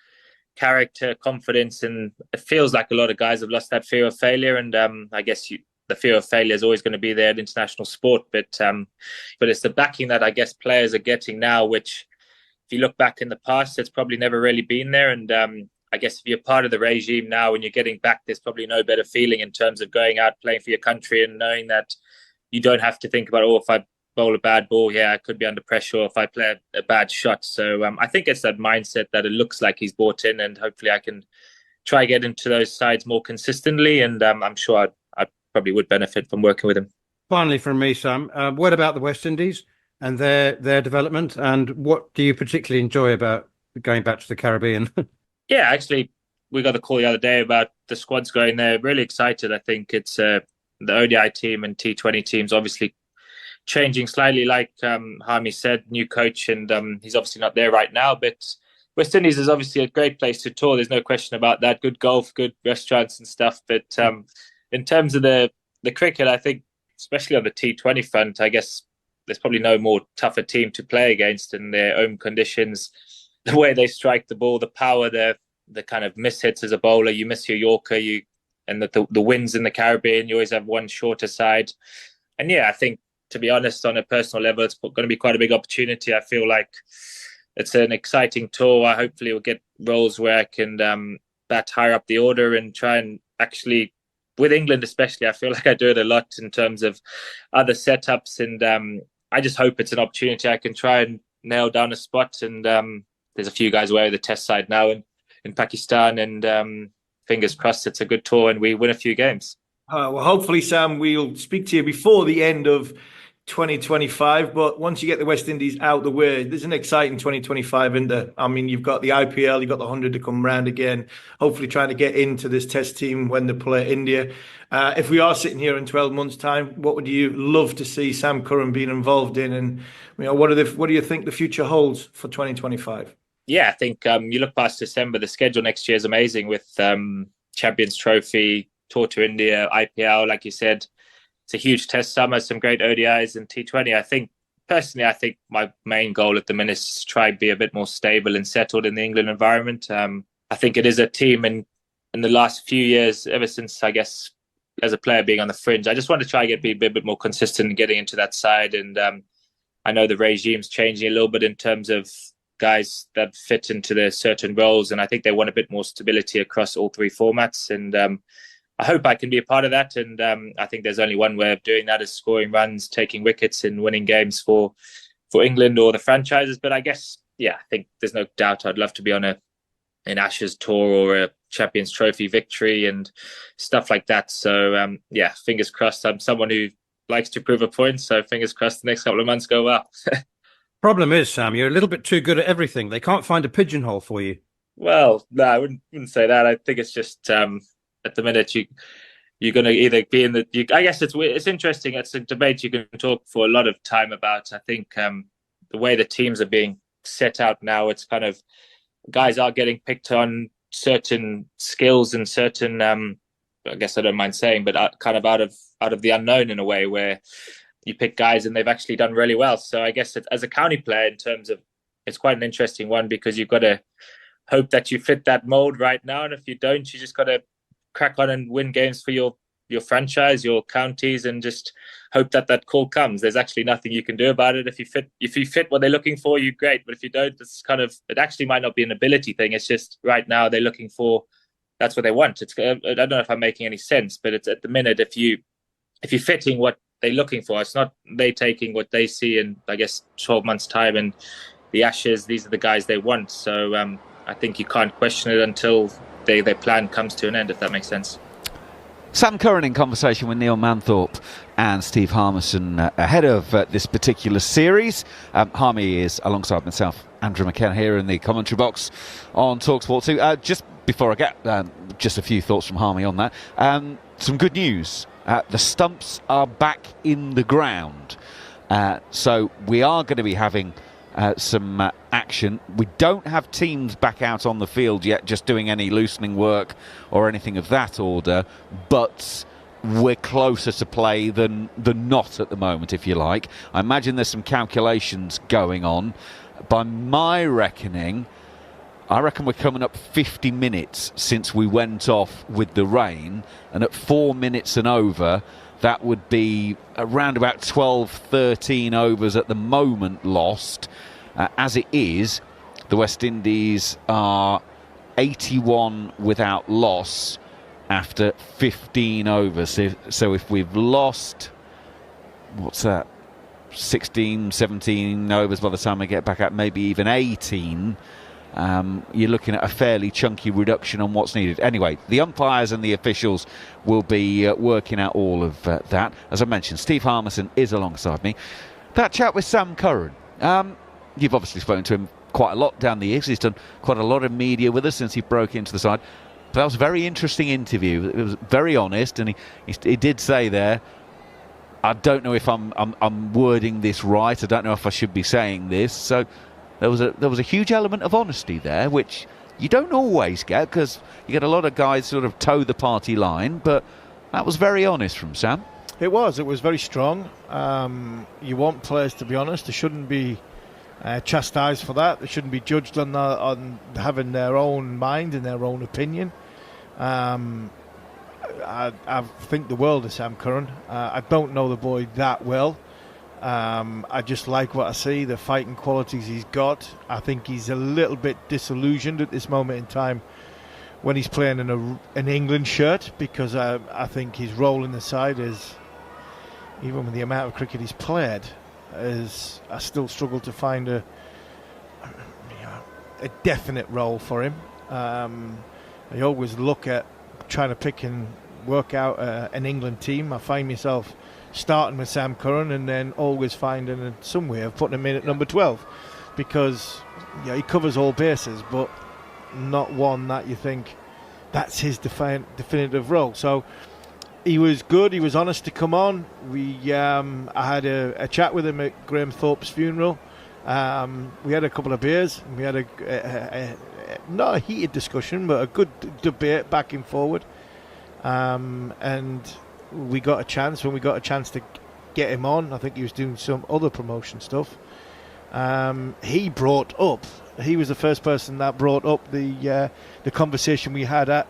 character, confidence, and it feels like a lot of guys have lost that fear of failure. And I guess the fear of failure is always going to be there in international sport, but it's the backing that I guess players are getting now, which if you look back in the past, it's probably never really been there. And I guess if you're part of the regime now and you're getting back, there's probably no better feeling in terms of going out playing for your country and knowing that you don't have to think about, oh, if I bowl a bad ball here, I could be under pressure, or if I play a bad shot. So I think it's that mindset that it looks like he's brought in, and hopefully I can try get into those sides more consistently, and I'm sure I probably would benefit from working with him. Finally, from me, Sam, what about the West Indies and their development, and what do you particularly enjoy about going back to the Caribbean? Yeah, actually, we got the call the other day about the squads going there. Really excited. I think it's the ODI team and T20 teams obviously changing slightly, like Harmy said, new coach, and he's obviously not there right now, but West Indies is obviously a great place to tour. There's no question about that. Good golf, good restaurants and stuff. But in terms of the cricket, I think, especially on the T20 front, I guess there's probably no more tougher team to play against in their own conditions. The way they strike the ball, the power, the kind of mishits as a bowler, you miss your Yorker, and the winds in the Caribbean, you always have one shorter side. And yeah, I think, to be honest, on a personal level, it's going to be quite a big opportunity. I feel like it's an exciting tour. I hopefully will get roles where I can bat higher up the order and try and actually, with England especially, I feel like I do it a lot in terms of other setups. And I just hope it's an opportunity I can try and nail down a spot. And there's a few guys away with the test side now in Pakistan. And fingers crossed it's a good tour and we win a few games. Well, hopefully, Sam, we'll speak to you before the end of 2025, but once you get the West Indies out the way, there's an exciting 2025 in there. I mean, you've got the IPL, you've got the 100 to come round again, hopefully trying to get into this test team when they play India. If we are sitting here in 12 months' time, what would you love to see Sam Curran being involved in? And what do you think the future holds for 2025? Yeah, I think you look past December, the schedule next year is amazing with Champions Trophy, Tour to India, IPL, like you said. It's a huge test summer, some great ODIs and T20. I think my main goal at the minute is to try and be a bit more stable and settled in the England environment. I think it is a team in the last few years, ever since, I guess, as a player being on the fringe, I just want to try and be a bit more consistent in getting into that side. And I know the regime's changing a little bit in terms of guys that fit into their certain roles. And I think they want a bit more stability across all three formats. And I hope I can be a part of that. And I think there's only one way of doing that, is scoring runs, taking wickets and winning games for England or the franchises. But I guess, yeah, I think there's no doubt I'd love to be on an Ashes tour or a Champions Trophy victory and stuff like that. So, yeah, fingers crossed. I'm someone who likes to prove a point. So fingers crossed the next couple of months go well. Problem is, Sam, you're a little bit too good at everything. They can't find a pigeonhole for you. Well, no, I wouldn't say that. I think it's just... at the minute, you're going to either be in the... I guess it's interesting. It's a debate you can talk for a lot of time about. I think the way the teams are being set out now, it's kind of... guys are getting picked on certain skills and certain... I guess I don't mind saying, but kind of out of the unknown in a way, where you pick guys and they've actually done really well. So I guess as a county player, in terms of... it's quite an interesting one, because you've got to hope that you fit that mold right now. And if you don't, you just got to crack on and win games for your franchise, your counties, and just hope that call comes. There's actually nothing you can do about it. If you fit what they're looking for, you're great. But if you don't, it actually might not be an ability thing. It's just right now they're looking for, that's what they want. I don't know if I'm making any sense, but it's at the minute, if you're fitting what they're looking for, it's not they taking what they see in, I guess, 12 months time and the Ashes, these are the guys they want. So I think you can't question it until their plan comes to an end, if that makes sense. Sam Curran in conversation with Neil Manthorpe and Steve Harmison ahead of this particular series. Harmy is alongside myself, Andrew McKenna, here in the commentary box on TalkSport 2. Just before I get just a few thoughts from Harmy on that, some good news. The stumps are back in the ground. So we are going to be having some action. We don't have teams back out on the field yet, just doing any loosening work or anything of that order, but we're closer to play than not at the moment, if you like. I imagine there's some calculations going on. By my reckoning, I reckon we're coming up 50 minutes since we went off with the rain, and at 4 minutes and over, that would be around about 12, 13 overs at the moment lost. As it is, the West Indies are 81 without loss after 15 overs. So if we've lost, what's that, 16, 17 overs by the time we get back at maybe even 18, you're looking at a fairly chunky reduction on what's needed. Anyway, the umpires and the officials will be working out all of that. As I mentioned, Steve Harmison is alongside me. That chat with Sam Curran, you've obviously spoken to him quite a lot down the years. He's done quite a lot of media with us since he broke into the side. But that was a very interesting interview. It was very honest, and he did say there, I don't know if I'm wording this right. I don't know if I should be saying this. So there was a huge element of honesty there, which you don't always get, because you get a lot of guys sort of toe the party line. But that was very honest from Sam. It was very strong. You want players to be honest. They shouldn't be chastised for that. They shouldn't be judged on having their own mind and their own opinion. I think the world of Sam Curran. I don't know the boy that well. I just like what I see, the fighting qualities he's got. I think he's a little bit disillusioned at this moment in time when he's playing in an England shirt, because I think his role in the side is, even with the amount of cricket he's played, I still struggle to find a definite role for him. I always look at trying to pick and work out an England team. I find myself starting with Sam Curran and then always finding some way of putting him in at number 12, because he covers all bases, but not one that you think that's his definitive role. So he was good. He was honest to come on. I had a chat with him at Graham Thorpe's funeral. We had a couple of beers. We had not a heated discussion, but a good debate back and forward. And we got a chance. When we got a chance to get him on, I think he was doing some other promotion stuff. He was the first person that brought up the conversation we had at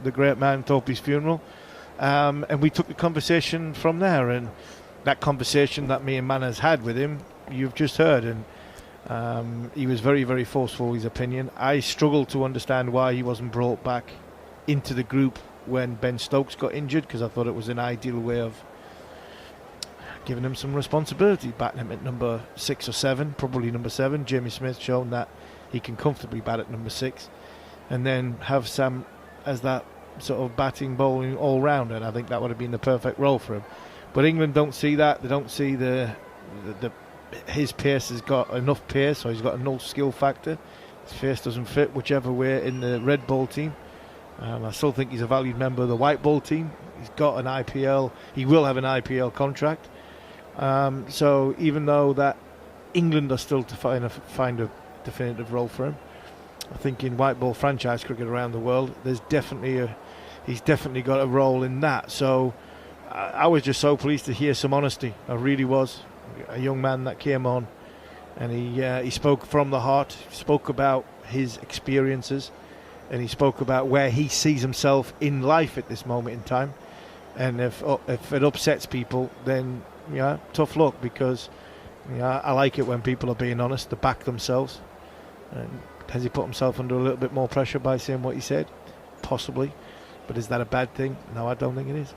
the great man Thorpe's funeral. And we took the conversation from there, and that conversation that me and Manners had with him, you've just heard, and he was very, very forceful with his opinion. I struggled to understand why he wasn't brought back into the group when Ben Stokes got injured, because I thought it was an ideal way of giving him some responsibility, batting him at number 6 or 7, probably number 7. Jamie Smith's shown that he can comfortably bat at number 6, and then have Sam as that sort of batting, bowling all round, and I think that would have been the perfect role for him. But England don't see that. They don't see his pace has got enough pace, so he's got a no skill factor. His pace doesn't fit whichever way in the red ball team. I still think he's a valued member of the white ball team. He's got an IPL. He will have an IPL contract. So even though that England are still to find a definitive role for him, I think in white ball franchise cricket around the world, he's definitely got a role in that. So I was just so pleased to hear some honesty. I really was. A young man that came on, and he spoke from the heart. He spoke about his experiences, and he spoke about where he sees himself in life at this moment in time. And if it upsets people, then tough luck, because I like it when people are being honest, to back themselves. And has he put himself under a little bit more pressure by saying what he said? Possibly. But is that a bad thing? No, I don't think it is.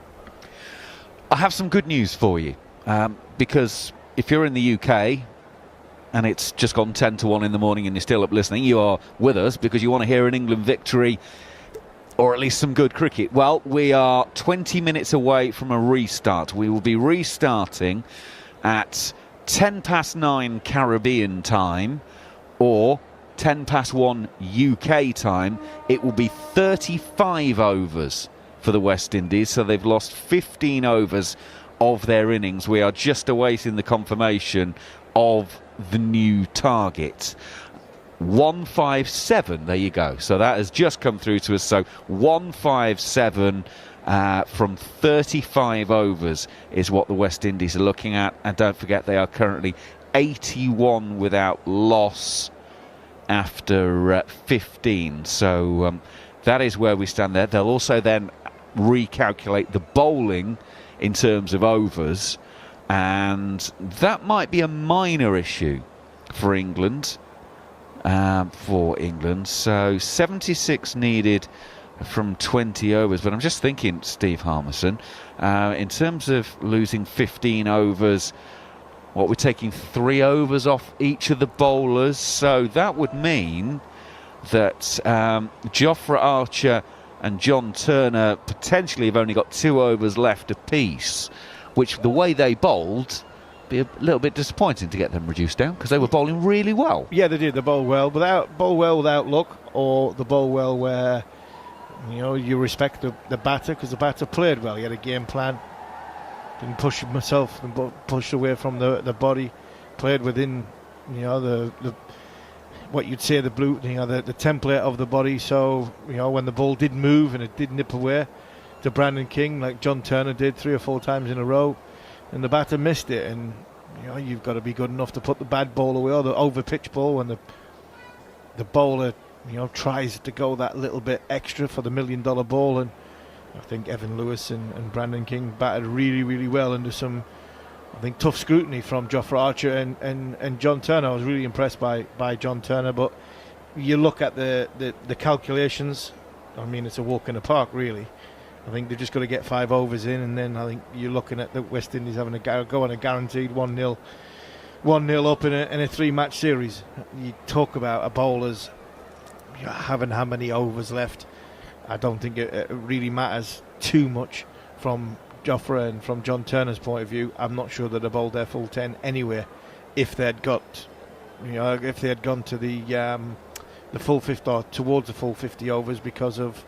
I have some good news for you, because if you're in the UK and it's just gone 10-1 in the morning and you're still up listening, you are with us because you want to hear an England victory or at least some good cricket. Well, we are 20 minutes away from a restart. We will be restarting at 9:10 Caribbean time or 1:10 UK time. It will be 35 overs for the West Indies, so they've lost 15 overs of their innings. We are just awaiting the confirmation of the new target. 157, there you go. So that has just come through to us. So 157 from 35 overs is what the West Indies are looking at. And don't forget, they are currently 81 without loss after 15. So that is where we stand there. They'll also then recalculate the bowling in terms of overs, and that might be a minor issue for England. So 76 needed from 20 overs. But I'm just thinking, Steve Harmison, in terms of losing 15 overs, we're taking 3 overs off each of the bowlers. So that would mean that Jofra Archer and John Turner potentially have only got 2 overs left apiece, which, the way they bowled, be a little bit disappointing to get them reduced down, because they were bowling really well. Yeah, they did. They bowled well, without luck, or the bowl well where you respect the batter, because the batter played well. He had a game plan, didn't push himself, pushed away from the body, played within the what you'd say the template of the body. So when the ball did move and it did nip away to Brandon King, like John Turner did 3 or 4 times in a row, and the batter missed it, and you've got to be good enough to put the bad ball away, or the over pitch ball, when the bowler tries to go that little bit extra for the $1 million ball. And I think Evan Lewis and Brandon King batted really, really well under some, I think, tough scrutiny from Jofra Archer and John Turner. I was really impressed by John Turner, but you look at the calculations, I mean, it's a walk in the park, really. I think they've just got to get 5 overs in, and then I think you're looking at the West Indies having a go on a guaranteed 1-0 up in a 3-match series. You talk about a bowler's having how many overs left. I don't think it really matters too much from Jofra and from John Turner's point of view. I'm not sure that they bowled their full 10 anywhere if they'd got, if they had gone to the full 50 or towards the full 50 overs, because of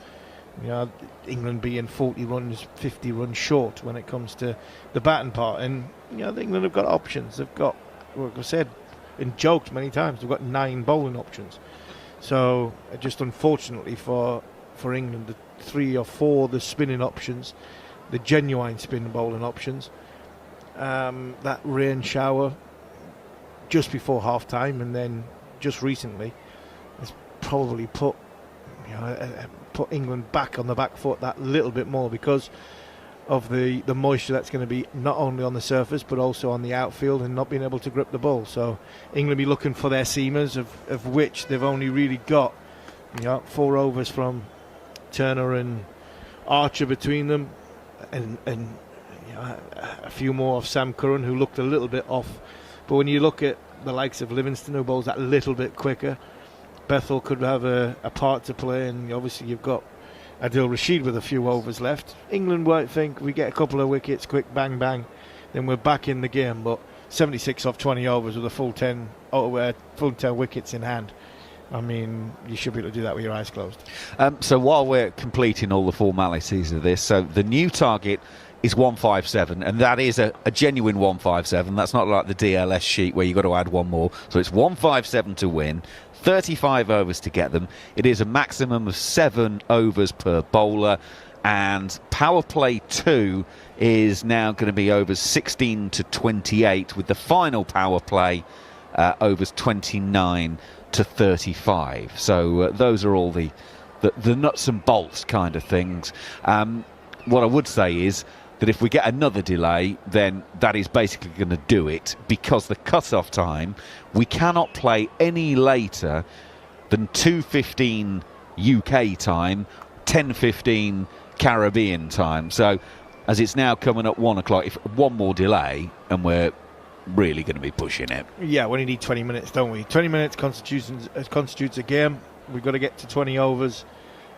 England being 40 runs, 50 runs short when it comes to the batting part. And England have got options. They've got, like I said, and joked many times, they've got 9 bowling options. So just unfortunately for England, the 3 or 4 the spinning options, the genuine spin bowling options, that rain shower just before half time and then just recently has probably put England back on the back foot that little bit more, because of the moisture that's going to be not only on the surface but also on the outfield, and not being able to grip the ball. So England be looking for their seamers, of which they've only really got 4 overs from Turner and Archer between them, and a few more of Sam Curran, who looked a little bit off. But when you look at the likes of Livingston, who bowls that little bit quicker, Bethel could have a part to play, and obviously you've got Adil Rashid with a few overs left. England might think we get a couple of wickets, quick bang bang, then we're back in the game. But 76 off 20 overs with a full 10 wickets in hand, I mean, you should be able to do that with your eyes closed. So while we're completing all the formalities of this, so the new target is 157, and that is a genuine 157. That's not like the DLS sheet where you've got to add 1 more. So it's 157 to win, 35 overs to get them. It is a maximum of 7 overs per bowler, and power play 2 is now going to be overs 16 to 28, with the final power play overs 29 to 35. So those are all the nuts and bolts kind of things. What I would say is that if we get another delay, then that is basically going to do it, because the cut-off time, we cannot play any later than 2:15 UK time, 10:15 Caribbean time. So as it's now coming up 1 o'clock, if one more delay, and we're really going to be pushing it. Yeah, we only need 20 minutes, don't we? 20 minutes constitutes a game. We've got to get to 20 overs,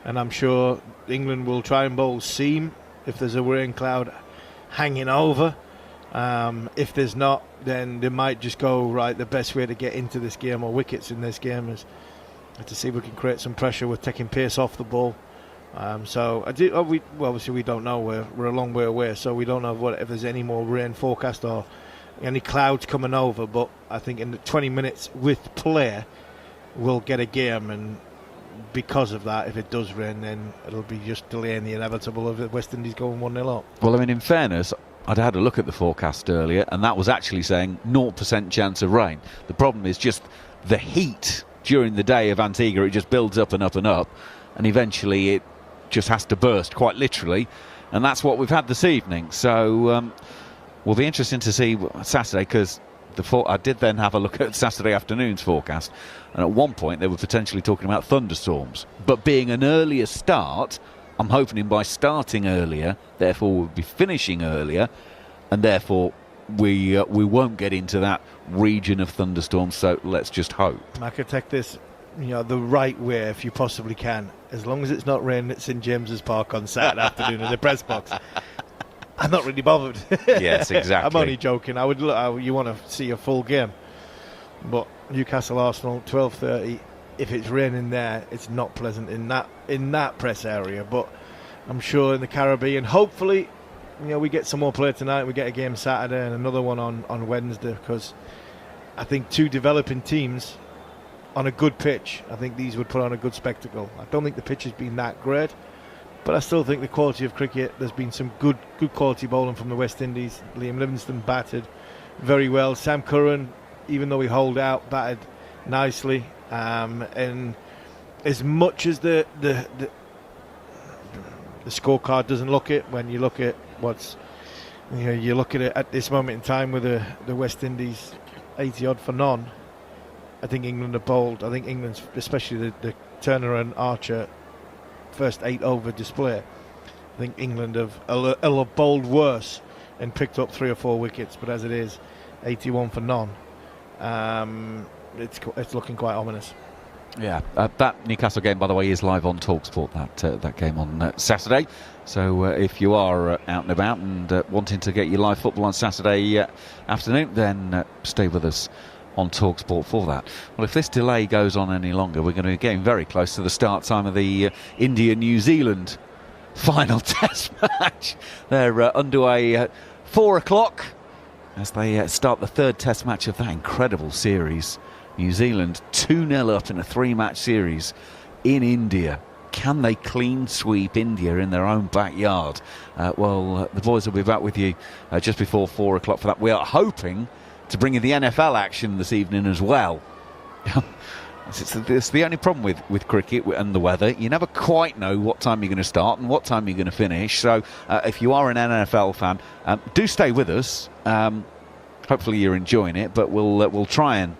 and I'm sure England will try and bowl seam if there's a rain cloud hanging over. If there's not, then they might just go, right, the best way to get into this game, or wickets in this game, is to see if we can create some pressure with taking pace off the ball. Obviously we don't know. We're a long way away, so we don't know if there's any more rain forecast or any clouds coming over. But I think in the 20 minutes with play, we'll get a game, and because of that, if it does rain, then it'll be just delaying the inevitable of the West Indies going 1-0 up. Well, I mean, in fairness, I'd had a look at the forecast earlier, and that was actually saying 0% chance of rain. The problem is just the heat during the day of Antigua. It just builds up and up and up, and eventually it just has to burst, quite literally. and that's what we've had this evening. So will be interesting to see Saturday, because I did then have a look at Saturday afternoon's forecast, and at one point they were potentially talking about thunderstorms. But being an earlier start, I'm hoping by starting earlier, therefore we'll be finishing earlier, and therefore we won't get into that region of thunderstorms. So let's just hope. I could take this, the right way if you possibly can, as long as it's not raining at St James's Park on Saturday afternoon in the press box. I'm not really bothered. Yes, exactly. I'm only joking. You want to see a full game, but Newcastle Arsenal 12:30. If it's raining there, it's not pleasant in that press area. But I'm sure in the Caribbean, hopefully, we get some more play tonight. We get a game Saturday and another one on Wednesday, because I think two developing teams on a good pitch, I think these would put on a good spectacle. I don't think the pitch has been that great, but I still think the quality of cricket, there's been some good quality bowling from the West Indies. Liam Livingstone batted very well. Sam Curran, even though he holed out, batted nicely. And as much as the scorecard doesn't look it, when you look at you look at it at this moment in time with the West Indies 80 odd for none, I think England are bold. I think England's, especially the Turner and Archer first 8 over display, I think England have bowled worse and picked up 3 or 4 wickets, but as it is, 81 for none, it's looking quite ominous. Yeah, that Newcastle game, by the way, is live on TalkSport, that game on Saturday. So if you are out and about and wanting to get your live football on Saturday afternoon, then stay with us on TalkSport for that. Well, if this delay goes on any longer, we're going to be getting very close to the start time of the India-New Zealand final test match. They're underway at 4 o'clock as they start the third test match of that incredible series. New Zealand 2-0 up in a 3-match series in India. Can they clean sweep India in their own backyard? The boys will be back with you just before 4 o'clock for that. We are hoping to bring in the NFL action this evening as well. It's the only problem with cricket and the weather. You never quite know what time you're going to start and what time you're going to finish. So if you are an NFL fan, do stay with us. Hopefully you're enjoying it, but we'll try and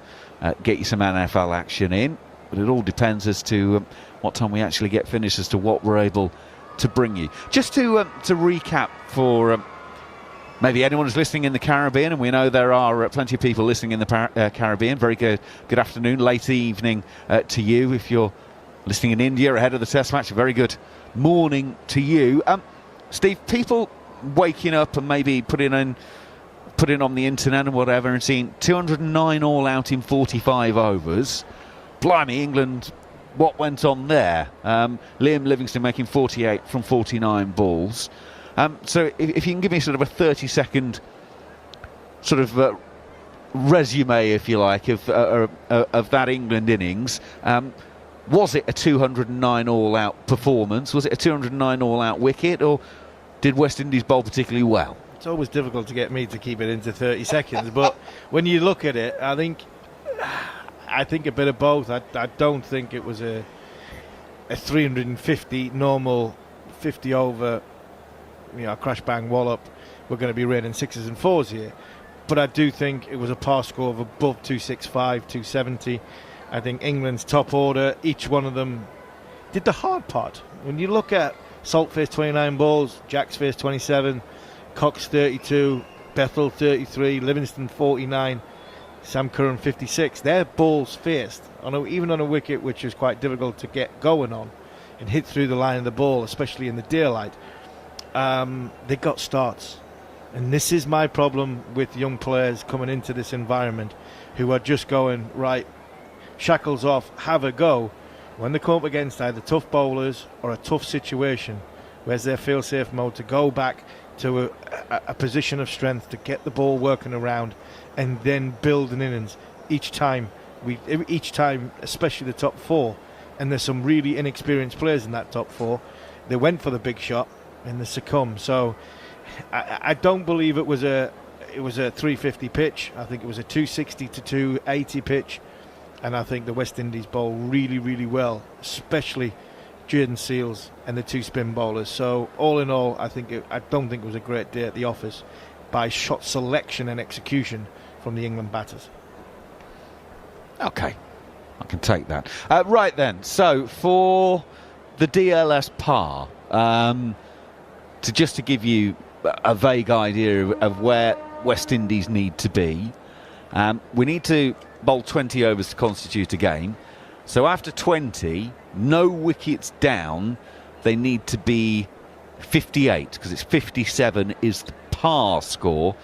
get you some NFL action in. But it all depends as to what time we actually get finished, as to what we're able to bring you. Just to recap for maybe anyone who's listening in the Caribbean, and we know there are plenty of people listening in the Caribbean. Very good afternoon, late evening to you. If you're listening in India ahead of the test match, a very good morning to you. Steve, people waking up and maybe putting on the internet and whatever and seeing 209 all out in 45 overs. Blimey, England, what went on there? Liam Livingstone making 48 from 49 balls. So if you can give me sort of a 30-second sort of resume, if you like, of that England innings, was it a 209 all-out performance? Was it a 209 all-out wicket, or did West Indies bowl particularly well? It's always difficult to get me to keep it into 30 seconds, but when you look at it, I think a bit of both. I don't think it was a 350 normal 50 over, crash bang wallop. We're going to be raining 6s and 4s here, but I do think it was a par score of above 265, 270. I think England's top order, each one of them did the hard part. When you look at Salt faced 29 balls, Jack's faced 27, Cox 32, Bethel 33, Livingston 49, Sam Curran 56. Their balls faced, even on a wicket which was quite difficult to get going on and hit through the line of the ball, especially in the daylight. They got starts. And this is my problem with young players coming into this environment who are just going, right, shackles off, have a go. When they come up against either tough bowlers or a tough situation, where's their feel-safe mode to go back to a position of strength to get the ball working around and then build an innings each time, especially the top 4, and there's some really inexperienced players in that top 4. They went for the big shot and they succumbed. So I don't believe it was a 350 pitch. I think it was a 260 to 280 pitch, and I think the West Indies bowl really, really well, especially Jaden Seals, and the 2 spin bowlers. So all in all, I don't think it was a great day at the office by shot selection and execution from the England batters. Okay, I can take that. Right then, so for the DLS par, to give you a vague idea of where West Indies need to be, we need to bowl 20 overs to constitute a game. So after 20, no wickets down, they need to be 58, because it's 57 is the par score,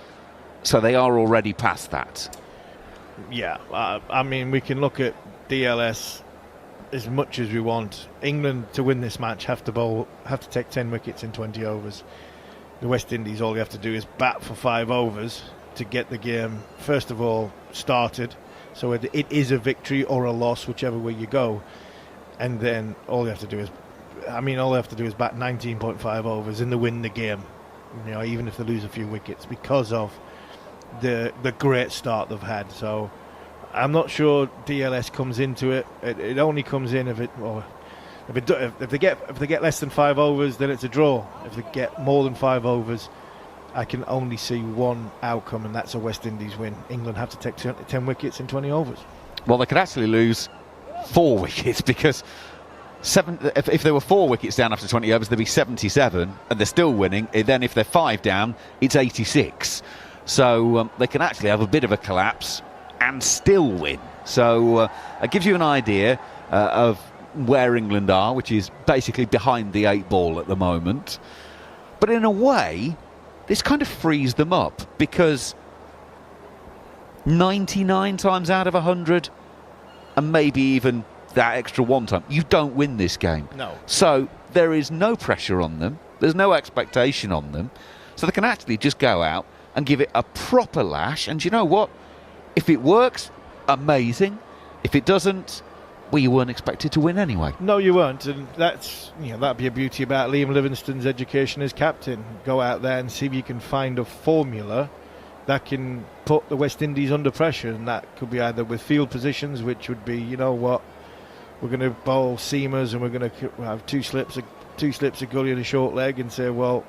so they are already past that. Yeah, I mean, we can look at DLS as much as we want. England, to win this match, have to take 10 wickets in 20 overs. The West Indies, all you have to do is bat for 5 overs to get the game, first of all, started. So it is a victory or a loss, whichever way you go. And then all you have to do is bat 19.5 overs and they win the game. You know, even if they lose a few wickets, because of the great start they've had. So I'm not sure DLS comes into it. It only comes in if they get less than 5 overs, then it's a draw. If they get more than 5 overs, I can only see one outcome, and that's a West Indies win. England have to take 10 wickets in 20 overs. Well, they could actually lose 4 wickets, because if there were 4 wickets down after 20 overs, there'd be 77, and they're still winning. Then if they're 5 down, it's 86. So they can actually have a bit of a collapse and still win. So it gives you an idea of where England are, which is basically behind the 8 ball at the moment. But in a way, this kind of frees them up, because 99 times out of 100, and maybe even that extra 1 time, you don't win this game. No. So there is no pressure on them. There's no expectation on them. So they can actually just go out and give it a proper lash. And you know what? If it works, amazing. If it doesn't, well, you weren't expected to win anyway. No, you weren't, and that'd be a beauty about Liam Livingstone's education as captain. Go out there and see if you can find a formula that can put the West Indies under pressure, and that could be either with field positions, which would be, you know what, we're going to bowl seamers and we're going to have two slips of gully and a short leg, and say, well,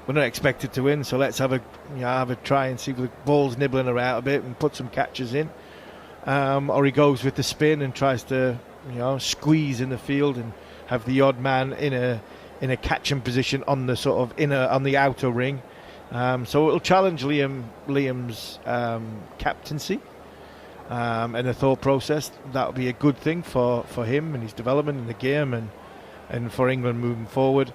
we're not expected to win, so let's have a try and see if the ball's nibbling around a bit and put some catches in. Or he goes with the spin and tries to, squeeze in the field and have the odd man in a catching position on the sort of on the outer ring. So it'll challenge Liam's captaincy and the thought process. That'll be a good thing for him and his development in the game and for England moving forward.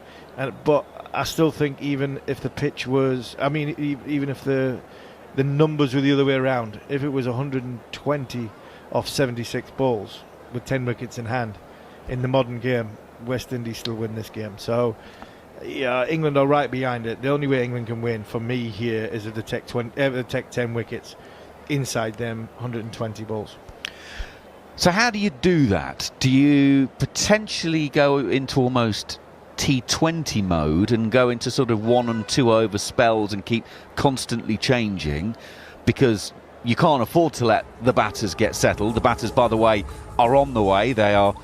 But I still think, even if the pitch was, even if the numbers were the other way around, if it was 120 off 76 balls with 10 wickets in hand in the modern game, West Indies still win this game. So yeah, England are right behind it. The only way England can win for me here is if they take 10 wickets inside them 120 balls. So how do you do that? Do you potentially go into almost T20 mode and go into sort of 1 and 2 over spells and keep constantly changing, because you can't afford to let the batters get settled? The batters, by the way, are on the way. They are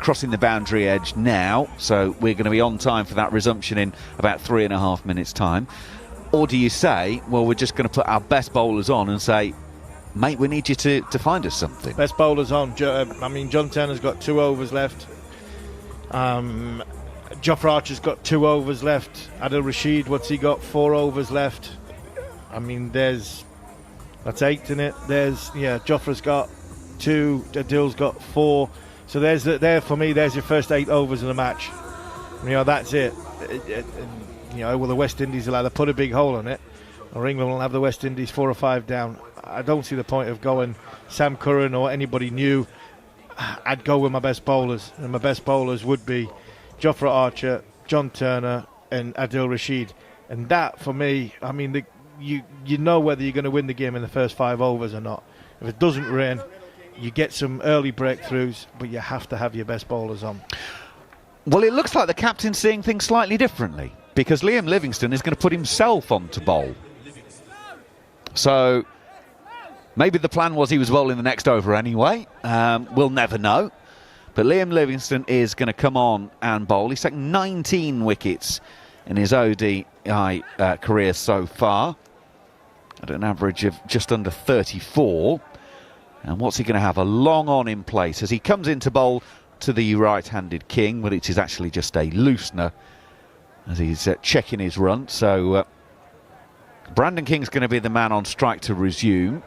crossing the boundary edge now, so we're going to be on time for that resumption in about 3.5 minutes time. Or do you say, well, we're just going to put our best bowlers on and say, mate, we need you to find us something? Best bowlers on. John Turner's got 2 overs left. Jofra Archer's got 2 overs left. Adil Rashid, what's he got? 4 overs left. That's 8 in it. Jofra's got 2. Adil's got 4. So there for me, there's your first 8 overs in the match. That's it. Will the West Indies will either put a big hole in it, or England will have the West Indies 4 or 5 down. I don't see the point of going Sam Curran or anybody new. I'd go with my best bowlers, and my best bowlers would be Jofra Archer, John Turner and Adil Rashid. And that, for me, you know whether you're going to win the game in the first 5 overs or not. If it doesn't rain, you get some early breakthroughs, but you have to have your best bowlers on. Well, it looks like the captain's seeing things slightly differently, because Liam Livingstone is going to put himself on to bowl. So maybe the plan was he was bowling the next over anyway. We'll never know. But Liam Livingstone is going to come on and bowl. He's taken 19 wickets in his ODI career so far, at an average of just under 34. And what's he going to have? A long on in place as he comes into bowl to the right-handed King, but it is actually just a loosener as he's checking his run. So Brandon King's going to be the man on strike to resume.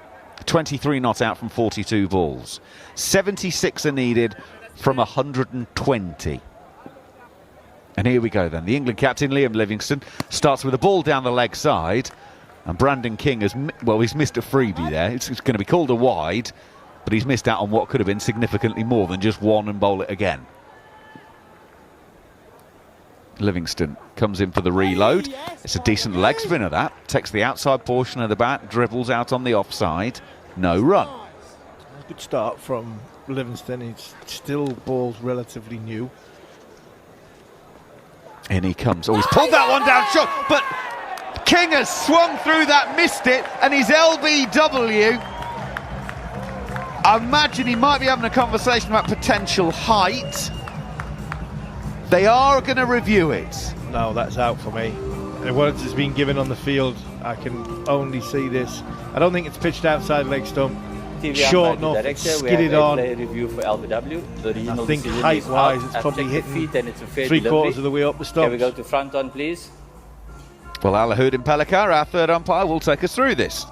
23 not out from 42 balls. 76 are needed from 120. And here we go then. The England captain, Liam Livingstone, starts with a ball down the leg side. And Brandon King has, he's missed a freebie there. It's going to be called a wide, but he's missed out on what could have been significantly more than just one and bowl it again. Livingstone comes in for the reload. It's a decent leg spinner, that. Takes the outside portion of the bat, dribbles out on the offside. No run. Good start from Livingstone. He's still balls relatively new. In he comes. Oh, he's pulled that one down short, but King has swung through that, missed it, and his LBW. I imagine he might be having a conversation about potential height. They are going to review it. No, that's out for me. And what has been given on the field, I can only see this. I don't think it's pitched outside leg stump. Short enough, skidded on. Review for LBW. I think height-wise, it's probably hitting three-quarters of the way up the stumps. Can we go to front on, please? Well, Alahuddin Pelakar, our third umpire, will take us through this.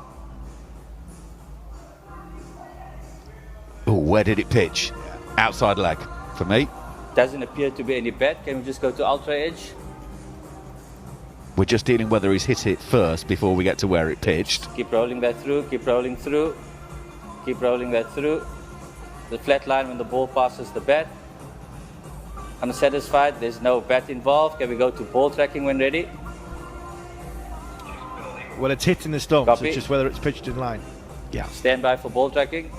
Oh, where did it pitch? Outside leg, for me. Doesn't appear to be any bet. Can we just go to ultra edge? We're just dealing whether he's hit it first before we get to where it pitched. Keep rolling that through, keep rolling through. Keep rolling that through. The flat line when the ball passes the bat. Unsatisfied, there's no bat involved. Can we go to ball tracking when ready? Well, it's hitting the stumps. Copy. It's just whether it's pitched in line. Yeah. Stand by for ball tracking.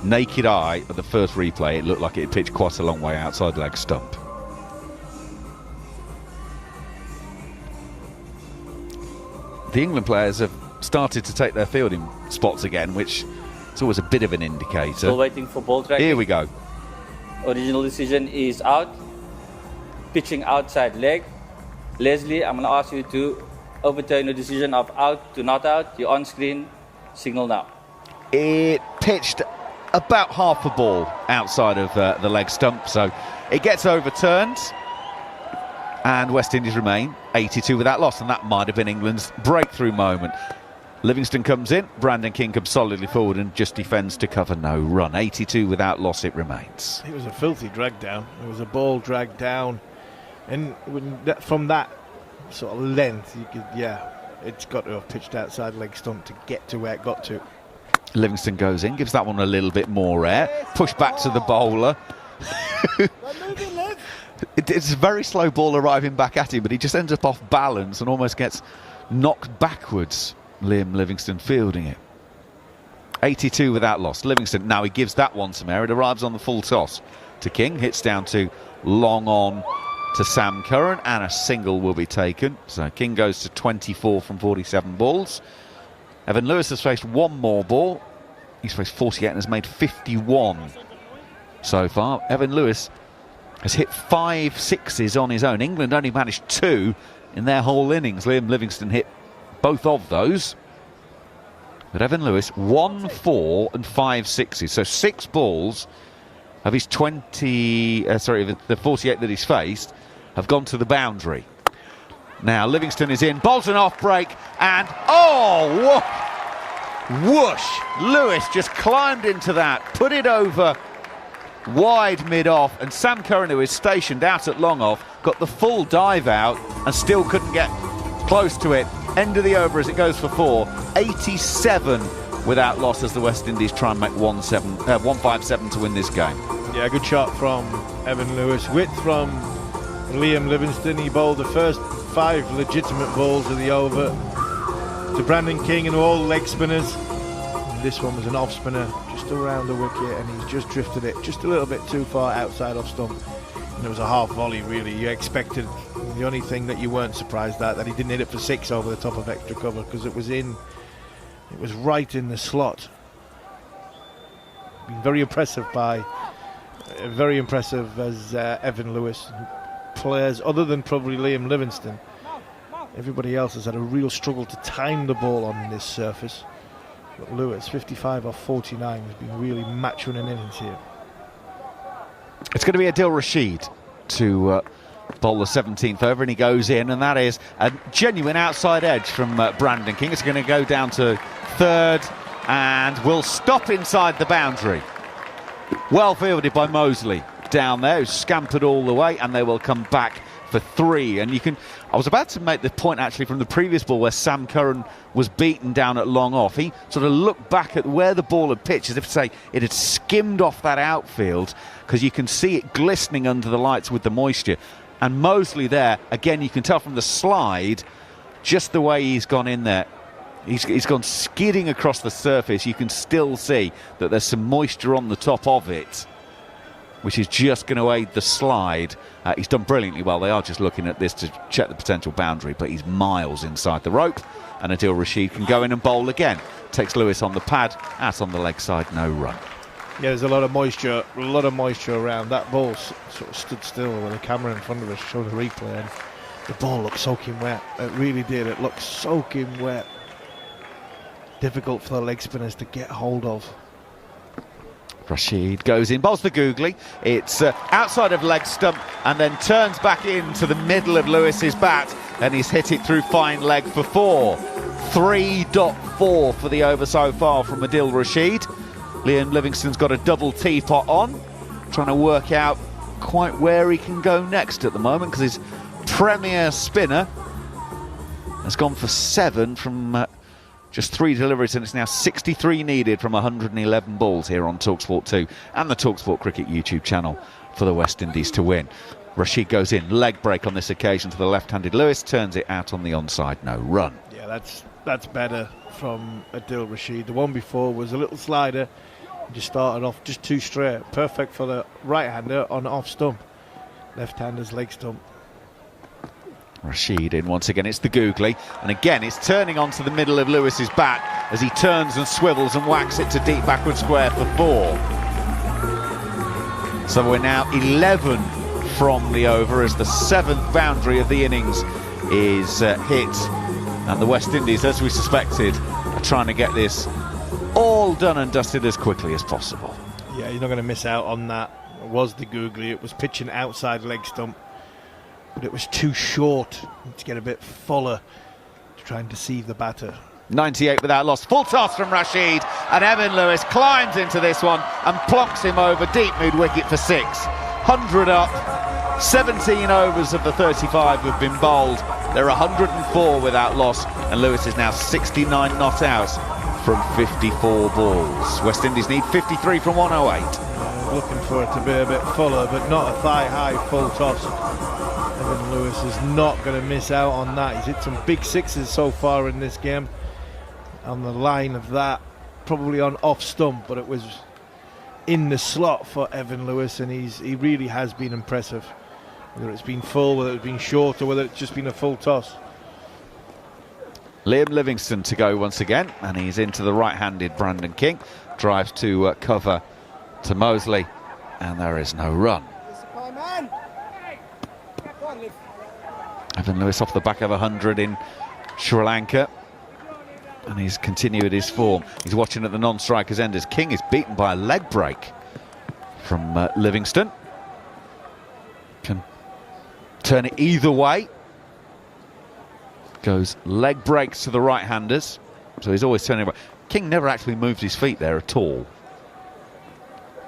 Naked eye at the first replay, it looked like it had pitched quite a long way outside leg stump. The England players have started to take their fielding spots again, which is always a bit of an indicator. Still waiting for ball tracking. Here we go. Original decision is out. Pitching outside leg. Leslie, I'm going to ask you to overturn your decision of out to not out. You're on screen. Signal now. It pitched about half a ball outside of the leg stump, so it gets overturned. And West Indies remain 82 without loss, and that might have been England's breakthrough moment. Livingstone comes in, Brandon King comes solidly forward and just defends to cover no run. 82 without loss it remains. It was a filthy drag down. It was a ball dragged down, and from that sort of length, you could, it's got to have pitched outside leg stump to get to where it got to. Livingstone goes in, gives that one a little bit more air, push back to the bowler. It's a very slow ball arriving back at him, but he just ends up off balance and almost gets knocked backwards. Liam Livingstone fielding it. 82 without loss. Livingstone, now he gives that one some air. It arrives on the full toss to King, hits down to long on to Sam Curran, and a single will be taken. So King goes to 24 from 47 balls. Evan Lewis has faced one more ball. He's faced 48 and has made 51 so far. Evan Lewis has hit 5 sixes on his own. England only managed 2 in their whole innings. Liam Livingstone hit both of those. But Evan Lewis, 1 4 and 5 sixes. So 6 balls of his the 48 that he's faced have gone to the boundary. Now Livingstone is in, bowls an off break, and whoosh! Lewis just climbed into that, put it over wide mid-off, and Sam Curran, who is stationed out at long off, got the full dive out and still couldn't get close to it. End of the over as it goes for 4. 87 without loss as the West Indies try and make 157 to win this game. Yeah, good shot from Evan Lewis. Width from Liam Livingstone. He bowled the first 5 legitimate balls of the over to Brandon King and all leg spinners. And this one was an off spinner just around the wicket, and he's just drifted it just a little bit too far outside off stump. And it was a half volley, really. You expected, the only thing that you weren't surprised at, that he didn't hit it for 6 over the top of extra cover, because it was right in the slot. Been very impressive by Very impressive as Evan Lewis. Players other than probably Liam Livingston, everybody else has had a real struggle to time the ball on this surface. But Lewis, 55 off 49, has been really match winning innings here. It's going to be Adil Rashid to bowl the 17th over, and he goes in, and that is a genuine outside edge from Brandon King. It's going to go down to third and will stop inside the boundary. Well fielded by Mosley down there, who's scampered all the way, and they will come back for 3. And I was about to make the point actually from the previous ball where Sam Curran was beaten down at long off. He sort of looked back at where the ball had pitched as if to say it had skimmed off that outfield, because you can see it glistening under the lights with the moisture. And Mosley there, again, you can tell from the slide just the way he's gone in there. He's gone skidding across the surface. You can still see that there's some moisture on the top of it, which is just going to aid the slide. He's done brilliantly well. They are just looking at this to check the potential boundary, but he's miles inside the rope. And Adil Rashid can go in and bowl again. Takes Lewis on the pad, out on the leg side, no run. Yeah, there's a lot of moisture around. That ball sort of stood still with the camera in front of us, showed the replay, and the ball looked soaking wet. It really did. It looked soaking wet. Difficult for the leg spinners to get hold of. Rashid goes in, bowls the googly. It's outside of leg stump and then turns back into the middle of Lewis's bat, and he's hit it through fine leg for 4. 3.4 for the over so far from Adil Rashid. Liam Livingston's got a double teapot on, trying to work out quite where he can go next at the moment, because his premier spinner has gone for 7 from just 3 deliveries, and it's now 63 needed from 111 balls here on TalkSport 2 and the TalkSport Cricket YouTube channel for the West Indies to win. Rashid goes in, leg break on this occasion to the left-handed Lewis, turns it out on the onside, no run. Yeah, that's better from Adil Rashid. The one before was a little slider, just started off just too straight. Perfect for the right-hander on off stump. Left-hander's leg stump. Rashid in once again, it's the googly, and again it's turning onto the middle of Lewis's bat as he turns and swivels and whacks it to deep backward square for 4. So we're now 11 from the over as the 7th boundary of the innings is hit, and the West Indies, as we suspected, are trying to get this all done and dusted as quickly as possible. Yeah, you're not going to miss out on that. It was the googly, it was pitching outside leg stump, but it was too short to get a bit fuller to try and deceive the batter. 98 without loss, full toss from Rashid, and Evan Lewis climbs into this one and plonks him over deep mid-wicket for 6. 100 up, 17 overs of the 35 have been bowled. There are 104 without loss, and Lewis is now 69 not out from 54 balls. West Indies need 53 from 108. Looking for it to be a bit fuller, but not a thigh-high full toss. Evan Lewis is not going to miss out on that. He's hit some big 6s so far in this game. On the line of that, probably on off stump, but it was in the slot for Evan Lewis, and he really has been impressive. Whether it's been full, whether it's been short, or whether it's just been a full toss. Liam Livingston to go once again, and he's into the right-handed Brandon King. Drives to cover to Mosley, and there is no run. Evan Lewis off the back of 100 in Sri Lanka, and he's continued his form. He's watching at the non-strikers end as King is beaten by a leg break from Livingston. Can turn it either way. Goes leg breaks to the right-handers, so he's always turning away. King never actually moved his feet there at all,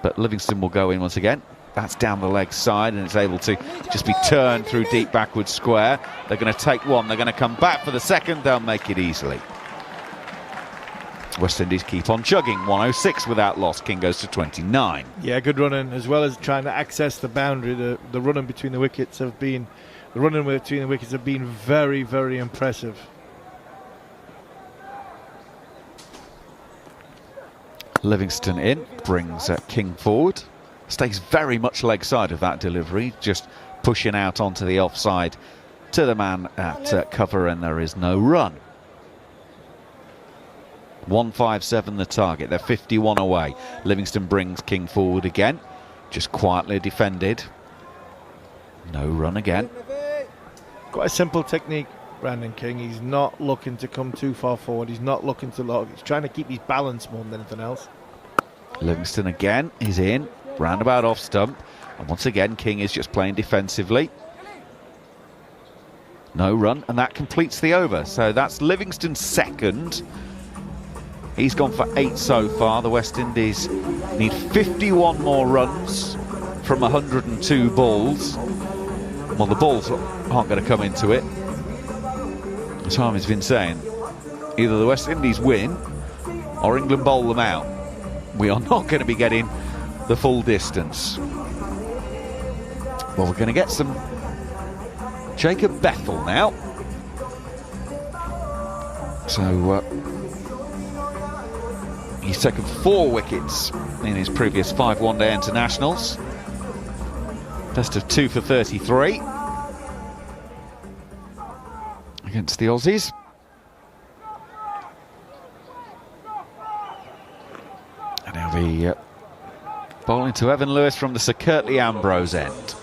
but Livingston will go in once again. That's down the leg side, and it's able to just be turned through deep backward square. They're going to take one, they're going to come back for the second, they'll make it easily. West Indies keep on chugging, 106 without loss. King goes to 29. Yeah, good running, as well as trying to access the boundary. The running between the wickets have been very, very impressive. Livingston in, brings King forward. Stays very much leg side of that delivery, just pushing out onto the offside to the man at cover, and there is no run. 157 the target, they're 51 away. Livingston brings King forward again. Just quietly defended. No run again. Quite a simple technique, Brandon King. He's not looking to come too far forward. He's not looking to log. He's trying to keep his balance more than anything else. Livingston again. He's in. Roundabout off stump. And once again, King is just playing defensively. No run, and that completes the over. So that's Livingston's second. He's gone for 8 so far. The West Indies need 51 more runs from 102 balls. Well, the balls aren't going to come into it. As Harvey's been saying, either the West Indies win or England bowl them out. We are not going to be getting the full distance. Well, we're going to get some Jacob Bethel now. So he's taken 4 wickets in his previous 5 one-day internationals. Best of 2 for 33 against the Aussies. And he'll be bowling to Evan Lewis from the Sir Curtly Ambrose end.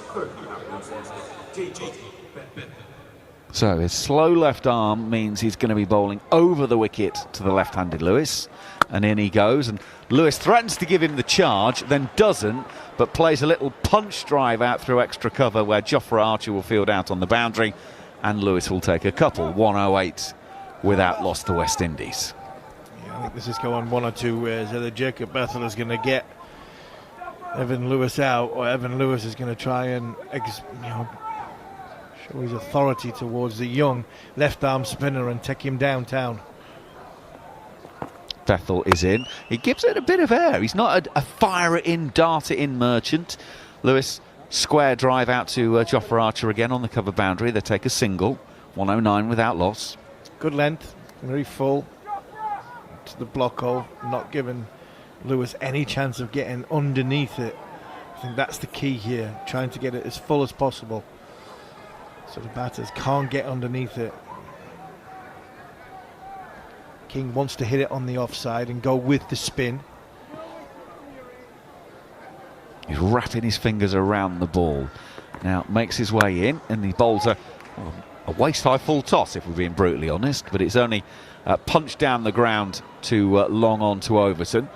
So his slow left arm means he's going to be bowling over the wicket to the left-handed Lewis. And in he goes, and Lewis threatens to give him the charge, then doesn't, but plays a little punch drive out through extra cover where Jofra Archer will field out on the boundary, and Lewis will take a couple. 108 without loss to West Indies. Yeah, I think this is going 1 or 2 ways. Either Jacob Bethel is going to get Evan Lewis out, or Evan Lewis is going to try and show his authority towards the young left-arm spinner and take him downtown. Bethel is in. He gives it a bit of air. He's not a fire-it-in, dart-it-in merchant. Lewis, square drive out to Jofra Archer again on the cover boundary. They take a single. 109 without loss. Good length, very full to the block hole, not giving Lewis any chance of getting underneath it. I think that's the key here, trying to get it as full as possible so the batters can't get underneath it. King wants to hit it on the offside and go with the spin. He's wrapping his fingers around the ball. Now makes his way in, and he bowls a waist-high full toss, if we're being brutally honest, but it's only punched down the ground to long on to Overton,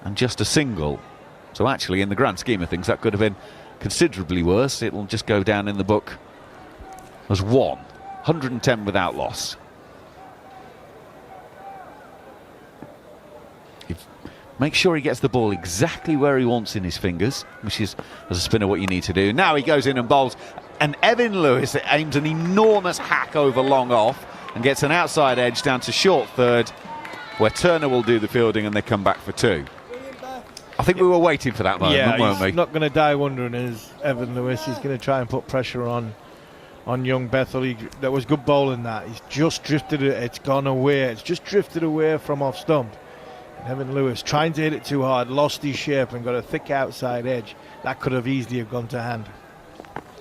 and just a single. So actually, in the grand scheme of things, that could have been considerably worse. It'll just go down in the book as 110 without loss. Make sure he gets the ball exactly where he wants in his fingers, which is, as a spinner, what you need to do. Now he goes in and bowls, and Evan Lewis aims an enormous hack over long off and gets an outside edge down to short third, where Turner will do the fielding and they come back for 2. I think we were waiting for that moment, weren't we? He's not going to die wondering, is Evan Lewis. He's going to try and put pressure on young Bethel. That was good bowling, that. He's just drifted it. It's gone away. It's just drifted away from off stump. Evan Lewis trying to hit it too hard, lost his shape and got a thick outside edge. That could have easily have gone to hand.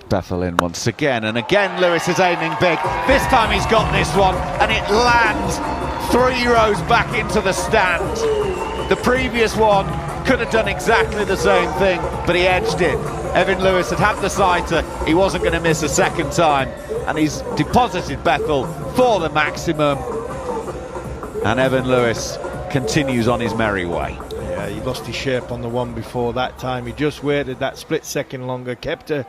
Bethel in once again, and again Lewis is aiming big. This time he's got this one, and it lands 3 rows back into the stand. The previous one could have done exactly the same thing, but he edged it. Evan Lewis had had the sighter. He wasn't going to miss a second time, and he's deposited Bethel for the maximum. And Evan Lewis continues on his merry way. Yeah, he lost his shape on the one before that time. He just waited that split second longer, kept a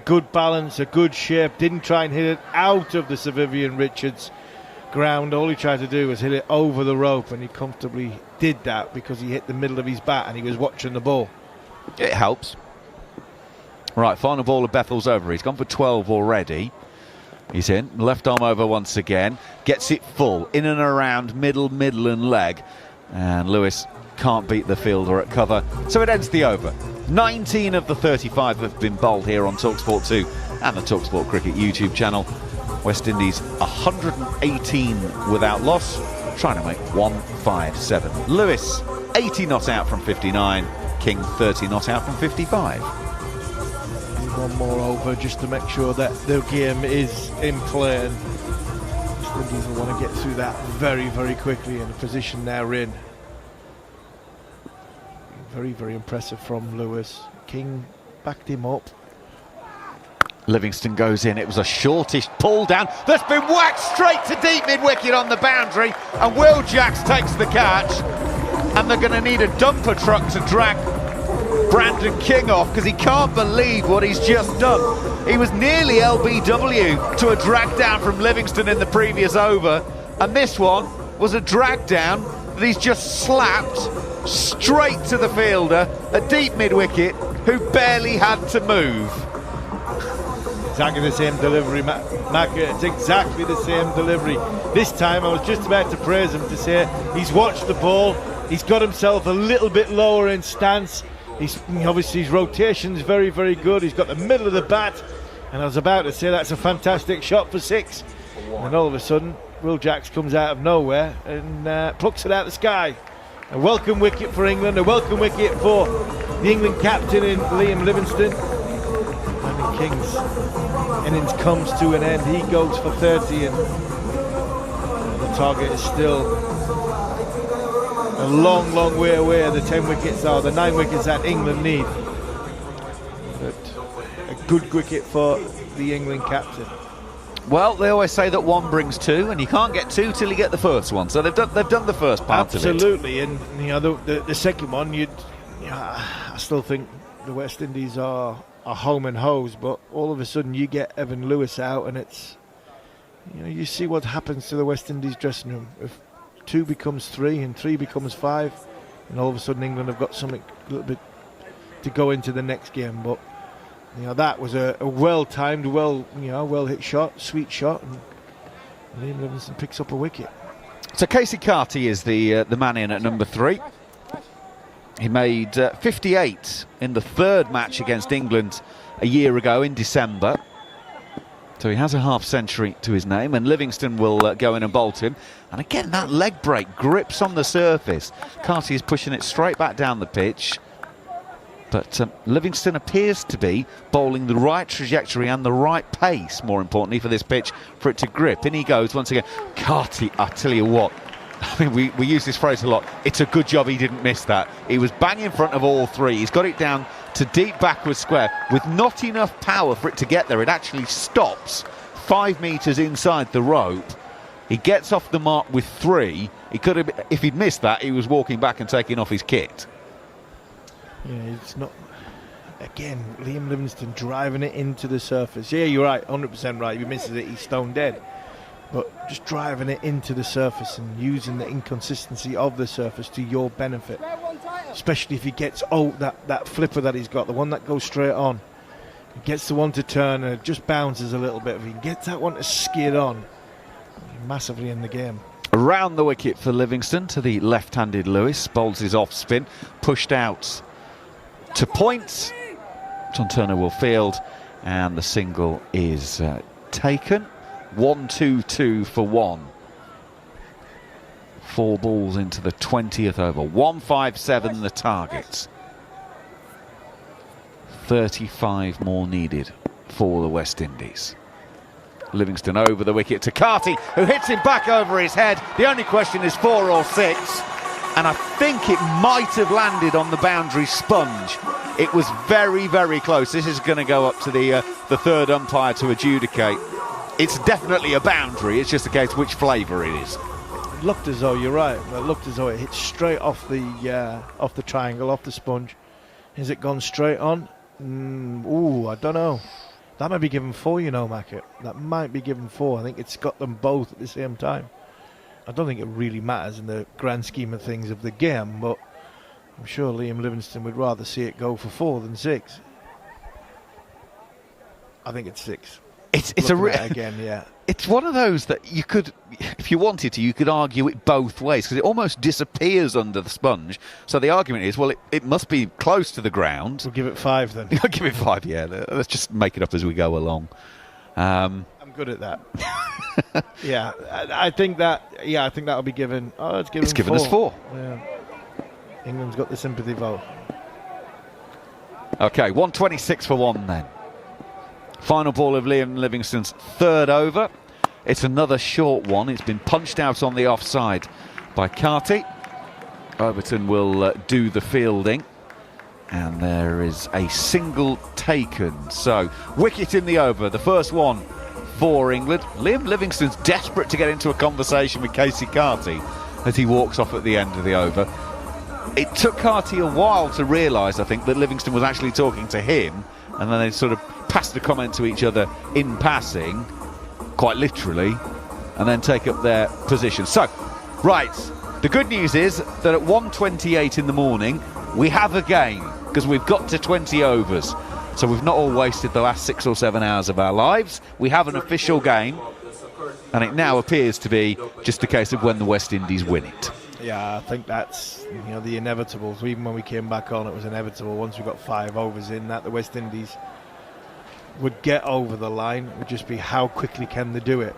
good balance, a good shape, didn't try and hit it out of the Sir Vivian Richards ground. All he tried to do was hit it over the rope, and he comfortably did that because he hit the middle of his bat and he was watching the ball. It helps. Right, final ball of Bethel's over. He's gone for 12 already. He's in, left arm over once again, gets it full, in and around middle and leg, and Lewis can't beat the fielder at cover, so it ends the over. 19 of the 35 have been bowled here on TalkSport 2 and the TalkSport Cricket YouTube channel. West Indies 118 without loss, trying to make 157. Lewis 80 not out from 59, King 30 not out from 55. One more over just to make sure that the game is in play, and West Indies will want to get through that very, very quickly in the position they're in. very, very impressive from Lewis. King backed him up. Livingston goes in. It was a shortish pull down that's been whacked straight to deep mid-wicket on the boundary, and Will Jacks takes the catch, and they're going to need a dumper truck to drag Brandon King off, because he can't believe what he's just done. He was nearly LBW to a drag down from Livingston in the previous over, and this one was a drag down that he's just slapped straight to the fielder at deep mid-wicket, who barely had to move. Exactly the same delivery, Mac. It's exactly the same delivery. This time I was just about to praise him, to say he's watched the ball, he's got himself a little bit lower in stance. Obviously his rotation's very, very good. He's got the middle of the bat, and I was about to say that's a fantastic shot for 6. And all of a sudden, Will Jacks comes out of nowhere and plucks it out of the sky. A welcome wicket for England, a welcome wicket for the England captain in Liam Livingstone. Brandon King's innings comes to an end. He goes for 30, and the target is still a long, long way away. The 10 wickets are the 9 wickets that England need. But a good wicket for the England captain. Well, they always say that 1 brings 2, and you can't get 2 till you get the first one. So they've done the first part of it. Absolutely, and the second one, I still think the West Indies are home and hose, but all of a sudden you get Evan Lewis out, and it's you see what happens to the West Indies dressing room. If 2 becomes 3 and 3 becomes 5, and all of a sudden England have got something a little bit to go into the next game. But that was a well-timed, well hit shot, sweet shot, and Liam Livingstone picks up a wicket. So Casey Carty is the man in at number 3. He made 58 in the 3rd match against England a year ago in December. So he has a half century to his name, and Livingstone will go in and bolt him. And again, that leg break grips on the surface. Carty is pushing it straight back down the pitch. But Livingstone appears to be bowling the right trajectory and the right pace, more importantly, for this pitch, for it to grip. In he goes once again. Carty, I tell you what, I mean, we use this phrase a lot. It's a good job he didn't miss that. He was bang in front of all 3. He's got it down to deep backward square with not enough power for it to get there. It actually stops 5 metres inside the rope. He gets off the mark with 3. He could have, if he'd missed that, he was walking back and taking off his kit. Yeah, it's not. Again, Liam Livingstone driving it into the surface. Yeah, you're right, 100% right. If he misses it, he's stone dead. But just driving it into the surface and using the inconsistency of the surface to your benefit. Especially if he gets that flipper that he's got, the one that goes straight on. He gets the one to turn and it just bounces a little bit. If he gets that one to skid on, massively in the game. Around the wicket for Livingstone to the left-handed Lewis. Bowls his off spin, pushed out to point. John Turner will field, and the single is taken. 1-2-2 for 1. 4 balls into the 20th over. 157 the target. 35 more needed for the West Indies. Livingstone over the wicket to Carty, who hits him back over his head. The only question is 4 or 6, and I think it might have landed on the boundary sponge. It was very, very close. This is going to go up to the 3rd umpire to adjudicate. It's definitely a boundary. It's just a case which flavour it is. It looked as though, you're right, it looked as though it hit straight off the triangle, off the sponge. Has it gone straight on? I don't know. That might be given 4, Mackett. That might be given 4. I think it's got them both at the same time. I don't think it really matters in the grand scheme of things of the game, but I'm sure Liam Livingstone would rather see it go for 4 than 6. I think it's 6. It's again, yeah. It's one of those that you could, if you wanted to, you could argue it both ways, because it almost disappears under the sponge. So the argument is, well, it must be close to the ground. We'll give it 5 then. Give it 5, yeah. Let's just make it up as we go along. I'm good at that. Yeah, I think that'll be given. Oh, it's given. It's given us 4. Yeah. England's got the sympathy vote. Okay, 126 for 1 then. Final ball of Liam Livingstone's 3rd over. It's another short one. It's been punched out on the offside by Carty. Overton will do the fielding. And there is a single taken. So, wicket in the over, the first one for England. Liam Livingstone's desperate to get into a conversation with Casey Carty as he walks off at the end of the over. It took Carty a while to realise, I think, that Livingstone was actually talking to him, and then they sort of passed a comment to each other in passing, quite literally, and then take up their position. So, right, the good news is that at 1:28 in the morning, we have a game, because we've got to 20 overs. So we've not all wasted the last 6 or 7 hours of our lives. We have an official game, and it now appears to be just a case of when the West Indies win it. Yeah, I think that's the inevitables. Even when we came back on, it was inevitable. Once we got 5 overs in, that the West Indies would get over the line. It would just be how quickly can they do it.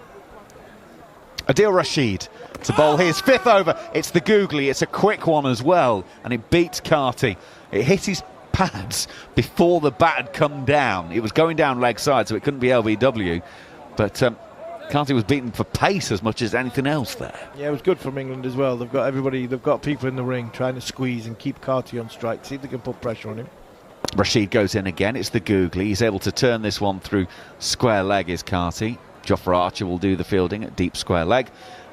Adil Rashid to bowl his 5th over. It's the googly. It's a quick one as well, and it beats Carty. It hit his pads before the bat had come down. It was going down leg side, so it couldn't be LBW. But Carty was beaten for pace as much as anything else there. Yeah, it was good from England as well. They've got everybody. They've got people in the ring trying to squeeze and keep Carty on strike. See if they can put pressure on him. Rashid goes in again. It's the googly. He's able to turn this one through square leg, is Carty. Jofra Archer will do the fielding at deep square leg,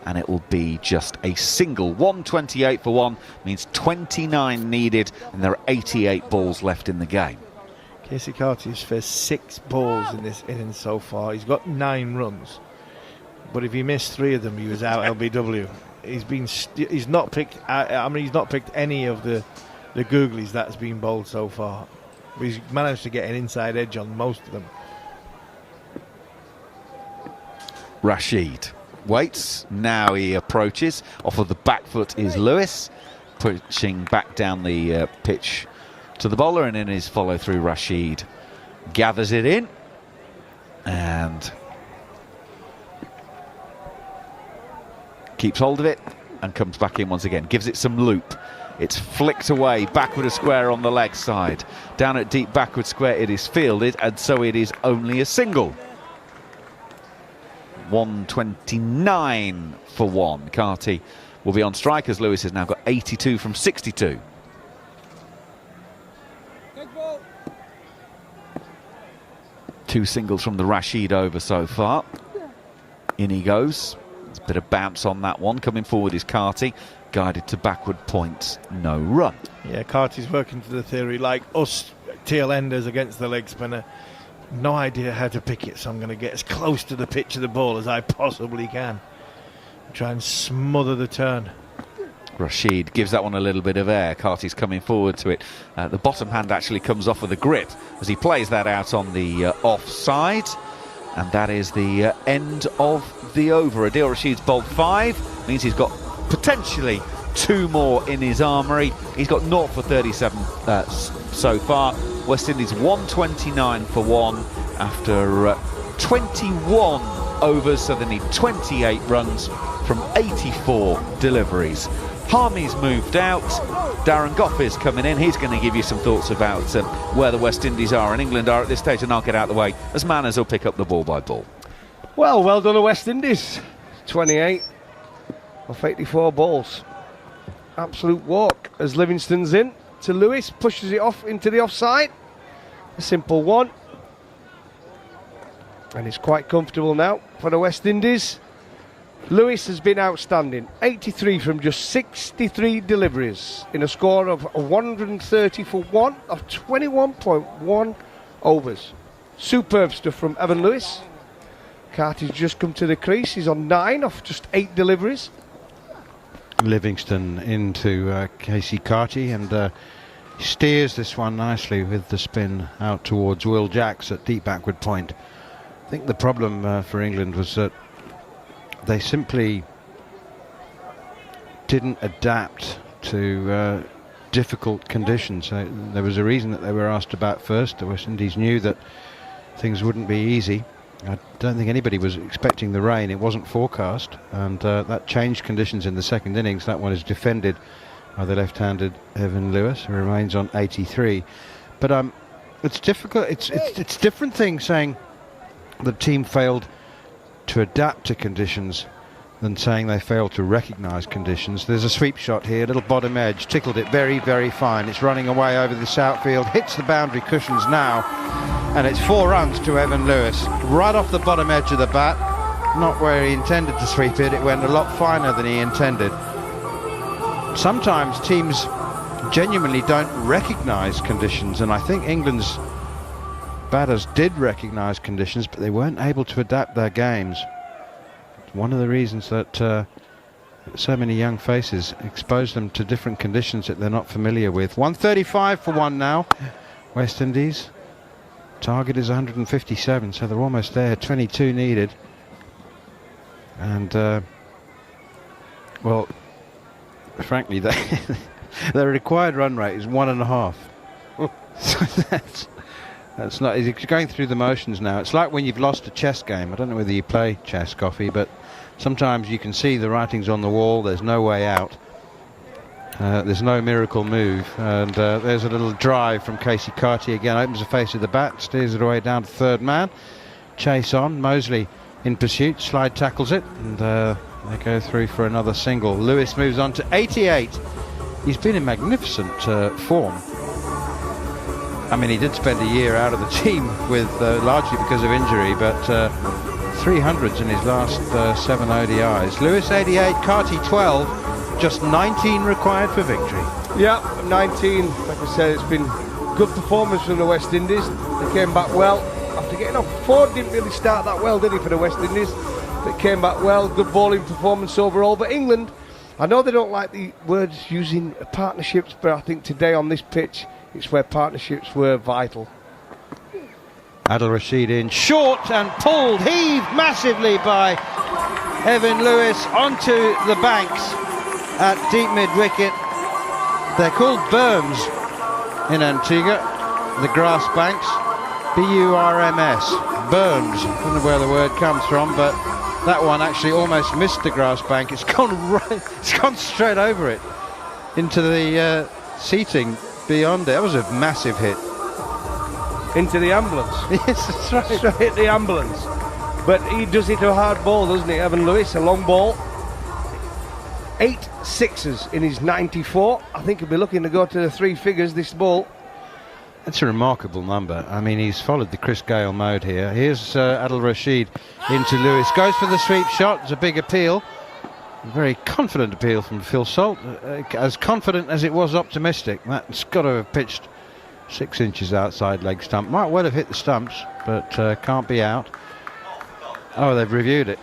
and it will be just a single. 1:28 for 1 means 29 needed, and there are 88 balls left in the game. Casey Carty has faced 6 balls in this innings so far. He's got 9 runs, but if he missed 3 of them, he was out LBW. He's not picked. He's not picked any of the googlies that's been bowled so far. But he's managed to get an inside edge on most of them. Rashid waits, now he approaches. Off of the back foot is Lewis, pushing back down the pitch to the bowler, and in his follow through, Rashid gathers it in and keeps hold of it and comes back in once again, gives it some loop. It's flicked away, backward a square on the leg side. Down at deep backward square it is fielded, and so it is only a single. 1:29 for 1. Carty will be on strike as Lewis has now got 82 from 62. Two singles from the Rashid over so far. In he goes. There's a bit of bounce on that one. Coming forward is Carty. Guided to backward points. No run. Yeah, Carty's working to the theory like us tail enders against the leg spinner. No idea how to pick it, so I'm going to get as close to the pitch of the ball as I possibly can. Try and smother the turn. Rashid gives that one a little bit of air. Carty's coming forward to it. The bottom hand actually comes off with a grip as he plays that out on the offside. And that is the end of the over. Adil Rashid's bowled 5. Means he's got potentially 2 more in his armoury. He's got 0 for 37 so far. West Indies 1:29 for 1 after 21 overs, so they need 28 runs from 84 deliveries. Harmy's moved out. Darren Goff is coming in. He's going to give you some thoughts about where the West Indies are and England are at this stage, and I'll get out of the way as Manners will pick up the ball by ball. Well done, the West Indies. 28 off 84 balls. Absolute walk as Livingstone's in to Lewis, pushes it off into the offside. A simple one. And it's quite comfortable now for the West Indies. Lewis has been outstanding. 83 from just 63 deliveries in a score of 130 for 1 of 21.1 overs. Superb stuff from Evan Lewis. Carty's just come to the crease. He's on 9 off just 8 deliveries. Livingstone into Casey Carty, and steers this one nicely with the spin out towards Will Jacks at deep backward point. I think the problem for England was that they simply didn't adapt to difficult conditions. There was a reason that they were asked about first. The West Indies knew that things wouldn't be easy. I don't think anybody was expecting the rain. It wasn't forecast, and that changed conditions in the second innings. That one is defended by the left-handed Evan Lewis, who remains on 83. But it's difficult. It's different thing saying the team failed to adapt to conditions than saying they failed to recognise conditions. There's a sweep shot here, little bottom edge, tickled it very, very fine. It's running away over this outfield, hits the boundary cushions now, and it's 4 runs to Evan Lewis. Right off the bottom edge of the bat, not where he intended to sweep it. It went a lot finer than he intended. Sometimes teams genuinely don't recognise conditions, and I think England's batters did recognise conditions, but they weren't able to adapt their games. One of the reasons that so many young faces expose them to different conditions that they're not familiar with. 135 for 1 now, West Indies. Target is 157, so they're almost there. 22 needed. And, well, frankly, their required run rate is 1.5. So that's not. He's going through the motions now. It's like when you've lost a chess game. I don't know whether you play chess, Coffee, but sometimes you can see the writings on the wall. There's no way out. There's no miracle move. And there's a little drive from Casey Carty again. Opens the face of the bat, steers it away down to third man. Chase on. Mosley in pursuit. Slide tackles it, and they go through for another single. Lewis moves on to 88. He's been in magnificent form. I mean, he did spend a year out of the team with largely because of injury, but 300s in his last 7 ODIs. Lewis 88, Carty 12, just 19 required for victory. Yeah, 19. Like I said, it's been good performance from the West Indies. They came back well after getting off. Ford didn't really start that well, did he, for the West Indies? They came back well, good bowling performance overall. But England, I know they don't like the words using partnerships, but I think today on this pitch, it's where partnerships were vital. Adil Rashid in short and pulled, heaved massively by Evan Lewis onto the banks at deep mid-wicket. They're called berms in Antigua, the grass banks, B-U-R-M-S, berms. I don't know where the word comes from, but that one actually almost missed the grass bank. It's gone right, it's gone straight over it into the seating beyond it. That was a massive hit. Into the ambulance. Yes, that's right. Straight hit the ambulance. But he does it to a hard ball, doesn't he, Evan Lewis? A long ball. 8 sixes in his 94. I think he'll be looking to go to the 3 figures this ball. That's a remarkable number. I mean, he's followed the Chris Gayle mode here. Here's Adil Rashid into Lewis. Goes for the sweep shot. It's a big appeal. A very confident appeal from Phil Salt. As confident as it was optimistic. That's got to have pitched 6 inches outside leg stump. Might well have hit the stumps, but can't be out. Oh, they've reviewed it.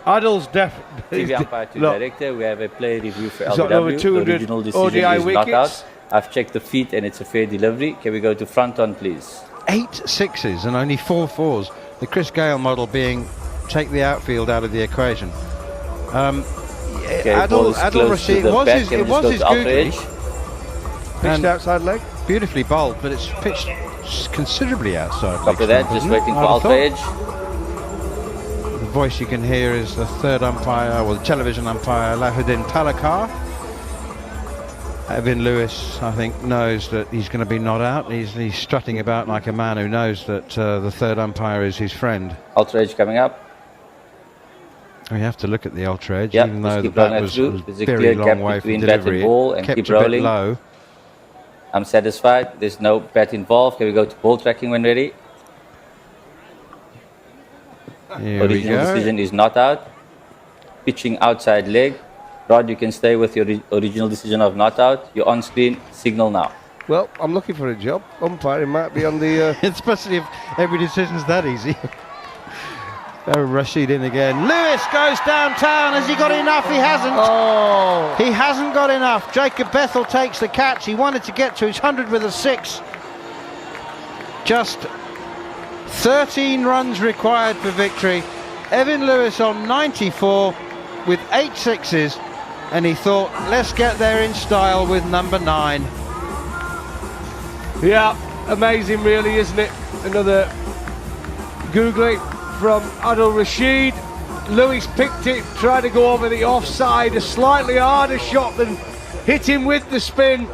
Adil's definitely. TV umpire to director. We have a play review for LBW. Over 200 the original decision ODI is wickets. not out. I've checked the feet and it's a fair delivery. Can we go to front on, please? 8 sixes and only 4 fours. The Chris Gayle model being take the outfield out of the equation. Okay, Adil Rashid, it was his googly. Pitched outside leg. Beautifully bowled, but it's pitched considerably outside. Copy that, just waiting for alter edge. The voice you can hear is the third umpire, or the television umpire, Lahuddin Talakar. Evan Lewis, I think, knows that he's going to be not out. He's strutting about like a man who knows that the third umpire is his friend. Ultra edge coming up. We have to look at the ultra edge, yep, even though the bat bat was a clear very long way from delivery. Ball and kept keep a rolling. bit low. I'm satisfied. There's no bat involved. Can we go to ball tracking when ready? Here Original we go. decision is not out. Pitching outside leg. Rod, you can stay with your original decision of not out. You're on screen. Signal now. Well, I'm looking for a job. Umpiring might be on the... Especially if every decision's that easy. Rashid in again. Lewis goes downtown. Has he got enough? He hasn't. Oh! He hasn't got enough. Jacob Bethel takes the catch. He wanted to get to his 100 with a 6. Just 13 runs required for victory. Evan Lewis on 94 with 8 sixes, and he thought, let's get there in style with number 9. Yeah, amazing really, isn't it? Another googly from Adil Rashid. Lewis picked it, tried to go over the offside, a slightly harder shot than hit him with the spin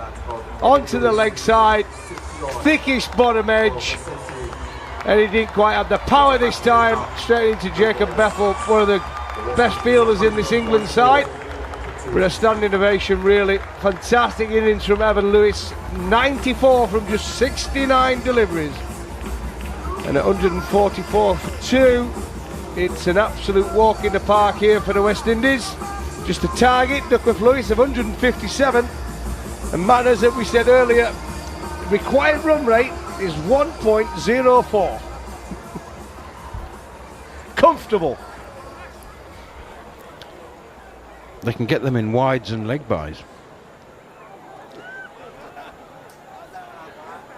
onto the leg side. Thickish bottom edge. And he didn't quite have the power this time. Straight into Jacob Bethel, one of the best fielders in this England side. But a standing ovation, really. Fantastic innings from Evan Lewis. 94 from just 69 deliveries. And at 144 for 2, it's an absolute walk in the park here for the West Indies. Just a target, Duckworth Lewis, of 157. And Manners, as we said earlier, required run rate is 1.04. Comfortable. They can get them in wides and leg byes.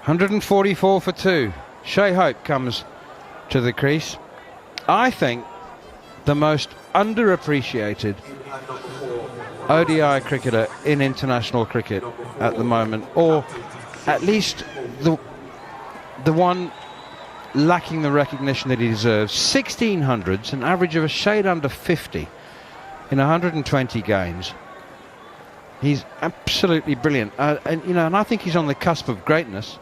144 for 2. Shea Hope comes to the crease. I think the most underappreciated ODI cricketer in international cricket at the moment, or at least the one lacking the recognition that he deserves. 1600s, an average of a shade under 50 in 120 games. He's absolutely brilliant, and I think he's on the cusp of greatness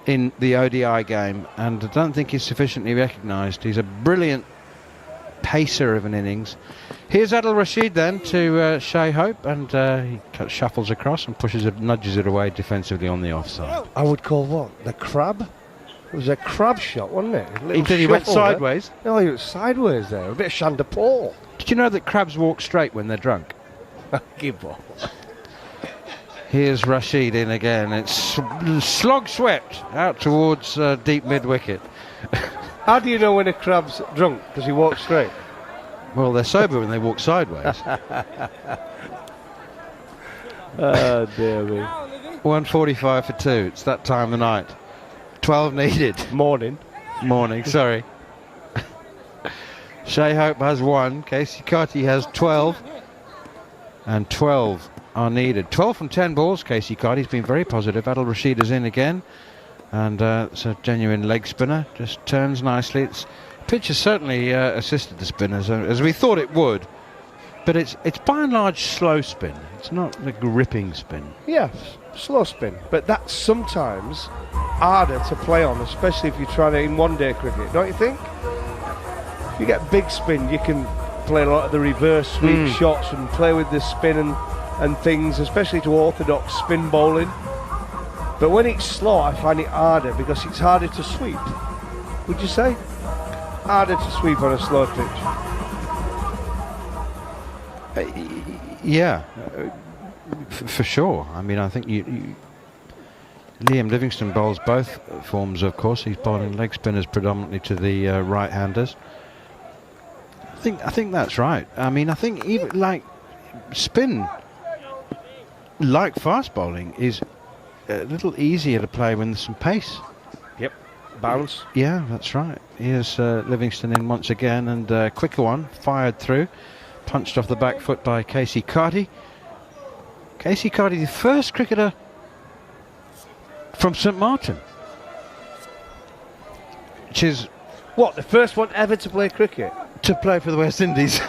in the ODI game, and I don't think he's sufficiently recognised. He's a brilliant pacer of an innings. Here's Adil Rashid then to Shea Hope, and he shuffles across and nudges it away defensively on the offside. I would call what? The crab? It was a crab shot, wasn't it? He went sideways. No, he was sideways there. A bit of Chandapur. Did you know that crabs walk straight when they're drunk? Give up. Here's Rashid in again. It's slog swept out towards deep mid-wicket. How do you know when a crab's drunk? Does he walk straight? Well, they're sober when they walk sideways. Oh, dear me. 145 for 2. It's that time of the night. 12 needed. Morning, sorry. Shea Hope has 1. Casey Carty has 12. And 12 are needed. 12 from 10 balls. Casey Carty's been very positive. Adil Rashid is in again. And it's a genuine leg spinner. Just turns nicely. Pitch has certainly assisted the spinners, as we thought it would. But it's by and large slow spin. It's not the gripping spin. Yes, slow spin. But that's sometimes harder to play on, especially if you're trying to in one-day cricket, don't you think? If you get big spin, you can play a lot of the reverse sweep shots and play with the spin and things, especially to orthodox spin bowling. But when it's slow, I find it harder because it's harder to sweep. Would you say? Harder to sweep on a slow pitch. Yeah, for sure. I mean, I think Liam Livingstone bowls both forms, of course. He's bowling leg spinners predominantly to the right-handers. I think that's right. I mean, I think even like spin, like fast bowling, is a little easier to play when there's some pace. Yep, bounce. Yeah, that's right. Here's Livingstone in once again, and a quicker one fired through, punched off the back foot by Casey Carty. Casey Carty, the first cricketer from St Martin, which is what, the first one ever to play cricket? To play for the West Indies.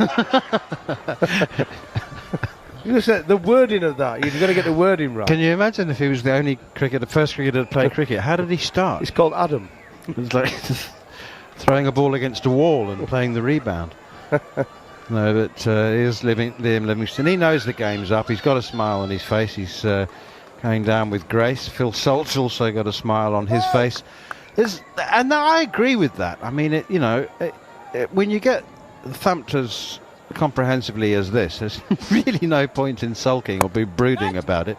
You said the wording of that. You've got to get the wording right. Can you imagine if he was the only cricketer, first cricketer to play cricket? How did he start? It's called Adam. It's like throwing a ball against a wall and playing the rebound. No, but here's Liam Livingstone. He knows the game's up. He's got a smile on his face. He's going down with grace. Phil Salt's also got a smile on his face. And I agree with that. I mean, when you get thumped as comprehensively as this, there's really no point in sulking or be brooding about it.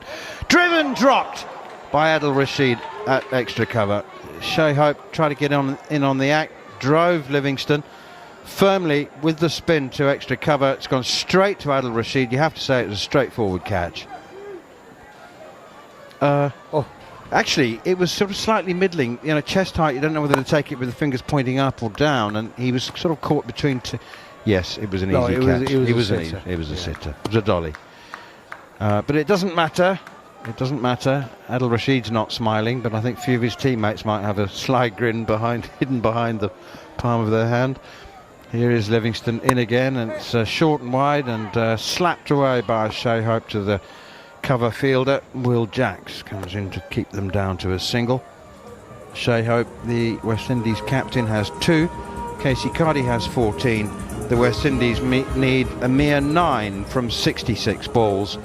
Driven, dropped by Adil Rashid at extra cover. Shea Hope tried to get in on the act, drove Livingstone firmly with the spin to extra cover. It's gone straight to Adil Rashid. You have to say it was a straightforward catch. Actually, it was sort of slightly middling, chest height. You don't know whether to take it with the fingers pointing up or down, and he was sort of caught between two. Yes, it was an easy catch. It was a sitter. It was a dolly. But it doesn't matter. It doesn't matter. Adil Rashid's not smiling, but I think a few of his teammates might have a sly grin hidden behind the palm of their hand. Here is Livingstone in again, and it's short and wide, and slapped away by Shea Hope to the cover fielder. Will Jacks comes in to keep them down to a single. Shea Hope, the West Indies captain, has 2. Casey Carty has 14. The West Indies need a mere 9 from 66 balls.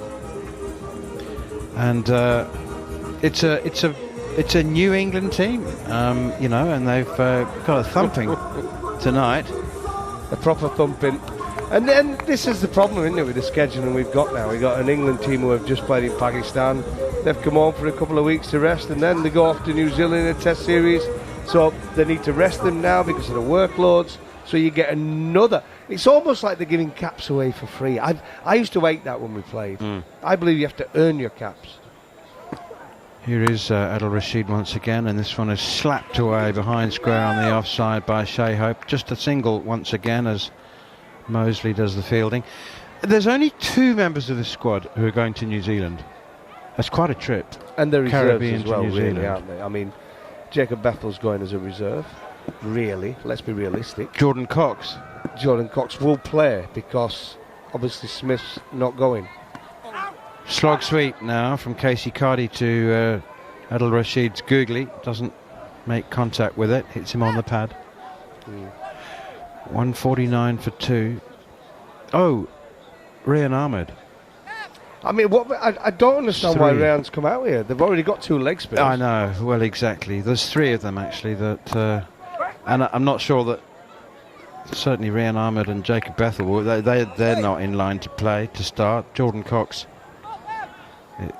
And it's a New England team, you know, and they've got a thumping tonight. A proper thumping. And then this is the problem, isn't it, with the scheduling we've got now. We've got an England team who have just played in Pakistan. They've come home for a couple of weeks to rest, and then they go off to New Zealand in a test series. So they need to rest them now because of the workloads. So you get another. It's almost like they're giving caps away for free. I used to hate that when we played. I believe you have to earn your caps. Here is Adil Rashid once again, and this one is slapped away behind square on the offside by Shea Hope. Just a single once again as Mosley does the fielding. There's only 2 members of the squad who are going to New Zealand. That's quite a trip. And they're reserves Caribbean as well, to New really, Zealand. aren't they? I mean, Jacob Bethel's going as a reserve, really. Let's be realistic. Jordan Cox will play because obviously Smith's not going. Slog sweep now from Casey Carty to Adil Rashid's googly. Doesn't make contact with it. Hits him on the pad. 149 for 2. Oh, Rian Ahmed. I mean, I don't understand 3. why Ryan's come out here. They've already got 2 leg spinners. I know. Well, exactly. There's 3 of them actually. That, and I'm not sure that. Certainly, Rian Ahmed and Jacob Bethel. They're not in line to play to start. Jordan Cox.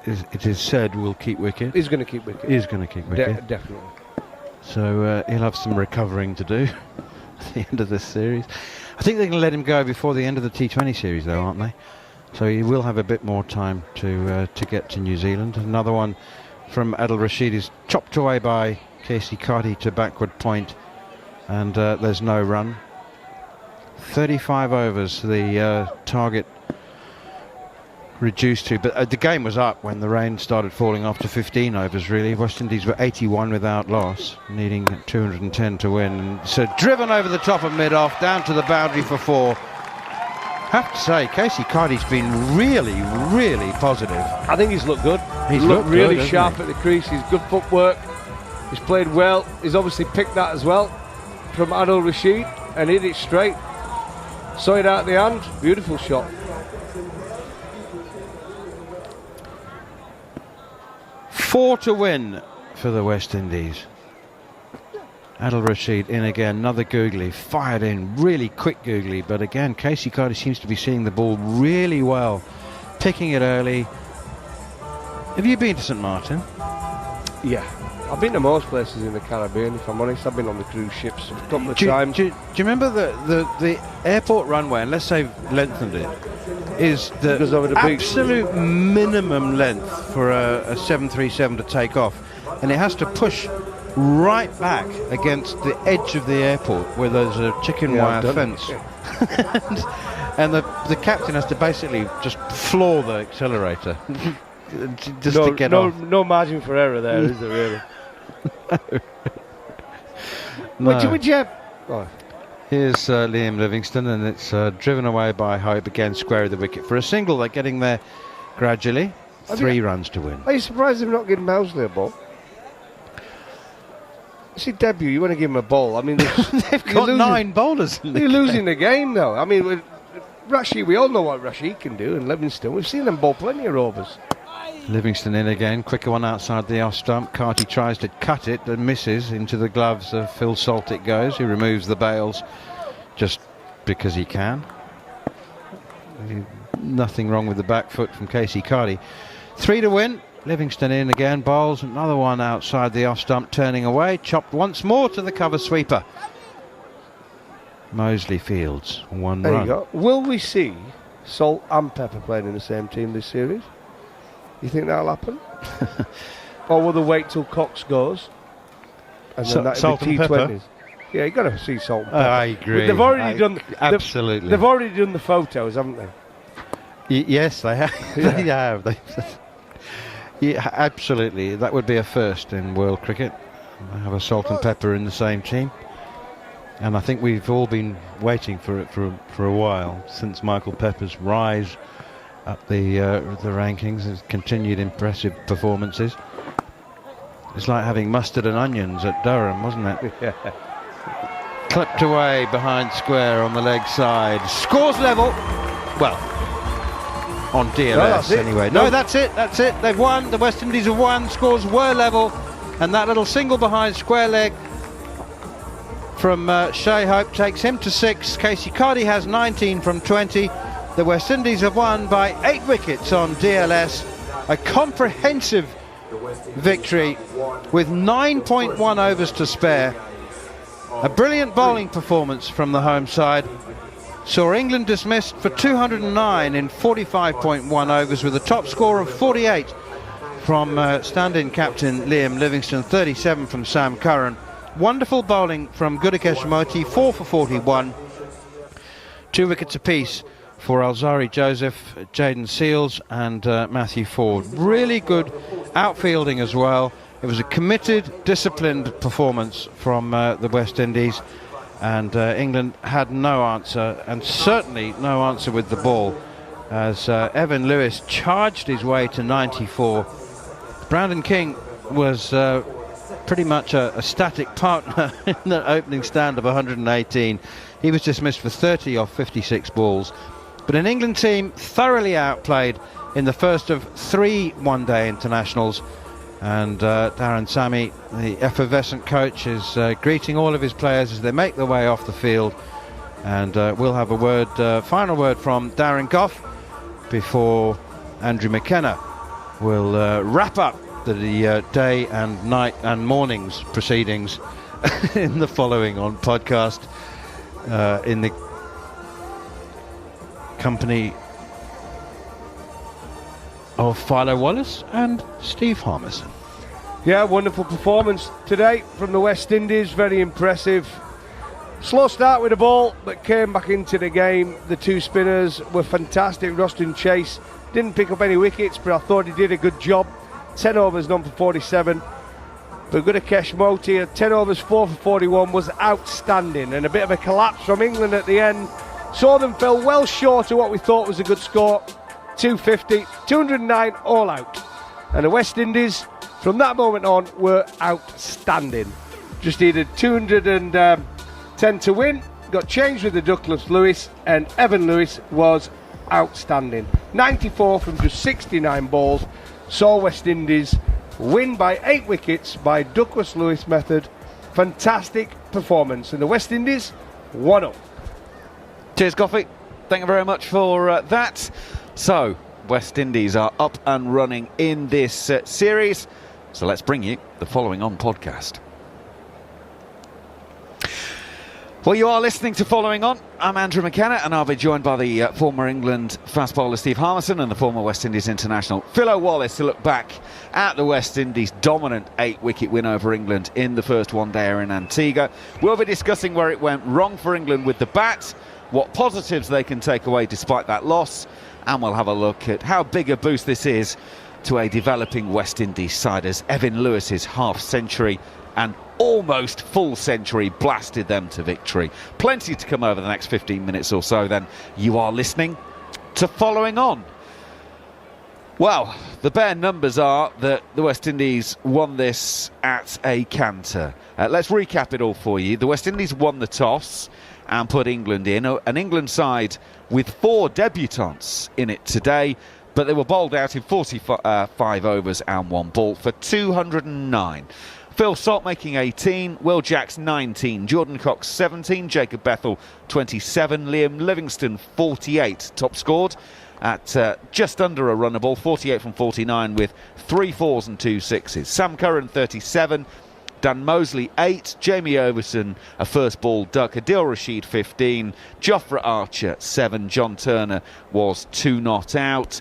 It is said will keep wicket. He's going to keep wicket. He's going to keep wicket. Definitely. So he'll have some recovering to do at the end of this series. I think they're going to let him go before the end of the T20 series, though, aren't they? So he will have a bit more time to get to New Zealand. Another one from Adil Rashid is chopped away by Casey Carty to backward point, and there's no run. 35 overs, the target reduced to, but the game was up when the rain started falling after 15 overs really. West Indies were 81 without loss, needing 210 to win, and so driven over the top of mid-off down to the boundary for 4. Have to say, Casey Carty's been really, really positive. I think he's looked good. He's looked really good, sharp at the crease. He's good footwork. He's played well. He's obviously picked that as well from Adil Rashid and hit it straight. Saw it out the hand. Beautiful shot. 4 to win for the West Indies. Adil Rashid in again, another googly, fired in, really quick googly, but again Casey Carty seems to be seeing the ball really well, picking it early. Have you been to St Martin? Yeah, I've been to most places in the Caribbean, if I'm honest. I've been on the cruise ships a couple of times. Do you remember the airport runway, unless they've lengthened it, is the absolute minimum length for a 737 to take off, and it has to push right back against the edge of the airport where there's a chicken wire fence. and the captain has to basically just floor the accelerator just to get off. No margin for error there, is there really? No. Would you Here's Liam Livingstone, and it's driven away by Hope, again square of the wicket for a single. They're getting there gradually. 3 runs to win. Are you surprised they've not given Mosley a ball? It's his debut, you want to give him a ball. I mean, they've got 9 bowlers in the You're losing the game, though. I mean, with Rashid, we all know what Rashid can do, and Livingstone, we've seen them bowl plenty of overs. Livingstone in again, quicker one outside the off stump. Carty tries to cut it and misses. Into the gloves of Phil Salt it goes. He removes the bails just because he can. Nothing wrong with the back foot from Casey Carty. 3 to win. Livingstone in again, bowls another one outside the off stump, turning away, chopped once more to the cover sweeper. Mosley fields 1 There run. you go. Will we see Salt and Pepper playing in the same team this series? You think that'll happen? Or will they wait till Cox goes? And then that'll Salt be and Pepper? T20s? Yeah, you've got to see Salt and Pepper. I agree. They've already done... Absolutely. They've already done the photos, haven't they? Yes, they have. They have. Yeah, absolutely. That would be a first in world cricket. I have a Salt and Pepper in the same team. And I think we've all been waiting for it for a while, since Michael Pepper's rise up the rankings. Has continued impressive performances. It's like having mustard and onions at Durham, wasn't it? Yeah. Clipped away behind square on the leg side. Scores level. Well, on DLS anyway. No, that's it. They've won. The West Indies have won. Scores were level. And that little single behind square leg from Shea Hope takes him to 6. Casey Cardy has 19 from 20. The West Indies have won by 8 wickets on DLS. A comprehensive victory with 9.1 overs to spare. A brilliant bowling performance from the home side saw England dismissed for 209 in 45.1 overs with a top score of 48 from stand-in captain Liam Livingstone, 37 from Sam Curran. Wonderful bowling from Gudakesh Moti, 4 for 41. 2 wickets apiece for Alzari Joseph, Jayden Seales and Matthew Ford. Really good outfielding as well. It was a committed, disciplined performance from the West Indies, and England had no answer, and certainly no answer with the ball, as Evan Lewis charged his way to 94. Brandon King was pretty much a static partner in the opening stand of 118. He was dismissed for 30 off 56 balls. But an England team thoroughly outplayed in the first of 3 one-day internationals. And Darren Sammy, the effervescent coach, is greeting all of his players as they make their way off the field. And we'll have a final word from Darren Gough before Andrew McKenna will wrap up the day and night and morning's proceedings in the following on podcast in the company of Philo Wallace and Steve Harmison. Yeah, wonderful performance today from the West Indies, very impressive. Slow start with the ball, but came back into the game. The 2 spinners were fantastic. Roston Chase didn't pick up any wickets, but I thought he did a good job. 10 overs, none for 47. But Gudakesh Moti at 10 overs, 4 for 41 was outstanding, and a bit of a collapse from England at the end. Saw them fell well short of what we thought was a good score. 250, 209 all out. And the West Indies, from that moment on, were outstanding. Just needed 210 to win. Got changed with the Douglas Lewis, and Evan Lewis was outstanding. 94 from just 69 balls. Saw West Indies win by 8 wickets by Douglas Lewis method. Fantastic performance. And the West Indies 1-up. Cheers, Goffey. Thank you very much for that. So, West Indies are up and running in this series. So let's bring you the following on podcast. Well, you are listening to Following On. I'm Andrew McKenna, and I'll be joined by the former England fast bowler Steve Harmison and the former West Indies international Philo Wallace to look back at the West Indies' dominant 8-wicket win over England in the first one-dayer in Antigua. We'll be discussing where it went wrong for England with the bat, what positives they can take away despite that loss, and we'll have a look at how big a boost this is to a developing West Indies side as Evan Lewis's half-century and almost full century blasted them to victory. Plenty to come over the next 15 minutes or so then. You are listening to Following On. Well, the bare numbers are that the West Indies won this at a canter. Let's recap it all for you. The West Indies won the toss and put England in. An England side with 4 debutants in it today, but they were bowled out in 45 overs and 1 ball for 209. Phil Salt making 18, Will Jacks 19, Jordan Cox 17, Jacob Bethel 27, Liam Livingstone 48, top scored at just under a runnable, 48 from 49 with 3 4s and 2 6s. Sam Curran 37, Dan Mosley 8, Jamie Overson a first ball duck, Adil Rashid 15, Jofra Archer 7, John Turner was 2 not out.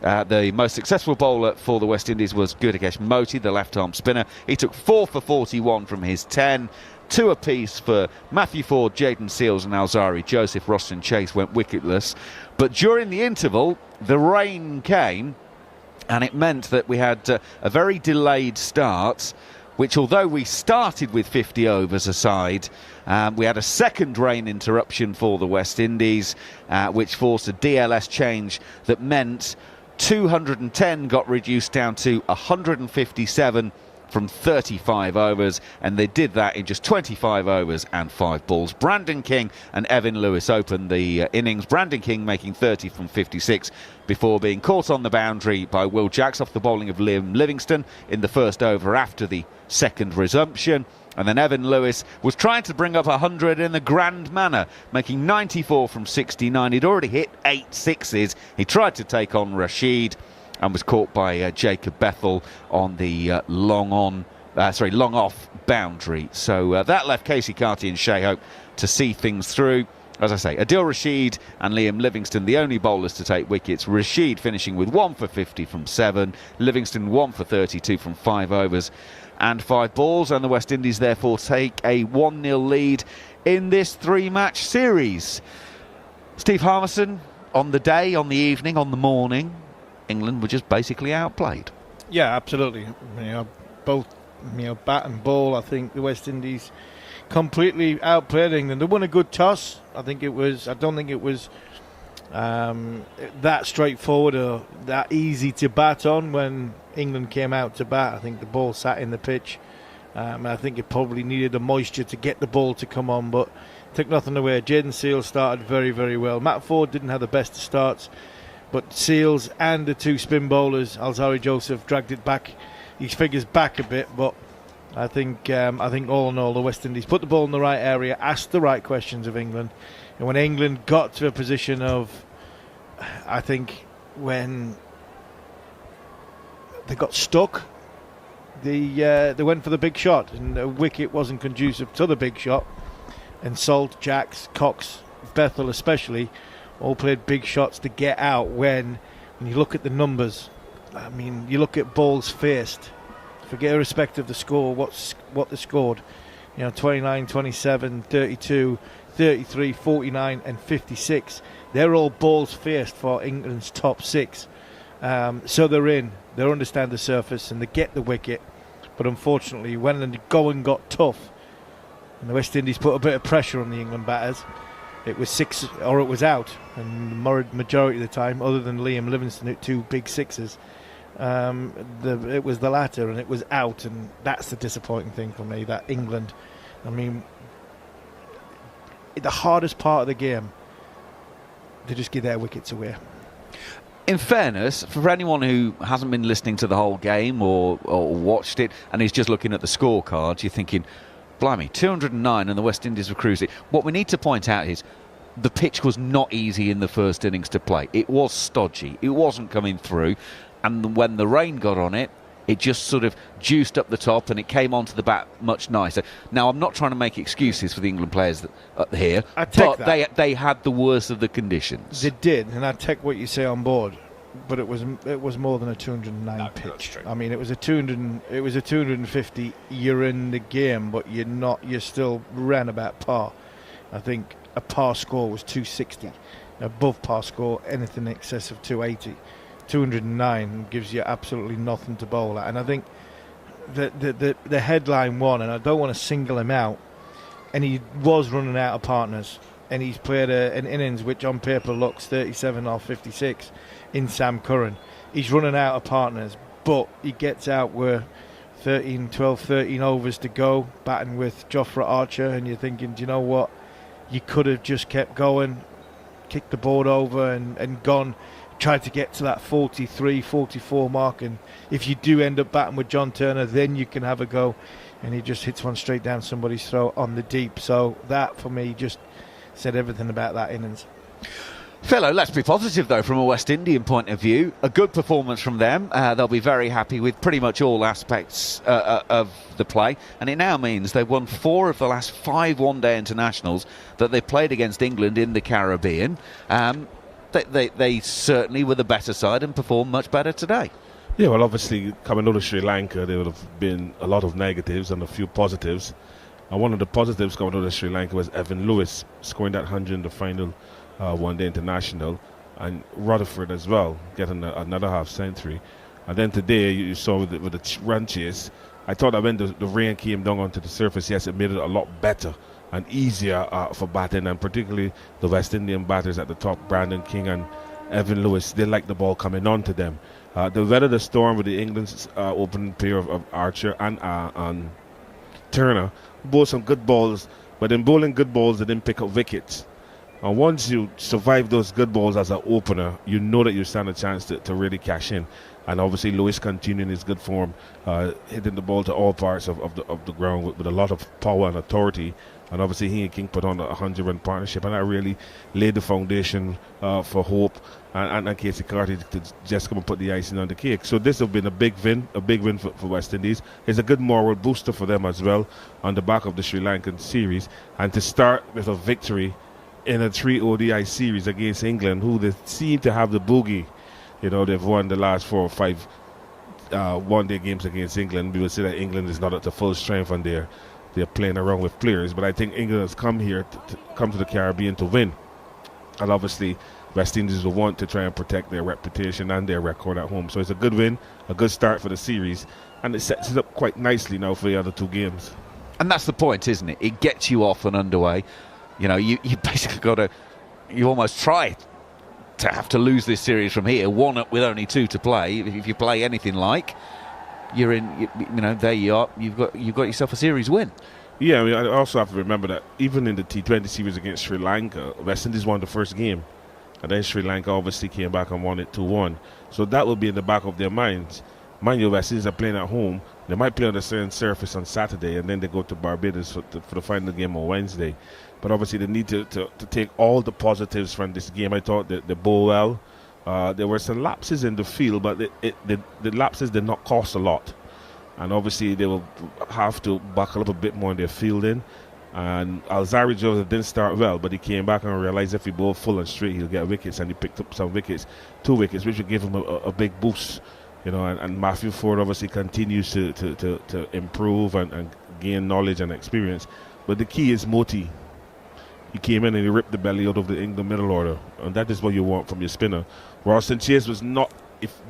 The most successful bowler for the West Indies was Gudakesh Moti, the left-arm spinner. He took 4 for 41 from his 10. 2 apiece for Matthew Ford, Jayden Seales and Alzari Joseph. Roston Chase went wicketless. But during the interval, the rain came, and it meant that we had a very delayed start, which although we started with 50 overs aside, we had a second rain interruption for the West Indies, which forced a DLS change that meant 210 got reduced down to 157 from 35 overs, and they did that in just 25 overs and 5 balls. Brandon King and Evan Lewis opened the innings. Brandon King making 30 from 56 before being caught on the boundary by Will Jacks off the bowling of Liam Livingstone in the first over after the second resumption. And then Evan Lewis was trying to bring up 100 in the grand manner, making 94 from 69. He'd already hit 8 sixes. He tried to take on Rashid and was caught by Jacob Bethel on the long off boundary. So that left Casey Carty and Shea Hope to see things through. As I say, Adil Rashid and Liam Livingstone, the only bowlers to take wickets. Rashid finishing with 1 for 50 from 7. Livingstone 1 for 32 from 5 overs and 5 balls. And the West Indies therefore take a 1-0 lead in this 3-match series. Steve Harmison, on the day, on the evening, on the morning, England were just basically outplayed. Yeah, absolutely. Both bat and ball, I think the West Indies completely outplayed England. They won a good toss. I don't think it was that straightforward or that easy to bat on when England came out to bat. I think the ball sat in the pitch. I think it probably needed the moisture to get the ball to come on, but took nothing away. Jayden Seales started very, very well. Matt Ford didn't have the best of starts, but Seales and the 2 spin bowlers, Alzari Joseph, dragged it back, his figures back a bit. But I think all in all, the West Indies put the ball in the right area, asked the right questions of England, and when England got to a position of, I think when they got stuck, they went for the big shot, and the wicket wasn't conducive to the big shot. And Salt, Jacks, Cox, Bethel especially, all played big shots to get out. When you look at the numbers, I mean, you look at balls faced, forget irrespective of the score, what they scored. 29, 27, 32, 33, 49 and 56. They're all balls faced for England's top 6. So they're in. They understand the surface and they get the wicket. But unfortunately, when the going got tough and the West Indies put a bit of pressure on the England batters, it was 6 or it was out. And the majority of the time, other than Liam Livingstone at 2 big sixes, it was the latter and it was out. And that's the disappointing thing for me, that England, I mean, the hardest part of the game, they just give their wickets away. In fairness, for anyone who hasn't been listening to the whole game or watched it and is just looking at the scorecards, you're thinking, blimey, 209 and the West Indies were cruising. What we need to point out is the pitch was not easy in the first innings to play. It was stodgy. It wasn't coming through. And when the rain got on it, it just sort of juiced up the top and it came onto the bat much nicer. Now, I'm not trying to make excuses for the England players here, but they had the worst of the conditions. They did, and I take what you say on board, but it was more than a 209 pitch. I mean, it was a 250. You're in the game, but you still ran about par. I think a par score was 260. Above par score, anything in excess of 280. 209 gives you absolutely nothing to bowl at, and I think the headline one, and I don't want to single him out, and he was running out of partners, and he's played an innings which on paper looks 37 or 56 in Sam Curran. He's running out of partners, but he gets out with 12, 13 overs to go, batting with Jofra Archer, and you're thinking, do you know what, you could have just kept going, kicked the board over and gone, tried to get to that 43, 44 mark, and if you do end up batting with John Turner, then you can have a go, and he just hits one straight down somebody's throat on the deep. So that for me just said everything about that innings. Fellow, let's be positive though from a West Indian point of view. A good performance from them. They'll be very happy with pretty much all aspects of the play, and it now means they've won 4 of the last 5 one-day internationals that they played against England in the Caribbean. They certainly were the better side and performed much better today. Yeah, well, obviously, coming out of Sri Lanka, there would have been a lot of negatives and a few positives. And one of the positives coming out of Sri Lanka was Evan Lewis scoring that 100 in the final one-day international, and Rutherford as well, getting another half-century. And then today, you saw with the run chase, I thought that when the rain came down onto the surface, yes, it made it a lot better and easier for batting, and particularly the West Indian batters at the top, Brandon King and Evan Lewis, they like the ball coming on to them. They weathered the storm with the England's opening pair of Archer and Turner. Bowled some good balls, but in bowling good balls, they didn't pick up wickets. And once you survive those good balls as an opener, you know that you stand a chance to really cash in. And obviously, Lewis continuing his good form, hitting the ball to all parts of the ground with a lot of power and authority. And obviously, he and King put on a 100-run partnership, and that really laid the foundation for hope and Casey Carty to just come and put the icing on the cake. So this has been a big win for West Indies. It's a good moral booster for them as well on the back of the Sri Lankan series, and to start with a victory in a 3 ODI series against England, who they seem to have the boogie. You know, they've won the last 4 or 5 one-day games against England. We will say that England is not at the full strength and they're playing around with players. But I think England has come here to come to the Caribbean to win. And obviously, West Indies will want to try and protect their reputation and their record at home. So it's a good win, a good start for the series, and it sets it up quite nicely now for the other 2 games. And that's the point, isn't it? It gets you off and underway. You know, you basically got to, you almost try to have to lose this series from here, 1 up with only 2 to play. If you play anything like, you're in, you know, there you are, you've got yourself a series win. Yeah, I mean, I also have to remember that even in the T20 series against Sri Lanka, West Indies won the first game, and then Sri Lanka obviously came back and won it 2-1. So that will be in the back of their minds. Mind you, West Indies are playing at home. They might play on the same surface on Saturday, and then they go to Barbados for the final game on Wednesday. But obviously they need to take all the positives from this game. I thought that they bowled well. There were some lapses in the field, but the lapses did not cost a lot. And obviously they will have to buckle up a bit more in their fielding. And Alzari Joseph didn't start well, but he came back and realized if he bowled full and straight, he'll get wickets. And he picked up some wickets, 2 wickets, which would give him a big boost. You know, and Matthew Ford obviously continues to improve and gain knowledge and experience. But the key is Moti. He came in and he ripped the belly out of the England middle order, and that is what you want from your spinner. Ralston Chase was not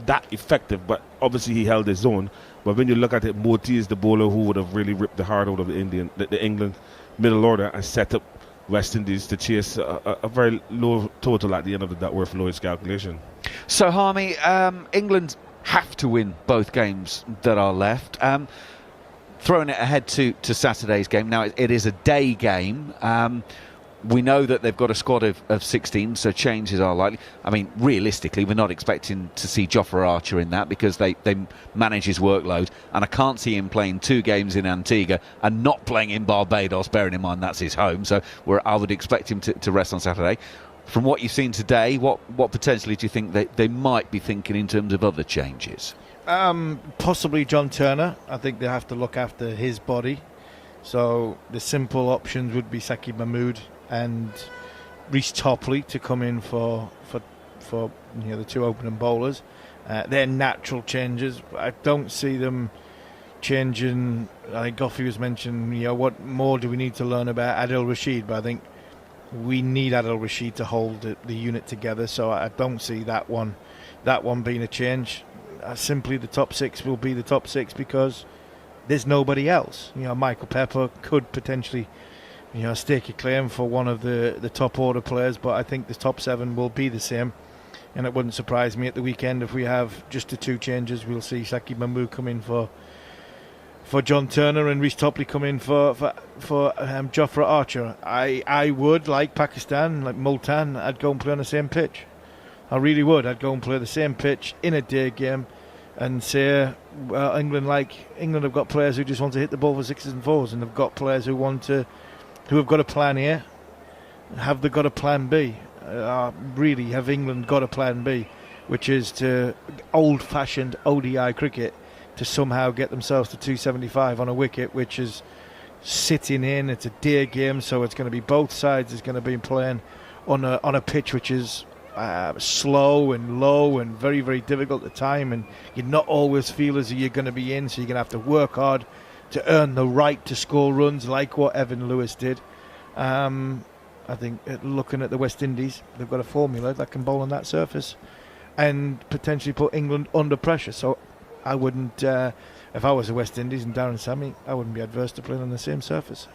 that effective, but obviously he held his own. But when you look at it, Moti is the bowler who would have really ripped the heart out of the England middle order and set up West Indies to chase a very low total at the end of the Duckworth-Lewis calculation. So, Harmy, England have to win both games that are left. Throwing it ahead to Saturday's game. Now, it is a day game. We know that they've got a squad of 16, so changes are likely. I mean, realistically, we're not expecting to see Jofra Archer in that because they manage his workload, and I can't see him playing 2 games in Antigua and not playing in Barbados, bearing in mind that's his home, so I would expect him to rest on Saturday. From what you've seen today, what potentially do you think they might be thinking in terms of other changes? Possibly John Turner. I think they have to look after his body. So the simple options would be Saqib Mahmood and Reece Topley to come in for the 2 opening bowlers. They're natural changes. I don't see them changing. I think Goffey was mentioning, what more do we need to learn about Adil Rashid? But I think we need Adil Rashid to hold the unit together. So I don't see that one being a change. Simply the top 6 will be the top 6 because there's nobody else. Michael Pepper could potentially stake a claim for one of the top order players, but I think the top 7 will be the same, and it wouldn't surprise me at the weekend if we have just the 2 changes. We'll see Saqib Mahmood come in for John Turner and Reece Topley come in for Jofra Archer. I would, like Pakistan, like Multan, I'd go and play on the same pitch. I really would. I'd go and play the same pitch in a day game and say, England have got players who just want to hit the ball for 6s and 4s, and they've got players who have got a plan A. Have they got a plan B? Really, have England got a plan B, which is to old-fashioned ODI cricket to somehow get themselves to 275 on a wicket, which is sitting in. It's a day game, so it's going to be both sides. It's going to be playing on a pitch which is slow and low and very, very difficult to time, and you not always feel as though you're going to be in, so you're going to have to work hard to earn the right to score runs like what Evan Lewis did. I think looking at the West Indies, they've got a formula that can bowl on that surface and potentially put England under pressure. So I wouldn't, if I was the West Indies and Darren Sammy, I wouldn't be adverse to playing on the same surface.